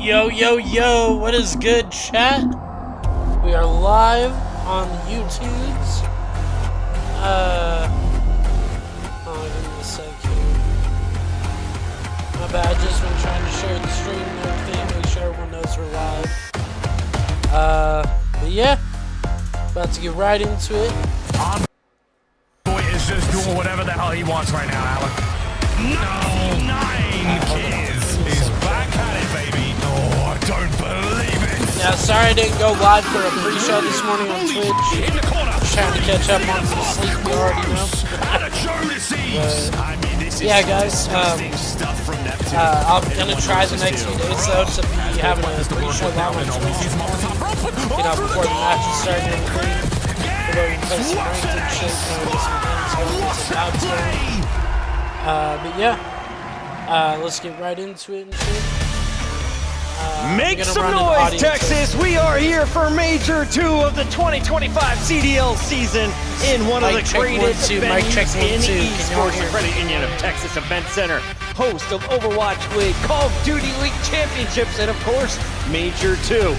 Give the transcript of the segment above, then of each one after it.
Yo, yo, yo, what is good, chat? We are live on YouTube's. Give me a sec here. My bad, just been trying to share the stream and everything, make sure everyone knows we're live. But yeah, about to get right into it. Boy is just doing whatever the hell he wants right now, Alec. 99 Kids is back at it, baby. Oh, I don't believe it. Yeah, sorry I didn't go live for a pre-show this morning on Twitch. In the corner. Just trying to catch up on some sleep, you already know. And a Joe deceives. I mean, this is Yeah, guys, stuff from Neptune. I'm gonna try the next few days though to be having a pre-show live on Twitch. You know, before the matches start and everything. Where we play some ranked and shit, you know, some games, some outs there. But yeah, let's get right into it and shit. Make some noise, Texas! We are here for Major 2 of the 2025 CDL season in one of the greatest venues in esports, the Credit Union of Texas Event Center, host of Overwatch League, Call of Duty League Championships, and of course, Major 2.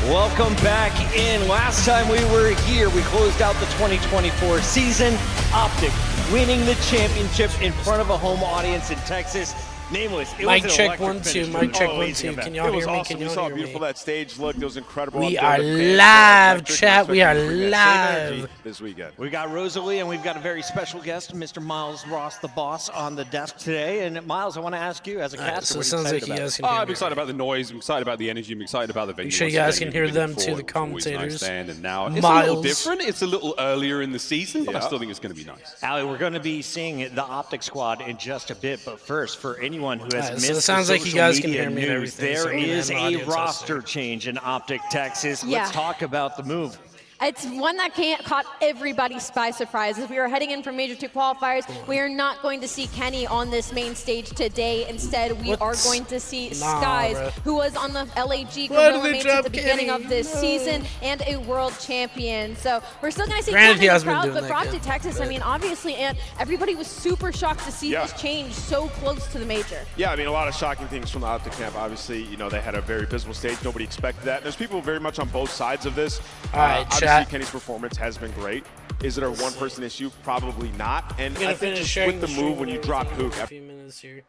Welcome back in. Last time we were here, we closed out the 2024 season. Optic winning the championship in front of a home audience in Texas. Nameless. Mic check 1 2. Mic check 1 2. Can y'all hear me? Can y'all hear me? We saw how beautiful that stage looked. It was incredible. We are live, chat. We are live this weekend. We got Rosalie, and we've got a very special guest, Mr. Miles Ross, the boss, on the desk today. And Miles, I want to ask you, as a caster, so it what sounds are you like you excited guys about? can hear I'm me. excited about the noise. I'm excited about the energy. I'm excited about the venue. Make sure you guys can hear them too, the commentators. And now it's a Miles. little different. It's a little earlier in the season, but I still think it's going to be nice. Allie, we're going to be seeing the Optic squad in just a bit, but first, for anyone who has missed so it the sounds like you social guys can media hear me and news, everything, so there we can is have an a audience roster listening. change in Optic Texas. Yeah. Let's talk about the move. It's one that caught everybody by surprise. As we are heading in for Major 2 qualifiers, we are not going to see Kenny on this main stage today. Instead, we are going to see Skies, bro. who was on the LAG Why did Gorilla they Mates drop at the beginning Kenny? of this season and a world champion. So we're still going to see Granted, he Kenny in the has been crowd, doing but that for Optic good, Texas, I mean, obviously, and everybody was super shocked to see this change so close to the Major. Yeah, I mean, a lot of shocking things from the Optic camp. Obviously, you know, they had a very visible stage. Nobody expected that. There's people very much on both sides of this. All right, obviously, chat. Kenny's performance has been great. Is it a one-person issue? Probably not. And I'm gonna I think finish just sharing with the move, when you drop Kook a after few minutes here.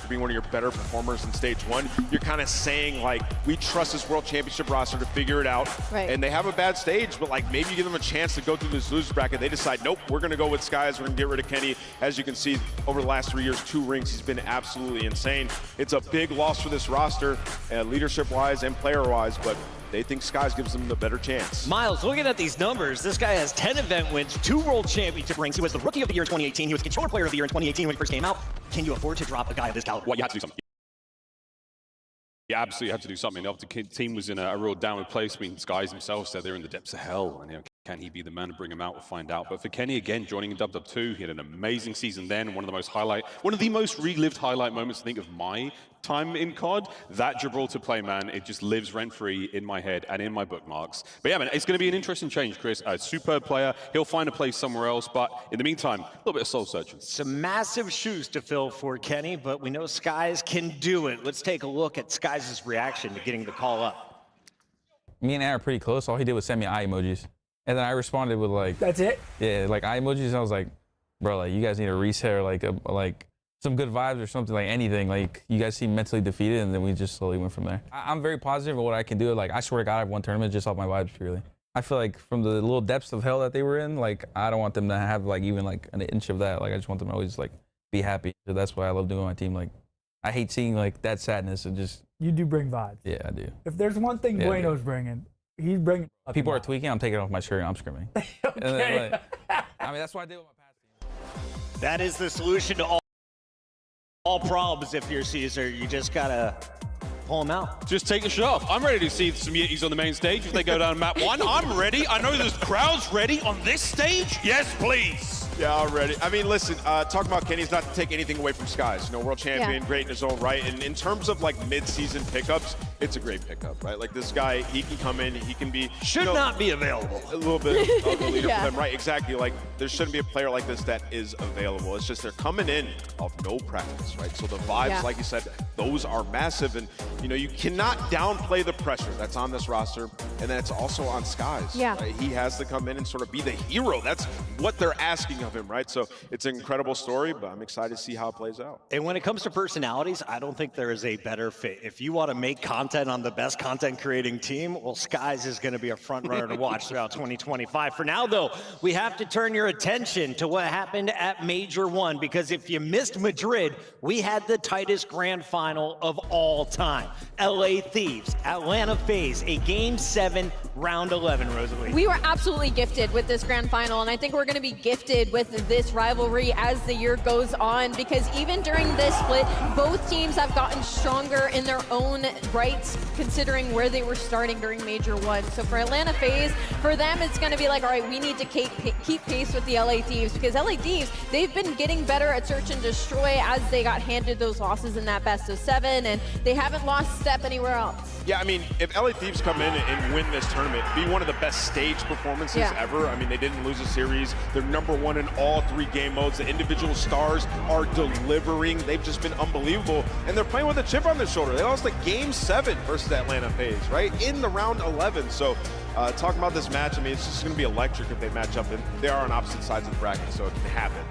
being one of your better performers in stage 1, you're kind of saying, like, we trust this world championship roster to figure it out. Right. And they have a bad stage, but like maybe you give them a chance to go through this losers bracket. They decide, nope, we're going to go with Skies. We're going to get rid of Kenny. As you can see, over the last 3 years, 2 rings, he's been absolutely insane. It's a big loss for this roster, leadership-wise and player-wise, but they think Skies gives them the better chance. Miles, looking at these numbers, this guy has 10 event wins, 2 world championship rings. He was the Rookie of the Year in 2018. He was Controller Player of the Year in 2018 when he first came out. Can you afford to drop a guy of this caliber? Well, you have to do something. You absolutely had to do something. The Optic team was in a real downward place. I mean, Skies himself said they're in the depths of hell, and you know, can he be the man to bring him out? We'll find out. But for Kenny, again, joining in Dub 2, he had an amazing season then. One of the most relived highlight moments, I think, of my time in COD. That Gibraltar play, man, it just lives rent-free in my head and in my bookmarks. But yeah, man, it's going to be an interesting change, Chris. A superb player. He'll find a place somewhere else. But in the meantime, a little bit of soul searching. Some massive shoes to fill for Kenny, but we know Skies can do it. Let's take a look at Skies' reaction to getting the call up. Me and Aaron are pretty close. All he did was send me eye emojis. And then I responded with like, that's it? Yeah, like eye emojis. And I was like, bro, like you guys need a reset or like some good vibes or something, like anything. Like you guys seem mentally defeated, and then we just slowly went from there. I'm very positive of what I can do. Like I swear to God, I've won tournaments just off my vibes purely. I feel like from the little depths of hell that they were in, like I don't want them to have like even like an inch of that. Like I just want them to always like be happy. So that's why I love doing my team. Like I hate seeing like that sadness and just. You do bring vibes. Yeah, I do. If there's one thing Yeah, Bueno's bringing, he's bringing. People are tweaking. I'm taking off my shirt and I'm screaming. Okay. And then, like, I mean, that's what I did with my past team. That is the solution to all problems if you're Caesar. You just got to pull him out. Just take a shot. I'm ready to see some Yetis on the main stage if they go down map 1. I'm ready. I know there's crowds ready on this stage. Yes, please. Yeah, already. I mean, listen, talking about Kenny's not to take anything away from Skies. You know, world champion, great in his own right. And in terms of like mid-season pickups, it's a great pickup, right? Like this guy, he can come in, he can be Should not be available. A little bit of a leader for them, right? Exactly. Like there shouldn't be a player like this that is available. It's just they're coming in of no practice, right? So the vibes, like you said, those are massive, and you know you cannot downplay the pressure that's on this roster, and then it's also on Skies. Yeah. Right? He has to come in and sort of be the hero. That's what they're asking of him, right? So it's an incredible story, but I'm excited to see how it plays out. And when it comes to personalities, I don't think there is a better fit. If you want to make content on the best content creating team, well, Skies is going to be a front runner to watch throughout 2025. For now, though, we have to turn your attention to what happened at Major 1, because if you missed Madrid, we had the tightest grand final of all time. LA Thieves, Atlanta FaZe, a Game 7, Round 11, Rosalie. We were absolutely gifted with this grand final, and I think we're going to be gifted with this rivalry as the year goes on, because even during this split, both teams have gotten stronger in their own rights, considering where they were starting during Major 1. So for Atlanta FaZe, for them, it's going to be like, all right, we need to keep pace with the LA Thieves, because LA Thieves, they've been getting better at search and destroy as they got handed those losses in that best of 7, and they haven't lost step anywhere else. Yeah, I mean, if LA Thieves come in and win this tournament, be one of the best stage performances ever. I mean, they didn't lose a series. They're #1 in all 3 game modes. The individual stars are delivering. They've just been unbelievable. And they're playing with a chip on their shoulder. They lost like Game 7 versus Atlanta FaZe, right? In the round 11. So talking about this match, I mean, it's just going to be electric if they match up. And they are on opposite sides of the bracket, so it can happen.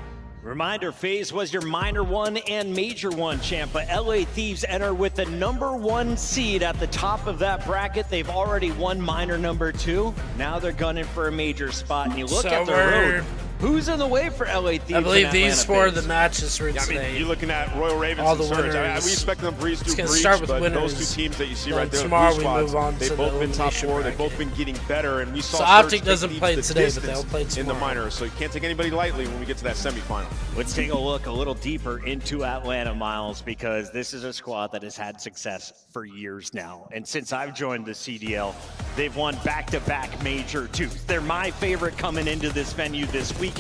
Reminder, FaZe was your Minor 1 and Major 1 champ, but LA Thieves enter with the #1 seed at the top of that bracket. They've already won Minor #2. Now they're gunning for a major spot. And you look at the road. Who's in the way for LA Thieves? I believe these four are the matches for today. I mean, you're looking at Royal Ravens all and the Surge. winners. We expect them to breeze through Breach, start with but winners. those 2 teams that you see right Then there, tomorrow the Blue we move Squads, on they've to both the been top 4. elimination They've both been getting better, and we saw So Surge Optic take doesn't Thieves play the today, but distance they'll play in the tomorrow. minors, so you can't take anybody lightly when we get to that semifinal. Let's take a look a little deeper into Atlanta, Miles, because this is a squad that has had success for years now. And since I've joined the CDL, they've won back-to-back Major 2s. They're my favorite coming into this venue this weekend.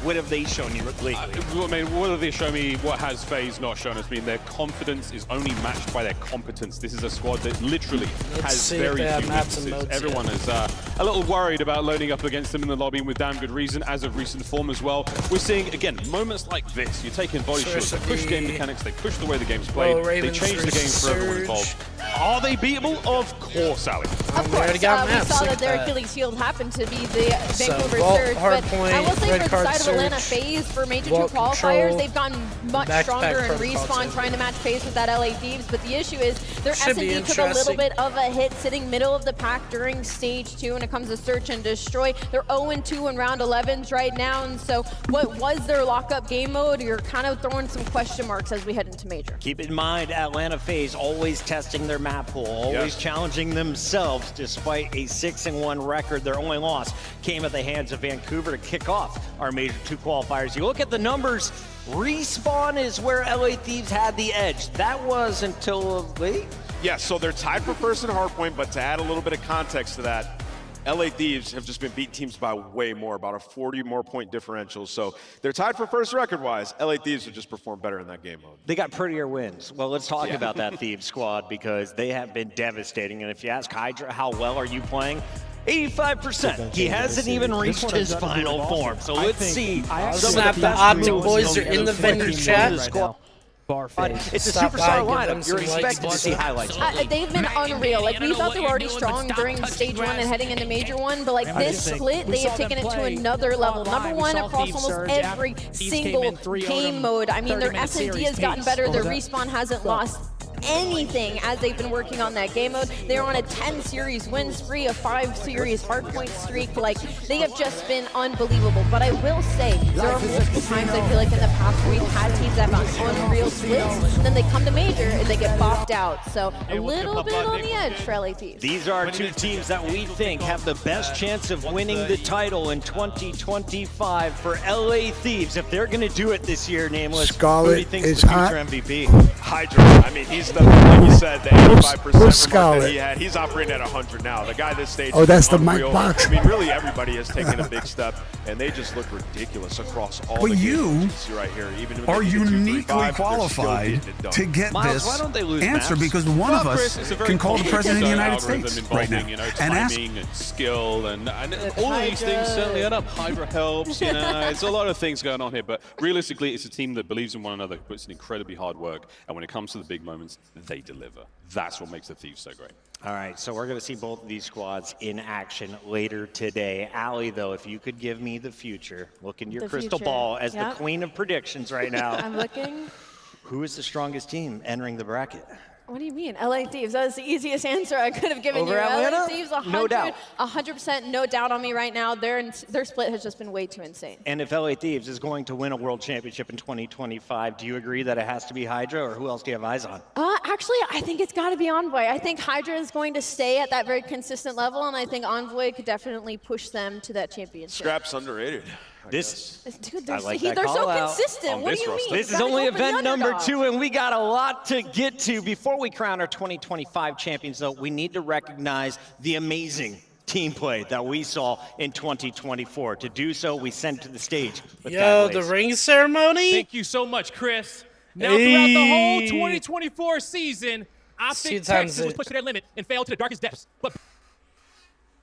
What have they shown you lately? I mean, what have they shown me? What has FaZe not shown us? I mean, their confidence is only matched by their competence. This is a squad that literally has very few weaknesses. Everyone is a little worried about loading up against them in the lobby, and with damn good reason, as of recent form as well. We're seeing, again, moments like this. You're taking body shots, they push game mechanics, they push the way the game's played, they change the game for everyone involved. Are they beatable? Of course, Ali. Of course, we saw that their Achilles heel happened to be the Vancouver Surge, but I will say for the side of Atlanta FaZe, for Major 2 qualifiers, they've gotten much stronger in Respawn trying to match pace with that LA Thieves, but the issue is their S&D took a little bit of a hit sitting middle of the pack during stage 2 when it comes to search and destroy. They're 0-2 in round 11s right now, and so what was their lockup game mode? You're kind of throwing some question marks as we head into Major. Keep in mind, Atlanta FaZe always testing their map pool, always challenging themselves despite a 6-1 record. Their only loss came at the hands of Vancouver to kick off our Major 2 qualifiers. You look at the numbers, Respawn is where LA Thieves had the edge. That was until late. Yeah, so they're tied for first in Hardpoint, but to add a little bit of context to that, LA Thieves have just been beating teams by way more, about a 40 more point differential. So they're tied for first record-wise. LA Thieves have just performed better in that game mode. They got prettier wins. Well, let's talk about that Thieves squad, because they have been devastating. And if you ask Hydra, how well are you playing? 85%. He hasn't even reached his final form. So let's see. Snap, the Optic boys are in the venue chat. It's a superstar lineup. You're expected to see highlights. They've been unreal. Like, we thought they were already strong during stage 1 and heading into Major 1, but like this split, they have taken it to another level. #1 across almost every single game mode. I mean, their S&D has gotten better. Their Respawn hasn't lost anything as they've been working on that game mode. They're on a 10 series win spree, a 5 series hardpoint streak. Like, they have just been unbelievable. But I will say, there are multiple times I feel like in the past we've had teams that have gotten unreal splits, and then they come to Major and they get bopped out. So a little bit on the edge for LA Thieves. These are 2 teams that we think have the best chance of winning the title in 2025 for LA Thieves. If they're going to do it this year, Nameless, who do you think is the future MVP? Hydra. I mean, he's step, like you said, the 85% remark Scarlett? that he had, he's operating at 100 now. The guy this stage. Oh, that's the unreal. Mike Box. I mean, really, everybody has taken a big step, and they just look ridiculous across all But the you games right here. Even if are they get 2, 3, uniquely 5, they're still qualified getting it done. to get Miles, this why don't they lose answer maps? because one of us can call the president of the United States right now and ask. Timing and skill and all of these things certainly add up. Hydra helps, you know, it's a lot of things going on here. But realistically, it's a team that believes in one another, who puts in incredibly hard work, and when it comes to the big moments, they deliver. That's what makes the Thieves so great. All right, so we're going to see both of these squads in action later today. Allie, though, if you could give me the future, look into your crystal ball as the queen of predictions right now. I'm looking. Who is the strongest team entering the bracket? What do you mean? LA Thieves. That was the easiest answer I could have given Over you. Atlanta? LA Thieves, 100, No doubt. 100%, no doubt on me right now. Their split has just been way too insane. And if LA Thieves is going to win a world championship in 2025, do you agree that it has to be Hydra, or who else do you have eyes on? Actually, I think it's got to be Envoy. I think Hydra is going to stay at that very consistent level, and I think Envoy could definitely push them to that championship. Scrap's underrated. Dude, I like that they're so call out. consistent. On What this do you roster. mean? This You is gotta only go for the event number underdog. 2, and we got a lot to get to. Before we crown our 2025 champions, though, we need to recognize the amazing team play that we saw in 2024. To do so, we sent to the stage. With Yo, Cat the Blaze. ring ceremony? Thank you so much, Chris. Now, throughout the whole 2024 season, I think Texas was pushed to their limit and failed to the darkest depths. But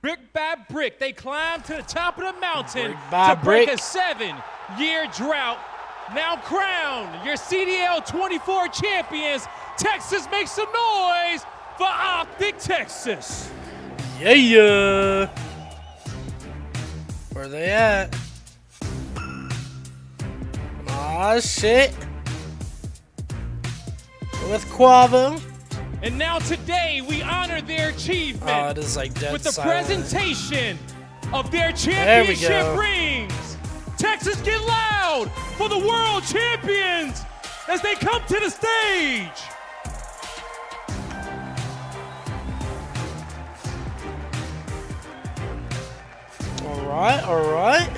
brick by brick, they climbed to the top of the mountain to break a 7-year drought. Now crowned your CDL 24 champions. Texas, make some noise for Optic Texas. Yeah. Where they at? Aw, shit. With Quavo. And now today, we honor their achievement Oh, it is like dead with the silent. presentation of their There we championship go. rings. Texas, get loud for the world champions as they come to the stage. All right.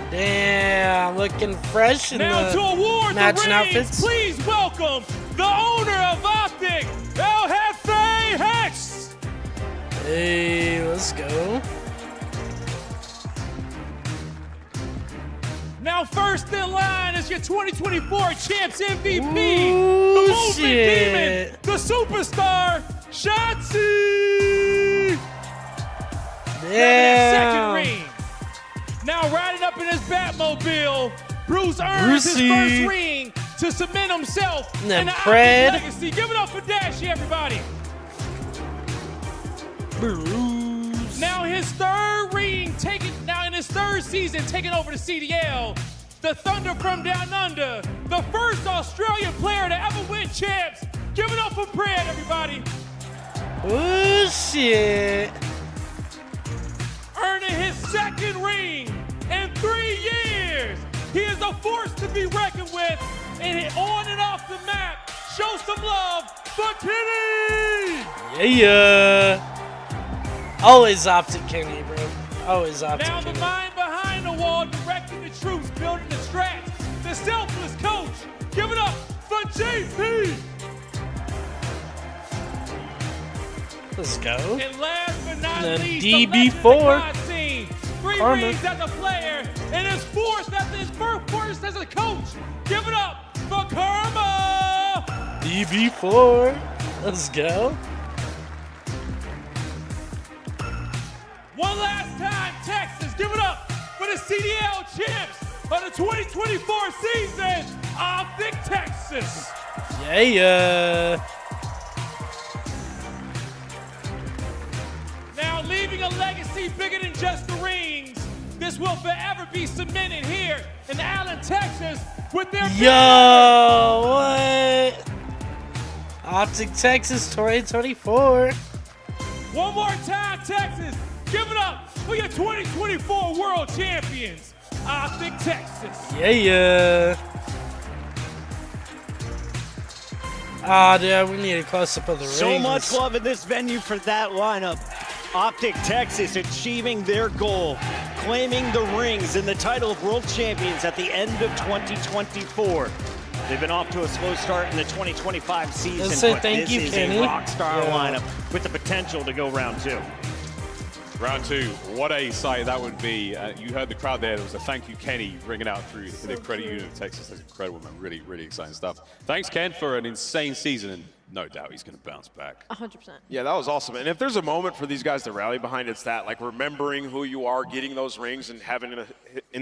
Damn, looking fresh in Now the to award the matching rings, outfits. please welcome the owner of Optic, El Jefe Hex. Hey, let's go. Now first in line is your 2024 Champs MVP, Ooh, the Movement shit. Demon, the superstar, Shotzi. Second Damn. ring. Now riding up in his Batmobile, Bruce earns his Brucey. first ring to cement himself And then in the Pred. Optic legacy. Give it up for Dashy, everybody. Bruce. Now his third ring in his third season taking over the CDL, the Thunder from Down Under, the first Australian player to ever win champs. Give it up for Pred, everybody. Oh, shit. Earning his second ring in 3 years. He is a force to be reckoned with, and on and off the map. Show some love for Kenny. Yeah. Always Optic Kenny, bro. Always Optic Now the Kenny. mind behind the wall, directing the troops, building the strats. The selfless coach. Give it up for JP. Let's go. And last but not And then least, DB4. the legend of the God scene. 3 Karma. rings as a player, and his fourth as a coach. Give it up for Karma. DB4. Let's go. One last time, Texas, give it up for the CDL champs of the 2024 season, Optic Texas. Yeah. Now leaving a legacy bigger than just the rings, this will forever be cemented here in Allen, Texas, with their Yo, what? Optic Texas 2024. One more time, Texas, give it up for your 2024 world champions, Optic Texas. Yeah. Ah, dude, we need a close-up of the rings. So much love in this venue for that lineup. Optic Texas achieving their goal, claiming the rings and the title of world champions at the end of 2024. They've been off to a slow start in the 2025 season, Let's say but thank this you, is Kenny. a rock star Yeah. lineup with the potential to go round 2. Round 2, what a sight that would be. You heard the crowd there. There was a thank you, Kenny, ringing out through the credit union of Texas. That's incredible, man. Really, really exciting stuff. Thanks, Ken, for an insane season, and no doubt he's going to bounce back. 100%. Yeah, that was awesome. And if there's a moment for these guys to rally behind, it's that, like remembering who you are, getting those rings, and having a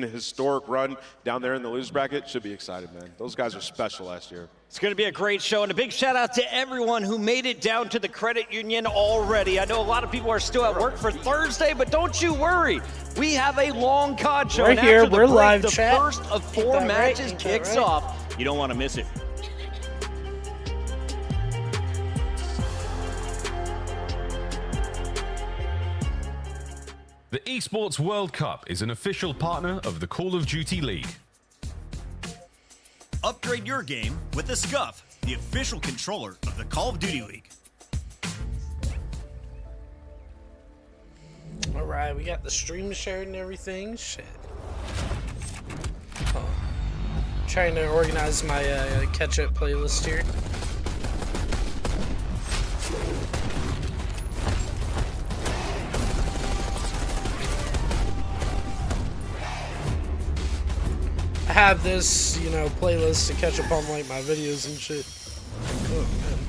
historic run down there in the losers bracket. Should be excited, man. Those guys are special last year. It's going to be a great show, and a big shout out to everyone who made it down to the credit union already. I know a lot of people are still at work for Thursday, but don't you worry. We have a long COD show. We're and here. after the We're break, live, the chat. first of 4 Ain't that right? matches Ain't that kicks right? off. You don't want to miss it. The Esports World Cup is an official partner of the Call of Duty League. Upgrade your game with the SCUF, the official controller of the Call of Duty League. All right, we got the stream shared and everything. Shit. Oh. Trying to organize my catch-up playlist here. I have this, you know, playlist to catch up on like my videos and shit. Oh man.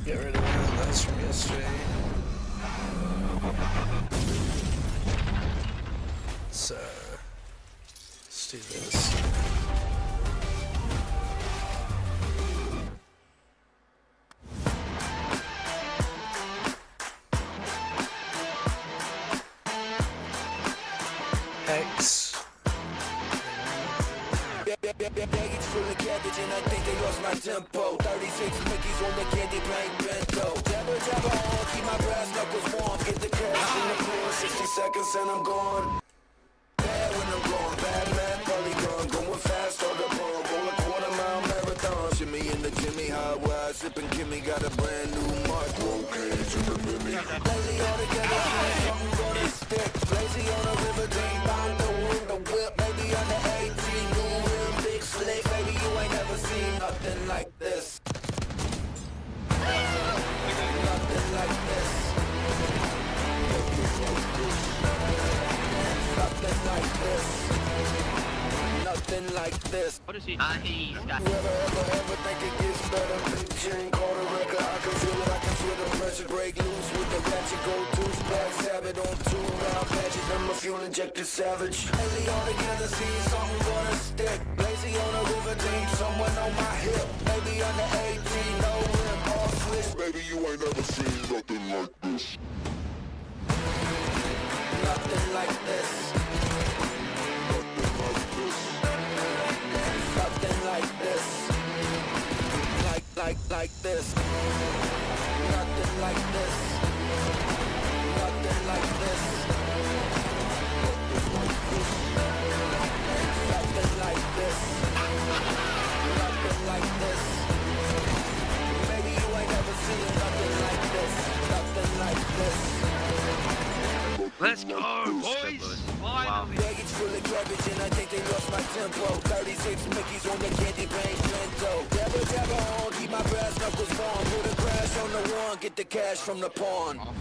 Get rid of that. That's from yesterday. Let's do this. X. Baggage full of cabbage and I think they lost my tempo. 36 Mickeys on the candy plain bento. Jabba jabba on, keep my brass knuckles warm. Get the cash in the floor, 60 seconds and I'm gone. Bad when I'm gone, bad man, polygon. Going fast on the ball, roll a quarter-mile marathon. Shimmy in the Jimmy, high wide, sipping Kimmy. Got a brand new mark, okay, to the Mimmy. Lazy all together, something gonna stick. Lazy on a river, deep on the wound, the whip. Maybe on the 18, new rim, big slick. Baby, you ain't never seen nothing like this. Nothing like this. Nothing like this. Nothing like this. What is he? Whoever ever think it gets better. Big chain, call the record. I can feel it. I can feel the pressure break loose with the ratchet. Go to Black Sabbath on 2 round patches. I'm a fuel injected savage. Lazy all together, see something gonna stick. Lazy on a river team, someone on my hip. Maybe under 18, no rim, all switch. Baby, you ain't never seen nothing like this. Nothing like this. Nothing like this. Like this. Nothing like this. Nothing like this. Nothing like this. Nothing like this. Maybe you ain't never seen nothing like this. Nothing like this. Let's go, boys! Finally! Baggage full of cabbage and I think they lost my tempo. 36 Mickeys on the candy paint bento. Jabba jabba on, keep my brass knuckles warm. Put a crash on the one, get the cash from the pawn. Nothing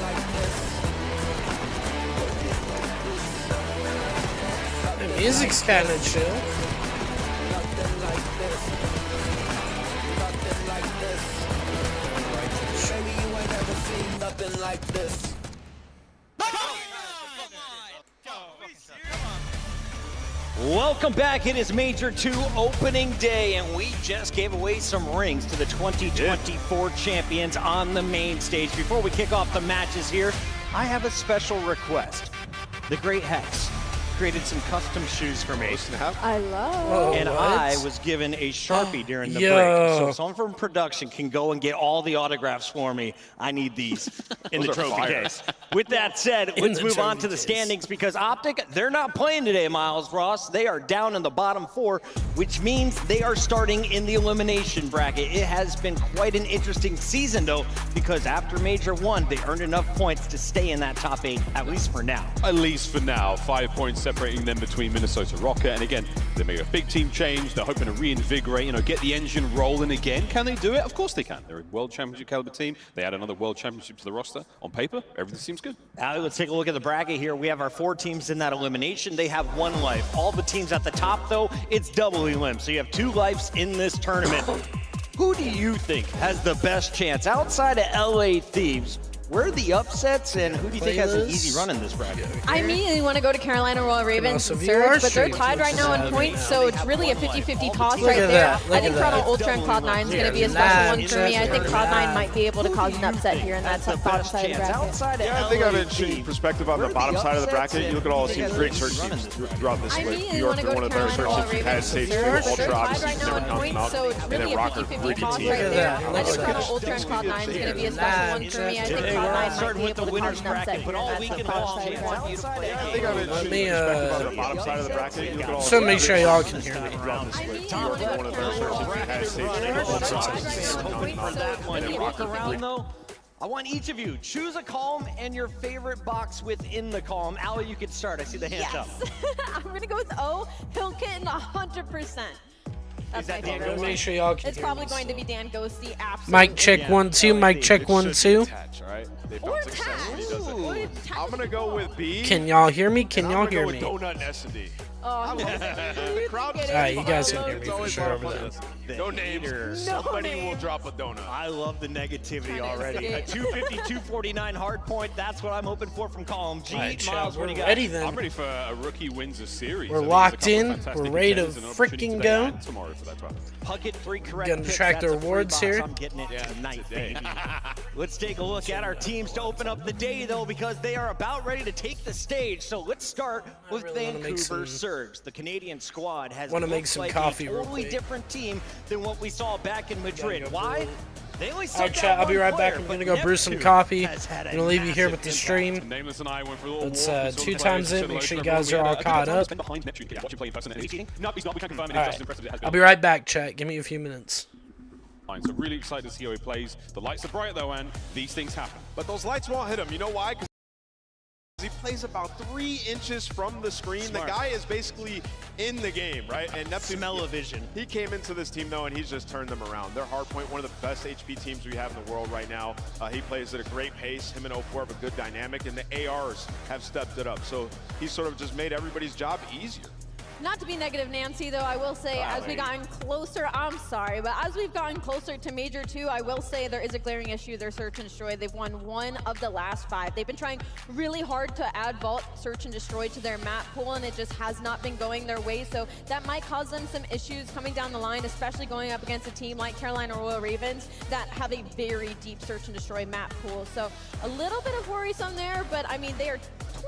like this. The music's kind of chill. Nothing like this. Nothing like this. Baby, you ain't never seen nothing like this. Welcome back. It is Major 2 opening day, and we just gave away some rings to the 2024 champions on the main stage. Before we kick off the matches here, I have a special request. The Great Hex created some custom shoes for me. I love. Whoa, And what? I was given a Sharpie during the Yo. break. So if someone from production can go and get all the autographs for me, I need these in the Those are trophy fire. case. With that said, In let's the move on trophy to the case. standings because Optic, they're not playing today, Miles Ross. They are down in the bottom 4, which means they are starting in the elimination bracket. It has been quite an interesting season, though, because after Major 1, they earned enough points to stay in that top 8, at least for now. At least for now, 5.7 separating them between Minnesota Rocket. And again, they made a big team change. They're hoping to reinvigorate, get the engine rolling again. Can they do it? Of course they can. They're a World Championship caliber team. They add another World Championship to the roster. On paper, everything seems good. Let's take a look at the bracket here. We have our 4 teams in that elimination. They have 1 life. All the teams at the top, though, it's double elim. So you have 2 lives in this tournament. Who do you think has the best chance outside of LA Thieves? Where are the upsets, and who do you think has an easy run in this bracket? I immediately want to go to Carolina Royal Ravens and Surge, but they're tied right now in points, so it's really a 50-50 toss right there. I think Toronto Ultra and Cloud9 is going to be a special one for me. I think Cloud9 might be able to cause an upset here, and that's the bottom side of the bracket. Yeah, I think of it in perspective on the bottom side of the bracket. You look at all the teams, great search teams throughout this split. New York, one of the better search teams we've had. Stage 2, Ultra, obviously, never counting out. And then Rocket, really good team. I think Toronto Ultra and Cloud9 is going to be a special one for me. I think Cloud9 might be able the winners bracket, but all weekend long, Let me the bottom side of the bracket. You look at all so make sure y'all can hear me. One of those searches we had. I want each of you, choose a column and your favorite box within the column. Allie, you can start. I see the hands up. I'm going to go with O, Hilton, 100%. That's my favorite. Make sure y'all can It's probably going to be Dan Ghosty. Absolutely. Mic check 1 2. Mic check 1 2. Or Tatch. I'm gonna go with B. Can y'all hear me? Can y'all hear me? Donut and S&D. The crowd. Alright, you guys can hear me for sure over there. No names. Somebody will drop a donut. I love the negativity already. A 250, 249 hard point. That's what I'm hoping for from column G. Right, Miles, what do you got? ready then. I'm ready for a rookie wins a series. We're locked in. We're ready to freaking go. Tomorrow for that Puckett 3 correct. Gonna picks. track the That's a free rewards box. here. I'm getting it tonight, baby. Let's take a look at our teams to open up the day, though, because they are about ready to take the stage. So let's start with Vancouver Surge. The Canadian squad has make some like coffee a totally different team than what we saw back in Madrid. Why? They only Alright, chat, I'll be right back. I'm gonna go brew some coffee. I'm gonna leave you here with the stream. Let's 2 times in. Make sure you guys are all caught up. Alright, I'll be right back, chat. Give me a few minutes. So really excited to see how he plays. The lights are bright though, and these things happen. But those lights won't hit him. You know why? Because he plays about 3 inches from the screen. Smart. The guy is basically in the game, right? And Neptune, smell-o-vision. He came into this team though, and he's just turned them around. They're hardpoint, one of the best HP teams we have in the world right now. He plays at a great pace. Him and O4 have a good dynamic, and the ARs have stepped it up. So he's sort of just made everybody's job easier. Not to be negative, Nancy, though, I will say as we've gotten closer, I'm sorry, but as we've gotten closer to Major 2, I will say there is a glaring issue. Their Search and Destroy. They've won 1 of the last 5. They've been trying really hard to add Vault, Search and Destroy to their map pool, and it just has not been going their way. So that might cause them some issues coming down the line, especially going up against a team like Carolina Royal Ravens that have a very deep Search and Destroy map pool. So a little bit of worrisome there, but I mean, they are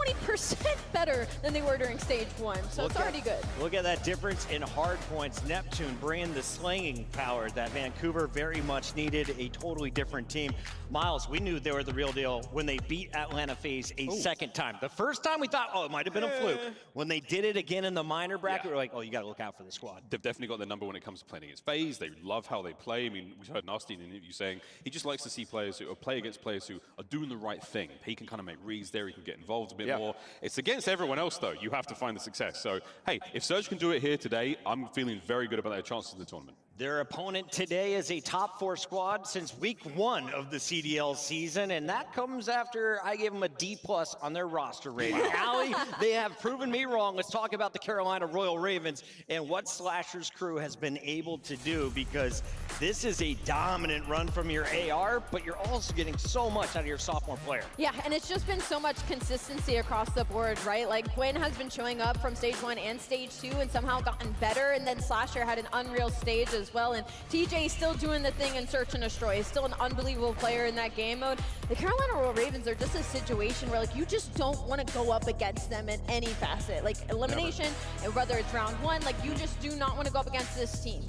20% better than they were during stage 1, so it's already good. Look at that difference in hard points. Neptune bringing the slinging power that Vancouver very much needed. A totally different team. Miles, we knew they were the real deal when they beat Atlanta FaZe a second time. The first time we thought, oh, it might have been a fluke. When they did it again in the minor bracket, we're like, oh, you got to look out for the squad. They've definitely got their number when it comes to playing against FaZe. They love how they play. I mean, we heard Nasty in an interview saying he just likes to see players who play against players who are doing the right thing. He can kind of make reads there. He can get involved a bit more. It's against everyone else, though. You have to find the success. So, hey, if Surge can do it here today, I'm feeling very good about their chances in the tournament. Their opponent today is a top 4 squad since week 1 of the CDL season, and that comes after I gave them a D+ on their roster rating. Allie, they have proven me wrong. Let's talk about the Carolina Royal Ravens and what Slasher's crew has been able to do, because this is a dominant run from your AR, but you're also getting so much out of your sophomore player. Yeah, and it's just been so much consistency across the board, right? Like, Quinn has been showing up from stage 1 and stage 2 and somehow gotten better, and then Slasher had an unreal stage as well, and TJ is still doing the thing in Search and Destroy. He's still an unbelievable player in that game mode. The Carolina Royal Ravens are just a situation where, like, you just don't want to go up against them in any facet. Like, elimination, and whether it's round 1, like, you just do not want to go up against this team.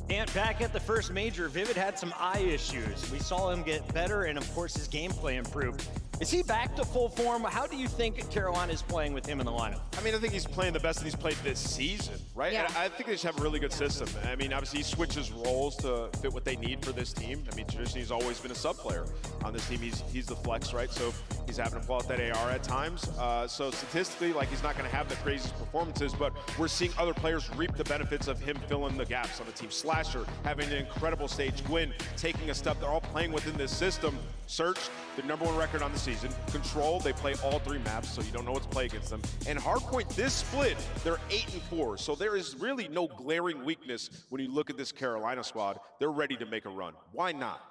And back at the first major, Vivid had some eye issues. We saw him get better, and of course his gameplay improved. Is he back to full form? How do you think Carolina is playing with him in the lineup? I mean, I think he's playing the best that he's played this season, right? Yeah. And I think they just have a really good system. I mean, obviously he switches roles to fit what they need for this team. I mean, traditionally he's always been a sub player on this team. He's the flex, right? So he's having to pull out that AR at times. So statistically, like, he's not going to have the craziest performances, but we're seeing other players reap the benefits of him filling the gaps on the team. Slasher having an incredible stage. Gwyn taking a step. They're all playing within this system. Search, the #1 record on the season. Control, they play all 3 maps, so you don't know what to play against them. And Hardpoint, this split, they're 8-4. So there is really no glaring weakness when you look at this Carolina squad. They're ready to make a run. Why not?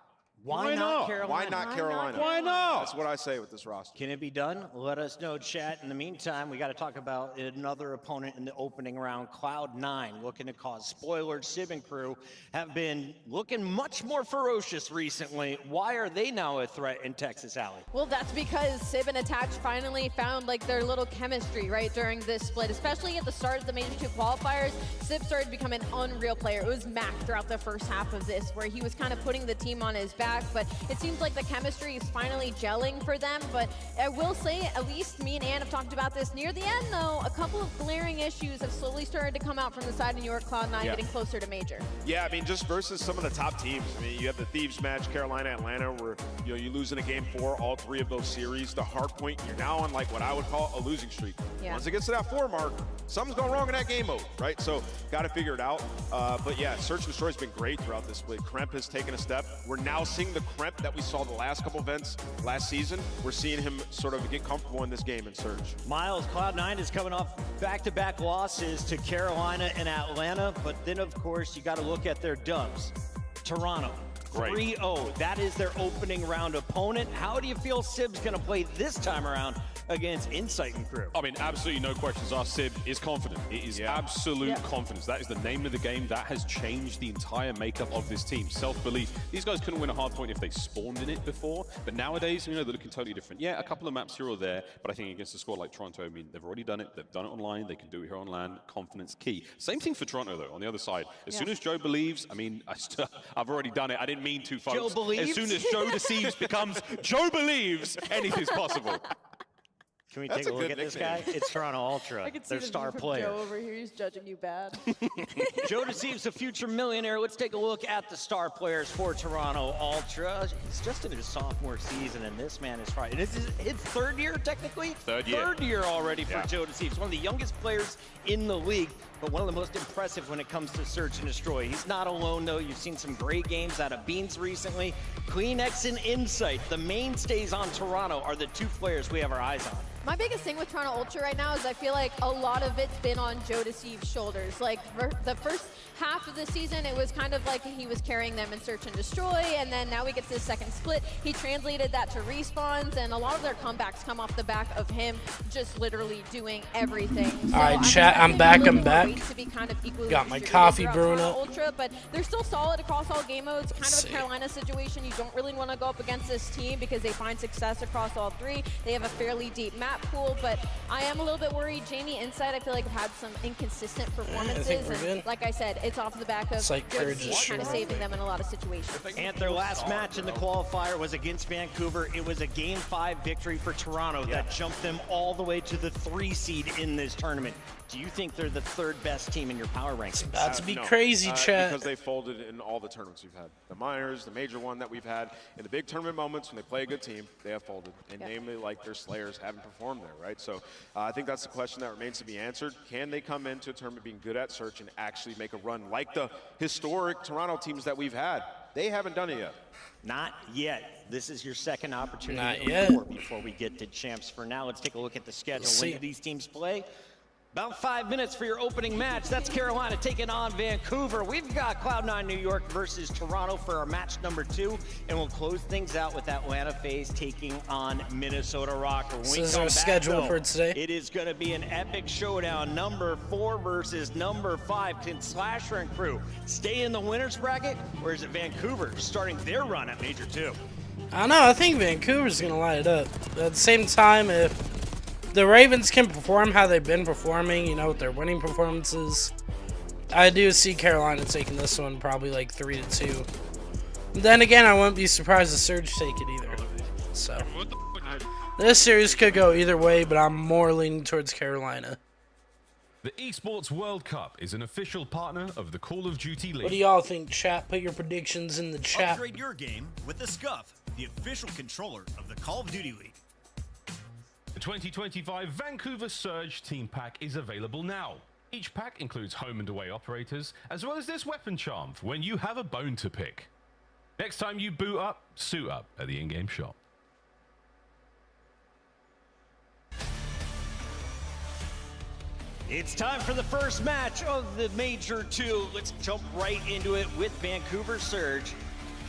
Why not Carolina? Why not Carolina? Why not? That's what I say with this roster. Can it be done? Let us know, chat. In the meantime, we got to talk about another opponent in the opening round, Cloud9, looking to cause spoilers. Sib and crew have been looking much more ferocious recently. Why are they now a threat in Texas Alley? Well, that's because Sib and Attach finally found like their little chemistry right during this split, especially at the start of the Major 2 qualifiers. Sib started to become an unreal player. It was Mac throughout the first half of this, where he was kind of putting the team on his back. But it seems like the chemistry is finally gelling for them. But I will say, at least me and Ann have talked about this near the end, though, a couple of glaring issues have slowly started to come out from the side of New York Cloud9, getting closer to Major. Yeah, I mean, just versus some of the top teams. I mean, you have the Thieves match, Carolina, Atlanta, where you lose in a game 4, all 3 of those series. The Hardpoint, you're now on like what I would call a losing streak. Yeah. Once it gets to that 4 mark, something's going wrong in that game mode, right? So got to figure it out. But yeah, Search and Destroy has been great throughout this split. Kremp has taken a step. We're now seeing the Kremp that we saw the last couple events last season. We're seeing him sort of get comfortable in this game in Surge. Miles, Cloud9 is coming off back-to-back losses to Carolina and Atlanta, but then of course you got to look at their dubs. Toronto, 3-0. That is their opening round opponent. How do you feel Sib's going to play this time around against Insight and crew? I mean, absolutely no questions asked. Sib is confident. It is absolute confidence. That is the name of the game. That has changed the entire makeup of this team. Self-belief. These guys couldn't win a Hardpoint if they spawned in it before, but nowadays, they're looking totally different. Yeah, a couple of maps here or there, but I think against a squad like Toronto, I mean, they've already done it. They've done it online. They can do it here on LAN. Confidence key. Same thing for Toronto, though, on the other side. As soon as Joe believes, I mean, I've already done it. I didn't mean to, folks. Joe believes? As soon as Joe deceives becomes Joe believes, anything's possible. Can we take a look at this guy? It's Toronto Ultra, I can see their the star view from player. Joe over here. He's judging you bad. Joe deceives a future millionaire. Let's take a look at the star players for Toronto Ultra. He's just in his sophomore season, and this man is right. This is his 3rd year, technically? Third year. 3rd year already for Joe deceives. One of the youngest players in the league, but one of the most impressive when it comes to Search and Destroy. He's not alone, though. You've seen some great games out of Beans recently. CleanX and Insight, the mainstays on Toronto, are the 2 players we have our eyes on. My biggest thing with Toronto Ultra right now is I feel like a lot of it's been on Joe Deceive's shoulders. Like the first half of the season, it was kind of like he was carrying them in Search and Destroy, and then now we get to the second split. He translated that to respawns, and a lot of their comebacks come off the back of him just literally doing everything. So all right, chat, I'm back. To be kind of equally got my distributed coffee throughout brewing Toronto up. Ultra, but they're still solid across all game modes. Kind of a Carolina situation. You don't really want to go up against this team because they find success across all 3. They have a fairly deep map pool, but I am a little bit worried. Jamie Insight, I feel like, have had some inconsistent performances. And like I said, it's off the back of kind of saving them in a lot of situations. And their last match in the qualifier was against Vancouver. It was a Game 5 victory for Toronto that jumped them all the way to the 3 seed in this tournament. Do you think they're the 3rd best team in your power rankings? About to be crazy, chat. Because they folded in all the tournaments we've had. The minors, the major one that we've had. In the big tournament moments when they play a good team, they have folded. And namely, like, their Slayers haven't performed there, right? So I think that's the question that remains to be answered. Can they come into a tournament being good at Search and actually make a run like the historic Toronto teams that we've had? They haven't done it yet. Not yet. This is your second opportunity. Not yet. Before we get to champs. For now, let's take a look at the schedule. When do these teams play? About 5 minutes for your opening match. That's Carolina taking on Vancouver. We've got Cloud9 New York versus Toronto for our match number 2. And we'll close things out with Atlanta FaZe taking on Minnesota Rocker. This is our schedule for today. It is going to be an epic showdown. Number 4 versus number 5. Can Slasher and crew stay in the winner's bracket? Or is it Vancouver starting their run at Major 2? I don't know. I think Vancouver's going to light it up. At the same time, if the Ravens can perform how they've been performing, with their winning performances, I do see Carolina taking this one probably like 3-2. Then again, I wouldn't be surprised if Surge take it either. So. This series could go either way, but I'm more leaning towards Carolina. The Esports World Cup is an official partner of the Call of Duty League. What do y'all think, chat? Put your predictions in the chat. Upgrade your game with the Scuff, the official controller of the Call of Duty League. The 2025 Vancouver Surge Team Pack is available now. Each pack includes home and away operators, as well as this weapon charm for when you have a bone to pick. Next time you boot up, suit up at the in-game shop. It's time for the first match of the Major 2. Let's jump right into it with Vancouver Surge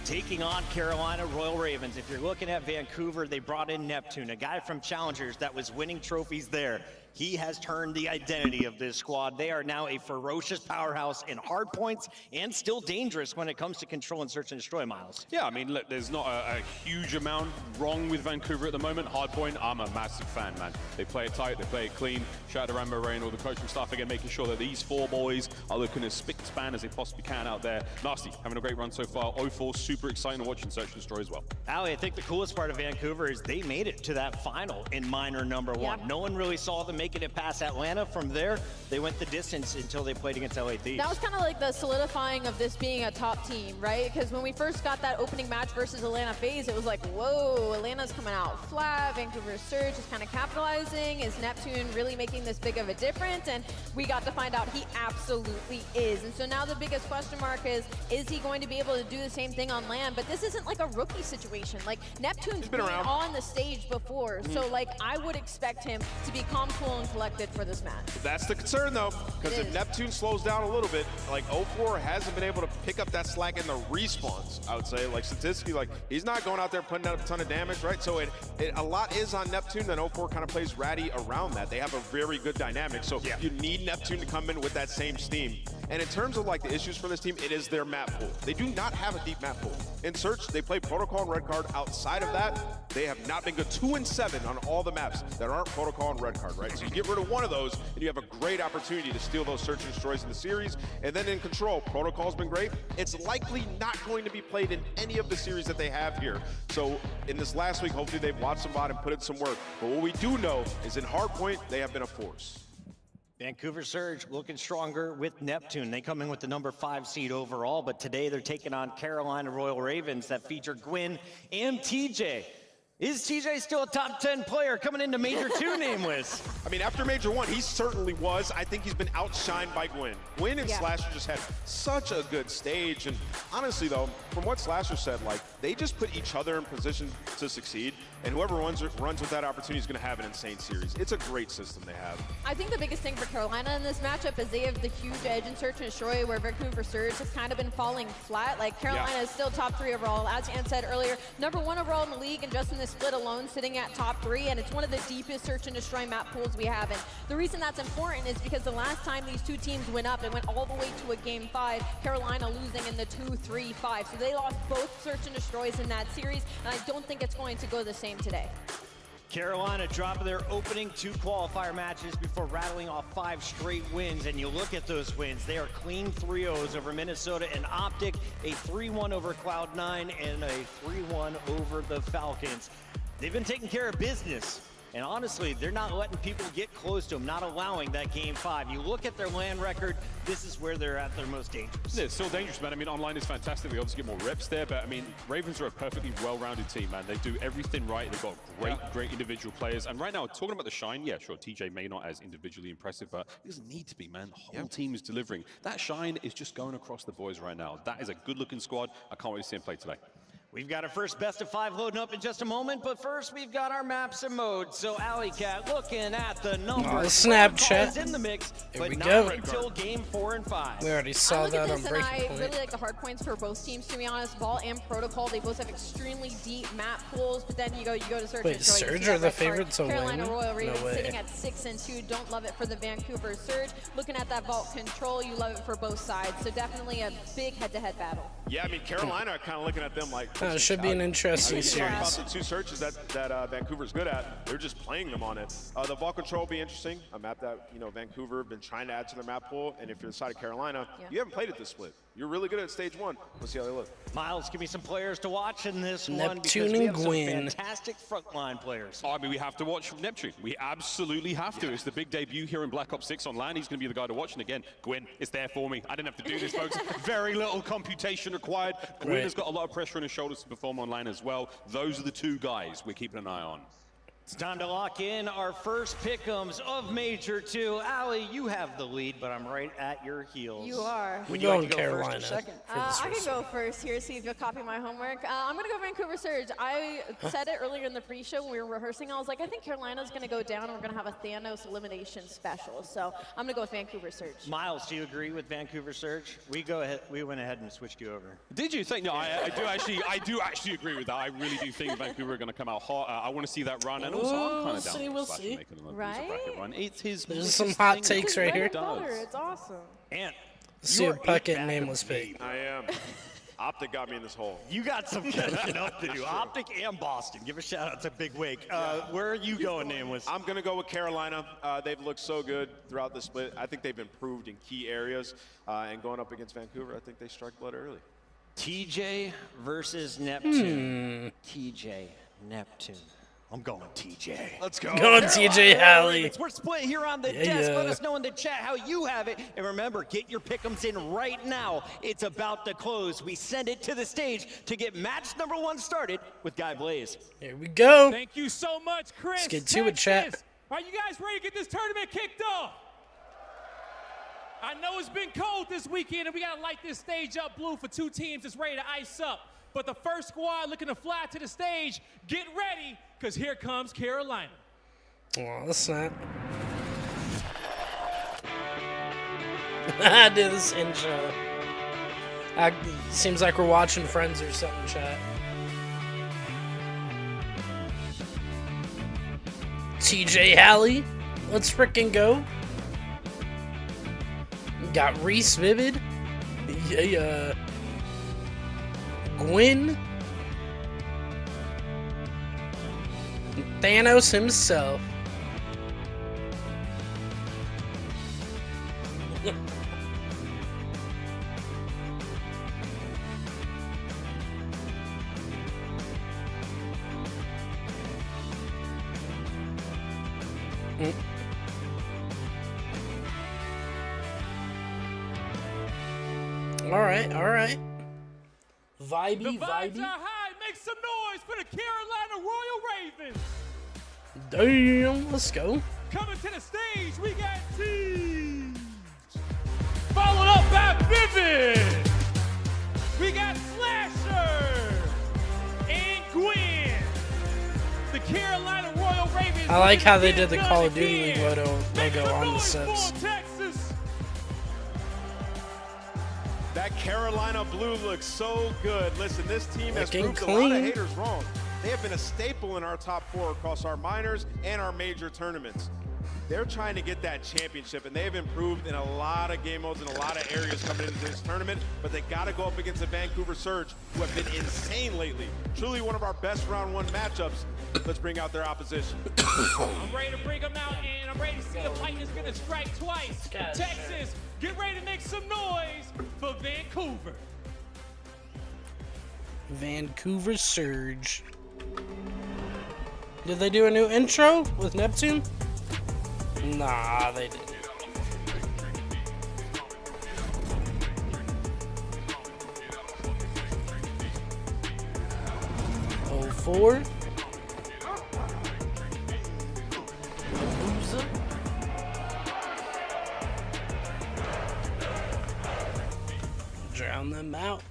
taking on Carolina Royal Ravens. If you're looking at Vancouver, they brought in Neptune, a guy from Challengers that was winning trophies there. He has turned the identity of this squad. They are now a ferocious powerhouse in hard points and still dangerous when it comes to control and search and destroy, Miles. Yeah, I mean, look, there's not a huge amount wrong with Vancouver at the moment. Hardpoint, I'm a massive fan, man. They play it tight, they play it clean. Shout out to Rambo Ray and all the coaching staff again, making sure that these 4 boys are looking as spick and span as they possibly can out there. Nasty, having a great run so far. 0-4, super exciting to watch and search and destroy as well. Ali, I think the coolest part of Vancouver is they made it to that final in minor number 1. Yep. No one really saw them making it past Atlanta. From there, they went the distance until they played against LA Thieves. That was kind of like the solidifying of this being a top team, right? Because when we first got that opening match versus Atlanta FaZe, it was like, whoa, Atlanta's coming out flat. Vancouver Surge is kind of capitalizing. Is Neptune really making this big of a difference? And we got to find out he absolutely is. And so now the biggest question mark is he going to be able to do the same thing on land? But this isn't like a rookie situation. Like, Neptune's been on the stage before. So, like, I would expect him to be calm, cool, and collected for this match. That's the concern, though, because if Neptune slows down a little bit, like 0-4 hasn't been able to pick up that slack in the respawns, I would say. Like, statistically, like, he's not going out there putting out a ton of damage, right? So a lot is on Neptune, then 0-4 kind of plays ratty around that. They have a very good dynamic, so you need Neptune to come in with that same steam. And in terms of, like, the issues for this team, it is their map pool. They do not have a deep map pool. In Search, they play Protocol and Red Card. Outside of that, they have not been good. 2-7 on all the maps that aren't Protocol and Red Card, right? So you get rid of one of those, and you have a great opportunity to steal those Search and Destroys in the series. And then in Control, Protocol's been great. It's likely not going to be played in any of the series that they have here. So in this last week, hopefully they've watched some bot and put in some work. But what we do know is in Hardpoint, they have been a force. Vancouver Surge looking stronger with Neptune. They come in with the number 5 seed overall, but today they're taking on Carolina Royal Ravens that feature Gwyn and TJ. Is TJ still a top 10 player coming into Major 2 nameless? I mean, after Major 1, he certainly was. I think he's been outshined by Gwyn. Gwyn and Slasher just had such a good stage. And honestly, though, from what Slasher said, like, they just put each other in position to succeed. And whoever runs with that opportunity is going to have an insane series. It's a great system they have. I think the biggest thing for Carolina in this matchup is they have the huge edge in Search and Destroy, where Vancouver Surge has kind of been falling flat. Like, Carolina is still top 3 overall. As Ann said earlier, number 1 overall in the league, and just in this split alone, sitting at top 3, and it's one of the deepest Search and Destroy map pools we have. And the reason that's important is because the last time these two teams went up, it went all the way to a game 5, Carolina losing in the 2-3-5. So they lost both Search and Destroys in that series, and I don't think it's going to go the same today. Carolina dropping their opening 2 qualifier matches before rattling off 5 straight wins. And you look at those wins, they are clean 3-0s over Minnesota and Optic, a 3-1 over Cloud9, and a 3-1 over the Falcons. They've been taking care of business. And honestly, they're not letting people get close to them, not allowing that game 5. You look at their LAN record, this is where they're at their most dangerous. Yeah, it's still dangerous, man. I mean, online is fantastic. We obviously get more reps there, but I mean, Ravens are a perfectly well-rounded team, man. They do everything right. They've got great individual players. And right now, talking about the shine, yeah, sure, TJ may not as individually impressive, but it doesn't need to be, man. The whole team is delivering. That shine is just going across the boys right now. That is a good-looking squad. I can't wait to see them play today. We've got our first best of 5 loading up in just a moment, but first we've got our maps and modes. So Alleycat looking at the numbers. Snapchat in the mix, Here but we not go. until game 4 and 5. We already saw that on Breaking I Point. really like the hard points for both teams, to be honest. Vault and Protocol, they both have extremely deep map pools, but then you go to Search. Wait, and Destroy, Surge are the Red Card. favorites to win? Carolina Royal Ravens No way. sitting at 6-2. Don't love it for the Vancouver Surge. Looking at that Vault control, you love it for both sides. So definitely a big head-to-head battle. Yeah, I mean, Carolina kind of looking at them like... It should be an interesting I mean, series. About the 2 searches that Vancouver's good at, they're just playing them on it. The Vault Control will be interesting. A map that, Vancouver have been trying to add to their map pool. And if you're the side of Carolina, you haven't played it this split. You're really good at stage 1. We'll see how they look. Miles, give me some players to watch in this one because Neptune we and have some Gwyn. fantastic frontline players. Oh, I mean, we have to watch Neptune. We absolutely have to. It's the big debut here in Black Ops 6 online. He's going to be the guy to watch. And again, Gwyn is there for me. I didn't have to do this, folks. Very little computation required. Gwyn has got a lot of pressure on his shoulders to perform online as well. Those are the two guys we're keeping an eye on. It's time to lock in our first pick'ems of Major 2. Allie, you have the lead, but I'm right at your heels. You are. Would you like to go first or second? I can go first here, see if you'll copy my homework. I'm going to go Vancouver Surge. I said it earlier in the pre-show when we were rehearsing. I was like, I think Carolina's going to go down and we're going to have a Thanos elimination special. So I'm going to go with Vancouver Surge. Miles, do you agree with Vancouver Surge? We went ahead and switched you over. Did you think? No, I do actually agree with that. I really do think Vancouver are going to come out hot. I want to see that run. And also, I'm kind of down we'll see. Right? Run. It's his. There's some hot takes right here. It's awesome. And Let's see a bucket nameless pick. I am. Optic got me in this hole. you got some catching up to do. Optic and Boston. Give a shout out to Big Wake. Where are you going, nameless? I'm going to go with Carolina. They've looked so good throughout the split. I think they've improved in key areas. And going up against Vancouver, I think they strike blood early. TJ versus Neptune. TJ, Neptune. I'm going TJ. Let's go. Going TJ Halley. We're split here on the desk. Let us know in the chat how you have it. And remember, get your pick'ems in right now. It's about to close. We send it to the stage to get match number 1 started with Guy Blaze. Here we go. Thank you so much, Chris. Let's get to it, chat. Are you guys ready to get this tournament kicked off? I know it's been cold this weekend, and we got to light this stage up blue for 2 teams that's ready to ice up. But the first squad looking to fly to the stage, get ready, because here comes Carolina. Oh, that's not. I did this intro. Seems like we're watching Friends or something, chat. TJ Halley, let's frickin' go. Got Reese Vivid. Gwyn. Thanos himself. All right. Vibey. The vibes are high. Make some noise for the Carolina Royal Ravens. Damn, let's go. Coming to the stage, we got Siege. Followed up by Vivid. We got Slasher and Gwyn. The Carolina Royal Ravens. I like how they did the Call of Duty League logo on the subs. That Carolina blue looks so good. Listen, this team has Looking proved a lot of clean. haters wrong. They have been a staple in our top 4 across our minors and our major tournaments. They're trying to get that championship, and they've improved in a lot of game modes in a lot of areas coming into this tournament, but they got to go up against the Vancouver Surge, who have been insane lately. Truly one of our best round 1 matchups. Let's bring out their opposition. I'm ready to bring them out, and I'm ready to see if lightning's gonna strike twice. Texas, get ready to make some noise for Vancouver. Vancouver Surge. Did they do a new intro with Neptune? Nah, they didn't. Oh, 04. Drown them out.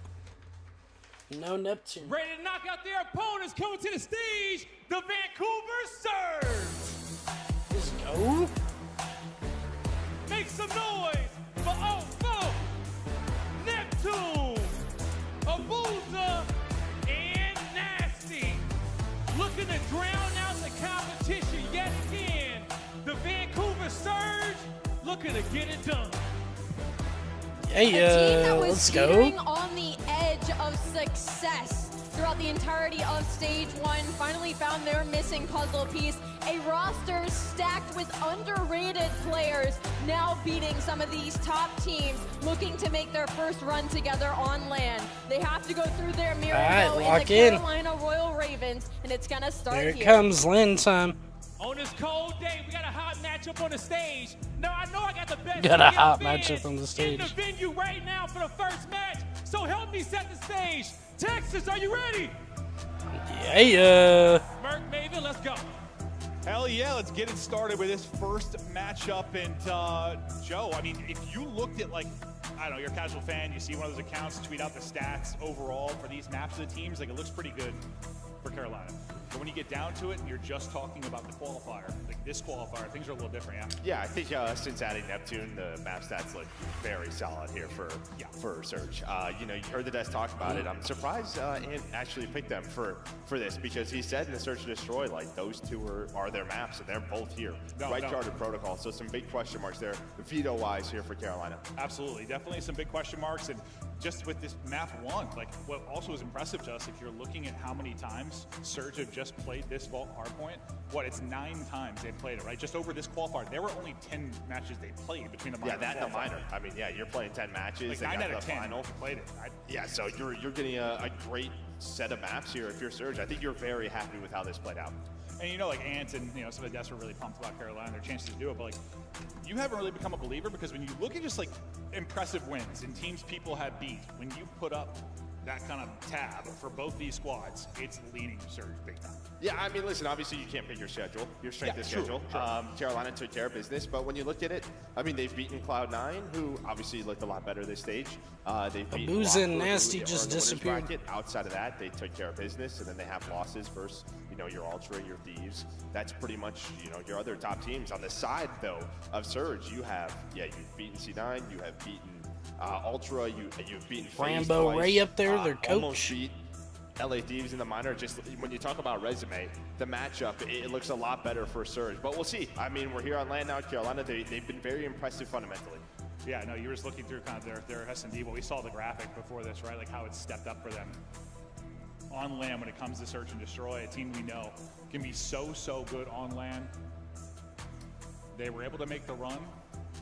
No Neptune. Ready to knock out their opponents, coming to the stage, the Vancouver Surge. Let's go. Make some noise for O4, Neptune, Abuza, and Nasty. Looking to drown out the competition yet again. The Vancouver Surge looking to get it done. Hey, A team that was let's go. teetering on the edge of success throughout the entirety of Stage 1 finally found their missing puzzle piece. A roster stacked with underrated players now about beating some of these top teams looking to make their first run together on land. They have to go through their mirror in the Carolina Royal Ravens, and it's gonna start Here it here. comes, land time. On this cold day, we got a hot matchup on the stage. Now I know I got the best. Got a CDL hot fans matchup on the stage. in the venue right now for the first match. So help me set the stage. Texas, are you ready? Yeah. Merc Maven, let's go. Hell yeah, let's get it started with this first matchup. And Joe, I mean, if you looked at, like, I don't know, you're a casual fan, you see one of those accounts tweet out the stats overall for these maps of the teams, like, it looks pretty good for Carolina. But when you get down to it and you're just talking about the qualifier, like this qualifier, things are a little different, yeah? Yeah, I think since adding Neptune, the map stats look very solid here for Surge. You know, you heard the devs talk about it. I'm surprised Ant actually picked them for this, because he said in the Search and Destroy, like, those two are their maps, and they're both here. Right guarded protocol, so some big question marks there, veto-wise here for Carolina. Absolutely, definitely some big question marks, and just with this map one, like, what also is impressive to us, if you're looking at how many times Surge have just played this Vault Hardpoint, it's 9 times they've played it, right? Just over this qualifier. There were only 10 matches they played between the minor and that and the minor. I mean, yeah, you're playing 10 matches. Like 9 out of 10 final. played it. Yeah, so you're getting a great set of maps here if you're Surge. I think you're very happy with how this played out. And you know, like Ant and some of the devs were really pumped about Carolina and their chances to do it, but like, you haven't really become a believer, because when you look at just like impressive wins and teams people have beat, when you put up that kind of tab for both these squads, it's leaning Surge big time. Yeah, I mean, listen, obviously you can't pick your schedule, your strength of schedule. Carolina took care of business, but when you look at it, I mean, they've beaten Cloud9, who obviously looked a lot better this stage. They've beaten Abuza and Lockwood, Nasty who just are in the winners disappeared. bracket. Outside of that, they took care of business, and then they have losses versus, your Ultra, your Thieves. That's pretty much, your other top teams. On the side, though, of Surge, you have, you've beaten C9, you have beaten Ultra, you've beaten Rambo Ray up there, their coach. Almost beat LA Thieves in the minor. Just when you talk about resume, the matchup, it looks a lot better for Surge. But we'll see. I mean, we're here on land now. Carolina, they've been very impressive fundamentally. Yeah, no, you were just looking through kind of their S&D, but we saw the graphic before this, right? Like how it's stepped up for them on land when it comes to Search and Destroy, a team we know can be so good on land. They were able to make the run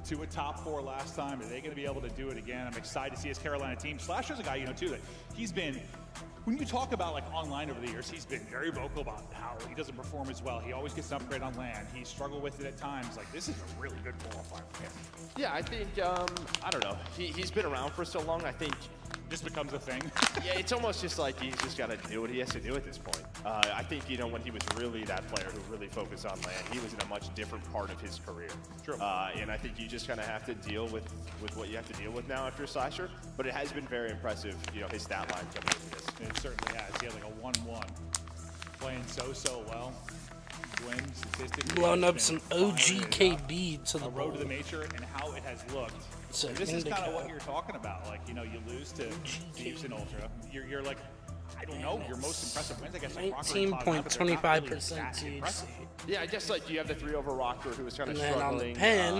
to a top 4 last time. Are they going to be able to do it again? I'm excited to see his Carolina team. Slasher's a guy, too, that he's been, when you talk about like online over the years, he's been very vocal about how he doesn't perform as well. He always gets an upgrade on land. He struggled with it at times. Like, this is a really good qualifier for him. Yeah, I think, I don't know. He's been around for so long, I think. Just becomes a thing. Yeah, it's almost just like he's just got to do what he has to do at this point. I think, when he was really that player who really focused on land, he was in a much different part of his career. True. And I think you just kind of have to deal with what you have to deal with now after Slasher. But it has been very impressive, his stat line coming into this. It certainly has. He had like a 1-1. Playing so well. Win statistically. Blowing up some OGKB to the road to the major and how it has looked. So this is kind of what you're talking about. Like, you lose to Thieves and Ultra. You're like, I don't know, your most impressive wins, I guess, like Rocker and Cloud9, but they're not really 19.25% that impressive. Yeah, I guess like you have the 3 over Rocker who was kind of And then struggling. on the pen,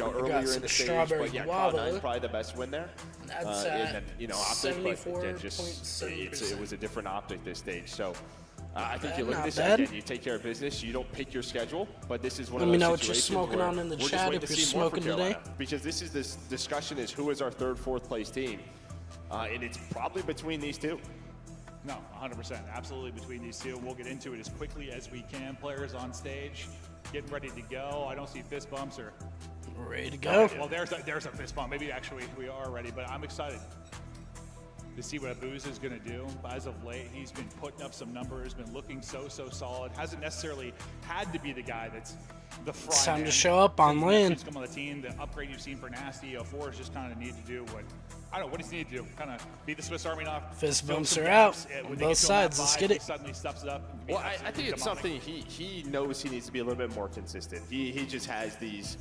earlier in the stage, Strawberry but yeah, Guava. Cloud9 probably the best win there. That's and then, Optic, but again, 74.7%. it was a different Optic this stage. So I think bad, you look at not this bad. again, you take care of business, you don't pick your schedule, but this is one Let of me those know what you're situations smoking where on in the we're just chat waiting if to you're see more for smoking today. Carolina, because this discussion is who is our 3rd, 4th place team, and it's probably between these two. No, 100%. Absolutely between these two. We'll get into it as quickly as we can. Players on stage, getting ready to go. I don't see fist bumps or... Ready to go. Well, there's a fist bump. Maybe actually we are ready, but I'm excited to see what Abuza is going to do. As of late, he's been putting up some numbers, been looking so solid. Hasn't necessarily had to be the guy that's the front It's time end. to show up on land. Come on the team. The upgrade you've seen for Nasty, 04 is just kind of need to do what, I don't know, what does he need to do? Kind of beat the Swiss Army knife. Fist fill bumps some are gaps. out on When they both get to him at sides. Let's 5, get he it. suddenly steps it up. And can be Well, I absolutely think it's demonic. something he knows he needs to be a little bit more consistent. He just has these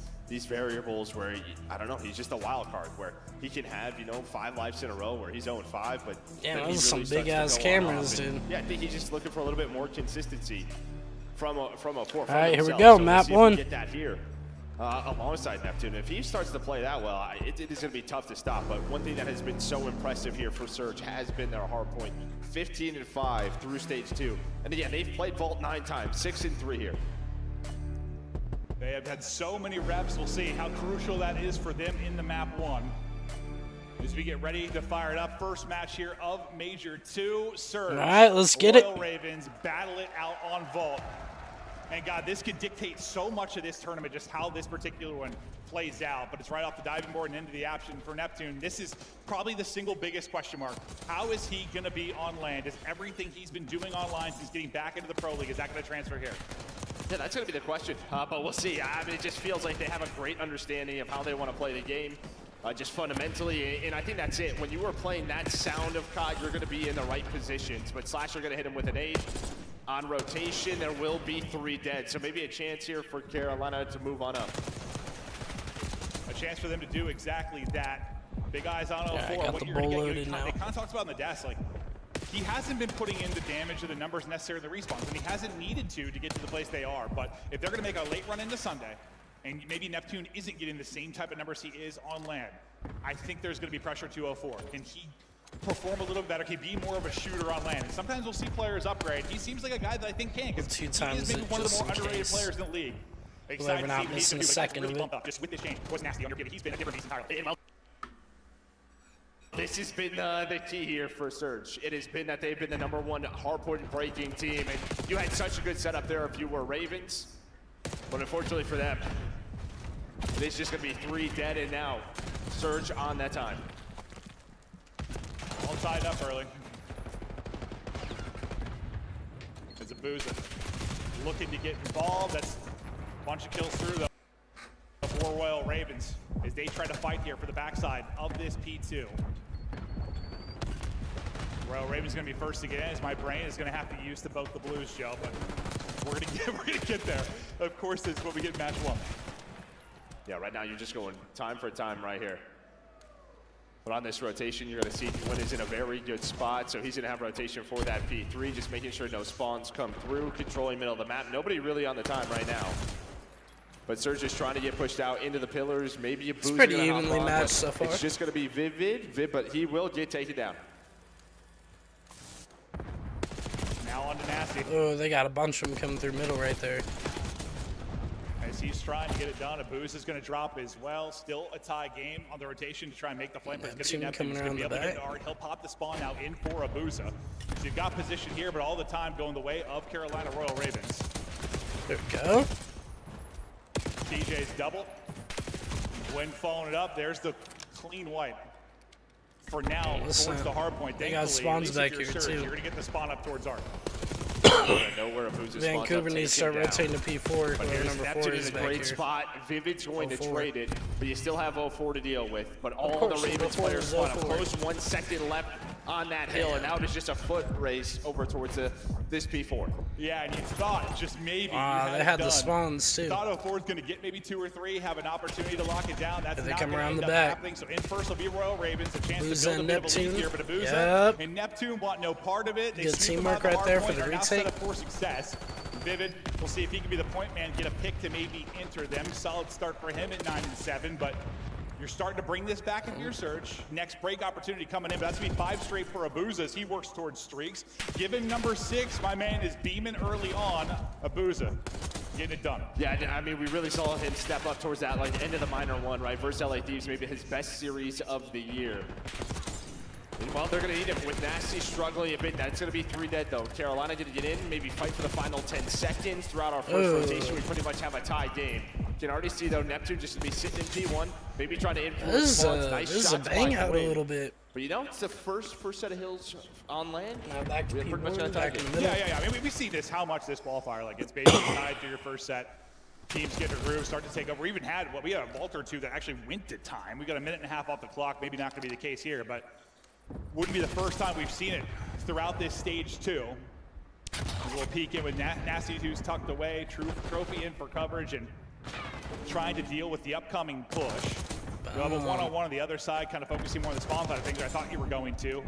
variables where, I don't know, he's just a wild card where he can have, 5 lives in a row where he's 0-5, but Yeah, then those he are some really big-ass starts to go on cameras, off. And, dude. yeah, I think he's just looking for a little bit more consistency from a forefront. All right, here we himself. go, So map we'll see if we 1. get that here. Alongside Neptune. If he starts to play that well, it is going to be tough to stop. But one thing that has been so impressive here for Surge has been their hard point. 15-5 through stage 2. And again, they've played Vault 9 times, 6-3 here. They have had so many reps. We'll see how crucial that is for them in the map 1. As we get ready to fire it up, first match here of Major 2, Surge. All right, let's get Royal it. Ravens battle it out on Vault. And God, this could dictate so much of this tournament, just how this particular one plays out. But it's right off the diving board and into the option for Neptune. This is probably the single biggest question mark. How is he going to be on land? Is everything he's been doing online since getting back into the Pro League, is that going to transfer here? Yeah, that's going to be the question, but we'll see. I mean, it just feels like they have a great understanding of how they want to play the game, just fundamentally, and I think that's it. When you are playing that sound of COD, you're going to be in the right positions, but Slash are going to hit him with an 8. On rotation, there will be 3 dead, so maybe a chance here for Carolina to move on up. A chance for them to do exactly that. Big eyes on 04. Yeah, I got what the you're going to bull get, loaded now. It kind of talks about in the desk, like, he hasn't been putting in the damage or the numbers necessary in the respawns, and he hasn't needed to get to the place they are. But if they're going to make a late run into Sunday, and maybe Neptune isn't getting the same type of numbers he is on land, I think there's going to be pressure to 04. Can he perform a little better? Can he be more of a shooter on land? And sometimes we'll see players upgrade. He seems like a guy that I think can, because he is maybe one of the more underrated players in the league. We're not missing a second of it. Just with this change, was nasty on your pivot. He's been a different beast entirely. This has been the key here for Surge. It has been that they've been the #1 hardpoint breaking team, and you had such a good setup there if you were Ravens. But unfortunately for them, it's just going to be 3 dead, and now Surge on that time. All tied up early. As Abuza looking to get involved. That's a bunch of kills through the 4 Royal Ravens as they try to fight here for the backside of this P2. Royal Ravens going to be first to get in, as my brain is going to have to use to both the Blues, Joe, but we're going to get there. Of course, that's what we get in match 1. Yeah, right now you're just going time for time right here. But on this rotation, you're going to see Gwyn is in a very good spot, so he's going to have rotation for that P3, just making sure no spawns come through, controlling middle of the map. Nobody really on the time right now. But Surge is trying to get pushed out into the pillars. Maybe a boost. It's pretty evenly matched so far. It's just going to be Vivid, but he will get taken down. Now on to Nasty. Oh, they got a bunch of them coming through middle right there. As he's trying to get it done, Abuz is going to drop as well. Still a tie game on the rotation to try and make the flame. It's going to be Neptune. He's going to be able to get the art. He'll pop the spawn now in for Abuza. So you've got position here, but all the time going the way of Carolina Royal Ravens. There we go. TJ's double. Gwyn following it up. There's the clean wipe. For now, towards the hard point. They got spawns back here, too. You're going to get the spawn up towards art. Vancouver needs to start rotating to P4. But here's number 4 Neptune is in a back great here. spot. Vivid's going to trade it, but you still have 04 to deal with. But all course, the Ravens 04 players is want to 04. close 1 second left on that hill, and now it is just a foot race over towards this P4. Yeah, and you thought just maybe they had the spawns too. Thought 04 is going to get maybe 2 or 3, have an opportunity to lock it down. That's they not come going to around end the up back. happening. So in first will be Royal Ravens, a chance Abuza to build a and bit of a lead Neptune. here, but Abuza Yep. and Neptune want no part of it. They Good sweep them teamwork out the right there hard for point. the They're now set retake. up for success. Vivid, we'll see if he can be the point man, get a pick to maybe enter them. Solid start for him at 9-7, but you're starting to bring this back into your Surge. Next break opportunity coming in, but that's going to be 5 straight for Abuza as he works towards streaks. Given number 6, my man is beaming early on. Abuza getting it done. Yeah, I mean, we really saw him step up towards that end of the minor 1, right? Versus LA Thieves, maybe his best series of the year. And well, they're going to eat him with Nasty struggling a bit. That's going to be 3 dead, though. Carolina going to get in, maybe fight for the final 10 seconds. Throughout our first rotation, we pretty much have a tie game. You can already see, though, Neptune just going to be sitting in P1, maybe trying to influence spawns. Nice This is a shots bang by out a Gwyn. little bit. But you know, it's the first set of hills on land. Now back to We're pretty much going P1, to back attack in it. the middle. Yeah. I mean, we see this, how much this qualifier, like, it's basically tied to your first set. Teams get a groove, start to take over. We even had, we had a vault or 2 that actually went to time. We got a minute and a half off the clock. Maybe not going to be the case here, but wouldn't be the first time we've seen it throughout this stage 2. We'll peek in with Nasty, who's tucked away. Trophy in for coverage and trying to deal with the upcoming push. You'll have a one-on-one on the other side, kind of focusing more on the spawn side of things. I thought you were going to.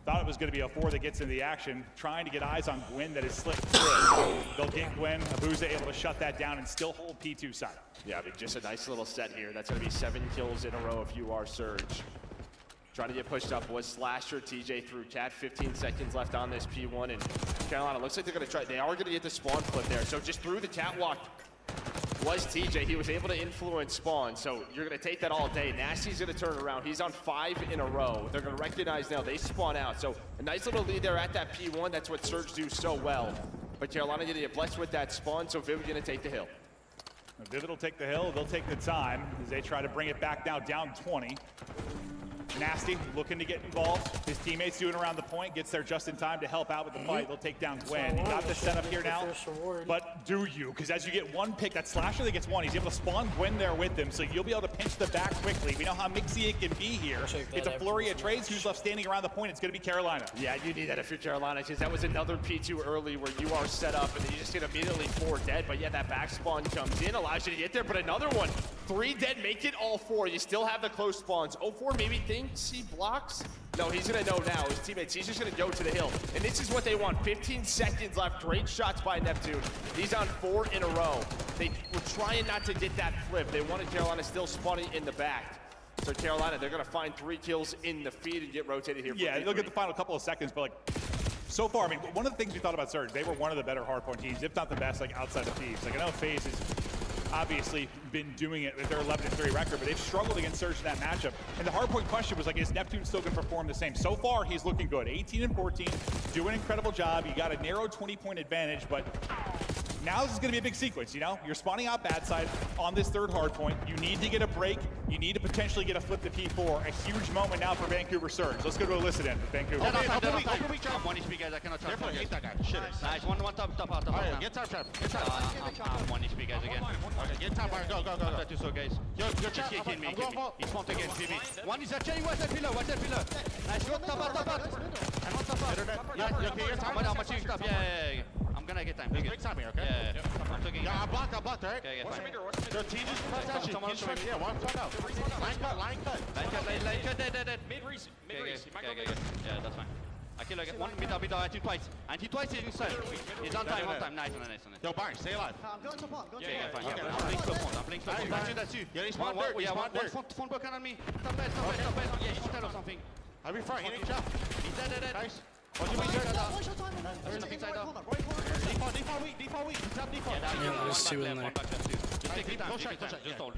Thought it was going to be a 4 that gets into the action. Trying to get eyes on Gwyn that is slipped through. They'll get Gwyn. Abuza able to shut that down and still hold P2 side. Yeah, I mean, just a nice little set here. That's going to be 7 kills in a row if you are Surge. Trying to get pushed up was Slasher, TJ through Cat. 15 seconds left on this P1, and Carolina looks like they're going to try. They are going to get the spawn flip there, so just through the catwalk. was TJ. He was able to influence spawn, so you're going to take that all day. Nasty's going to turn around. He's on 5 in a row. They're going to recognize now they spawn out. So a nice little lead there at that P1. That's what Surge do so well. But Carolina did get blessed with that spawn, so Vivid going to take the hill. Vivid will take the hill. They'll take the time as they try to bring it back now, down 20. Nasty looking to get involved. His teammates doing around the point, gets there just in time to help out with the fight. They'll take down Gwen. You got the setup here now, but do you? Because as you get one pick, that Slasher that gets one, he's able to spawn Gwen there with him, so you'll be able to pinch the back quickly. We know how mixy it can be here. It's a flurry of trades. Who's left standing around the point? It's going to be Carolina. Yeah, you need that if you're Carolina, because that was another P2 early where you are set up and then you just get immediately 4 dead. But yeah, that back spawn comes in, allows you to get there, but another one. 3 dead, make it all 4. You still have the close spawns. 0-4 maybe thinks he blocks. No, he's going to know now. His teammates, he's just going to go to the hill. And this is what they want. 15 seconds left. Great shots by Neptune. He's on 4 in a row. They were trying not to get that flip. They wanted Carolina still spawning in the back. So Carolina, they're going to find 3 kills in the feed and get rotated here. Yeah, they'll get the final couple of seconds, but like, so far, I mean, one of the things we thought about Surge, they were one of the better hardpoint teams, if not the best, like outside of Thieves. Like I know FaZe has obviously been doing it with their 11-3 record, but they've struggled against Surge in that matchup. And the hardpoint question was like, is Neptune still going to perform the same? So far, he's looking good. 18 and 14, doing an incredible job. You got a narrow 20-point advantage, but now this is going to be a big sequence, you know? You're spawning out bad side on this 3rd hardpoint. You need to get a break. You need to potentially get a flip to P4. A huge moment now for Vancouver Surge. Let's go to Illicit in with Vancouver. I'm one HP guys, I cannot trap. Nice, one top. Get top. I'm one HP guys again. Okay, get top, go. After 2 so guys. You're kicking me. He spawned again, PB. One is actually, watch that pillar. Nice, go top. And one top. Yeah, you're top. How much you top? Yeah. I'm gonna get time. Big time here, okay? Yeah. I'm taking. Yeah, I blocked, right? Okay, fine. Your team just press action. Yeah, one front out. Line cut. Dead. Mid-reese. Okay. Yeah, that's fine. I kill again. One mid, anti twice. Anti twice is inside. He's on time. Nice. Yo, Barnes, stay alive. I'm going to pop. Yeah, fine. I'm playing slow point. That's you. Yeah, he's one dirt. Yeah, one phone broken on me. Stop bad. Yeah, he's one or something. I'll be front. He didn't jump. He's dead. Nice. What's your There's nothing side down. Default weak. Tap default. Yeah, there's 2 in there. Just take time. Just hold.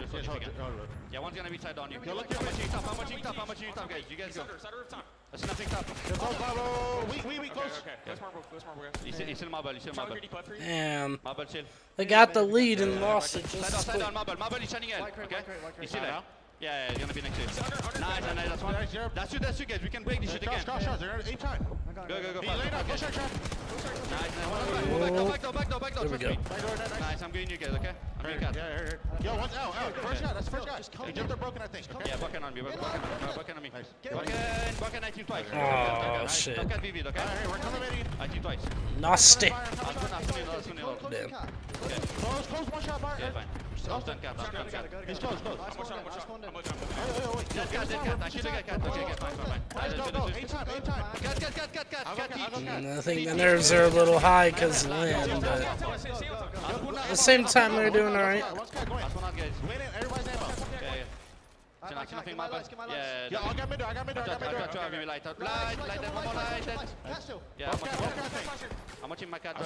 Yeah, one's gonna be side on you. How much you top, guys? You guys go. There's nothing top. We close. Okay. He's in marble. Damn. Marble chill. They got the lead and lost it just side down, marble. Marble is shining in. Okay? He's still there. Yeah, he's gonna be next to you. Nice, that's one. That's you guys. We can break this shit again. Go. Push our trap. Nice. Back door. There we go. Nice, I'm getting you guys, okay? I'm getting cat. Yo, one's out. First shot, that's the first guy. He jumped up broken, I think. Yeah, bucking on me. Bucking on me. Bucking 19 twice. Oh, shit. Bucket Vivid, okay? Alright, we're coming ready. 19 twice. Nasty. Damn. Close, one shot, Bar. Yeah, fine. He's close. Dead cat. I should have got cat. Okay, fine. Go. Aim time. I think the nerves are a little high because of land, but at the same time they're doing alright. Yeah, I got mid. Light that one more light. Yeah, how much in my cat?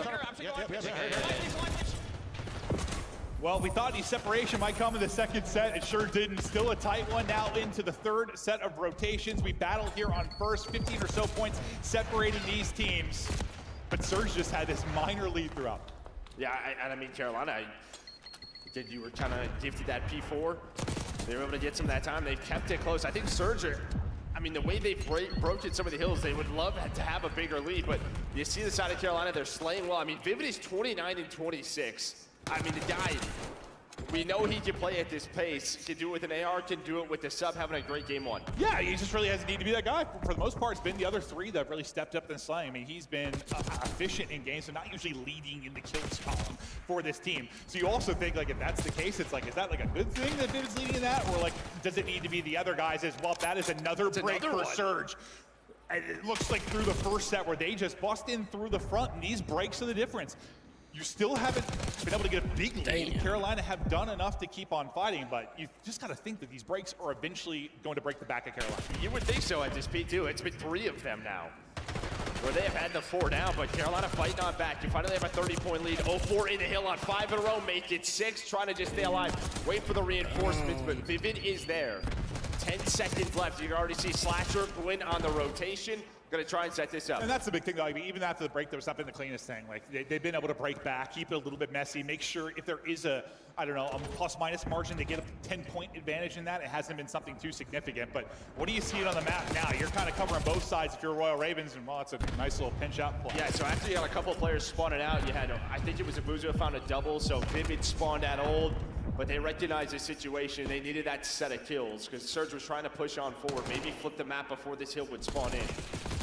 Well, we thought the separation might come in the second set. It sure didn't. Still a tight one now into the 3rd set of rotations. We battled here on first, 15 or so points separating these teams. But Surge just had this minor lead throughout. Yeah, and I mean, Carolina, you were kind of gifted that P4. They were able to get some of that time. They've kept it close. I think Surge I mean, the way they've broken some of the hills, they would love to have a bigger lead. But you see the side of Carolina, they're slaying well. I mean, Vivid is 29 and 26. I mean, the guy, we know he can play at this pace. Can do it with an AR, can do it with the sub, having a great game 1. Yeah, he just really hasn't needed to be that guy. For the most part, it's been the other 3 that have really stepped up and slaying. I mean, he's been efficient in games, so not usually leading in the kills column for this team. So you also think, like, if that's the case, it's like, is that like a good thing that Vivid's leading in that? Or like, does it need to be the other guys as well? That is another break for Surge. And it looks like through the first set where they just bust in through the front, and these breaks are the difference. You still haven't been able to get a big lead. Carolina have done enough to keep on fighting, but you just got to think that these breaks are eventually going to break the back of Carolina. You would think so at this P2. It's been 3 of them now. where they have had the 4 down, but Carolina fighting on back. You finally have a 30-point lead. 0-4 in the hill on 5 in a row. Make it 6, trying to just stay alive. Wait for the reinforcements, but Vivid is there. 10 seconds left. You can already see Slasher, Gwyn on the rotation. Going to try and set this up. And that's the big thing, though. I mean, even after the break, there was not been the cleanest thing. Like, they've been able to break back, keep it a little bit messy, make sure if there is a, I don't know, a plus-minus margin to get a 10-point advantage in that, it hasn't been something too significant. But what do you see it on the map now? You're kind of covering both sides if you're Royal Ravens, and, well, it's a nice little pinch-out play. Yeah, so after you got a couple of players spawning out, you had, I think it was Abuzo found a double, so Vivid spawned at old. But they recognized the situation. They needed that set of kills because Surge was trying to push on forward, maybe flip the map before this hill would spawn in.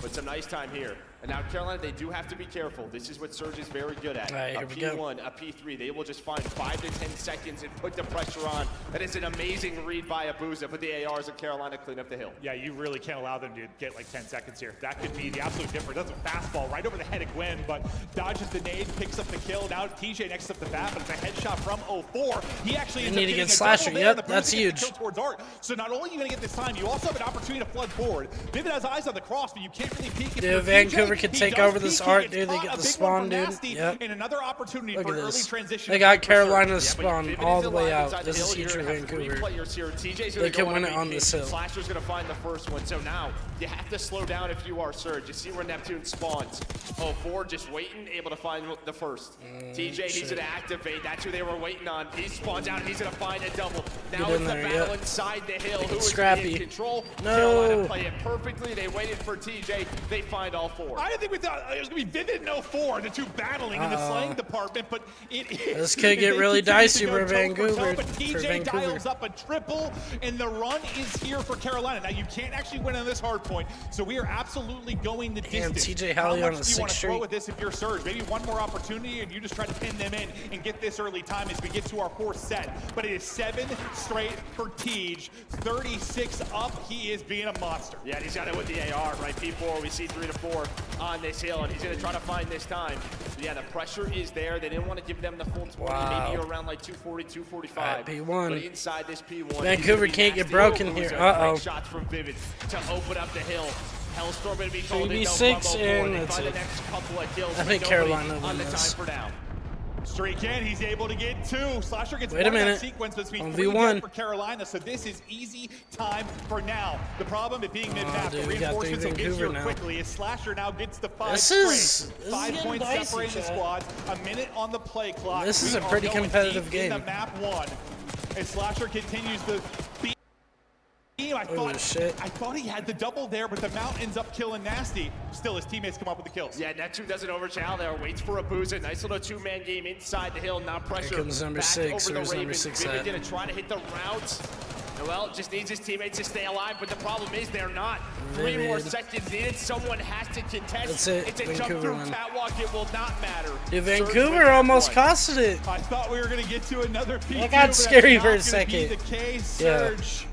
But some nice time here. And now Carolina, they do have to be careful. This is what Surge is very good at. Right, a P1, a P3, they will just find 5 to 10 seconds and put the pressure on. That is an amazing read by Abuza, but the ARs of Carolina clean up the hill. Yeah, you really can't allow them to get like 10 seconds here. That could be the absolute difference. That's a fastball right over the head of Gwyn, but dodges the nade, picks up the kill. Now TJ next up the bat, but it's a headshot from 0-4. He actually ends up getting a Slasher. double there. Yep, that's huge. Towards Art. So not only are you going to get this time, you also have an opportunity to flood forward. Vivid has eyes on the cross, but you can't really peek. Dude, Vancouver can take over this Art, dude. They get the spawn, dude. Yep. And another opportunity Look for at early this. transition. They got Carolina's spawn all the way out. This is huge for Vancouver. They can win it on this hill. Slasher's going to find the first one. So now you have to slow down if you are Surge. You see where Neptune spawns. 0-4 just waiting, able to find the first. TJ, he's going to activate. That's who they were waiting on. He spawns out and he's going to find a double. Now it's the battle inside the hill. Who is in control? Carolina play it perfectly. They waited for TJ. They find all 4. I didn't think we thought it was going to be Vivid and 0-4, the two battling in the slaying department, but it is. This could get really dicey for Vancouver. But TJ dials up a triple, and the run is here for Carolina. Now, you can't actually win on this hard point, so we are absolutely going the distance. TJ Halley on the 6th street. How much do you want to throw street. with this if you're Surge? Maybe one more opportunity, and you just try to pin them in and get this early time as we get to our 4th set. But it is 7 straight for TJ. 36 up. He is being a monster. Yeah, and he's got it with the AR, right? P4, we see 3 to 4 on this hill, and he's going to try to find this time. Yeah, the pressure is there. They didn't want to give them the full 20, maybe around like 240, 245. Right, P1. But inside this P1, Vancouver can't get broken here. Uh-oh. Shots from Vivid to open up the hill. Hellstorm going to be called in. 3v6, and that's it. I think Carolina on the wins time this. for down. Straight can, he's able to get 2. Slasher gets Wait a one in that minute. sequence, but it's 1v1 for Carolina, so this is easy time for now. The problem it being mid-map, dude, the we got reinforcements will get Vancouver here now. quickly as Slasher now gets the 5 This straight. is 5 getting points dicey, separating the chat. squads, a minute on the play clock. This is We a are pretty going competitive deep game. in the map 1. As Slasher continues to beat. I thought he had the double there, but the Mount ends up killing Nasty. Still, his teammates come up with the kills. Yeah, Neptune doesn't overchow there. Waits for Abuza. Nice little 2-man game inside the hill. Now pressure. Here comes number back 6. over the Where's number Ravens. 6 Vivid at? gonna try to hit the routes. Noel just needs his teammates to stay alive, but the problem is they're not. 3 more Vivid. seconds needed. Someone has to contest. That's it. It's a Vancouver jump through win. catwalk. It will not matter. Dude, Surge Vancouver wins almost that one. costed it. I thought we were going to get to another P2. That got but that's scary not for a gonna second. Be the case. Yeah. Surge.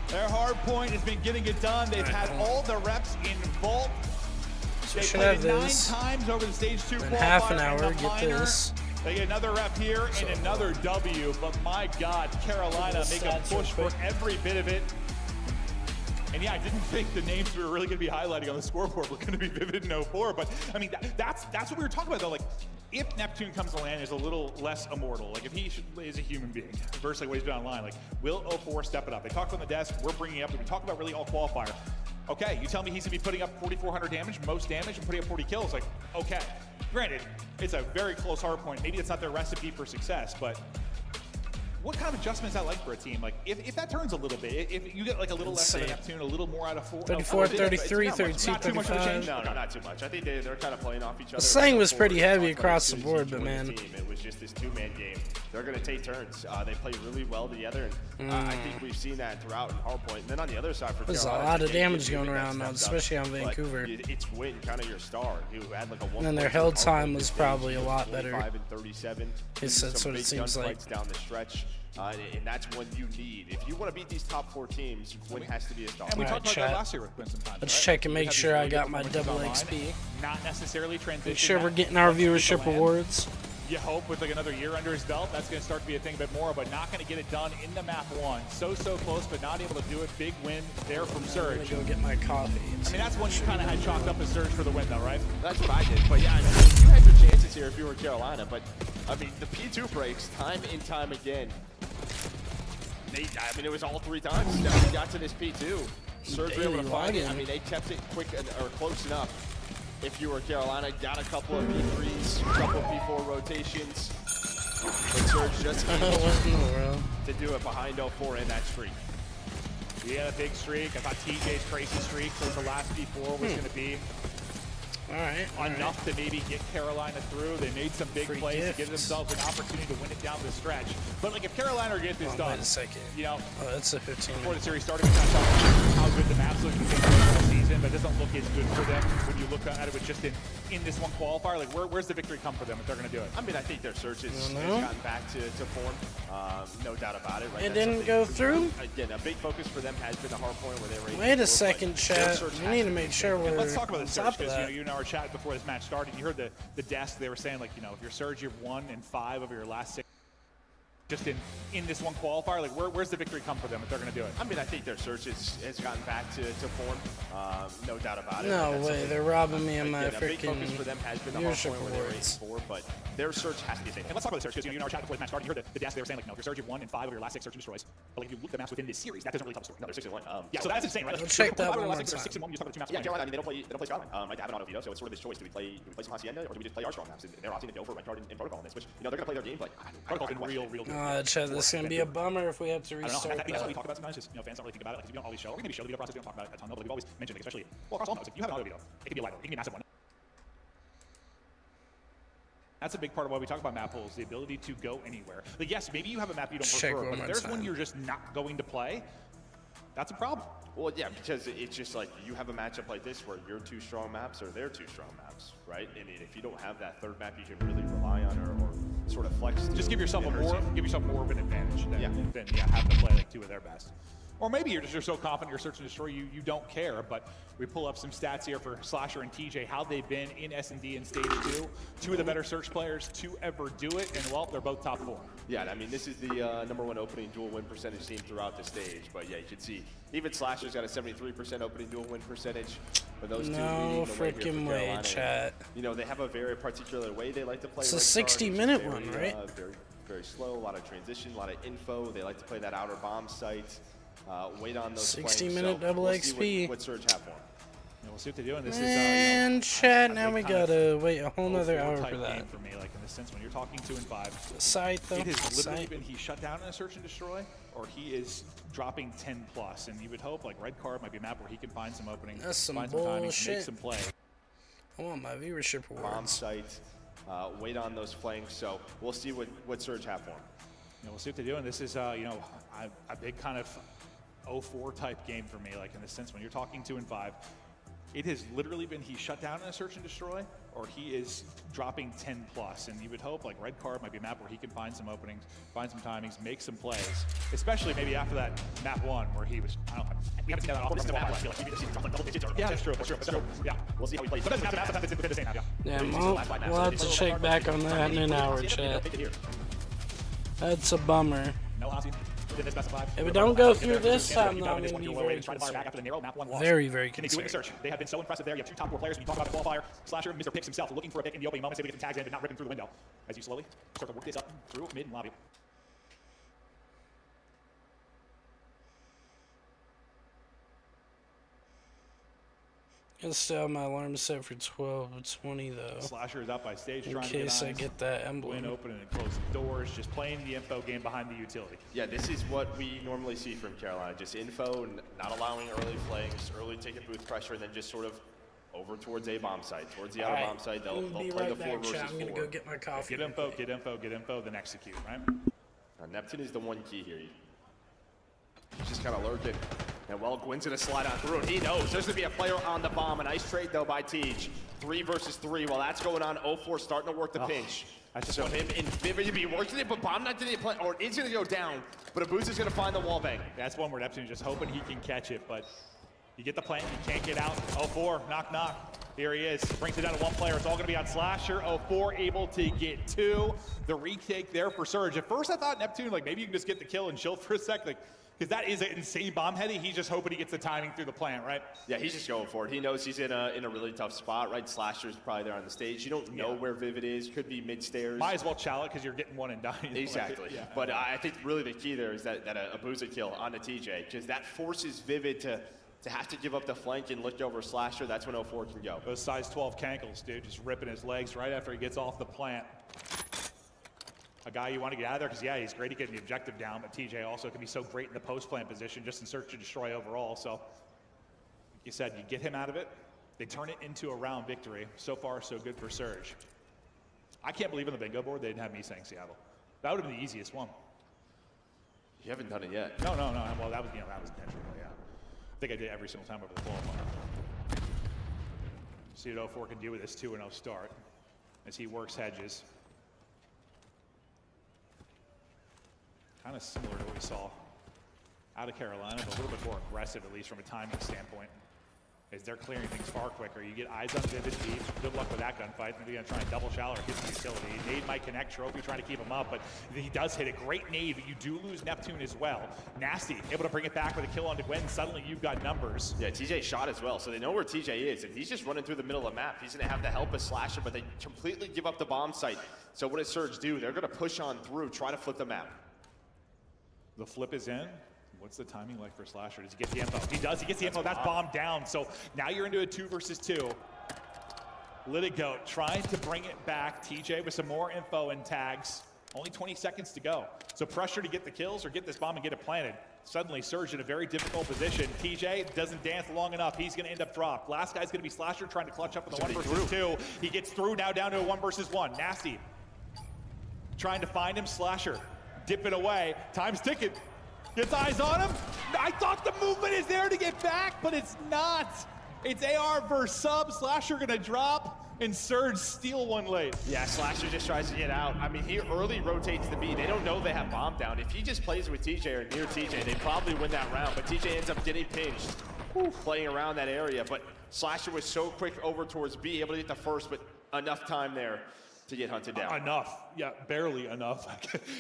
Their hard point has been getting it done. They've had all the reps in Vault. So They should played have it 9 this. times over the stage 2 In half an qualifier and hour, the get minor. this. They get another rep here and another W, but my God, Carolina make a push for every bit of it. And yeah, I didn't think the names we were really going to be highlighting on the scoreboard were going to be Vivid and 04, but I mean, that's what we were talking about though. Like, if Neptune comes to land is a little less immortal, like if he is a human being versus like what he's been online, like will 04 step it up? They talked on the desk, we're bringing it up, and we talk about really all qualifier. Okay, you tell me he's gonna be putting up 4,400 damage, most damage, and putting up 40 kills. Like, okay. Granted, it's a very close hard point. Maybe it's not their recipe for success, but what kind of adjustment is that like for a team? Like, if that turns a little bit, if you get like a little less out of Neptune, a little more out of 34, 33, 32, not too much of a 35. change. No, not too much. I think they're kind of playing off each other. The slaying was pretty heavy Forward, across the as board, each but winning man. team. It was just this 2-man game. They're going to take turns. They play really well together, and I think we've seen that throughout in Hardpoint. And then on the other side for There's a Carolina, lot of it's damage Vivid going that around now, steps up, especially on but Vancouver. It's Gwyn, kind of your star, who had like a 1. And their held time was probably a lot better. 25 and 37. Yes, that's Some what it big seems like. gunfights down the stretch. And that's what you need. If you want to beat these top 4 teams, Gwyn has to be a star. And we Alright, talked about that chat. last year with Gwyn sometimes. Let's right? check and We make had these sure I really got good my performances double online, XP. Not necessarily transition. Make sure we're that getting our directly to viewership land. awards. You hope with like another year under his belt, that's going to start to be a thing a bit more, but not going to get it done in the map one. So close, but not able to do it. Big win there from Surge. I'm gonna go get my coffee. I mean, that's one you kind of had chalked up as Surge for the win, though, right? That's what I did. But yeah, I mean, you had your chances here if you were Carolina. But I mean, the P2 breaks time and time again. I mean, it was all 3 times that we got to this P2. Surge were able to find it. I mean, they kept it quick or close enough. If you were Carolina, got a couple of P3s, a couple of P4 rotations. But Surge just able to do it behind 0-4 in that streak. He had a big streak. I thought TJ's crazy streak for the last P4 was going to be enough to maybe get Carolina through. They made some big plays to give themselves an opportunity to win it down the stretch. But like if Carolina get this done, wait a second. you know, that's a 15. Before the series started, we kind of talked about how good the map's looking all season, but it doesn't look as good for them when you look at it with just in this one qualifier. Like where's the victory come for them if they're going to do it? I mean, I think their search has gotten back to form. No doubt about it. Right? It didn't go through? Again, a big focus for them has been the hard point where they were able Wait to a second, chat. We need to make sure we're Let's talk about the on Surge, top of because that. you and I were chatting before this match started. You heard the desk. They were saying, like, you know, if you're Surge, you're 1 and 5 of your last 6. Just in this one qualifier, like where's the victory come for them if they're going to do it? I mean, I think their search has gotten back to form. No doubt about it. No way, they're robbing me of my A big freaking focus for them has been the hard point where they were 8-4, but their search has to be the same. And let's talk about the search, because you and I were chatting before the match started. You heard the desk. They were saying, like, you know, if you're Surge, you're 1 and 5 of your last 6 search and destroys. But like, if you look at the maps within this series, that doesn't really tell the story. No, they're 6-1. Yeah, so that's insane, right? Let's check that one more They're time. 6-1. You talk about 2 maps. Yeah, Carolina, I mean, they don't play Scotland. I have an auto veto, so it's sort of this choice. Do we play some Hacienda, or do we just play our strong maps? And they're opting to go for red card in Protocol in this, which, you know, they're going to play their game, but Protocol's been real good. Chat, this is going to be a bummer if we have to I don't know. restart That's what we that. talk about sometimes. Just, you know, fans don't really think about it. Like, if you don't always show, we're going to show the veto process. We don't talk about it a ton, though, but we've always mentioned it, especially across all modes. Like, you have an auto veto. It can be a light vote. It can be a massive one. That's a big part of why we talk about map pools, the ability to go anywhere. Like, yes, maybe you have a map you don't prefer, but if there's one you're just not going to play, that's a problem. Well, yeah, because it's just like you have a matchup like this where your 2 strong maps or their 2 strong maps, right? I mean, if you don't have that third map you can really rely on or sort of flex. Just give yourself more of an advantage than having to play like 2 of their best. Or maybe you're so confident you're search and destroy you don't care. But we pull up some stats here for Slasher and TJ, how they've been in S&D in stage 2. 2 of the better search players to ever do it, and well, they're both top 4. Yeah, I mean, this is the #1 opening dual win percentage team throughout the stage. But yeah, you can see even Slasher's got a 73% opening dual win percentage. But those 2 leading the way freaking way, Carolina. chat. You know, they have a very particular way they like to play. It's a red card, 60-minute very, one, right? Very slow, a lot of transition, a lot of info. They like to play that outer bomb site. Wait on those 60-minute so double we'll XP. See what Surge have for them. Yeah, we'll see what they do. And this And chat, now we gotta wait a whole nother hour for that. For me, like in the sense when you're talking 2 and 5, Site though. it has literally been he shut down in a search and destroy, or he is dropping 10+. And you would hope like red card might be a map where he can find some openings, That's some find some timing, bullshit. make some play. I want my viewership Bomb awards. site. Wait on those flanks. So we'll see what Surge have for them. You know, we'll see what they do. And this is you know, a big kind of 0-4 type game for me, like in the sense when you're talking 2 and 5, it has literally been he shut down in a search and destroy, or he is dropping 10+. And you would hope like red card might be a map where he can find some openings, find some timings, make some plays, especially maybe after that map 1 where he was, I don't know, we haven't seen that often in the map. I feel like maybe drop like double digits or yeah, that's true. Yeah, we'll see how he plays. But it doesn't have to fit the same map, Yeah, we'll have to check back on that in an hour, chat. That's a bummer. No, honestly, if we don't go through this time, though, I'm going to be very concerned. Very, very Can they do it in the concerned. search? They have been so impressive there. You have 2 top 4 players. When you talk about the qualifier, Slasher, Mr. Picks himself looking for a pick in the opening moments. Maybe get some tags in, but not ripping through the window. As you slowly start to work this up through mid and lobby. I still have my alarm set for 12:20 though. Slasher is up by stage in trying case to I get that emblem. win open and close the doors, just playing the info game behind the utility. Yeah, this is what we normally see from Carolina. Just info, not allowing early flanks, early taking booth pressure, and then just sort of over towards a bomb site, towards the outer bomb site. They'll play the 4 versus 4. I'm gonna go get my coffee. Get info, then execute, right? Neptune is the one key here. He's just kind of lurking. And well, Gwyn's gonna slide on through, and he knows there's gonna be a player on the bomb. A nice trade though by Tej. 3 versus 3. While that's going on, 0-4 starting to work the pinch. So him and Vivid be working it, but bomb not gonna play, or it's gonna go down. But Abu's is gonna find the wall bang. That's one where Neptune's just hoping he can catch it, but You get the plant, you can't get out. 04, knock, knock. Here he is, brings it down to one player. It's all gonna be on Slasher. 04 able to get 2. The retake there for Surge. At first I thought Neptune, like maybe you can just get the kill and chill for a sec, like, because that is an insane bomb heady. He's just hoping he gets the timing through the plant, right? Yeah, he's just going for it. He knows he's in a really tough spot, right? Slasher's probably there on the stage. You don't know where Vivid is. Could be mid-stairs. Might as well chow it because you're getting one and dying. Exactly. Yeah. But I think really the key there is that a Booza kill on the TJ, because that forces Vivid to have to give up the flank and look over Slasher. That's when 04 can go. Those size 12 cankles, dude, just ripping his legs right after he gets off the plant. A guy you want to get out of there because, yeah, he's great at getting the objective down, but TJ also can be so great in the post-plant position just in search to destroy overall. So, like you said, you get him out of it, they turn it into a round victory. So far, so good for Surge. I can't believe on the bingo board they didn't have me saying Seattle. That would have been the easiest one. You haven't done it yet. No. Well, that was intentional, yeah. I think I did every single time over the qualifier. See what 04 can do with this 2-0 start as he works hedges. Kind of similar to what we saw out of Carolina, but a little bit more aggressive, at least from a timing standpoint, as they're clearing things far quicker. You get eyes on Vivid deep. Good luck with that gunfight. Maybe gonna try and double shallow or hit the utility. Nade might connect. Trophy trying to keep him up, but he does hit a great nade, but you do lose Neptune as well. Nasty, able to bring it back with a kill onto Gwen. Suddenly you've got numbers. Yeah, TJ shot as well, so they know where TJ is, and he's just running through the middle of the map. He's gonna have to help a Slasher, but they completely give up the bomb site. So what does Surge do? They're gonna push on through, try to flip the map. The flip is in. What's the timing like for Slasher? Does he get the info? He does. He gets the info. That's bomb down. So now you're into a 2 versus 2. Let it go. Trying to bring it back. TJ with some more info and tags. Only 20 seconds to go. So pressure to get the kills or get this bomb and get it planted. Suddenly Surge in a very difficult position. TJ doesn't dance long enough. He's going to end up dropped. Last guy's going to be Slasher trying to clutch up in the 1 versus 2. He gets through now down to a 1 versus 1. Nasty trying to find him. Slasher dipping away. Time's ticking. Gets eyes on him. I thought the movement is there to get back, but it's not. It's AR versus sub. Slasher gonna drop, and Surge steal one late. Yeah, Slasher just tries to get out. I mean, he early rotates the B. They don't know they have bomb down. If he just plays with TJ or near TJ, they probably win that round, but TJ ends up getting pinched, playing around that area. But Slasher was so quick over towards B, able to get the first, but enough time there to get hunted down. Enough. Yeah, barely enough.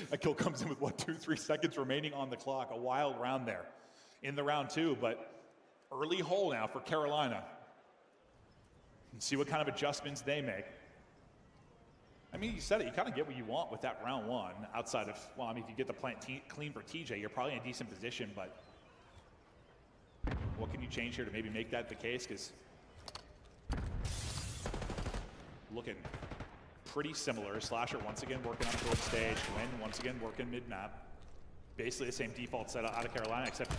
That kill comes in with, what, 2-3 seconds remaining on the clock. A wild round there in the round 2, but early hole now for Carolina. And see what kind of adjustments they make. I mean, you said it. You kind of get what you want with that round 1 outside of, well, I mean, if you get the plant clean for TJ, you're probably in a decent position, but what can you change here to maybe make that the case? Because looking pretty similar. Slasher once again working on towards stage. Gwen once again working mid-map. Basically the same default setup out of Carolina, except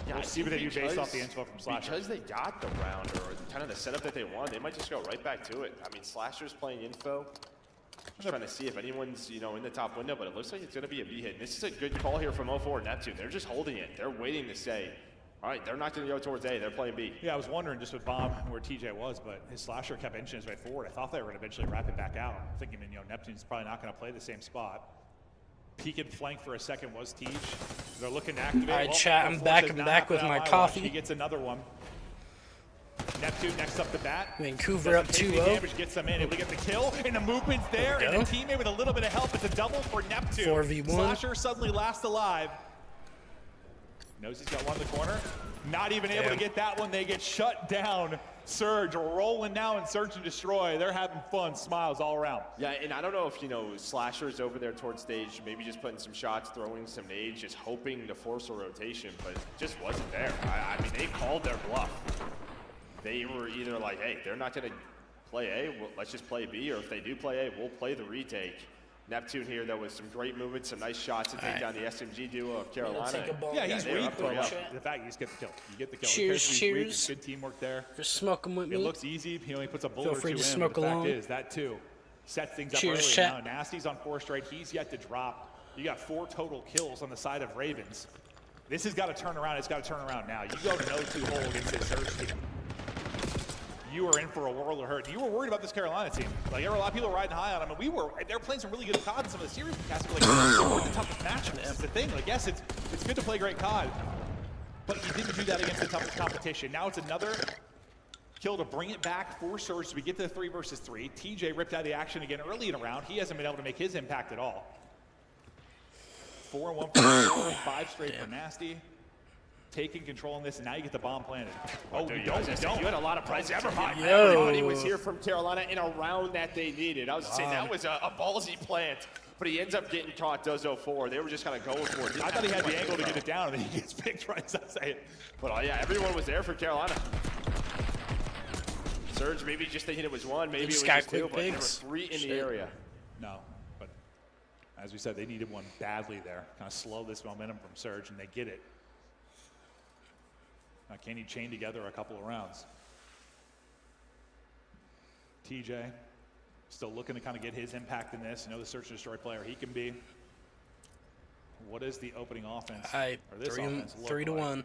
we'll see what they do based off the info from Slasher. Because they got the round, or kind of the setup that they want, they might just go right back to it. I mean, Slasher's playing info. I'm trying to see if anyone's, you know, in the top window, but it looks like it's going to be a B hit. And this is a good call here from 04 Neptune. They're just holding it. They're waiting to say, all right, they're not going to go towards A. They're playing B. Yeah, I was wondering just with Bomb where TJ was, but his Slasher kept inching his way forward. I thought they were going to eventually wrap it back out. Thinking, you know, Neptune's probably not going to play the same spot. Peek and flank for a second was Tej. They're looking to activate. All right, chat, I'm back with my coffee. He gets another one. Neptune next up the bat. Vancouver up 2-0. Damage gets them in. Able to get the kill, and the movement's there, and the teammate with a little bit of help. It's a double for Neptune. 4v1. Slasher suddenly last alive. Knows he's got one in the corner. Not even able to get that one. They get shut down. Surge rolling now and Search and Destroy. They're having fun. Smiles all around. Yeah, and I don't know if, you know, Slasher's over there towards stage, maybe just putting some shots, throwing some nades, just hoping to force a rotation, but it just wasn't there. I mean, they called their bluff. They were either like, hey, they're not going to play A, well, let's just play B, or if they do play A, we'll play the retake. Neptune here, that was some great movement, some nice shots to take down the SMG duo of Carolina. Yeah, he's weak, but the fact you just get the kill. You get the kill. Cheers. Good teamwork there. For smoking with me. It looks easy. He only puts a bullet Feel free or two to in. smoke But the fact along. is, that too sets things up Cheers, early chat. now. Nasty's on 4 straight. He's yet to drop. You got 4 total kills on the side of Ravens. This has got to turn around. It's got to turn around now. You go to no 2 hole against this Surge team. You are in for a world of hurt. You were worried about this Carolina team. Like, there were a lot of people riding high on them, and we were. They were playing some really good COD in some of the series. Like, the toughest matchups. That's the thing. Like, yes, it's good to play great COD. but you didn't do that against the toughest competition. Now it's another kill to bring it back for Surge. So we get to the 3 versus 3. TJ ripped out of the action again early in the round. He hasn't been able to make his impact at all. 4-1 for 4, 5 straight for Nasty. Taking control in this, and now you get the bomb planted. Oh, Dude, we don't. You had a lot of pressure. Everybody was here from Carolina in a round that they needed. I was saying that was a ballsy plant, but he ends up getting caught. Does 04. They were just kind of going for it. I thought he had the angle to get it down, and then he gets picked right as I say it. But yeah, everyone was there for Carolina. Surge maybe just thinking it was 1, maybe it was just 2, but there were 3 in the area. No, but as we said, they needed one badly there. Kind of slow this momentum from Surge, and they get it. Now, can he chain together a couple of rounds? TJ still looking to kind of get his impact in this. You know, the search and destroy player he can be. What is the opening offense? All right, 3 to 1.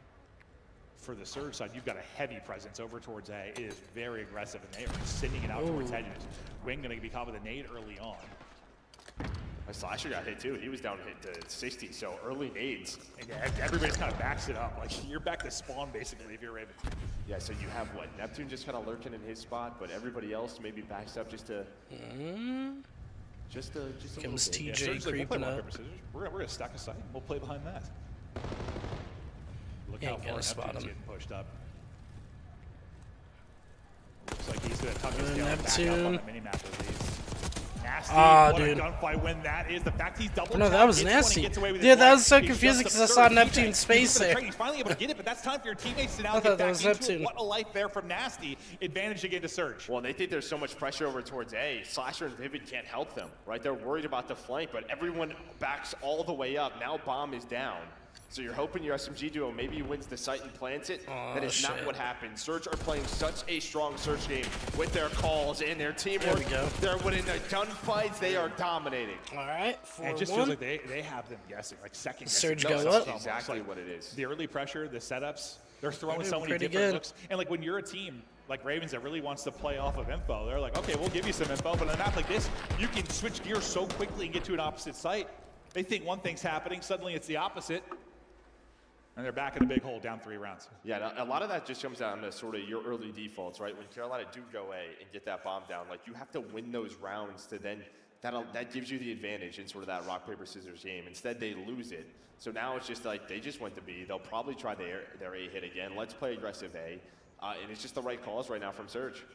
For the Surge side, you've got a heavy presence over towards A. It is very aggressive, and they are sending it out towards hedges. Wing going to be caught with a nade early on. Slasher got hit too. He was down hit to 60, so early nades. And yeah, everybody kind of backs it up. Like, you're back to spawn, basically, if you're Raven. Yeah, so you have what? Neptune just kind of lurking in his spot, but everybody else maybe backs up just to... Just a Comes little bit. TJ creeping up. We're going to stack a site. We'll play behind that. Look how far Neptune's getting pushed up. Looks like he's going to tuck his tail back up on the minimap at least. Nasty, what a gunfight when that is. The fact he's double no, that was nasty. Yeah, that was so confusing because I saw Neptune's space there. He's finally able to get it, but that's time for your teammates to now get back into it. What a life there from Nasty. Advantage again to Surge. Well, they think there's so much pressure over towards A. Slasher and Vivid can't help them, right? They're worried about the flank, but everyone backs all the way up. Now Bomb is down. So you're hoping your SMG duo maybe wins the site and plants it. That is not what happened. Surge are playing such a strong Surge game with their calls and their teamwork. They're winning the gunfights. They are dominating. All right, 4-1. It just feels like they have them guessing, like second guessing. Surge go up. That's exactly what it is. The early pressure, the setups, they're throwing so many different looks. And like when you're a team like Ravens that really wants to play off of info, they're like, okay, we'll give you some info, but on a map like this, you can switch gears so quickly and get to an opposite site. They think one thing's happening, suddenly it's the opposite. And they're back in the big hole, down 3 rounds. Yeah, a lot of that just comes down to sort of your early defaults, right? When Carolina do go A and get that bomb down, like you have to win those rounds to then, that gives you the advantage in sort of that rock, paper, scissors game. Instead, they lose it. So now it's just like, they just went to B. They'll probably try their A hit again. Let's play aggressive A. And it's just the right calls right now from Surge.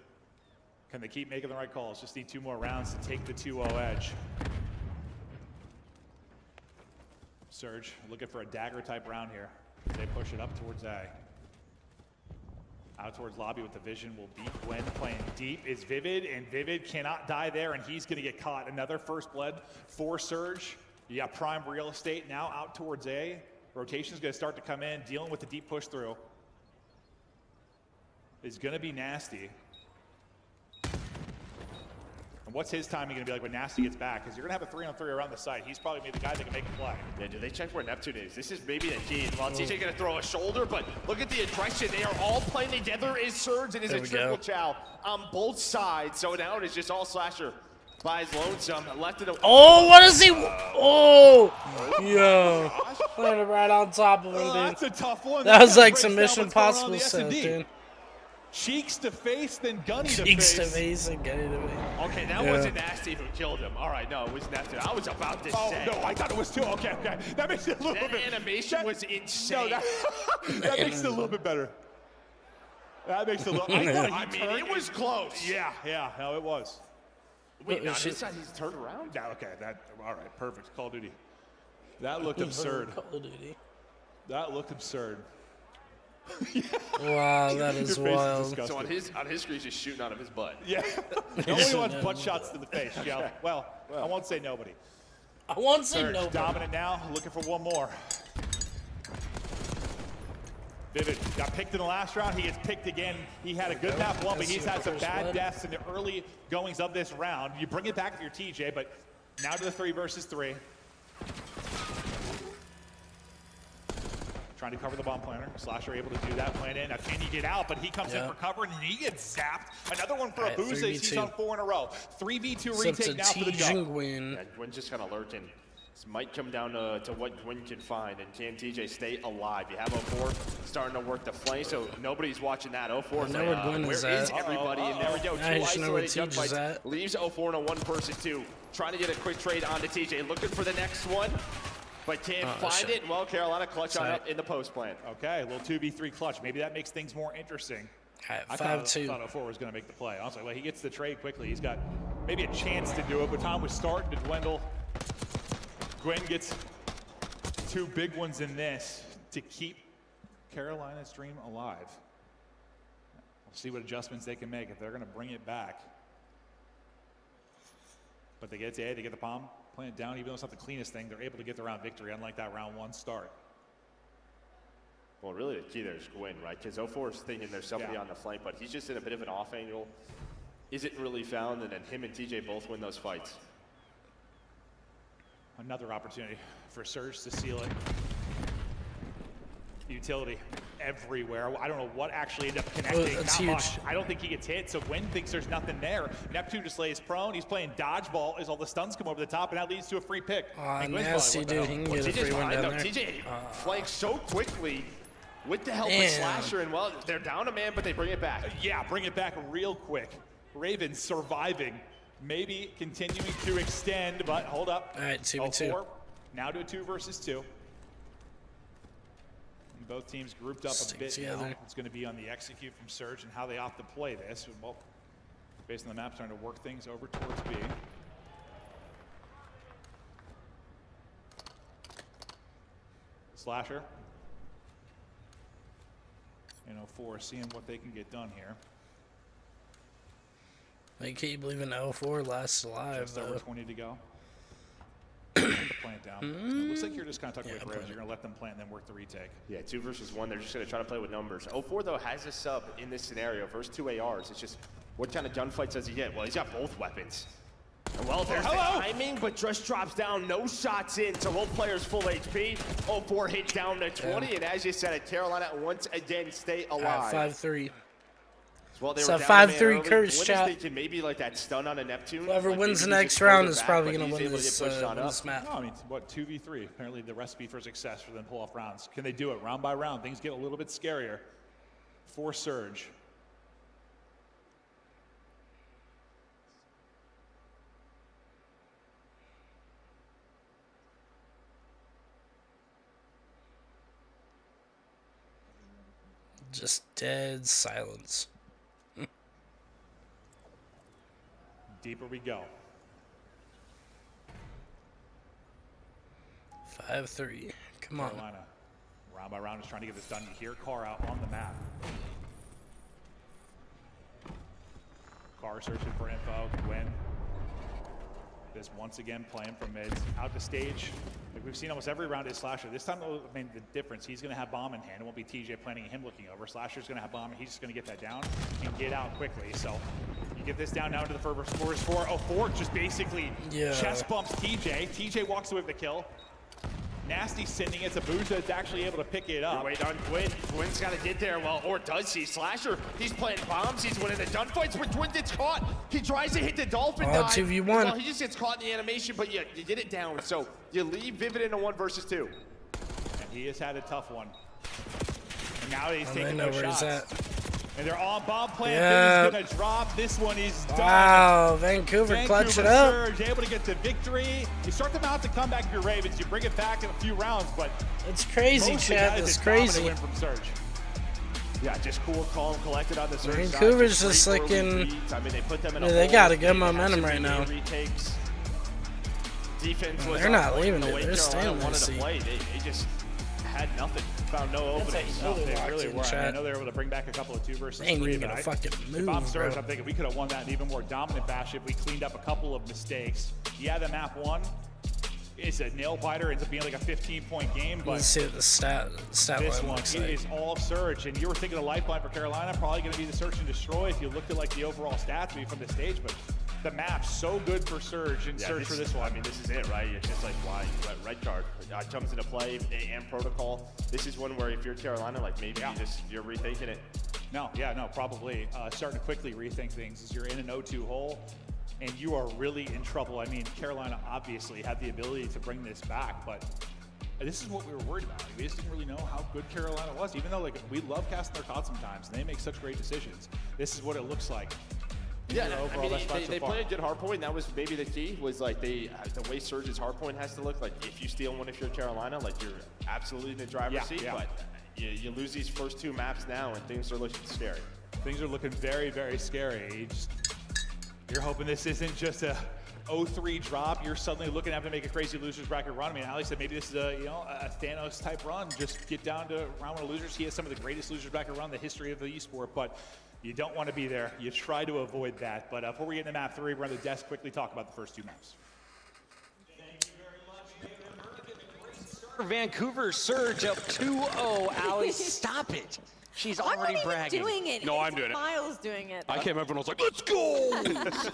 Can they keep making the right calls? Just need 2 more rounds to take the 2-0 edge. Surge looking for a dagger type round here. They push it up towards A. Out towards lobby with the vision will beat Gwen. Playing deep is Vivid, and Vivid cannot die there, and he's going to get caught. Another first blood for Surge. You got prime real estate now out towards A. Rotation's going to start to come in, dealing with the deep push through. It's going to be Nasty. And what's his timing going to be like when Nasty gets back? Because you're going to have a 3-on-3 around the site. He's probably the guy that can make a play. Yeah, do they check where Neptune is? This is maybe a key. Well, TJ going to throw a shoulder, but look at the aggression. They are all playing together. Is Surge. It is a triple chow on both sides. So now it is just all Slasher by his lonesome. Left of the... Oh, what is he? Oh, yo. Landed right on top of him, dude. That's a tough one. That was like some Mission Impossible stuff, dude. Cheeks to face, then Gunny to face. Cheeks to face and Gunny to face. Okay, that wasn't Nasty who killed him. All right, no, it was Neptune. I was about to say. Oh, no, I thought it was 2. Okay. That makes it a little bit... That animation was insane. No, that makes it a little bit better. That makes it a little... I mean, it was close. Yeah, no, it was. Wait, now this side, he's turned around? Yeah, okay, all right, perfect. Call of Duty. That looked absurd. Call of Duty. That looked absurd. Wow, that is wild. So on his screen, he's just shooting out of his butt. Yeah. Nobody wants butt shots to the face, Joe. Well, I won't say nobody. I won't say Surge nobody. Dominant now, looking for one more. Vivid got picked in the last round. He gets picked again. He had a good map one, but he's had some bad deaths in the early goings of this round. You bring it back with your TJ, but now to the 3 versus 3. Trying to cover the bomb planter. Slasher able to do that, plan in. Now can he get out? But he comes in for cover and he gets zapped. Another one for Abuza. He's on 4 in a row. 3v2 retake now for the jump. Yeah, Gwen's just kind of lurking. This might come down to what Gwyn can find, and can TJ stay alive? You have 04 starting to work the flank, so nobody's watching that. 04 is like, where is everybody? And there we go, two isolated gunfights. Leaves 04 in a 1-2. Trying to get a quick trade onto TJ, looking for the next one, but can't find it. Well, Carolina clutch on up in the post plant. Okay, a little 2v3 clutch. Maybe that makes things more interesting. I thought 04 was going to make the play. I was like, well, he gets the trade quickly. He's got maybe a chance to do it, but time was starting to dwindle. Gwyn gets 2 big ones in this to keep Carolina's dream alive. We'll see what adjustments they can make if they're going to bring it back. But they get to A, they get the bomb, plant it down, even though it's not the cleanest thing, they're able to get the round victory, unlike that round 1 start. Well, really the key there is Gwyn, right? Because 04 is thinking there's somebody on the flank, but he's just in a bit of an off angle. Isn't really found, and then him and TJ both win those fights. Another opportunity for Surge to seal it. Utility everywhere. I don't know what actually ended up connecting. That's Not huge. much. I don't think he gets hit, so Gwyn thinks there's nothing there. Neptune just lays prone. He's playing dodgeball as all the stuns come over the top, and that leads to a free pick. Nasty, dude. He can get a free one down there. TJ flanks so quickly with the help of Slasher, and well, they're down a man, but they bring it back. Yeah, bring it back real quick. Ravens surviving. Maybe continuing to extend, but hold up. All right, 2v2. Now to a 2 versus 2. And both teams grouped up a bit now. It's going to be on the execute from Surge and how they opt to play this. Well, based on the map, trying to work things over towards B. Slasher. And 04 seeing what they can get done here. I can't believe in 04 lasts alive. Just over 20 to go. Plant down. It looks like you're just kind of talking with Ravens. You're going to let them plant and then work the retake. Yeah, 2 versus 1. They're just going to try to play with numbers. 04, though, has a sub in this scenario. First 2 ARs. It's just, what kind of gunfights does he get? Well, he's got both weapons. And well, there's the timing, but just drops down. No shots in, so both players full HP. 04 hits down to 20, and as you said, Carolina once again stay alive. 5-3. Well, It's a 5-3 curse chat. Thinking maybe like that stun on a Neptune. Whoever like wins the maybe next just pull round it is back, probably but going to he's win able to this, get pushed on up. this map. No, I mean, what, 2v3? Apparently the recipe for success for them to pull off rounds. Can they do it round by round? Things get a little bit scarier for Surge. Just dead silence. Deeper we go. 5-3. Come on. Carolina, round by round, is trying to get this done. You hear Carr out on the map. Carr searching for info. Gwyn. This once again playing from mids. Out to stage. Like we've seen almost every round is Slasher. This time, I mean, the difference, he's going to have bomb in hand. It won't be TJ planning and him looking over. Slasher's going to have bomb, and he's just going to get that down and get out quickly. So you get this down now to the first 4. Just basically chest bumps TJ. TJ walks away with the kill. Nasty sending it to Booza. It's actually able to pick it up. Wait on Gwyn. Gwyn's got to get there. Well, or does he? Slasher, he's playing bombs. He's winning the gunfights, but Gwyn gets caught. He tries to hit the Dolphin dive. 2v1. Well, he just gets caught in the animation, but you get it down. So you leave Vivid in a 1 versus 2. And he has had a tough one. And now he's taking know those where shots. he's at. And they're on bomb plant. Yep. He's gonna drop. This one is done. Wow, Vancouver clutch it up. Surge able to get the victory. You start them out to come back if you're Ravens. You bring it back in a few rounds, but it's crazy, most of the Chad. guys It's that dominate crazy. win from Surge. Yeah, just cool, calm, collected on the Surge side. Vancouver's just Great looking. early reads. I mean, they put them in a They hole. got a good They momentum had right some now. retakes. Defense was They're not on point leaving the it. way They're Carolina staying in wanted this to seat. play. They just had nothing. Found no openings. No, they locked really in, were. I Chad. know they were able to bring back a couple of 2 versus They ain't 3. even but gonna I- fucking if I'm move, Surge, bro. I'm thinking we could have won that in even more dominant fashion if we cleaned up a couple of mistakes. Yeah, the map 1 is a nail biter. Ends up being like a 15-point game, but Let's see what the stat this line one looks it like. is all Surge. And you were thinking the lifeline for Carolina probably going to be the search and destroy if you looked at like the overall stats maybe from the stage, but the map's so good for Surge and Surge for this one. I mean, this is it, right? It's just like why red card comes into play and protocol. This is one where if you're Carolina, like maybe you're rethinking it. No, probably starting to quickly rethink things as you're in an 0-2 hole. and you are really in trouble. I mean, Carolina obviously had the ability to bring this back, but this is what we were worried about. We just didn't really know how good Carolina was, even though like we love casting their cards sometimes, and they make such great decisions. This is what it looks like. Yeah, I mean, they played a good hard point. That was maybe the key, was like the way Surge's hard point has to look. Like if you steal one, if you're Carolina, like you're absolutely in the driver's seat. Yeah. But you lose these first 2 maps now, and things are looking scary. Things are looking very, very scary. You're hoping this isn't just a 0-3 drop. You're suddenly looking to have to make a crazy losers bracket run. I mean, Ali said maybe this is a Thanos type run. Just get down to round 1 of losers. He has some of the greatest losers bracket run in the history of the esport, but you don't want to be there. You try to avoid that. But before we get into map 3, we're on the desk. Quickly talk about the first 2 maps. Vancouver Surge up 2-0. Ali, stop it. She's already bragging. I'm not even doing it. No, I'm doing it. Miles doing it. I came over and I was like, let's go!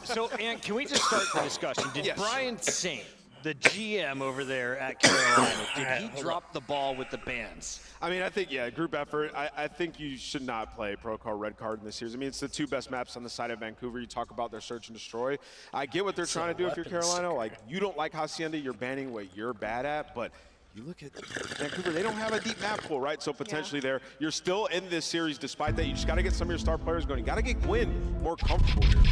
So, Ann, can we just start the discussion? Did Brian Saint, the GM over there at Carolina, did he drop the ball with the bans? I mean, I think, group effort. I think you should not play Pro Card, Red Card in this series. I mean, it's the 2 best maps on the side of Vancouver. You talk about their search and destroy. I get what they're trying to do if you're Carolina. Like, you don't like Hacienda, you're banning what you're bad at, but you look at Vancouver, they don't have a deep map pool, right? So potentially you're still in this series despite that. You just got to get some of your star players going. You got to get Gwyn more comfortable here.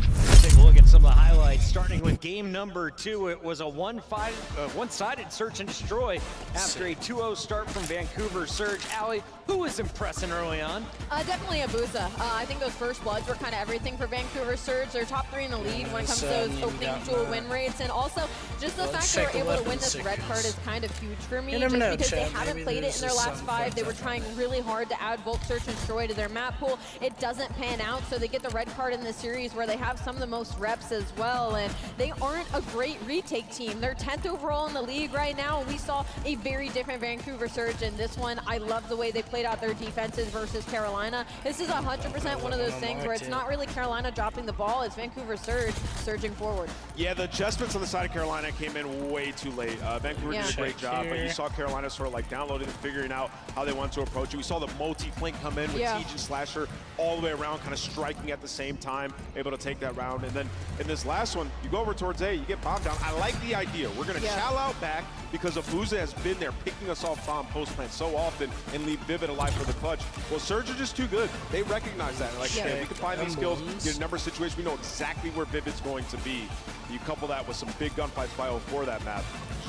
Take a look at some of the highlights, starting with game number 2. It was a one-sided search and destroy after a 2-0 start from Vancouver Surge. Ali, who was impressing early on? Definitely Abuza. I think those first bloods were kind of everything for Vancouver Surge. They're top 3 in the league when it comes to those opening duel win rates, and also just the fact that we're able to win this red card is kind of huge for me. Just because they haven't played it in their last 5. They were trying really hard to add Volt Search and Destroy to their map pool. It doesn't pan out, so they get the red card in this series where they have some of the most reps as well, and they aren't a great retake team. They're 10th overall in the league right now, and we saw a very different Vancouver Surge in this one. I love the way they played out their defenses versus Carolina. This is 100% one of those things where it's not really Carolina dropping the ball, it's Vancouver Surge surging forward. Yeah, the adjustments on the side of Carolina came in way too late. Vancouver did a great job, but you saw Carolina sort of like downloading and figuring out how they want to approach it. We saw the multi-flank come in with Siege and Slasher all the way around, kind of striking at the same time, able to take that round. And then in this last one, you go over towards A, you get bombed down. I like the idea. We're going to chow out back because Abuza has been there picking us off bomb post-plant so often and leave Vivid alive for the clutch. Well, Surge are just too good. They recognize that. Like, okay, we can find these kills, get a number of situations. We know exactly where Vivid's going to be. You couple that with some big gunfights by 04 that map.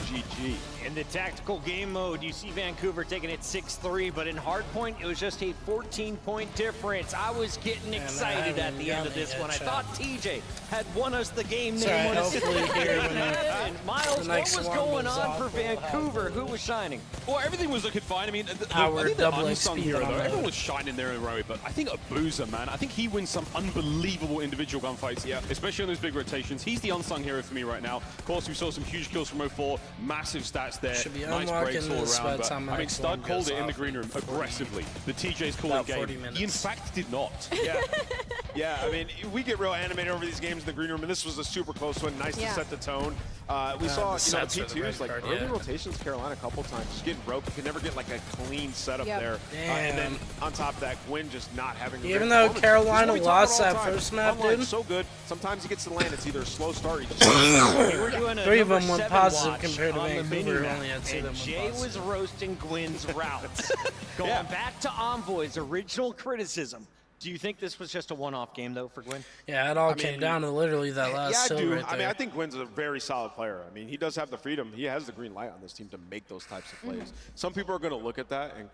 GG. In the tactical game mode, you see Vancouver taking it 6-3, but in hardpoint, it was just a 14-point difference. I was getting excited at the end of this one. I thought TJ had won us the game. Miles, what was going on for Vancouver? Who was shining? Well, everything was looking fine. I mean, Our I think the double unsung XP hero, though, on that. everyone was shining there in Rowie, but I think Abuza, man, I think he wins some unbelievable individual gunfights, especially on those big rotations. He's the unsung hero for me right now. Of course, we saw some huge kills from 04, massive stats there, nice breaks all around, but I mean, Stud called it in the green room aggressively. The TJ's calling game. He, in fact, did not. Yeah, I mean, we get real animated over these games in the green room, and this was a super close one. Nice to set the tone. We saw, the P2s, like early rotations, Carolina a couple times, just getting broke. You could never get like a clean setup there. And then on top of that, Gwyn just not having. Even though Carolina lost that first map, dude. So good. Sometimes he gets to the land. It's either a slow start. Or you just 3 of them went positive compared to Vancouver. Only had 2 of them Jay was roasting Gwyn's routes. Going back to Envoy's original criticism. Do you think this was just a one-off game, though, for Gwyn? Yeah, it all came down to literally that last kill right there. I mean, I think Gwyn's a very solid player. I mean, he does have the freedom. He has the green light on this team to make those types of plays. Some people are going to look at that and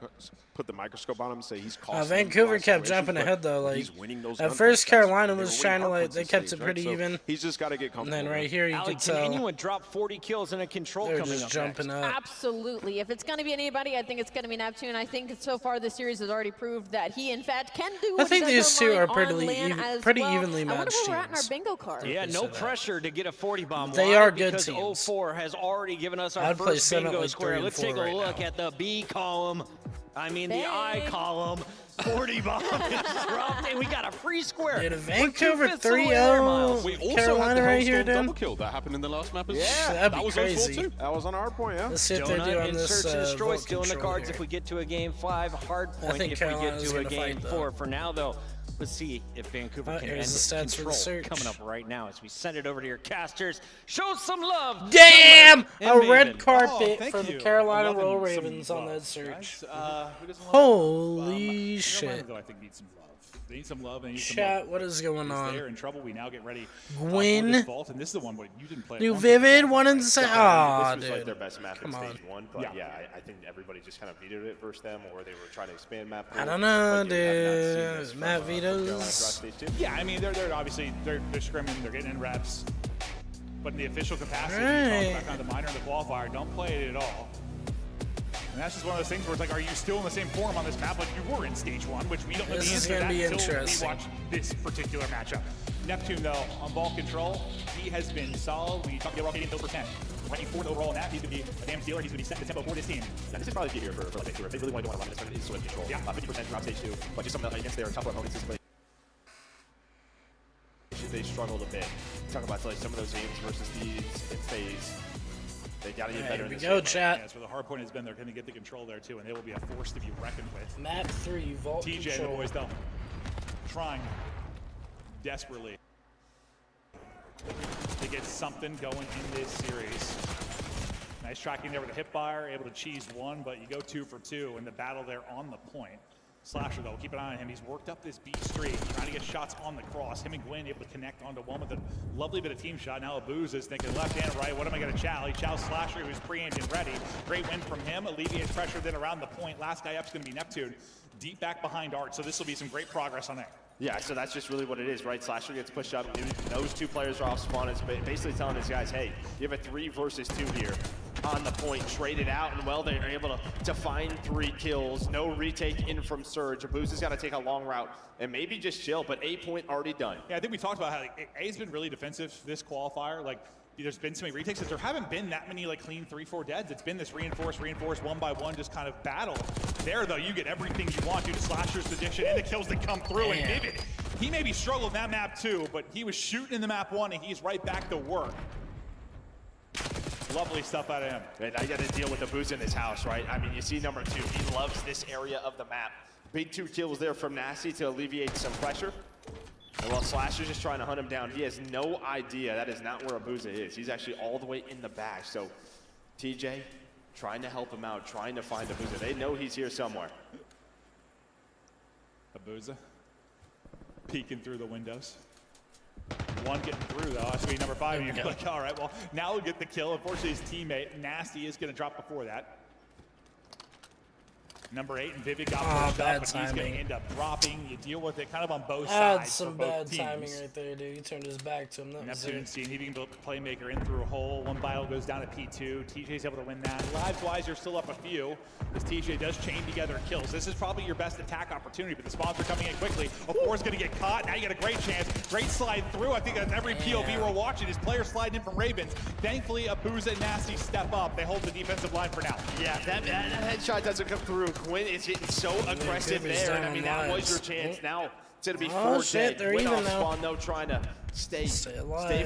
put the microscope on him and say he's costing. Vancouver kept jumping ahead, though. Like, he's winning those at first, Carolina was trying to, like, they kept it pretty even. He's just got to get comfortable. And then right here, you can tell. Anyone drop 40 kills in a control They're coming just up jumping next. up. Absolutely. If it's going to be anybody, I think it's going to be Neptune. I think so far this series has already proved that he, in fact, can do what I think he does these two online are pretty well. evenly matched I wonder where we're at in our teams. bingo card. Yeah, no pressure to get a 40 bomb. They Why? are good because teams. 04 has already given us our I'd play first Senate bingo like square. 3 and Let's 4 take a right look now. at the B column. I mean, the I column. 40 bomb is dropped, and we got a free square. Dude, We're Vancouver 2/5 of the way there, Miles. 3-0. We also Carolina had the right here, Hellstorm dude. double kill that happened in the last map as well. Yeah, That'd be that was crazy. 0-4 too. That was on our point, yeah. Let's see if they do Donut on and this Search and Destroy Vault still in the control cards here. if we get to a game 5. Hard I point think if we get Carolina's to a gonna game fight, though. 4. For now, though, let's see if Vancouver Oh, can here's end the stats for the control. Search. Coming up right now as we send it over to your casters. Show some love. Damn! Summer A and red Maven. carpet thank for the you. Carolina I'm loving Royal some Ravens on love, that search. guys. Who doesn't love Holy shit. Carolina, though, I think needs some love. They need some love. They need some Chat, love. what is going They're on? in trouble. We now get ready Gwyn. for this vault, and this is the one where you didn't play. New it. Vivid, one and say, aw, This was like dude. their best map in Come on. stage 1, but yeah, I think everybody just kind of vetoed it versus them, or they were trying to expand map. I don't know, But you have not seen dude. this from, Matt from Carolina across Vito's. stage 2. Yeah, I mean they're obviously they're scrimming, they're getting in reps, but in the official capacity, Right. you talk about kind of the minor and the qualifier, don't play it at all. And that's just one of those things where it's like, are you still in the same form on this map like you were in stage 1, which we don't know This the is answer to gonna that be until we interesting. watch this particular matchup. Neptune though on ball control, he has been solid. We talked about rotating kills per 10. Ranking 4th overall in that, he's gonna be a damn stealer. He's gonna be setting the tempo for this team. Yeah, this is probably the key here for Vancouver. If they really want to go on a run, this is swim control. Yeah. 50% drop stage 2, but just some of the, against their tougher opponents, they struggled a bit. Talk about like some of those games versus these in phase. They got to get better. Here we in this go, game. chat. Yeah, so the hard point has been they're going to get the control there too, and they will be a force to be reckoned with. Map 3, Vault TJ, the control. boys though, trying desperately to get something going in this series. Nice tracking there with a hipfire, able to cheese 1, but you go 2 for 2 in the battle there on the point. Slasher though, keep an eye on him. He's worked up this B streak, trying to get shots on the cross. Him and Gwyn able to connect onto one with a lovely bit of team shot. Now Abuz is thinking left and right. What am I going to chow? He chows Slasher, who's pre-aimed and ready. Great win from him. Alleviates pressure then around the point. Last guy up is going to be Neptune. Deep back behind Art, so this will be some great progress on there. Yeah, so that's just really what it is, right? Slasher gets pushed up. Those 2 players are off spawn. It's basically telling his guys, hey, you have a 3 versus 2 here on the point. Trade it out, and well, they're able to find 3 kills. No retake in from Surge. Abuz has got to take a long route and maybe just chill, but A point already done. Yeah, I think we talked about how like, A's been really defensive this qualifier. Like, there's been so many retakes that there haven't been that many like clean 3-4 deads. It's been this reinforce, one by one, just kind of battle. There though, you get everything you want due to Slasher's position and the kills that come through. Damn. And Vivid, he maybe struggled in that map too, but he was shooting in the map 1 and he's right back to work. Lovely stuff out of him. And I got to deal with Abuz in his house, right? I mean, you see number 2, he loves this area of the map. Big 2 kills there from Nasty to alleviate some pressure. And while Slasher's just trying to hunt him down, he has no idea that is not where Abuza is. He's actually all the way in the back. So TJ trying to help him out, trying to find Abuza. They know he's here somewhere. Abuza peeking through the windows. 1 getting through though. That's be number 5. And you're like, all right, well, now we'll get the kill. Unfortunately, his teammate Nasty is going to drop before that. Number 8 and Vivid got pushed up, but he's going to end up dropping. You deal with it kind of on both sides. That's some for both bad teams. timing right there, dude. He turned his back to him. That was Neptune it. seeing he can build a playmaker in through a hole. 1 battle goes down to P2. TJ's able to win that. Lives-wise, you're still up a few as TJ does chain together kills. This is probably your best attack opportunity, but the spawns are coming in quickly. Is going to get caught. Now you get a great chance. Great slide through. I think that's every POV we're watching. His player sliding in from Ravens. Thankfully, Abuza and Nasty step up. They hold the defensive line for now. Yeah, that headshot doesn't come through. Gwyn is hitting so aggressive there. And I mean, that was your chance. Now it's going to be 4 shit, dead. they're Gwyn even off now. spawn, though, trying to stay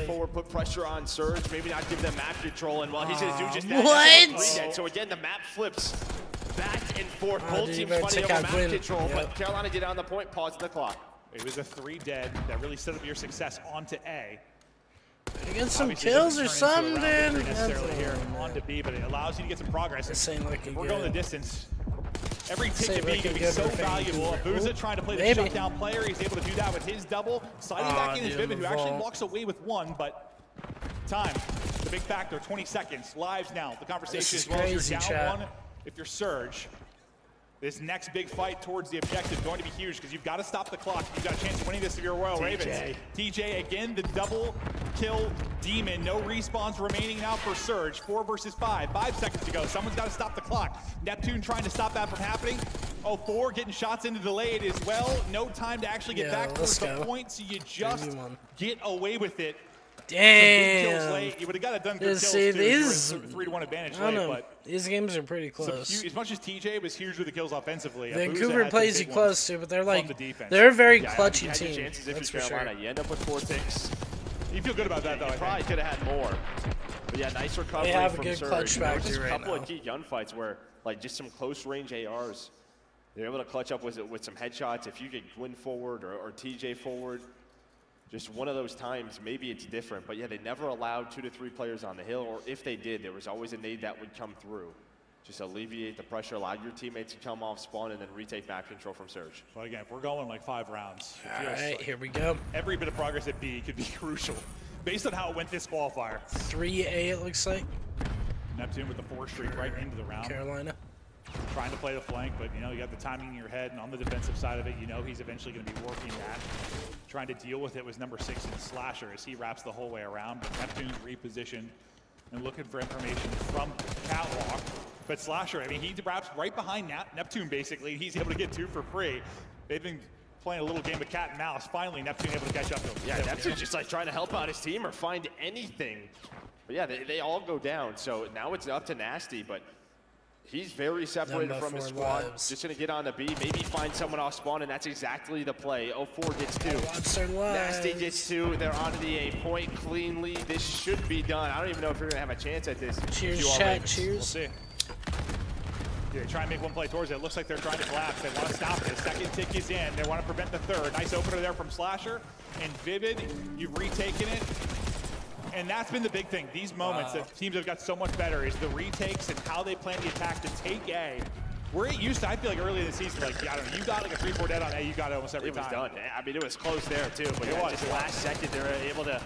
forward, put pressure on Surge, maybe not give them map control. And while he's going to do just that, What? dead. So again, the map flips back and forth. Oh, Both dude, you teams better fighting take over out map Gwyn. control, Yep. but Carolina get on the point, pausing the clock. It was a 3 dead that really set up your success onto A. You get some Obviously, it kills or doesn't turn into something, a round dude. victory necessarily here on to B, but it allows you to get some progress. This ain't looking We're good. going the distance. Every This tick ain't to B can looking be good so for valuable. Vancouver. Abuza trying to play the Maybe. shutdown player. He's able to do that with his double. Sliding back in is dude, Vivid, who actually Vault. walks away with 1, but time, the big factor, 20 seconds. Lives now. The conversation This is as well as crazy, you're down chat. 1 if you're Surge. This next big fight towards the objective is going to be huge because you've got to stop the clock. You've got a chance of winning this if you're Royal Ravens. TJ again, the double kill demon. No respawns remaining now for Surge. 4 versus 5. 5 seconds to go. Someone's got to stop the clock. Neptune trying to stop that from happening. 4 getting shots into delayed as well. No time to actually get back towards the point, so you just get away with it. Damn. Kills late. You would have got it done good kills See, too. these 3-1 advantage I don't late, know. but These games are pretty close. as much as TJ was huge with the kills offensively, Vancouver plays you close too, but they're like the they're a very Yeah, clutchy you had your team. chances if That's you're for Carolina. sure. You end up with 4 ticks. You feel good about that, though. You probably could have had more. But yeah, nice recovery have a from good Surge. clutch There was factor just a right couple now. of key gunfights where, like, just some close-range ARs, they're able to clutch up with some headshots. If you get Gwyn forward or TJ forward, just one of those times, maybe it's different. But yeah, they never allowed 2 to 3 players on the hill, or if they did, there was always a nade that would come through. Just alleviate the pressure, allow your teammates to come off spawn, and then retake map control from Surge. But again, if we're going like 5 rounds, it All feels right, like here we go. every bit of progress at B could be crucial, based on how it went this qualifier. 3A it looks like. Neptune with the 4 streak right into the round. Carolina. Trying to play the flank, but you got the timing in your head, and on the defensive side of it, he's eventually going to be working that. Trying to deal with it was number 6 in Slasher as he wraps the whole way around, but Neptune's repositioned and looking for information from Catwalk. But Slasher, I mean, he wraps right behind Neptune basically. He's able to get 2 for free. They've been playing a little game of cat and mouse. Finally, Neptune able to catch up to him. Yeah, Neptune's just like trying to help out his team or find anything. But yeah, they all go down. So now it's up to Nasty, but he's very separated Number from his 4 squad. lives. Just going to get on the B, maybe find someone off spawn, and that's exactly the play. 04 gets 2. Monster Nasty lives. gets 2. They're onto the A point cleanly. This should be done. I don't even know if you're going to have a chance at this. Cheers, You all chat. Ravens. Cheers. We'll see. Yeah, they try and make one play towards it. It looks like they're trying to collapse. They want to stop it. The second tick is in. They want to prevent the third. Nice opener there from Slasher. And Vivid, you've retaken it. And that's been the big thing. These moments that teams have got so much better is the retakes and how they plan the attack to take A. Where it used to, I feel like early in the season, like, I don't know, you got like a 3-4 dead on A, you got it almost every It was time. done. I mean, it was close there, too. But It yeah, was. just last second, they were able to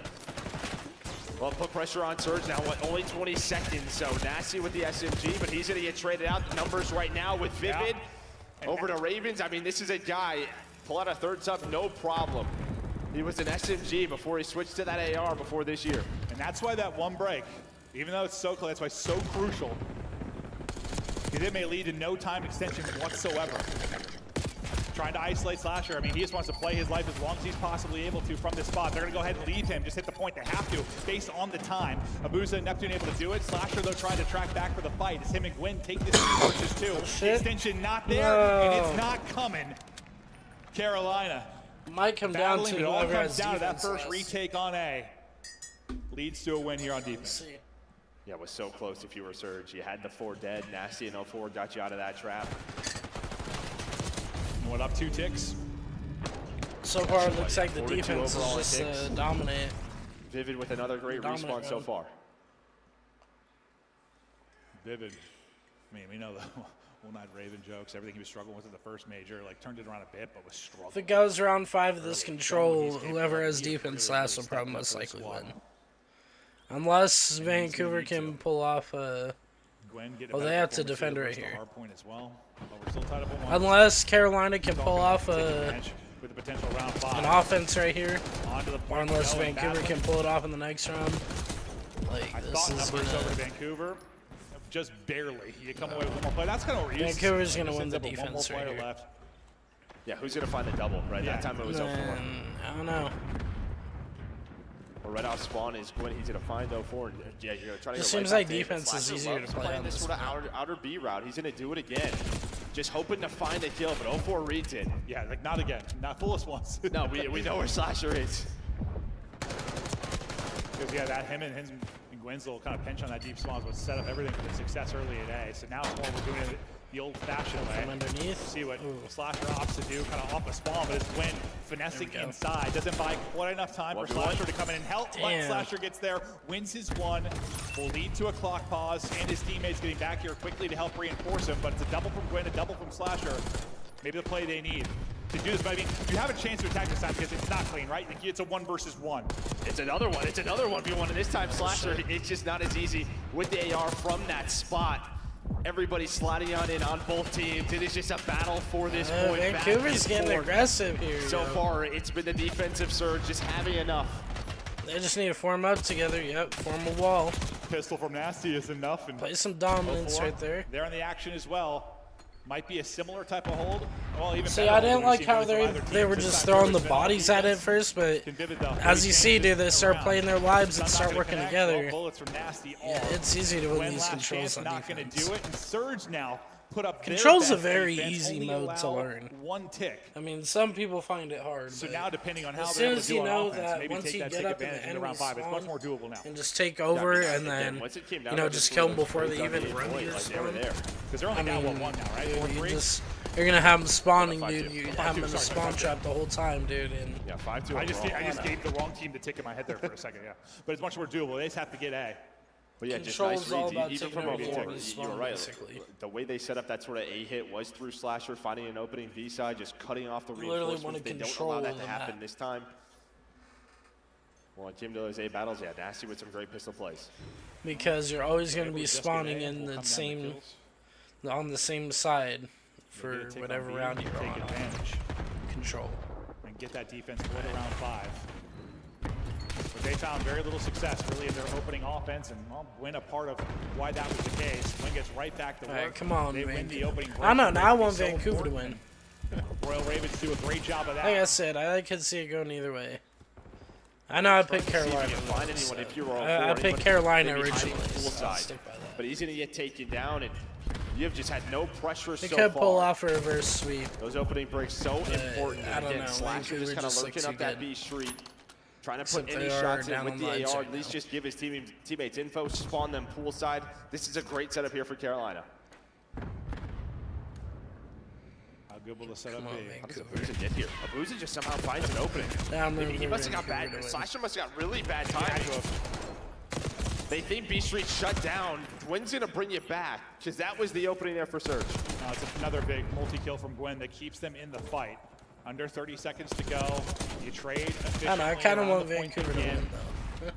put pressure on Surge now. Only 20 seconds. So Nasty with the SMG, but he's going to get traded out. The numbers right now with Vivid over to Ravens. I mean, this is a guy, pull out a third sub, no problem. He was an SMG before he switched to that AR before this year. And that's why that one break, even though it's so close, that's why it's so crucial. Because it may lead to no time extension whatsoever. Trying to isolate Slasher. I mean, he just wants to play his life as long as he's possibly able to from this spot. They're going to go ahead and leave him, just hit the point they have to, based on the time. Abuza and Neptune able to do it. Slasher, though, trying to track back for the fight. It's him and Gwyn take this 2 versus 2. Extension not there, and it's not coming. Carolina. Might come down battling, to it all whoever comes has down to that defense first less. retake on A. Leads to a win here on defense. Yeah, it was so close if you were Surge. You had the 4 dead. Nasty and 04 got you out of that trap. What up, 2 ticks? So far, it looks like the 42 defense overall is ticks. just dominant. Vivid with another great Dominant respawn so run. far. Vivid. I mean, we know the Will Night Raven jokes. Everything he was struggling with in the first major, like turned it around a bit, but was struggling. If it goes round 5 of this control, whoever has defense last will probably most likely win. Unless Vancouver can pull off a... Oh, they have to defend right here. As well. But we're still tied up at 1. Unless Carolina can pull off With a, the potential round 5. an offense right here. Onto the Or point, unless going Vancouver badly. can pull it off in the next round. Like, I this thought is numbers over to gonna... Vancouver. Just barely. You come away with one more play. That's kind of what we're used to. Vancouver's Just gonna win ends the up with defense one more right player here. left. Yeah, who's going to find the double, right? Yeah. That time it was 04. I don't know. Well, right off spawn is Gwyn. He's going to find 04. And, yeah, you're going to try to It go seems right like back to defense is Slasher easier to loves play playing on this this sort of outer B route. He's going to do it again. Just hoping to find a kill, but 04 reads it. Yeah, like not again. Not fullest once. No, we know where Slasher is. Because yeah, that him and Gwyn's little kind of pinch on that deep spawn is what set up everything for the success early at A. So now it's more we're doing it the old-fashioned way. From underneath. See what Slasher opts to do, kind of off a spawn, but it's Gwyn finessing inside. Doesn't buy quite enough time for Slasher to come in and help. But Damn. Slasher gets there, wins his one, will lead to a clock pause, and his teammates getting back here quickly to help reinforce him. But it's a double from Gwyn, a double from Slasher. Maybe the play they need to do this. But I mean, you have a chance to attack this time because it's not clean, right? It's a 1 versus 1. It's another one. It's another 1v1. And this time, Slasher, it's just not as easy with the AR from that spot. Everybody sliding on in on both teams. It is just a battle for this point. Vancouver's back and getting forth. aggressive here. So yo. far, it's been the defensive surge just having enough. They just need to form up together. Yep, form a wall. Pistol from Nasty is enough. And Play some dominance 04, right there. They're in the action as well. Might be a similar type of hold. Well, even See, I didn't like how they were just throwing the bodies at it first, but as you see, dude, they start playing their lives and start working together. Yeah, it's easy to win these controls on not going to defense. do it, and Surge now put up Control's a their best very defense, easy only mode to allow learn. One tick. I mean, some people find it hard. So but now, depending on how as they're soon able as to you do on know offense, that maybe once take you that get tick up in advantage the into round enemy 5, it's much more spawn doable now. and just take over, and then once it came down you know to just this kill where them before they those even plays run on to the your like they were spawn. there. Because they're only down 1-1 now, right? Dude, 4-3? you're gonna have them spawning, dude. You have them in the spawn trap the whole time, dude. And Yeah, 5-2. I just gave the wrong team the tick in my head there for a second, yeah. But it's much more doable. They just have to get A. But yeah, just Control's nice all reads, about even taking from over the before. enemy's You were spawn, right. basically. The way they set up that sort of A hit was through Slasher, finding an opening B side, just cutting off the Literally reinforcements. wanna They don't control allow that the to happen map. this time. Well, Jim Diller's A battles, yeah, Nasty with some great pistol plays. because you're always gonna be spawning in the same on the same side for whatever round you're Take on. advantage. Control. And get that defense split around 5. But they found very little success really in their opening offense, and well, win a part of why that was the case. Win gets right back to work. All right, come on, they win the opening break. I know. Now I want So Vancouver to important. win. Royal Ravens do a great job of that. Like I said, I could see it going either way. I know I picked Carolina. Find anyone if you're all I picked Carolina originally. Full So I'll side. stick by that. But he's going to get taken down, and you've just had no pressure They so could far. pull off a reverse sweep. Those opening breaks so important. I don't Again, know. Slasher Vancouver just kind of just lurking look up too that good. B street, trying to Except put any they are shots in down with on the lines AR. right At least now. just give his teammates info, spawn them poolside. This is a great setup here for Carolina. How good will the setup Come on, be? How does Abuza get here? Abuza just somehow finds an opening. Yeah, I'm He rooting must for have got Vancouver bad. to win. Slasher must have got really bad timing. They think B Street shut down. Gwen's gonna bring you back because that was the opening there for Surge. Now it's another big multi-kill from Gwen that keeps them in the fight. Under 30 seconds to go. You trade efficiently. I don't know. I kind of around want the point Vancouver to again. win, though.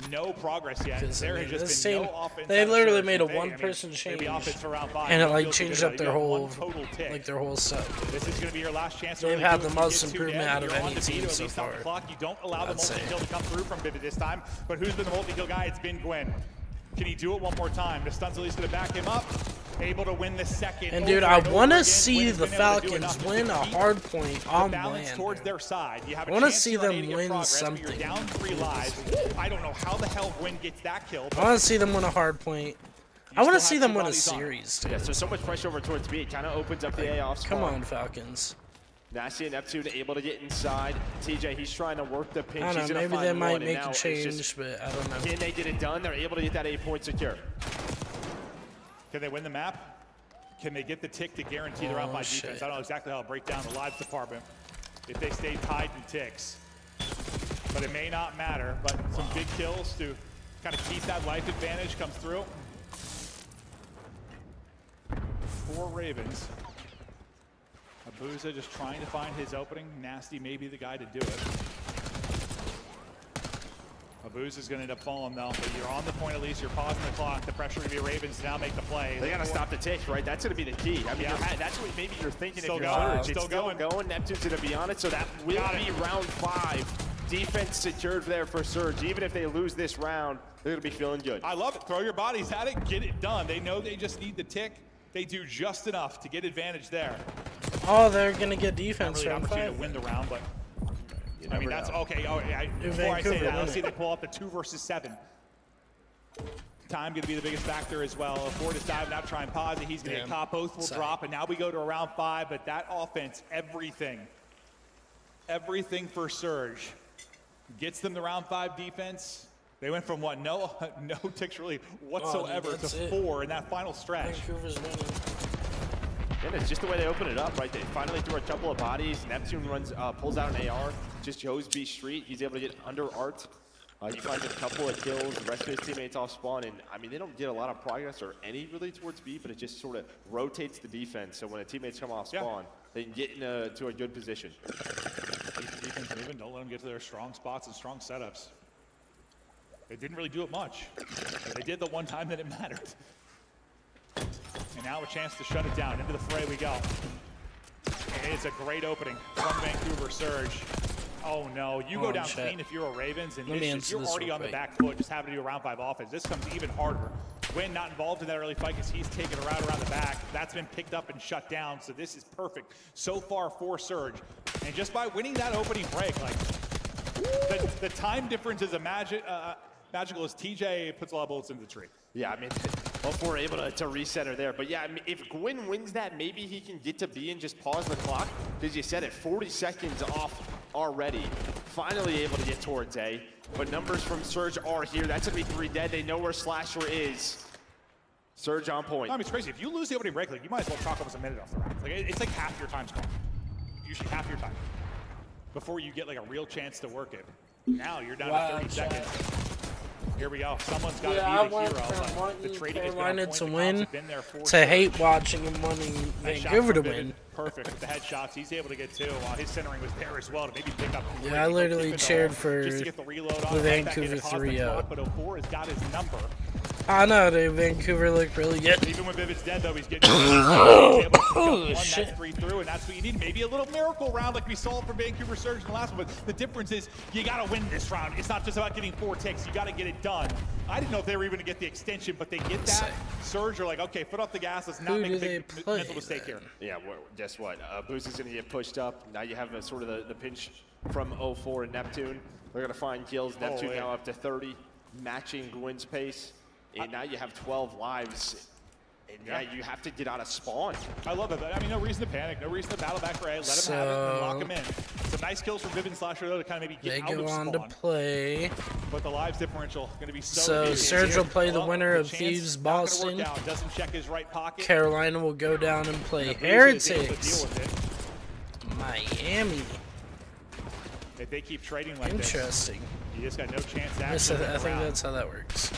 No progress yet. Because, There I has mean, just this been team, no offense. they out of literally Surge. made a They- I mean, one-person change, maybe offense for round 5. and it Don't like feel too changed good up about it. their You got whole, one total tick. like their whole setup. This is going to be your last chance to They've really had do the it. most You get 2 improvement dead, out of you're on any the beat team to at so least stop far, the clock. You don't allow the I'd say. multi-kill to come through from Vivid this time. But who's been the multi-kill guy? It's been Gwen. Can he do it one more time? The Stunzely's going to back him up. Able to win the second. And dude, over I and over want to again. see Gwen's the been able to do Falcons enough to win a keep hard point the on balance land. towards their side. You have a I wanna chance see to them run into win progress, but something. You're down 3 lives. I don't know how the hell Gwen gets that kill. I want to see them win a hard point. I want to see them win a series, dude. Yeah, so much pressure over towards B. It kind of opens up the A off Come spawn. on, Falcons. Nasty and Neptune able to get inside. TJ, he's trying to work the pinch. I don't He's know, gonna maybe find they one, might and make now a it's change, just- but I don't know. Can they get it done? They're able to get that 8-point secure. Can they win the map? Can they get the tick to guarantee the round 5 defense? shit. I don't know exactly how to break down the lives department if they stay tied in ticks. But it may not matter. But some big kills to kind of keep that life advantage comes through. 4 Ravens. Abuza just trying to find his opening. Nasty may be the guy to do it. Abuza's going to end up falling though, but you're on the point at least. You're pausing the clock. The pressure going to be Ravens to now make the play. They got to stop the tick, right? That's going to be the key. I mean, Yeah. that's what maybe you're thinking Still if you're going. Surge. It's Still going. Neptune's going to be on it, so that will Got be it. round 5. Defense secured there for Surge. Even if they lose this round, they're going to be feeling good. I love it. Throw your bodies at it. Get it done. They know they just need the tick. They do just enough to get advantage there. Oh, they're gonna get Not defense really an round opportunity 5. to win the round, but I mean, never that's know. okay. Oh, before I say Vancouver that, win let's see it. they pull up the 2 versus 7. Time going to be the biggest factor as well. Ford is diving out, trying pause it. He's going to get caught. Both will Sorry. drop, and now we go to a round 5. But that offense, everything for Surge gets them the round 5 defense. They went from what no ticks really whatsoever that's to it. 4 in that final stretch. Vancouver's winning. And it's just the way they open it up, right? They finally threw a couple of bodies. Neptune pulls out an AR, just goes B Street. He's able to get under Art. He finds a couple of kills. The rest of his teammates off spawn, and I mean, they don't get a lot of progress or any really towards B, but it just sort of rotates the defense. So when the teammates come off spawn, they can get to a good position. Keep the defense moving. Don't let them get to their strong spots and strong setups. They didn't really do it much, but they did the one time that it mattered. And now a chance to shut it down. Into the fray we go. And it's a great opening from Vancouver Surge. Oh no, you go down shit. clean if you're a Ravens, and Let me this is, answer you're this already real on the quick. back foot just having to do a round 5 offense. This comes even harder. Gwyn not involved in that early fight because he's taken a route around the back. That's been picked up and shut down, so this is perfect so far for Surge. And just by winning that opening break, like, the time difference is magical as TJ puts a lot of bullets into the tree. Yeah, I mean, both were able to reset her there. But yeah, I mean, if Gwyn wins that, maybe he can get to B and just pause the clock. Because you said it, 40 seconds off already. Finally able to get towards A. But numbers from Surge are here. That's going to be 3 dead. They know where Slasher is. Surge on point. I mean, it's crazy. If you lose the opening break, like, you might as well chalk almost a minute off the round. Like, it's like half your time's gone. Usually half your time. Before you get like a real chance to work it. Now you're down to 30 seconds. Here we go. Someone's got to be the hero. The trading Carolina to win, to hate watching and wanting Vancouver to win. Perfect with the headshots. He's able to get 2 while his centering was there as well to maybe pick up. Yeah, I literally cheered for the Vancouver 3-0. But 04 has got his number. I know, dude. Vancouver looked really good. Even when Vivid's dead, though, he's getting one, shit. that's 3 through, and that's what you need. Maybe a little miracle round like we saw for Vancouver Surge in the last one, but the difference is you got to win this round. It's not just about getting 4 ticks. You got to get it done. I didn't know if they were even going to get the extension, but they get that. Surge are like, okay, foot off the gas. Let's not make a big mental mistake here. Yeah, well, guess what? Boost is going to get pushed up. Now you have sort of the pinch from 04 and Neptune. They're going to find kills. Neptune now up to 30, matching Gwyn's pace. And now you have 12 lives. And yeah, you have to get out of spawn. I love it. I mean, no reason to panic. No reason to battle back for A. Let him have it and lock him in. Some nice kills from Vivid and Slasher, though, to kind of maybe get out of spawn. They go on to play. But the lives differential going to be so big. Surge will play the winner of Thieves Boston. Doesn't check his right pocket. Carolina will go down and play Heretics. Miami. If they keep trading like Interesting. this, you just got no chance to actually I think that's how that works.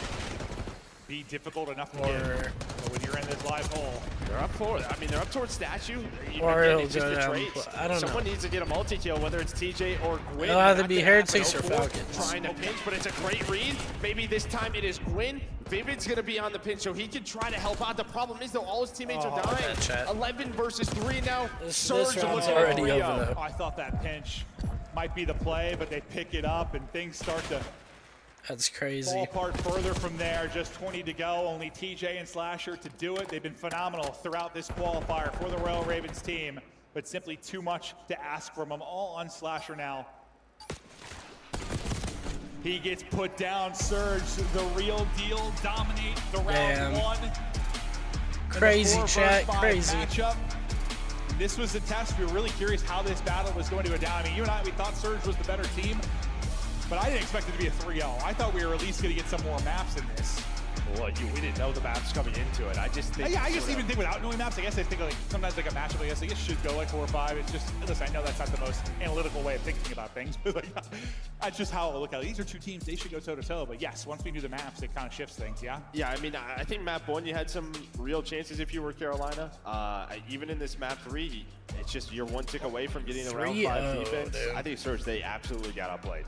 Be difficult enough to get. But when you're in this live hole, they're up for it. I mean, they're up towards statue. Or again, it'll it's just go the down. trades. I don't know. Someone needs to get a multi-kill, whether it's TJ or Gwyn. It'll either be Heretics or Falcons. Trying to pinch, but it's a great read. Maybe this time it is Gwyn. Vivid's going to be on the pinch, so he can try to help out. The problem is, though, all his teammates are dying. 11 versus 3 now. This round's already over, though. I thought that pinch might be the play, but they pick it up, and things start to That's crazy. fall apart further from there. Just 20 to go. Only TJ and Slasher to do it. They've been phenomenal throughout this qualifier for the Royal Ravens team, but simply too much to ask from them. All on Slasher now. He gets put down. Surge, the real deal, dominate the round one. Crazy, chat. Crazy. Matchup. This was the test. We were really curious how this battle was going to go down. I mean, you and I, we thought Surge was the better team, but I didn't expect it to be a 3-0. I thought we were at least going to get some more maps in this. Well, we didn't know the maps coming into it. I just think. Yeah, I just even think without knowing maps, I guess I think like sometimes like a matchup, I guess it should go like 4 or 5. It's just, listen, I know that's not the most analytical way of thinking about things, but like, that's just how I look at it. These are 2 teams, they should go toe to toe. But yes, once we do the maps, it kind of shifts things. Yeah. Yeah, I mean, I think map 1, you had some real chances if you were Carolina. Even in this map 3, it's just you're 1 tick away from getting the round 5 defense. Dude. I think Surge, they absolutely got outplayed.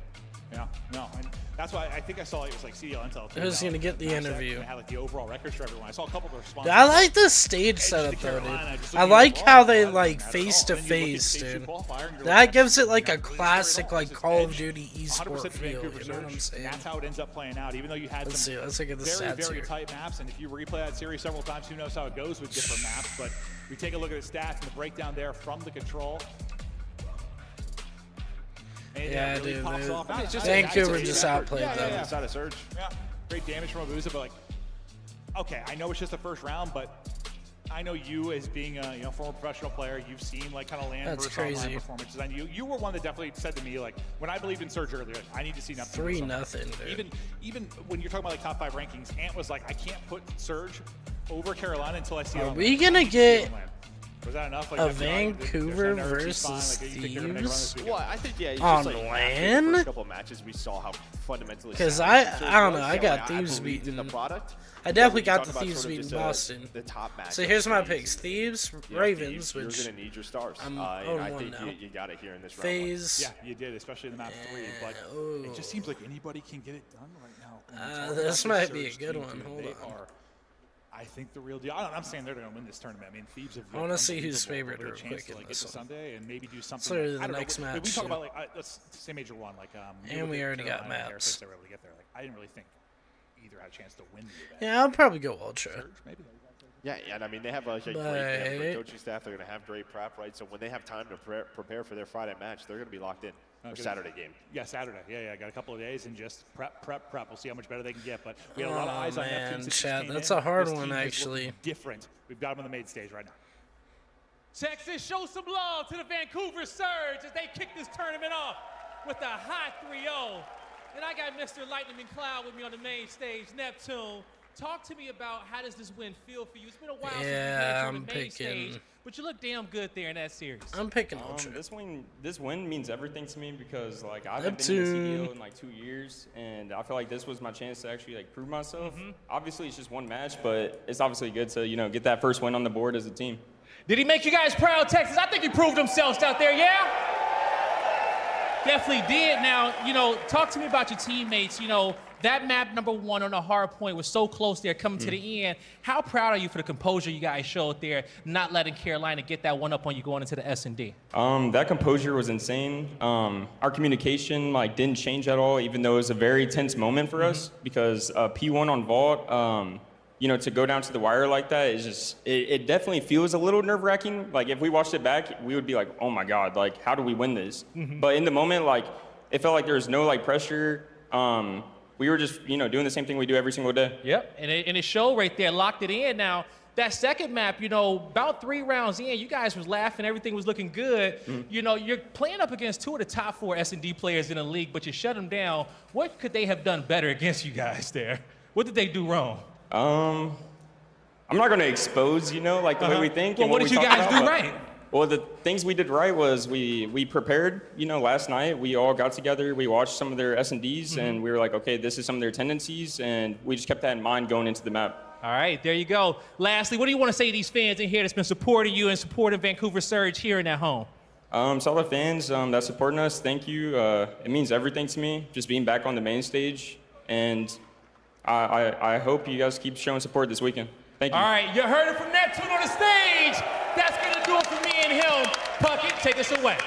Yeah, no, and that's why I think I saw it was like CDL Intel. Who's gonna get the interview? I had like the overall records for everyone. I saw a couple of the responses. I like the stage setup though, dude. I like how they like face to face, dude. That gives it like a classic like Call of Duty esport feel. You know what I'm saying? That's how it ends up playing out. Even though you had some let's look at the very stats here. tight maps, and if you replay that series several times, who knows how it goes with different maps. But we take a look at the stats and the breakdown there from the control. And yeah, really dude. Vancouver just outplayed them. It's not a Surge. Yeah, great damage from Abusa, but like, okay, I know it's just the first round, but I know you as being a former professional player, you've seen like kind of land versus online performances. And you were one that definitely said to me like when I believed in Surge earlier, I need to see nothing. 3-0, dude. Even when you're talking about like top 5 rankings, Ant was like, I can't put Surge over Carolina until I see. Are we gonna get was that enough? Like, a Vancouver versus Thieves Well, I think yeah. on just, like, LAN? The first couple matches, we saw how fundamentally. Because I don't know. I got Thieves beaten. I definitely got the Thieves beaten Boston. The top match. So here's my picks: Thieves, Ravens, You're which gonna need your stars. I'm I 0-1 think now. you got it here in this round. FaZe. Yeah, you did, especially in the map 3. But it just seems like anybody can get it done right now. This might be a good one. Hold on. I think the real deal. I'm saying they're going to win this tournament. I mean, Thieves have. I want to see who's favorite real quick in get this to one. Sunday and maybe do something. So like, the next match. We talk about like let's say major 1, like. And we already got maps. They were able to get there. Like I didn't really think either have a chance to win the event. Yeah, I'll probably go Ultra. Surge, maybe. Yeah, and I mean, they have a great coaching staff. They're going to have great prep, right? So when they have time to prepare for their Friday match, they're going to be locked in. Or Saturday game. Yeah, Saturday. Yeah. Got a couple of days and just prep. We'll see how much better they can get. But we had a lot of eyes on Neptune. Chad, that's a hard one, actually. Different. We've got them on the main stage right now. Texas, show some love to the Vancouver Surge as they kick this tournament off with a hot 3-0. And I got Mr. Lightning McCloud with me on the main stage, Neptune. Talk to me about how does this win feel for you? It's been a while since you've been on the main stage, but you look damn good there in that series. I'm picking Ultra. This win means everything to me because like I haven't been in the CDL in like 2 years, and I feel like this was my chance to actually like prove myself. Obviously, it's just one match, but it's obviously good to get that first win on the board as a team. Did he make you guys proud, Texas? I think he proved himself out there, yeah? Definitely did. Now, talk to me about your teammates. That map number 1 on the hard point was so close there coming to the end. How proud are you for the composure you guys showed there, not letting Carolina get that one up on you going into the S&D? That composure was insane. Our communication didn't change at all, even though it was a very tense moment for us because P1 on Vault, to go down to the wire like that is just, it definitely feels a little nerve-wracking. Like if we watched it back, we would be like, oh my God, like how do we win this? But in the moment, it felt like there was no pressure. We were just, doing the same thing we do every single day. Yep, and it showed right there, locked it in. Now, that second map, about 3 rounds in, you guys was laughing, everything was looking good. You're playing up against 2 of the top 4 S&D players in the league, but you shut them down. What could they have done better against you guys there? What did they do wrong? I'm not going to expose, the way we think. Well, and what did you guys do right? Well, the things we did right was we prepared, last night. We all got together, we watched some of their S&Ds, and we were like, okay, this is some of their tendencies, and we just kept that in mind going into the map. All right, there you go. Lastly, what do you want to say to these fans in here that's been supporting you and supporting Vancouver Surge here and at home? To all the fans that supporting us, thank you. It means everything to me, just being back on the main stage, and I hope you guys keep showing support this weekend. Thank you. All right, you heard it from Neptune on the stage. That's going to do it for me and him. Puckett, take us away.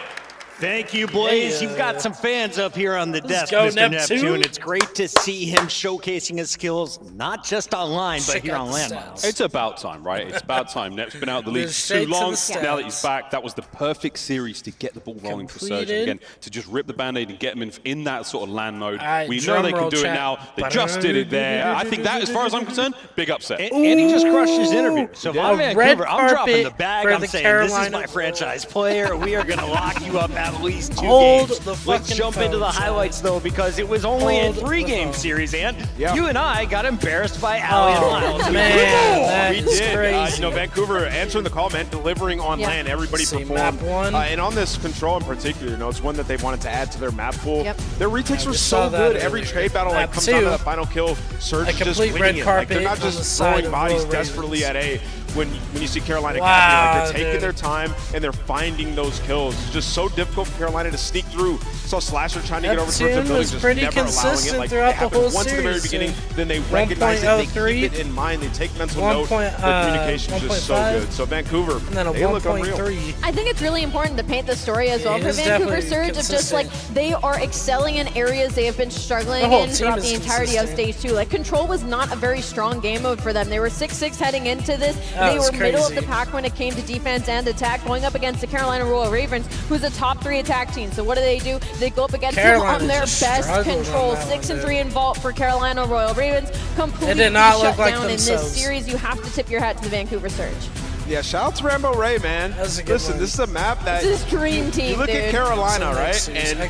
Thank you, Blaze. You've got some fans up here on the desk, go, Mr. Neptune. It's great to see him showcasing his skills, not just online, but here on LAN, Miles. It's about time, right? It's about time. Nep's been out of the league too long. Now that he's back, that was the perfect series to get the ball rolling for Surge. And again, to just rip the Band-Aid and get him in that sort of LAN mode. We know they can do it now. They just did it there. I think that, as far as I'm concerned, big upset. And he just crushed his interview. So if I'm Vancouver, I'm dropping the bag. I'm saying, this is my franchise player. We are going to lock you up at least 2 games. Let's jump into the highlights, though, because it was only a 3-game series, and you and I got embarrassed by Ali and Miles. Man, we did. Crazy. Vancouver answering the call, man, delivering on LAN. Everybody performed. And on this control in particular, it's one that they wanted to add to their map pool. Their retakes were so good. Every trade battle comes down to that final kill. Surge just winning it. They're not just throwing bodies desperately at A. When you see Carolina Academy, they're taking their time and they're finding those kills. It's just so difficult for Carolina to sneak through. Saw Slasher trying to get over towards the building, just never allowing it. It happened once in the very beginning, then they recognize it, they keep it in mind, they take mental note. Their communication is just so good. So Vancouver, they look unreal. I think it's really important to paint the story as well for Vancouver Surge of just they are excelling in areas they have been struggling in throughout the entirety of stage 2. Control was not a very strong game mode for them. They were 6-6 heading into this. They were middle of the pack when it came to defense and attack, going up against the Carolina Royal Ravens, who's a top 3 attack team. So what do? They go up against them on their best control. 6-3 in Vault for Carolina Royal Ravens. Completely shut down in this series. You have to tip your hat to the Vancouver Surge. Yeah, shout out to Rambo Ray, man. Listen, this is a map that this is dream team. You look at Carolina, right? And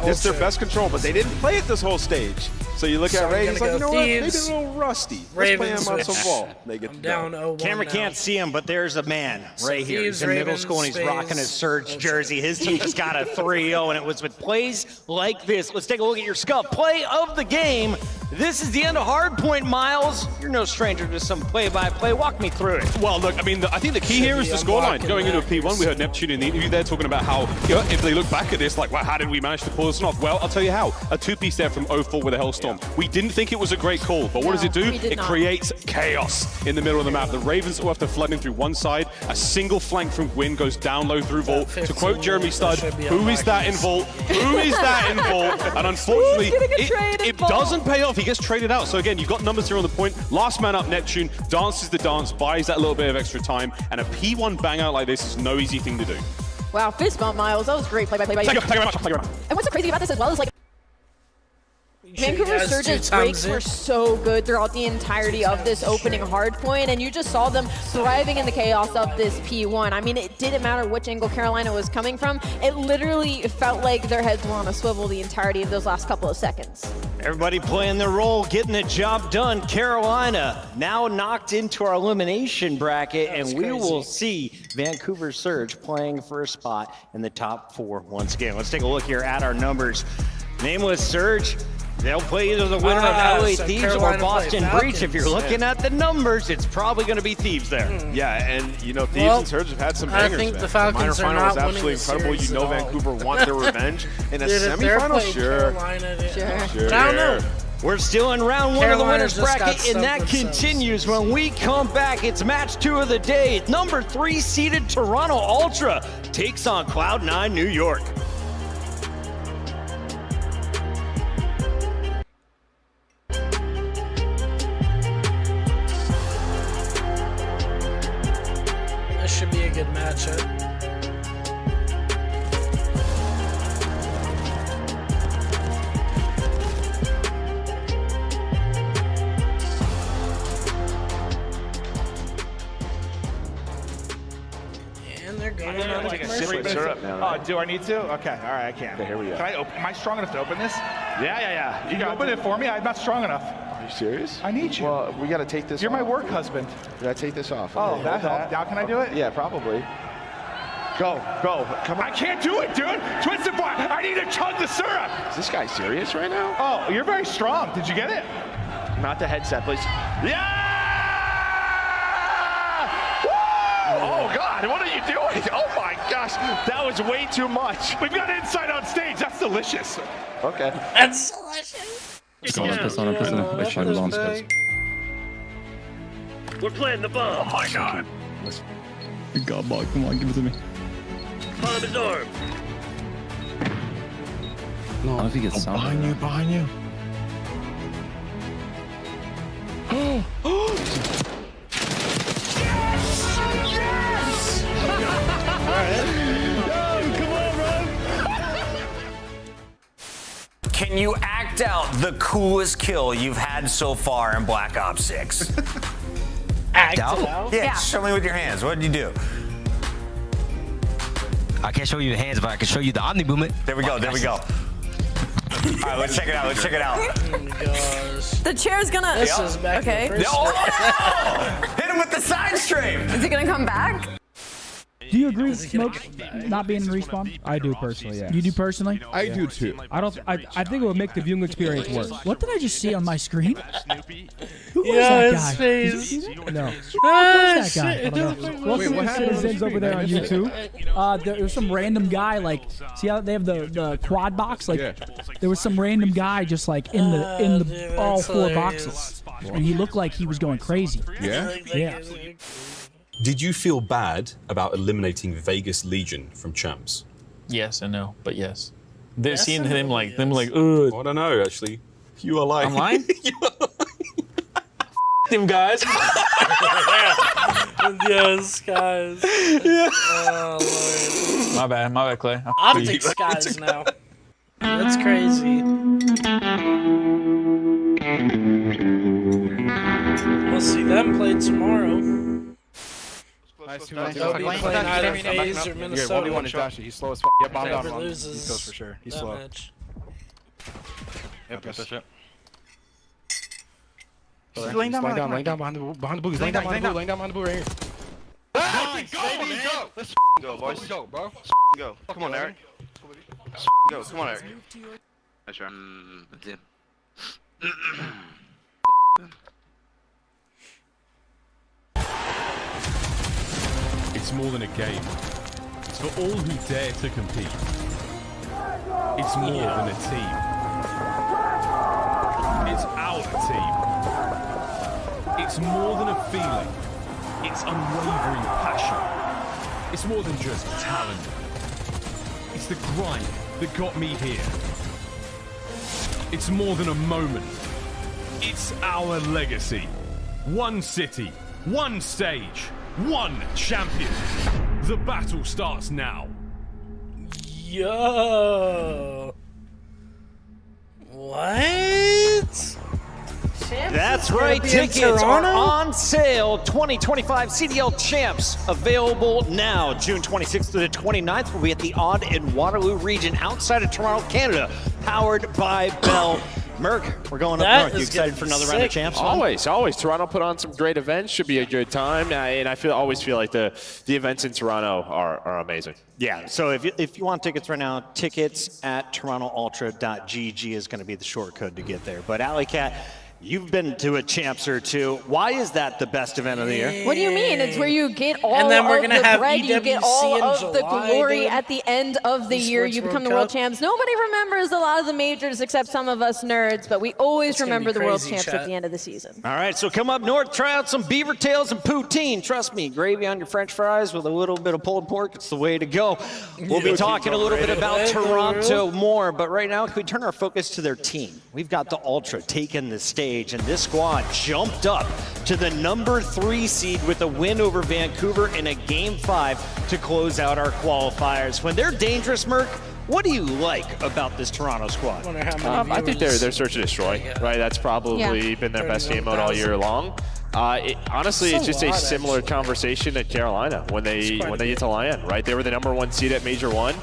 it's their best control, but they didn't play it this whole stage. So you look at Ray, he's like, you know what? Maybe a little rusty. Let's play him on some Vault. They get the down. Camera can't see him, but there's a man right here. He's in middle school and he's rocking his Surge jersey. His team just got a 3-0, and it was with plays like this. Let's take a look at your Scuff play of the game. This is the end of Hardpoint, Miles. You're no stranger to some play-by-play. Walk me through it. Well, look, I mean, I think the key here is the scoreline. Going into a P1, we heard Neptune in the interview there talking about how, if they look back at this, wow, how did we manage to pull this off? Well, I'll tell you how. A 2-piece there from 0-4 with a Hellstorm. We didn't think it was a great call, but what does it do? It creates chaos in the middle of the map. The Ravens will have to flood in through one side. A single flank from Gwyn goes down low through Vault. To quote Jeremy Stud, who is that in Vault? Who is that in Vault? And unfortunately, it doesn't pay off. he gets traded out. So again, you've got numbers here on the point. Last man up, Neptune, dances the dance, buys that little bit of extra time, and a P1 bang out like this is no easy thing to do. Wow, fist bump, Miles. That was great play by you. Thank you very much. And what's so crazy about this as well is, like, Vancouver Surge's breaks were so good throughout the entirety of this opening hardpoint, and you just saw them thriving in the chaos of this P1. I mean, it didn't matter which angle Carolina was coming from. It literally felt like their heads were on a swivel the entirety of those last couple of seconds. Everybody playing their role, getting the job done. Carolina now knocked into our elimination bracket, and we will see Vancouver Surge playing for a spot in the top 4 once again. Let's take a look here at our numbers. Nameless Surge, they'll play either the winner of LA so Thieves Carolina or Boston play Breach. If you're Falcons. looking at the numbers, it's probably going to be Thieves there. Yeah, and you know, Thieves Well, and Surge have had some I bangers. think man. the Falcons minor are final was not absolutely winning the incredible. series You know, at all. Vancouver want their revenge in a Dude, if they're semifinal. playing Sure. Carolina, they- Sure. I don't know. We're still in round 1 of the Carolina's winners just got bracket, and that stumped continues when we come back. It's match 2 of the day. Number 3 seeded Toronto Ultra takes on Cloud9 New York. This should be a good matchup. And they're going on like a commercial. sip of syrup now. Oh, do I need to? Okay, all right, I can. Okay, here we go. Can I open? Am I strong enough to open this? Yeah. You can open it for me. I'm not strong enough. Are you serious? I need you. Well, we got to take this You're off. my work husband. We got to take this off. Oh, Okay, that hold helped. Now can I do it? Yeah, probably. Go. Come on. I can't do it, dude. Twisted bar. I need to chug the syrup. Is this guy serious right now? Oh, you're very strong. Did you get it? Not the headset, please. Yeah! Oh, God, what are you doing? Oh, my gosh, that was way too much. We've got inside on stage. That's delicious. Okay. That's delicious. We're playing the bomb. Oh, my God. God, boy, come on, give it to me. Bottom his arm. No, I don't think it's sound. Behind you. Can you act out the coolest kill you've had so far in Black Ops 6? Act it out? Yeah, show me with your hands. What did you do? I can't show you the hands, but I can show you the Omni movement. There we go. All right, let's check it out. Oh my gosh. The chair's gonna. This is back okay. in the first Hit him with the side stream. Is it gonna come back? Do you agree with Smoke not being in respawn? I do personally, yeah. You do personally? I do too. I don't. I think it would make the viewing experience worse. What did I just see on my screen? Who was Yeah, that his guy? face. Did you see that? No. Ah, Who's that guy? shit, it doesn't look Welcome like- to Citizens over there on YouTube. There was some random guy like. See how they have the quad box? Like, there was some random guy just like in the dude, all that's 4 hilarious. boxes, and he looked like he was going crazy. Yeah? Yeah. Did you feel bad about eliminating Vegas Legion from Champs? Yes and no, but yes. They're Yes seeing and him no, like yes. them like, ugh. I don't know, actually. You are lying. I'm lying? Them guys. Yes, guys. Oh, Lord. My bad, Clay. Optic skies now. That's crazy. We'll see them play tomorrow. They'll be playing either FaZe or Minnesota. Yeah, 1v1 is Dashy. He's slow as fuck. Yeah, bomb down. Whoever loses He goes for sure. He's that slow. match. Yep, push it. He's laying down behind the boo. He's laying down behind the boo right here. Nice, baby, go! Let's go, boys. Go, bro. Let's go. Come on, Eric. Go, come on, Eric. That's right. It's more than a game. It's for all who dare to compete. It's more than a team. It's our team. It's more than a feeling. It's unwavering passion. It's more than just talent. It's the grind that got me here. It's more than a moment. It's our legacy. One city, one stage, one champion. The battle starts now. Yo. What? That's right, tickets are on sale. 2025 CDL Champs available now. June 26th through the 29th will be at the Odd in Waterloo region outside of Toronto, Canada, powered by Bell. Merc, we're going up north. You excited for another round of champs? Always. Toronto put on some great events. Should be a good time. And I always feel like the events in Toronto are amazing. Yeah, so if you want tickets right now, tickets at torontoultra.gg is going to be the short code to get there. But Alley Cat, you've been to a champs or two. Why is that the best event of the year? What do you mean? It's where you get all And then we're of gonna the have bread, you get all EWC in of the July, glory dude. at the end of the year. You become the world champs. Nobody remembers a lot of the majors except some of us nerds, but we always gonna remember be the world crazy, champs chat. at the end of the season. All right, so come up north, try out some beaver tails and poutine. Trust me, gravy on your french fries with a little bit of pulled pork, it's the way to go. We'll be talking a little bit about Toronto more, but right now, can we turn our focus to their team? We've got the Ultra taking the stage, and this squad jumped up to the #3 seed with a win over Vancouver in a Game 5 to close out our qualifiers. When they're dangerous, Merc, what do you like about this Toronto squad? I think they're search and destroy, right? That's probably been their best game mode all year long. Honestly, it's just a similar conversation at Carolina when they get to Lyon, right? They were the #1 seed at Major 1.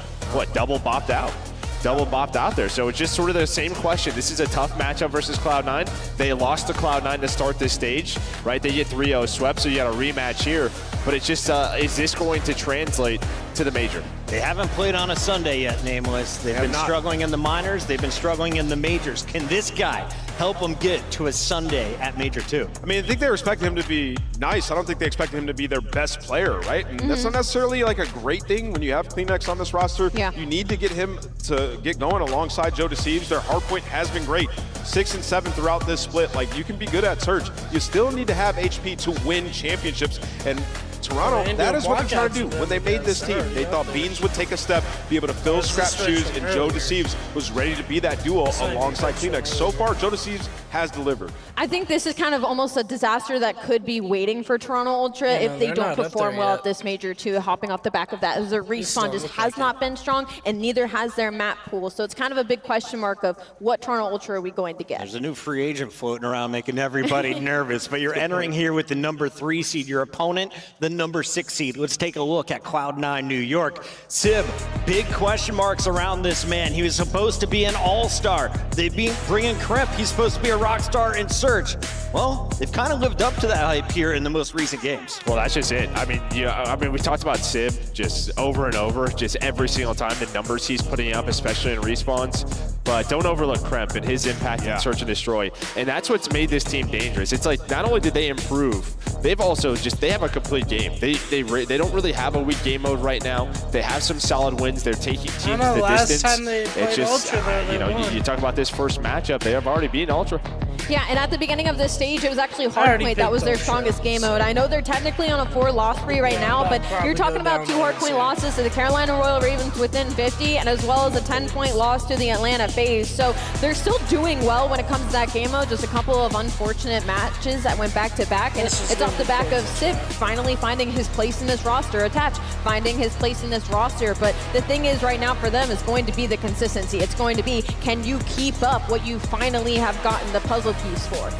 Double bopped out there. So it's just sort of the same question. This is a tough matchup versus Cloud9. They lost to Cloud9 to start this stage, right? They get 3-0 swept, so you got a rematch here. But it's just, is this going to translate to the major? They haven't played on a Sunday yet, Nameless. They've been struggling in the minors. They've been struggling in the majors. Can this guy help them get to a Sunday at Major 2? I mean, I think they expect him to be nice. I don't think they expect him to be their best player, right? And that's not necessarily like a great thing when you have Kleenex on this roster. Yeah. You need to get him to get going alongside Joe Deceives. Their hardpoint has been great. 6 and 7 throughout this split. Like, you can be good at Surge. You still need to have HP to win championships. And Toronto, that is what they're trying to do. When they made this team, they thought Beans would take a step, be able to fill Scrap's shoes, and Joe Deceives was ready to be that duo alongside Kleenex. So far, Joe Deceives has delivered. I think this is kind of almost a disaster that could be waiting for Toronto Ultra if they don't perform well at this Major 2, hopping off the back of that. As their respawn just has not been strong, and neither has their map pool. So it's kind of a big question mark of what Toronto Ultra are we going to get. There's a new free agent floating around making everybody nervous, but you're entering here with the #3 seed. Your opponent, the #6 seed. Let's take a look at Cloud9 New York. Sib, big question marks around this man. He was supposed to be an all-star. They bring in Kremp. He's supposed to be a rock star in Surge. Well, they've kind of lived up to that hype here in the most recent games. Well, that's just it. I mean, we talked about Sib just over and over, just every single time, the numbers he's putting up, especially in respawns. But don't overlook Kremp and his impact in Search and Destroy. And that's what's made this team dangerous. It's like, not only did they improve, they've also they have a complete game. They don't really have a weak game mode right now. They have some solid wins. They're taking teams the distance. Last time they played Ultra, though, you talk about this first matchup, they have already beaten Ultra. Yeah, and at the beginning of this stage, it was actually Hardpoint that was their strongest game mode. I know they're technically on a 4-loss spree right now, but you're talking about 2 Hardpoint losses to the Carolina Royal Ravens within 50, and as well as a 10-point loss to the Atlanta FaZe. So they're still doing well when it comes to that game mode. Just a couple of unfortunate matches that went back-to-back, and it's off the back of Sib finally finding his place in this roster, Attach finding his place in this roster. But the thing is right now for them is going to be the consistency. It's going to be, can you keep up what you finally have gotten the puzzle piece for?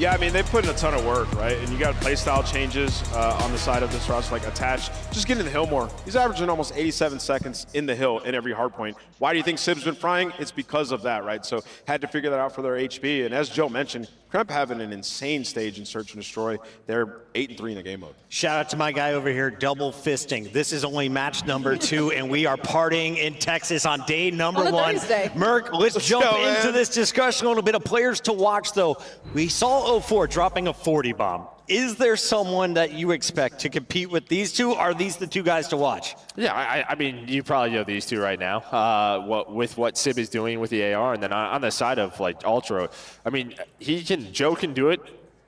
Yeah, I mean, they put in a ton of work, right? And you got playstyle changes on the side of this roster, like Attach. Just get in the hill more. He's averaging almost 87 seconds in the hill in every hard point. Why do you think Sib's been frying? It's because of that, right? So had to figure that out for their HP. And as Joe mentioned, Kremp having an insane stage in Search and Destroy. They're 8-3 in the game mode. Shout out to my guy over here, double fisting. This is only match #2, and we are partying in Texas on day number 1. Thursday. Merc, let's jump into this discussion. A little bit of players to watch, though. We saw 04 dropping a 40 bomb. Is there someone that you expect to compete with these two? Are these the two guys to watch? Yeah, I mean, you probably know these two right now. With what Sib is doing with the AR, and then on the side of like Ultra, I mean, Joe can do it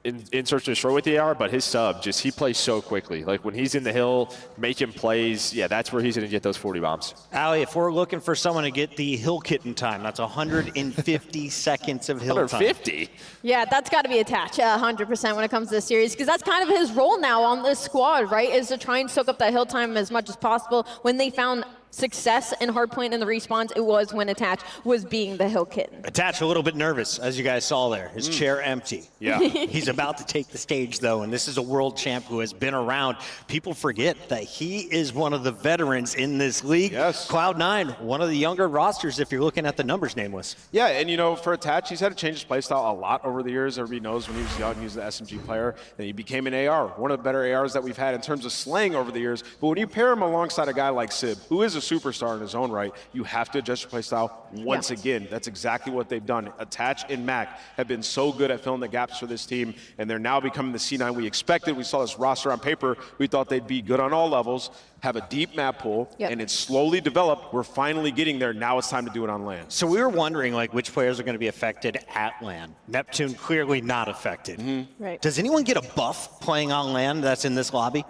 in Search and Destroy with the AR, but his sub, he plays so quickly. Like when he's in the hill, making plays, yeah, that's where he's going to get those 40 bombs. Ali, if we're looking for someone to get the hill kitten time, that's 150 seconds of hill 150? time. Yeah, that's got to be attached 100% when it comes to this series, because that's kind of his role now on this squad, right, is to try and soak up that hill time as much as possible. When they found success in Hardpoint and the respawns, it was when Attach was being the hill kitten. Attach a little bit nervous, as you guys saw there. His chair empty. Yeah. He's about to take the stage, though, and this is a world champ who has been around. People forget that he is one of the veterans in this league. Yes. Cloud9, one of the younger rosters, if you're looking at the numbers, Nameless. Yeah, and you know, for Attach, he's had to change his playstyle a lot over the years. Everybody knows when he was young, he was the SMG player, and he became an AR, one of the better ARs that we've had in terms of slaying over the years. But when you pair him alongside a guy like Sib, who is a superstar in his own right, you have to adjust your playstyle once again. That's exactly what they've done. Attach and Mac have been so good at filling the gaps for this team, and they're now becoming the C9 we expected. We saw this roster on paper. We thought they'd be good on all levels, have a deep map pool, and it's slowly developed. We're finally getting there. Now it's time to do it on land. So we were wondering, like, which players are going to be affected at land. Neptune clearly not affected. Right. Does anyone get a buff playing on land that's in this lobby?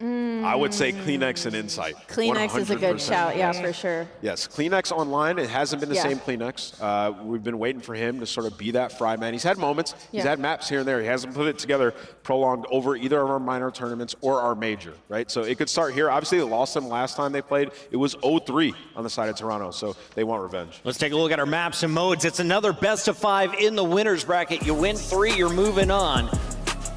I would say Kleenex and Insight. Kleenex is a good 100%. shout, yeah, for sure. Yes, Kleenex online, it hasn't been the Yeah. same Kleenex. We've been waiting for him to sort of be that fry man. He's had moments, he's Yeah. had maps here and there. He hasn't put it together prolonged over either of our minor tournaments or our major, right? So it could start here. Obviously, they lost him last time they played. It was 0-3 on the side of Toronto, so they want revenge. Let's take a look at our maps and modes. It's another best of 5 in the winners bracket. You win 3, you're moving on.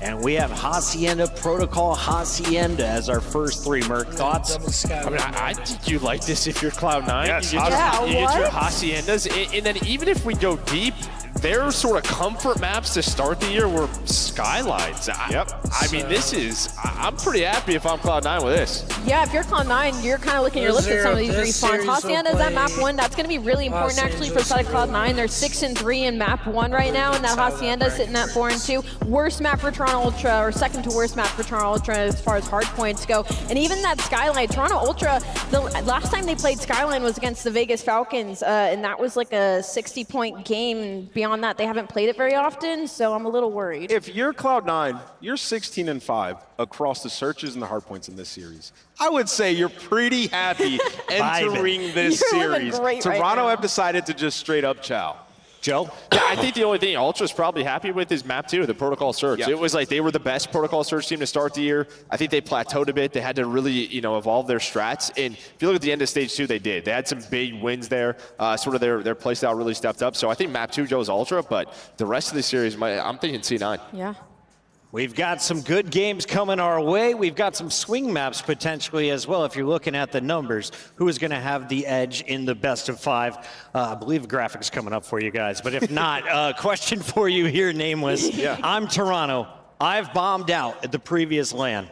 And we have Hacienda, Protocol, Hacienda as our first 3. Merc, thoughts? I mean, I think you like this if you're Cloud9. Yes, you get, Hacienda. you get your Haciendas, and then even if we go deep, their sort of comfort maps to start the year were Skylines. I mean, I'm pretty happy if I'm Cloud9 with this. Yeah, if you're Cloud9, you're kind of looking at your list at some of these This respawns. series will Hacienda's at map play 1. That's going to be really important, Los actually, for the side of Cloud9. They're 6-3 in map 1 right now, and that Hacienda sitting at 4-2. Worst map for Toronto Ultra, or second to worst map for Toronto Ultra as far as hard points go. And even that Skyline, Toronto Ultra, the last time they played Skyline was against the Vegas Falcons, and that was like a 60-point game. Beyond that, they haven't played it very often, so I'm a little worried. If you're Cloud9, you're 16-5 across the searches and the hard points in this series. I would say you're pretty happy entering this You're living series. great right Toronto now. have decided to just straight up chow. Joe? Yeah, I think the only thing Ultra's probably happy with is map 2, the Protocol Search. Yeah. It was like they were the best Protocol Search team to start the year. I think they plateaued a bit. They had to really, evolve their strats. And if you look at the end of stage 2, they did. They had some big wins there. Sort of their playstyle really stepped up. So I think map 2 Joe's Ultra, but the rest of the series, I'm thinking C9. Yeah. We've got some good games coming our way. We've got some swing maps potentially as well. If you're looking at the numbers, who is going to have the edge in the best of 5? I believe graphics coming up for you guys. But if not, question for you here, Nameless. Yeah. I'm Toronto. I've bombed out at the previous LAN.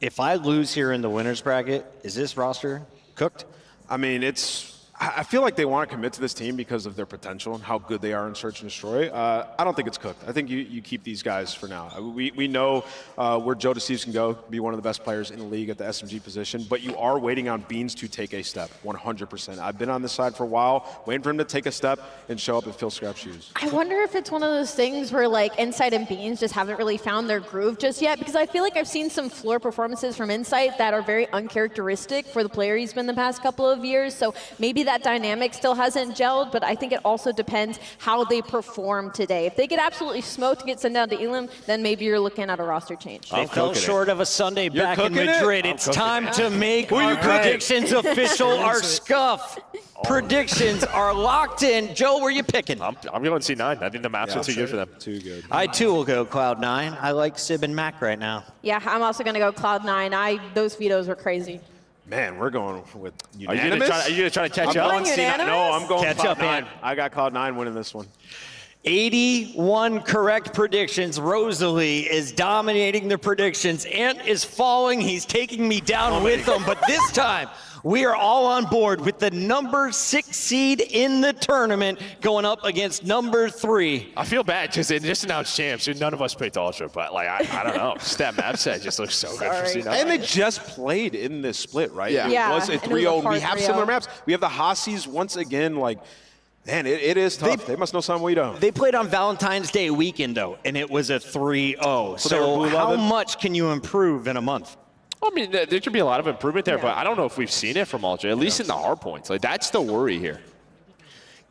If I lose here in the winners bracket, is this roster cooked? I mean, I feel like they want to commit to this team because of their potential and how good they are in Search and Destroy. I don't think it's cooked. I think you keep these guys for now. We know where Joe Deceives can go, be one of the best players in the league at the SMG position, but you are waiting on Beans to take a step, 100%. I've been on this side for a while, waiting for him to take a step and show up and fill Scrap's shoes. I wonder if it's one of those things where like Insight and Beans just haven't really found their groove just yet, because I feel like I've seen some floor performances from Insight that are very uncharacteristic for the player he's been the past couple of years. So maybe that dynamic still hasn't gelled, but I think it also depends how they perform today. If they get absolutely smoked and get sent down to Elam, then maybe you're looking at a roster change. They fell short of a Sunday back in cooking it? Madrid. I'm It's cooking time it. to make Who our you cooking? predictions official. Our Scuff predictions are locked in. Joe, where you picking? I'm going C9. I think the maps are too good for them. Too good. I too will go Cloud9. I like Sib and Mac right now. Yeah, I'm also going to go Cloud9. Those vetoes were crazy. Man, we're going with Are you unanimous. going to try to catch I'm up? going C9. No, I'm going Catch up, Cloud9. man. I got Cloud9 winning this one. 81 correct predictions. Rosalie is dominating the predictions. Ant is falling. He's taking me down with him. But this time, we are all on board with the number 6 seed in the tournament going up against number 3. I feel bad because they just announced champs, and none of us picked Ultra, but like I don't know. Just that map set just looks so good for C9. And they just played in this split, right? Yeah. It Yeah, was a and it was a 3-0. We hard have 3-0. similar maps. We have the Hassies once again, like, Man, it is tough. They must know something we don't. They played on Valentine's Day weekend, though, and it was a 3-0. So how much can you improve in a month? I mean, there should be a lot of improvement there, but I don't know if we've seen it from Ultra, at least in the hard points. Like, that's the worry here.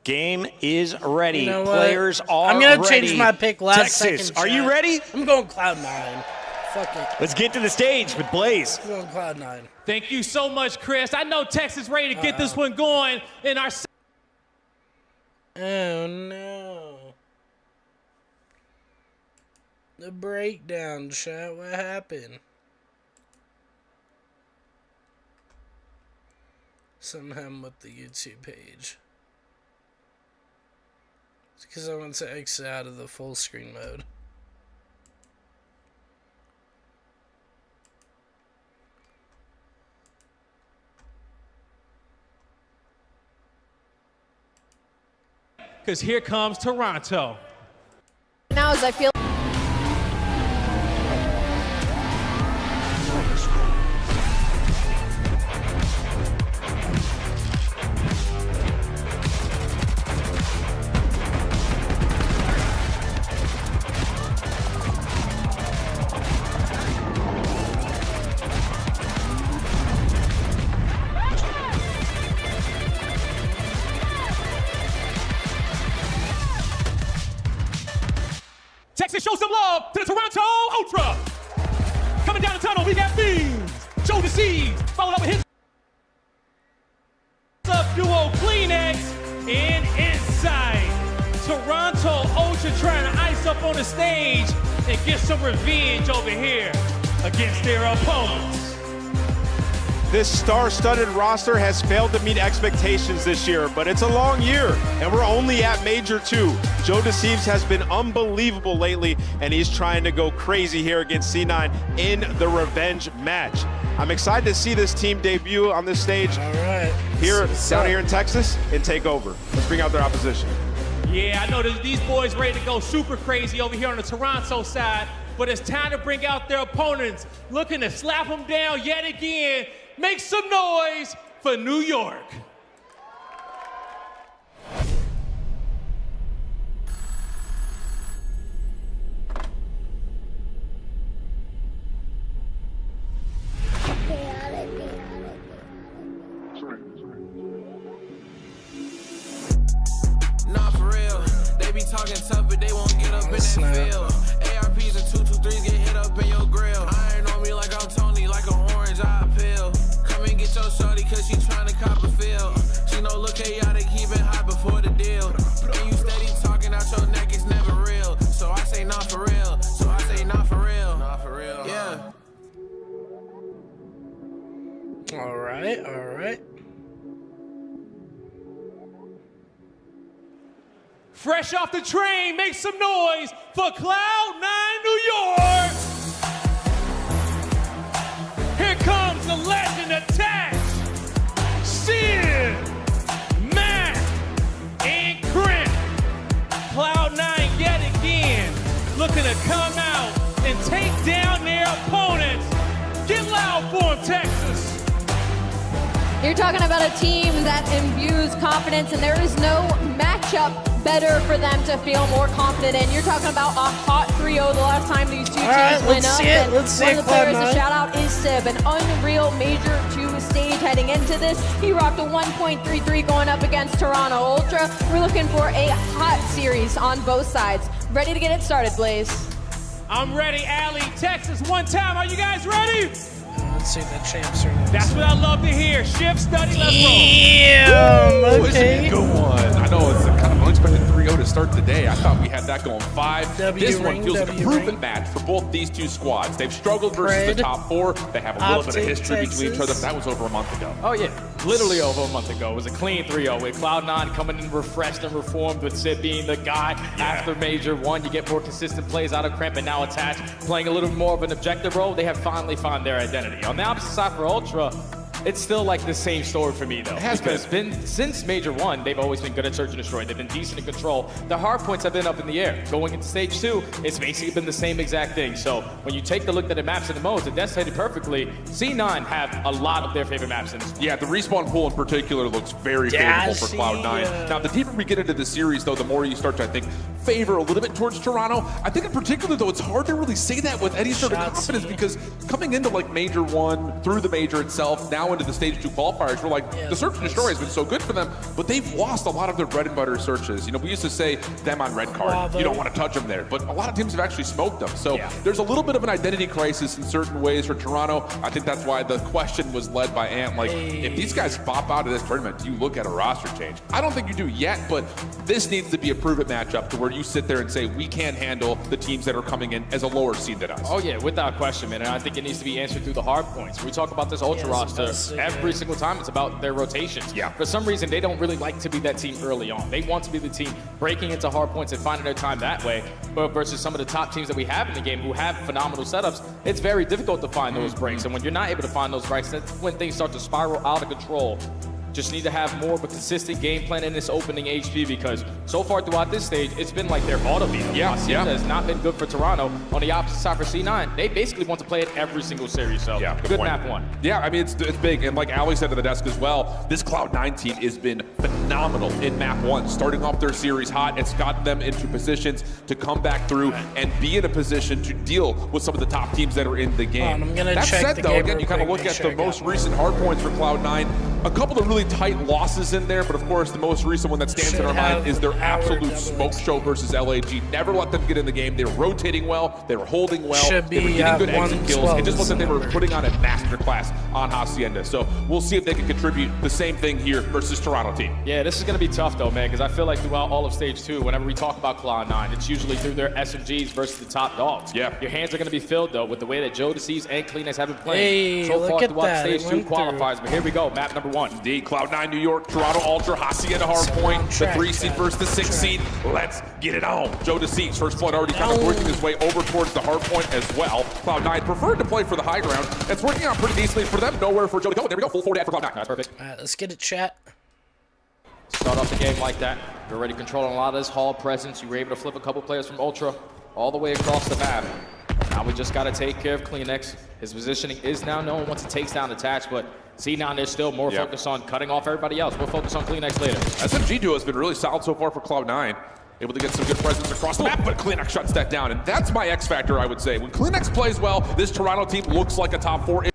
Game is ready. You know what? Players are I'm gonna ready. change my pick last Texas, second. are you chat. ready? I'm going Cloud9. Fuck it. Let's get to the stage with Blaze. I'm going Cloud9. Thank you so much, Chris. I know Texas ready to get this one going in our. Oh no. The breakdown, chat. What happened? Something happened with the YouTube page. It's because I want to exit out of the full screen mode. Because here comes Toronto. Now as I feel Texas, show some love to the Toronto Ultra. Coming down the tunnel, we got Beans, Joe Deceives, followed up with his duo Kleenex and Insight. Toronto Ultra trying to ice up on the stage and get some revenge over here against their opponents. This star-studded roster has failed to meet expectations this year, but it's a long year, and we're only at Major 2. Joe Deceives has been unbelievable lately, and he's trying to go crazy here against C9 in the revenge match. I'm excited to see this team debut on this stage down here in Texas and take over. Let's bring out their opposition. Yeah, I know that these boys ready to go super crazy over here on the Toronto side, but it's time to bring out their opponents, looking to slap them down yet again. Make some noise for New York. Nah, for real. They be talking tough, but they won't get up in that field. ARPs and 223s get hit up in your grill. Iron on me like I'm Tony, like an orange eye pill. Come and get your shorty, cause she tryna cop a feel. She no look chaotic, keep it hot before the deal. And you steady talking out your neck, it's never real. So I say not for real. So I say not for real. Not for real. Yeah. All right, all right. Fresh off the train, make some noise for Cloud9 New York. Here comes the legend attack. Sid, Matt, and Crimp. Cloud9 yet again looking to come out and take down their opponents. Get loud for them, Texas. You're talking about a team that imbues confidence, and there is no matchup better for them to feel more confident in. You're talking about a hot 3-0 the last time these two teams went up. And one of the players to shout out is Sib, an unreal Major 2 stage heading into this. He rocked a 1.33 going up against Toronto Ultra. We're looking for a hot series on both sides. Ready to get it started, Blaze. I'm ready, Allie. Texas, one time. Are you guys ready? Let's see the champs are next. That's what I love to hear. Shift, study, let's roll. Damn, This is a good one. I know it's a kind of unexpected 3-0 to start the day. I thought we had that going 5. This one feels like a proven match for both these two squads. They've struggled versus the top 4. They have a little bit of history between each other. That was over a month ago. Oh, yeah. Literally over a month ago. It was a clean 3-0 with Cloud9 coming in refreshed and reformed, with Sid being the guy. After Major 1, you get more consistent plays out of Crimp, and now Attach playing a little more of an objective role. They have finally found their identity. On the opposite side for Ultra, It's still like the same story for me though. It has been since Major 1, they've always been good at search and destroy. They've been decent in control. The hard points have been up in the air. Going into stage 2, it's basically been the same exact thing. So when you take the look at the maps and the modes, and that's stated perfectly, C9 have a lot of their favorite maps in this one. Yeah, the respawn pool in particular looks very favorable for Cloud9. Now, the deeper we get into the series, though, the more you start to, I think, favor a little bit towards Toronto. I think in particular, though, it's hard to really say that with any sort of confidence because coming into like Major 1, through the Major itself, now into the Stage 2 qualifiers, we're like, the search and destroy has been so good for them, but they've lost a lot of their bread and butter searches. You know, we used to say them on red card, you don't want to touch them there, but a lot of teams have actually smoked them. So there's a little bit of an identity crisis in certain ways for Toronto. I think that's why the question was led by Ant, like, if these guys pop out of this tournament, do you look at a roster change? I don't think you do yet, but this needs to be a prove-it matchup to where you sit there and say, we can't handle the teams that are coming in as a lower seed than us. Oh yeah, without question, man. And I think it needs to be answered through the hard points. We talk about this Ultra roster every single time. It's about their rotations. Yeah. For some reason, they don't really like to be that team early on. They want to be the team breaking into hard points and finding their time that way. But versus some of the top teams that we have in the game who have phenomenal setups, it's very difficult to find those breaks. And when you're not able to find those breaks, that's when things start to spiral out of control. Just need to have more of a consistent game plan in this opening HP because so far throughout this stage, it's been like their auto beat. Hacienda has not been good for Toronto. On the opposite side for C9, they basically want to play it every single series. So good map 1. Yeah, I mean, it's big. And like Ali said to the desk as well, this Cloud9 team has been phenomenal in map 1. Starting off their series hot, it's gotten them into positions to come back through and be in a position to deal with some of the top teams that are in the game. That said, though, again, you kind of look at the most recent hard points for Cloud9. A couple of really tight losses in there, but of course, the most recent one that stands in our mind is their absolute smoke show versus LAG. Never let them get in the game. They were rotating well. They were holding well. They were getting good exit kills. It just looked like they were putting on a masterclass on Hacienda. So we'll see if they can contribute the same thing here versus Toronto team. Yeah, this is going to be tough, though, man, because I feel like throughout all of Stage 2, whenever we talk about Cloud9, it's usually through their SMGs versus the top dogs. Yeah. Your hands are going to be filled, though, with the way that Jodeci and Cleanex have been playing so far throughout Stage 2 qualifiers. But here we go, map number 1. Indeed, Cloud9 New York, Toronto Ultra, Hacienda hardpoint, the 3 seed versus the 6 seed. Let's get it on. Jodeci's first blood already kind of working his way over towards the hardpoint as well. Cloud9 preferred to play for the high ground. It's working out pretty decently for them. Nowhere for Joe to go. There we go, full 4 for Cloud9. That's perfect. All right, let's get it, chat. Start off the game like that. You're already controlling a lot of this hall presence. You were able to flip a couple players from Ultra all the way across the map. Now we just got to take care of Cleanex. His positioning is now known once it takes down attached, but C9 there's still more focus on cutting off everybody else. We'll focus on Cleanex later. SMG duo has been really solid so far for Cloud9. Able to get some good presence across the map, but Cleanex shuts that down. And that's my X factor, I would say. When Cleanex plays well, this Toronto team looks like a top 4,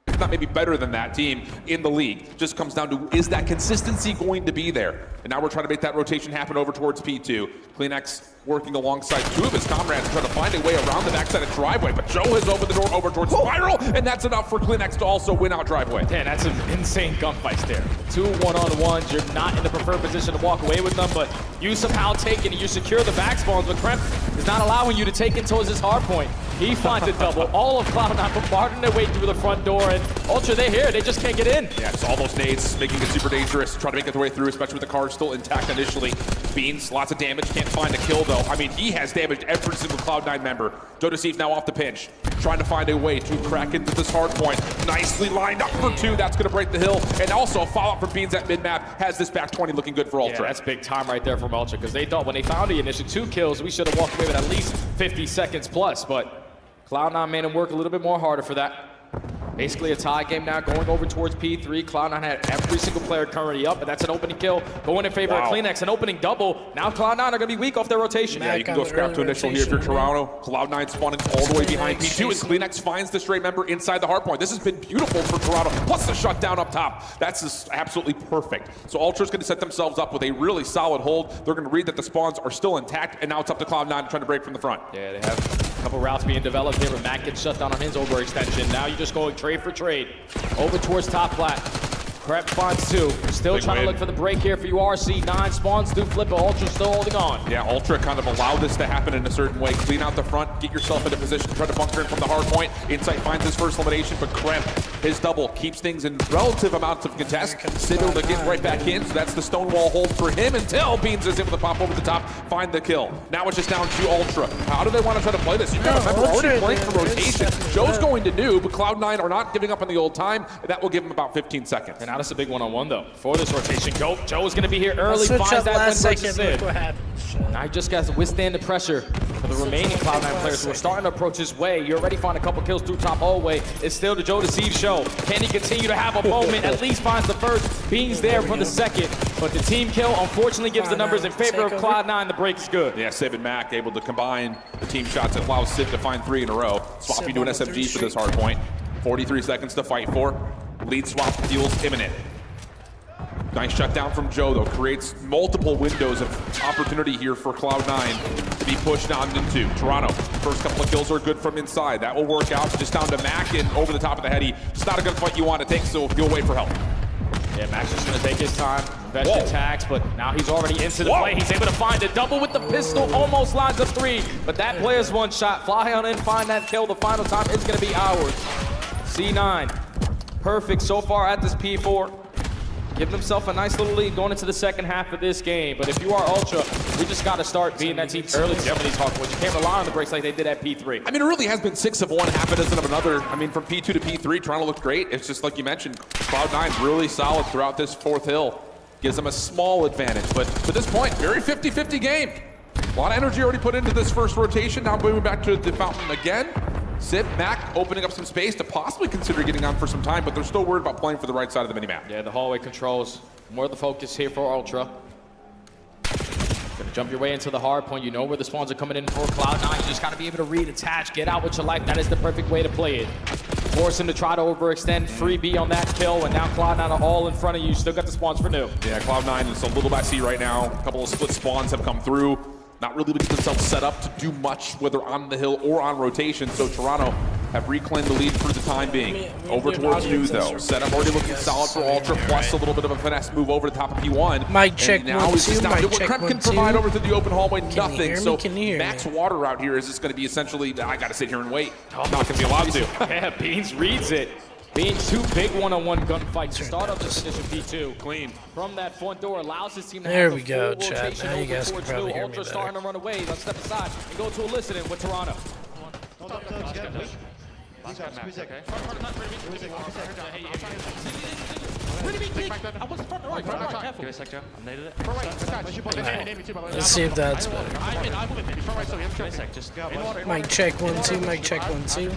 if not maybe better than that team in the league. Just comes down to, is that consistency going to be there? And now we're trying to make that rotation happen over towards P2. Cleanex working alongside 2 of his comrades trying to find a way around the backside of Driveway, but Joe has opened the door over towards Spiral, and that's enough for Cleanex to also win out Driveway. Man, that's some insane gunfights there. 2 one-on-ones, you're not in the preferred position to walk away with them, but you somehow take it and you secure the back spawns, but Kremp is not allowing you to take it towards his hard point. He finds a double. All of Cloud9 bombarding their way through the front door, and Ultra, they're here. They just can't get in. Yeah, it's all those nades, making it super dangerous. Trying to make it their way through, especially with the card still intact initially. Beans, lots of damage, can't find a kill though. I mean, he has damaged every single Cloud9 member. Jodeci now off the pinch, trying to find a way to crack into this hard point. Nicely lined up for 2, that's gonna break the hill. And also, follow-up from Beans at mid-map has this back 20 looking good for Ultra. Yeah, that's big time right there from Ultra, because they thought when they found the initial 2 kills, we should have walked away with at least 50 seconds plus, but Cloud9 made him work a little bit more harder for that. Basically a tie game now, going over towards P3. Cloud9 had every single player currently up, but that's an opening kill. Going in favor of Cleanex, an opening double. Now Cloud9 are going to be weak off their rotation. Yeah, you can go scrap to initial here if you're Toronto. Cloud9 spawning all the way behind P2, and Cleanex finds the stray member inside the hardpoint. This has been beautiful for Toronto, plus the shutdown up top. That's just absolutely perfect. So Ultra's going to set themselves up with a really solid hold. They're going to read that the spawns are still intact, and now it's up to Cloud9 trying to break from the front. Yeah, they have a couple routes being developed here, but Matt gets shut down on his overextension. Now you're just going trade for trade. Over towards top plat. Crep finds 2. Still Big trying win. to look for the break here for URC. 9 spawns through Flipper. Ultra still holding on. Yeah, Ultra kind of allow this to happen in a certain way. Clean out the front, get yourself into position, try to bunker in from the hard point. Insight finds his first elimination, but Kremp, his double, keeps things in relative amounts of contest. Civil to get right back in, so that's the Stonewall hold for him until Beans is able to pop over the top, find the kill. Now it's just down to Ultra. How do they want to try to play this? You've got a member already playing for rotation. Joe's going to noob, but Cloud9 are not giving up on the old time, and that will give him about 15 seconds. And now that's a big one-on-one, though, for this rotation. Joe is going to be here early, Switch finds up that win last versus second. Sid. Look what happened. Now he just got to withstand the pressure for the remaining Cloud9 players who are starting to approach his way. You already find a couple kills through top hallway. It's still the Joe Deceive show. Can he continue to have a moment? At least finds the first. Beans there for the second. But the team kill unfortunately gives the numbers in favor of Cloud9. The break is good. Yeah, Sib and Mac able to combine the team shots that allows Sib to find 3 in a row. Swappy doing SMG for this hard point. 43 seconds to fight for. Lead swap feels imminent. Nice shutdown from Joe, though. Creates multiple windows of opportunity here for Cloud9 to be pushed down into Toronto. First couple of kills are good from inside. That will work out. Just down to Mac and over the top of the heady. It's not a good fight you want to take, so you'll wait for help. Yeah, Mac's just going to take his time, invest in tags, but now he's already into the play. He's able to find a double with the pistol, almost lines up 3, but that player's one shot. Fly on in, find that kill. The final time is going to be ours. C9, perfect so far at this P4. Give themselves a nice little lead going into the second half of this game. But if you are Ultra, we just got to start beating that team early to some of these hard points. You can't rely on the breaks like they did at P3. I mean, it really has been 6 of one, half a dozen of another. I mean, from P2 to P3, Toronto looked great. It's just like you mentioned, Cloud9 really solid throughout this 4th hill. Gives them a small advantage, but to this point, very 50-50 game. A lot of energy already put into this first rotation. Now moving back to the fountain again. Sib, Mac opening up some space to possibly consider getting on for some time, but they're still worried about playing for the right side of the minimap. Yeah, the hallway controls more the focus here for Ultra. Gonna jump your way into the hard point. You know where the spawns are coming in for Cloud9. You just gotta be able to read, attach, get out with your life. That is the perfect way to play it. Force him to try to overextend. Free B on that kill, and now Cloud9 are all in front of you. Still got the spawns for new. Yeah, Cloud9 is a little messy right now. A couple of split spawns have come through. Not really getting themselves set up to do much, whether on the hill or on rotation. So Toronto have reclaimed the lead for the time being. Over towards New, though. Setup already looking solid for Ultra, plus a little bit of a finesse move over the top of P1. Mic check, and now 1, it's just 2, down to mic what check, Kremp 1, can provide 2. over to the open hallway, Can you nothing. hear me? So Can you hear Max me? Water out here is just going to be essentially, I got to sit here and wait. I'm not going to be allowed to. Yeah, Beans reads it. Beans 2 big one-on-one gunfights to start up this initial P2. Clean. From that front door, allows his team to There have we the go, full chat. rotation Now you over guys can towards probably New. hear me Ultra better. starting to run away. Let's step aside and go to a listening with Toronto. Give a sec, Joe. I'm nailed it. Let's see if that's better. Give a sec, just Mic check, 1, 2, mic check, 1, 2.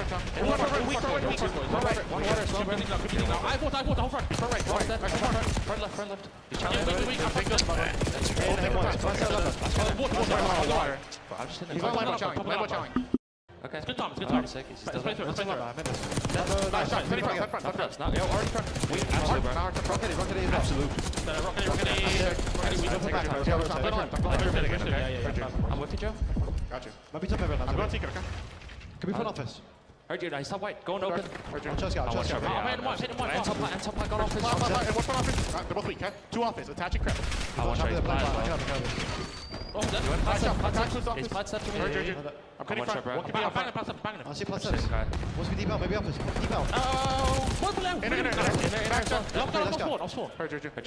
Okay. It's good time, it's good time. He's still there. Nice shot, already front. Absolute. I'm with you, Joe. Got you. Maybe top everyone. I'm going to take it, okay? Can we put office? Heard you, nice. Top white. Going open. Just go. And top white got office. What's one office? They're both weak, okay? 2 office. Attaching crap. I want to trade. He's plat step to me. I'm cutting front. What can be up? I'll see plat steps. What's with deep out? Maybe office. Deep out. Oh, Let's go.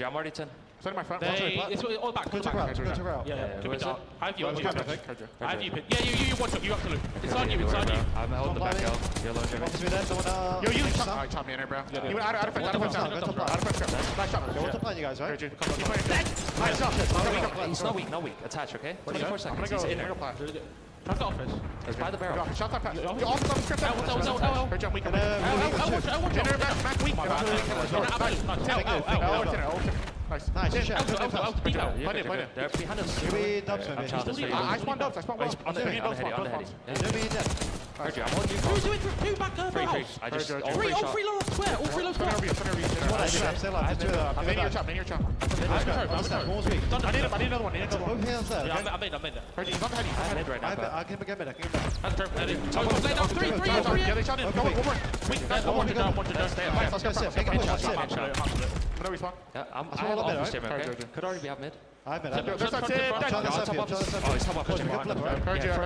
I'm already 10. Send my front. It's all back. Go to route. Go to route. Yeah. Give it up. I have you. Go to route. I have you. Yeah, you watch up. You absolute. It's on you. It's on you. I'm holding the back out. Yellow, Office me there. Someone. Yo, you. Alright, chop me in there, bro. You out of front. Out of front. Nice shot. Go to plan, you guys, right? Nice shot. He's not weak, not weak. Attach, okay? 24 seconds. He's in there. Front office. It's by the barrel. Shot that pass. You office on the script. Her jump weak. Back weak. Nice. Nice. Out. They're behind us. Give me dubs, maybe. I spawned dubs. I spawned well. On the heady. I'm dead. Heard you. I'm holding you. Two back up. Three. I just all three shot. All three low square. All three low square. Stay alive. Just do it. I'm in your chop. One was weak. I need another one. Both hands there. Yeah, I made it. Heard you. He's on the heady. I'm mid right now. I can get mid. That's perfect. Three. Yeah, they shot in. Go. One more. Weak. One to down. Let's go. Make a push. That's it. Can I respawn? Yeah, I'm I'll all mid, push right? him, okay? Could already be out mid. I have mid.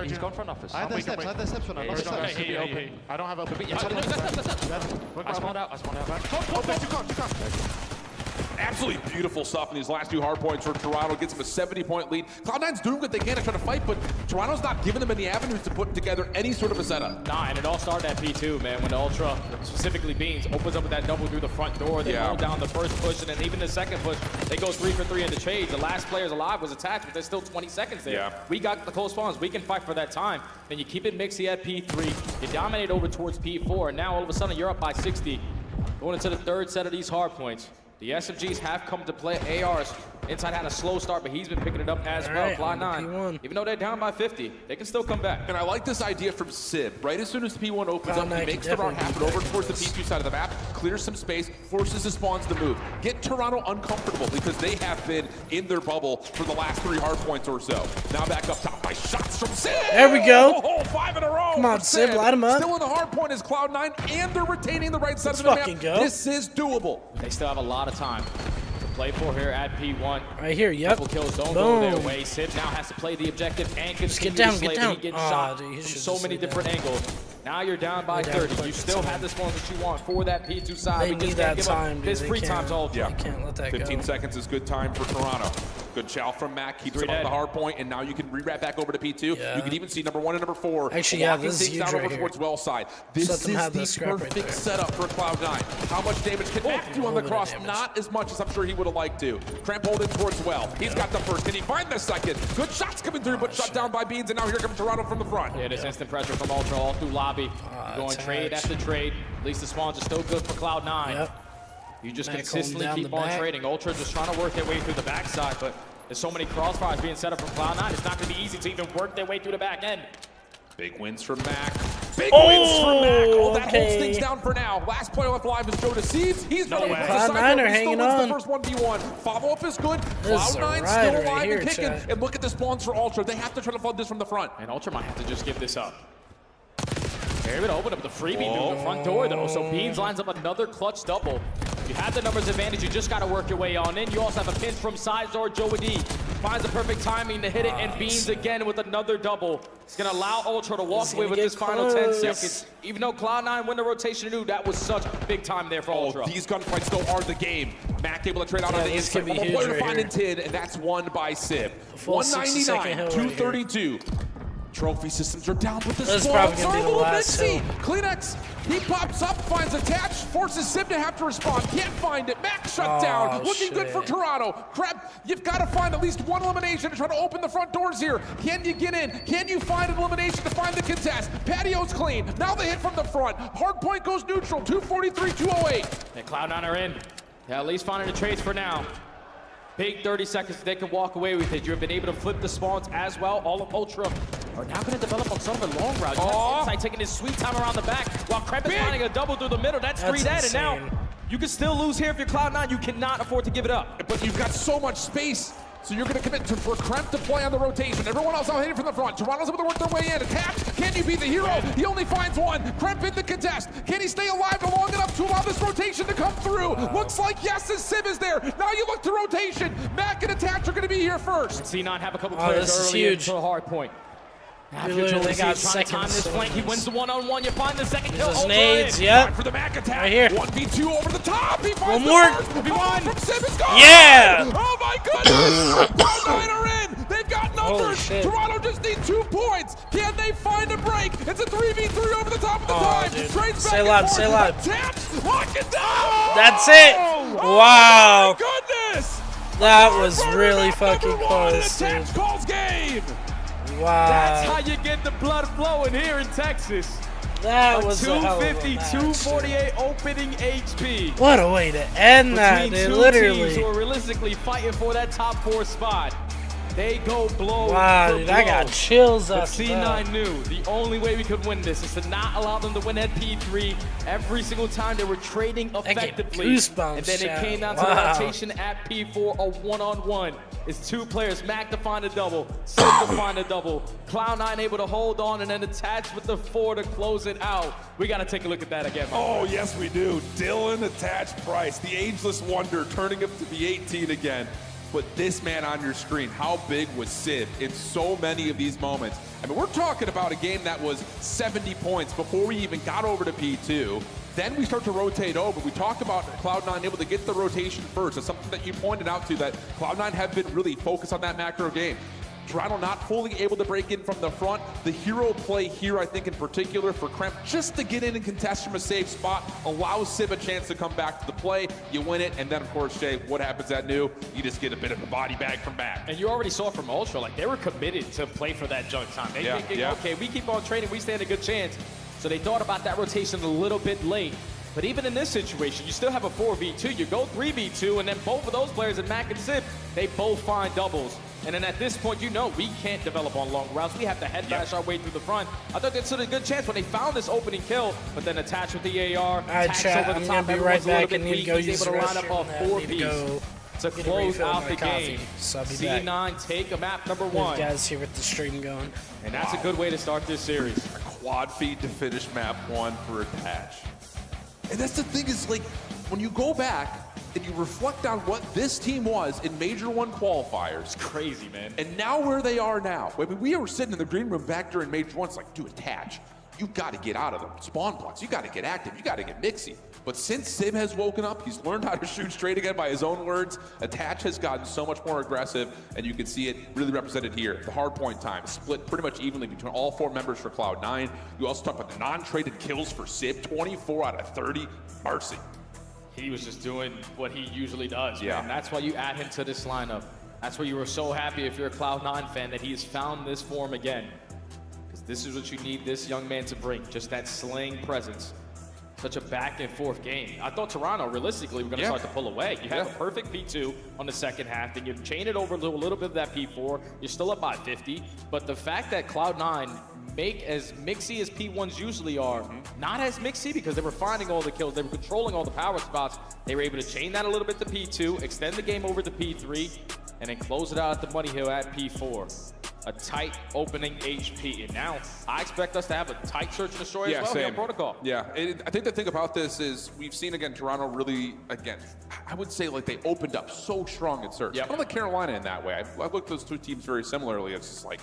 He's gone front office. I have the steps. I have the steps. I don't have open. I spawned out. Absolutely beautiful stuff in these last 2 hard points for Toronto. Gets them a 70-point lead. Cloud9's doing what they can to try to fight, but Toronto's not giving them any avenues to put together any sort of a setup. Nah, and it all started at P2, man, when the Ultra, specifically Beans, opens up with that double through the front door. They hold down the first push, and then even the second push, they go 3 for 3 in the trades. The last players alive was attached, but there's still 20 seconds there. Yeah. We got the close spawns. We can fight for that time. Then you keep it mixy at P3. You dominate over towards P4, and now all of a sudden you're up by 60. Going into the 3rd set of these hard points. The SMGs have come to play. ARs, Inside had a slow start, but he's been picking it up as well. Cloud9, even though they're down by 50, they can still come back. And I like this idea from Sib. Right as soon as the P1 opens up, he makes the route happen over towards the P2 side of the map, clears some space, forces the spawns to move. Get Toronto uncomfortable because they have been in their bubble for the last 3 hard points or so. Now back up top by shots from Sib. There we go. Oh, 5 in a row. Come on, Sib, light him up. Still in the hard point is Cloud9, and they're retaining the right side of the map. This is doable. They still have a lot of time to play for here at P1. Right here, yep. Couple kills don't go their way. Sib now has to play the objective and continue Just get down, to slay, get down. but he gets shot Dude, from so many different angles. Now you're down by 30. You still have the spawns that you want for that P2 side. They need that time, dude. This free time's all. Yeah. Can't let that 15 go. seconds is good time for Toronto. Good chow from Mac, keeps him on the hard point, and now you can re-wrap back over to P2. Yeah. You can even see number 1 and number 4. Actually, yeah, walking this is things huge down right over here. towards well side. This Let them have the is the scrap right perfect there. setup for Cloud9. How much damage can Mac do on the cross? Not as much as I'm sure he would have liked to. Cramp holding towards well. He's got the first. Can he find the second? Good shots coming through, but shut down by Beans, and now here comes Toronto from the front. Yeah, there's instant pressure from Ultra all through lobby. Going trade after trade. At least the spawns are still good for Cloud9. Yep. You just Mac consistently holding down keep the on back. trading. Ultra just trying to work their way through the backside, but there's so many crossfires being set up from Cloud9. It's not going to be easy to even work their way through the back end. Big wins from Mac. Big wins from Mac. Oh, that holds things down for now. Last player left alive is Joe Deceives. He's no way. Cloud9 are hanging on. The first 1v1. Follow-up is good. This is a Cloud9 ride still right alive here, and kicking. chat. And look at the spawns for Ultra. They have to try to flood this from the front. And Ultra might have to just give this up. They're able to open up the freebie through the front door, though. So Beans lines up another clutch double. You have the numbers advantage. You just got to work your way on in. You also have a pinch from side door. Joe D finds the perfect timing to hit it, and Beans again with another double. It's going to allow Ultra to walk away with this final 10 seconds. Even though Cloud9 win the rotation anew, that was such big time there for Ultra. These gunfights still are the game. Mac able to trade out on the this inside. could be One huge player to right find here. in Tid, and that's won by Sib. Full 60-second 199, hill right 232. Trophy systems are down, but the This is probably spawns gonna are be a the little last mixy. hill. Kleenex, he pops up, finds attached, forces Sib to have to respond. Can't find it. Mac shut down. Looking good for shit. Toronto. Crab, you've got to find at least one elimination to try to open the front doors here. Can you get in? Can you find an elimination to find the contest? Patio's clean. Now the hit from the front. Hard point goes neutral. 243, 208. And Cloud9 are in. Yeah, at least finding the trades for now. Big 30 seconds, they can walk away with it. You have been able to flip the spawns as well. All of Ultra are now going to develop on some of the long route. You have Insight taking his sweet time around the back while Kremp is finding a double through the middle. That's 3 dead, and now you can still lose here if you're Cloud9. You cannot afford to give it up. But you've got so much space, so you're going to commit for Kremp to play on the rotation. Everyone else out hitting from the front. Toronto's able to work their way in. Attached. Can you be the hero? He only finds one. Kremp in the contest. Can he stay alive long enough to allow this rotation to come through? Looks like yes, as Sib is there. Now you look to rotation. Mac and Attach are going to be here first. C9 have a couple players this is early huge. into the hard point. They got trying to time this flank. He wins the one-on-one. You find the second kill. These Ultra nades, in. yep. Time for the Mac attack. Right here. 1v2 over the top. He finds One the more. first. One from Sib is gone. Yeah. Oh my goodness. Cloud9 are in. They've got Holy numbers. shit. Toronto just need 2 points. Can they find a break? It's a 3v3 over the top of the time. Dude. Trades Stay back alive, and stay forth. alive. Attach. Lock it down. That's it. Oh Wow. my goodness. That was really Map fucking number 1 in close, dude. Attach calls game. That's Wow. how you get the blood flowing here in Texas. That was a hell of a 250, match, 248 opening HP. What a way to end that, Between dude. two Literally. teams who are realistically fighting for that top 4 spot. They go blow Wow, for dude, blow. I got chills But after C9 that. knew the only way we could win this is to not allow them to win at P3. Every single time they were trading get effectively. goosebumps, And then it chat. came down to Wow. the rotation at P4, a one-on-one. It's two players, Mac to find a double, Sim to find a double, Cloud9 able to hold on and then attach with the 4 to close it out. We got to take a look at that again. Oh, yes, we do. Dylan attached Price, the ageless wonder, turning up to be 18 again. But this man on your screen, how big was Sid in so many of these moments? I mean, we're talking about a game that was 70 points before we even got over to P2. Then we start to rotate over. We talked about Cloud9 able to get the rotation first. It's something that you pointed out to, that Cloud9 have been really focused on that macro game. Toronto not fully able to break in from the front. The hero play here, I think in particular, for Kremp, just to get in and contest from a safe spot, allows Civ a chance to come back to the play. You win it, and then, of course, Jay, what happens at New? You just get a bit of a body bag from back. And you already saw from Ultra, like, they were committed to play for that junk time. They thinking, okay, we keep on trading, we stand a good chance. So they thought about that rotation a little bit late. But even in this situation, you still have a 4v2. You go 3v2, and then both of those players, in Mac and Civ, they both find doubles. And then at this point, you know we can't develop on long routes. We have to head bash our way through the front. I thought they stood a good chance when they found this opening kill, but then attached with the AR, attacks chat, over the I'm top. gonna be right Everyone's a little back. bit I need to weak. go He's use able the to line up restroom. a I need to 4-piece go to get a close refill on out my the coffee. game. So I'll be back. C9 take a map number These 1. guys here with the stream going. And that's a good way to start this series. A quad feed to finish map 1 for Attach. And that's the thing is, like, when you go back and you reflect on what this team was in Major 1 qualifiers. It's crazy, man. And now where they are now. I mean, we were sitting in the green room back during Major 1. It's like, dude, Attach, you've got to get out of the spawn blocks. You got to get active. You got to get mixy. But since Sim has woken up, he's learned how to shoot straight again by his own words. Attach has gotten so much more aggressive, and you can see it really represented here. The hard point time split pretty much evenly between all 4 members for Cloud9. You also talk about the non-traded kills for Civ, 24 out of 30. Mercy. He was just doing what he usually does, Yeah. man. That's why you add him to this lineup. That's why you were so happy if you're a Cloud9 fan that he has found this form again. Because this is what you need this young man to bring, just that slaying presence. Such a back and forth game. I thought Toronto, realistically, were going to start to pull away. You have a perfect P2 on the second half, then you chain it over to a little bit of that P4. You're still up by 50, but the fact that Cloud9 make as mixy as P1s usually are, not as mixy because they were finding all the kills, they were controlling all the power spots. They were able to chain that a little bit to P2, extend the game over to P3, and then close it out at the Money Hill at P4. A tight opening HP, and now I expect us to have a tight search and destroy as well here on Protocol. Yeah, I think the thing about this is we've seen, again, Toronto really, again, I would say like they opened up so strong at search. Kind of like Carolina in that way. I looked at those two teams very similarly. It's just like,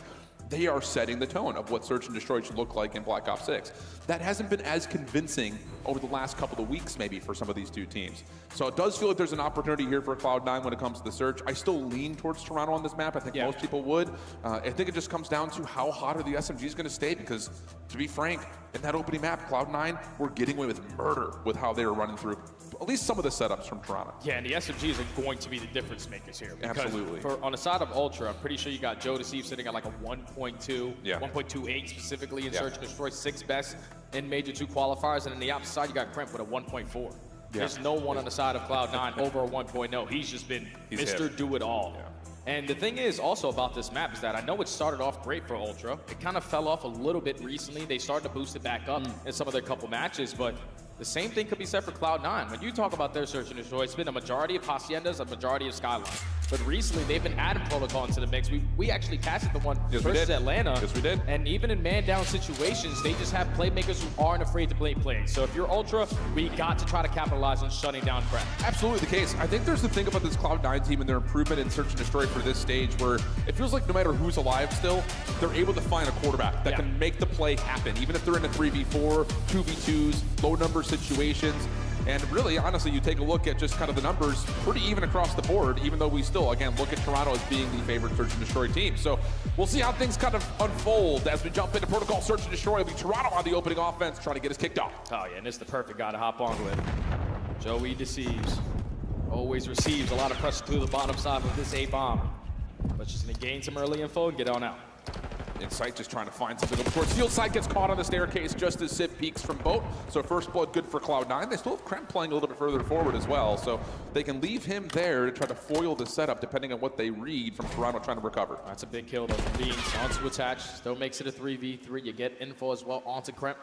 they are setting the tone of what Search and Destroy should look like in Black Ops 6. That hasn't been as convincing over the last couple of weeks, maybe, for some of these two teams. So it does feel like there's an opportunity here for Cloud9 when it comes to the Search. I still lean towards Toronto on this map. I think most people would. I think it just comes down to how hot are the SMGs going to stay, because, to be frank, in that opening map, Cloud9 were getting away with murder with how they were running through at least some of the setups from Toronto. Yeah, and the SMGs are going to be the difference makers here. Absolutely. On the side of Ultra, I'm pretty sure you got Joe Deceive sitting at like a 1.2, 1.28 specifically in Search and Destroy, 6th best in Major 2 qualifiers, and on the opposite side, you got Kremp with a 1.4. There's no one on the side of Cloud9 over a 1.0. He's just been Mr. Do-It-All. And the thing is also about this map is that I know it started off great for Ultra. It kind of fell off a little bit recently. They started to boost it back up in some of their couple matches, but the same thing could be said for Cloud9. When you talk about their Search and Destroy, it's been a majority of Haciendas, a majority of Skyline. But recently, they've been adding Protocol into the mix. We actually casted the one versus Atlanta. Yes, we did. And even in man-down situations, they just have playmakers who aren't afraid to play plays. So if you're Ultra, we got to try to capitalize on shutting down Kremp. Absolutely the case. I think there's the thing about this Cloud9 team and their improvement in Search and Destroy for this stage where it feels like no matter who's alive still, they're able to find a quarterback that can make the play happen, even if they're in a 3v4, 2v2s, low number situations. And really, honestly, you take a look at just kind of the numbers, pretty even across the board, even though we still, again, look at Toronto as being the favorite Search and Destroy team. So we'll see how things kind of unfold as we jump into Protocol Search and Destroy. It'll be Toronto on the opening offense, trying to get us kicked off. Oh, yeah, and this is the perfect guy to hop on with. Joey Deceives. Always receives a lot of pressure through the bottom side with this A-bomb. But just going to gain some early info and get on out. Insight just trying to find something over towards field side, gets caught on the staircase just as Civ peeks from boat. So first blood good for Cloud9. They still have Kremp playing a little bit further forward as well, so they can leave him there to try to foil the setup depending on what they read from Toronto trying to recover. That's a big kill though from Beans. Onto attach, still makes it a 3v3. You get info as well onto Kremp.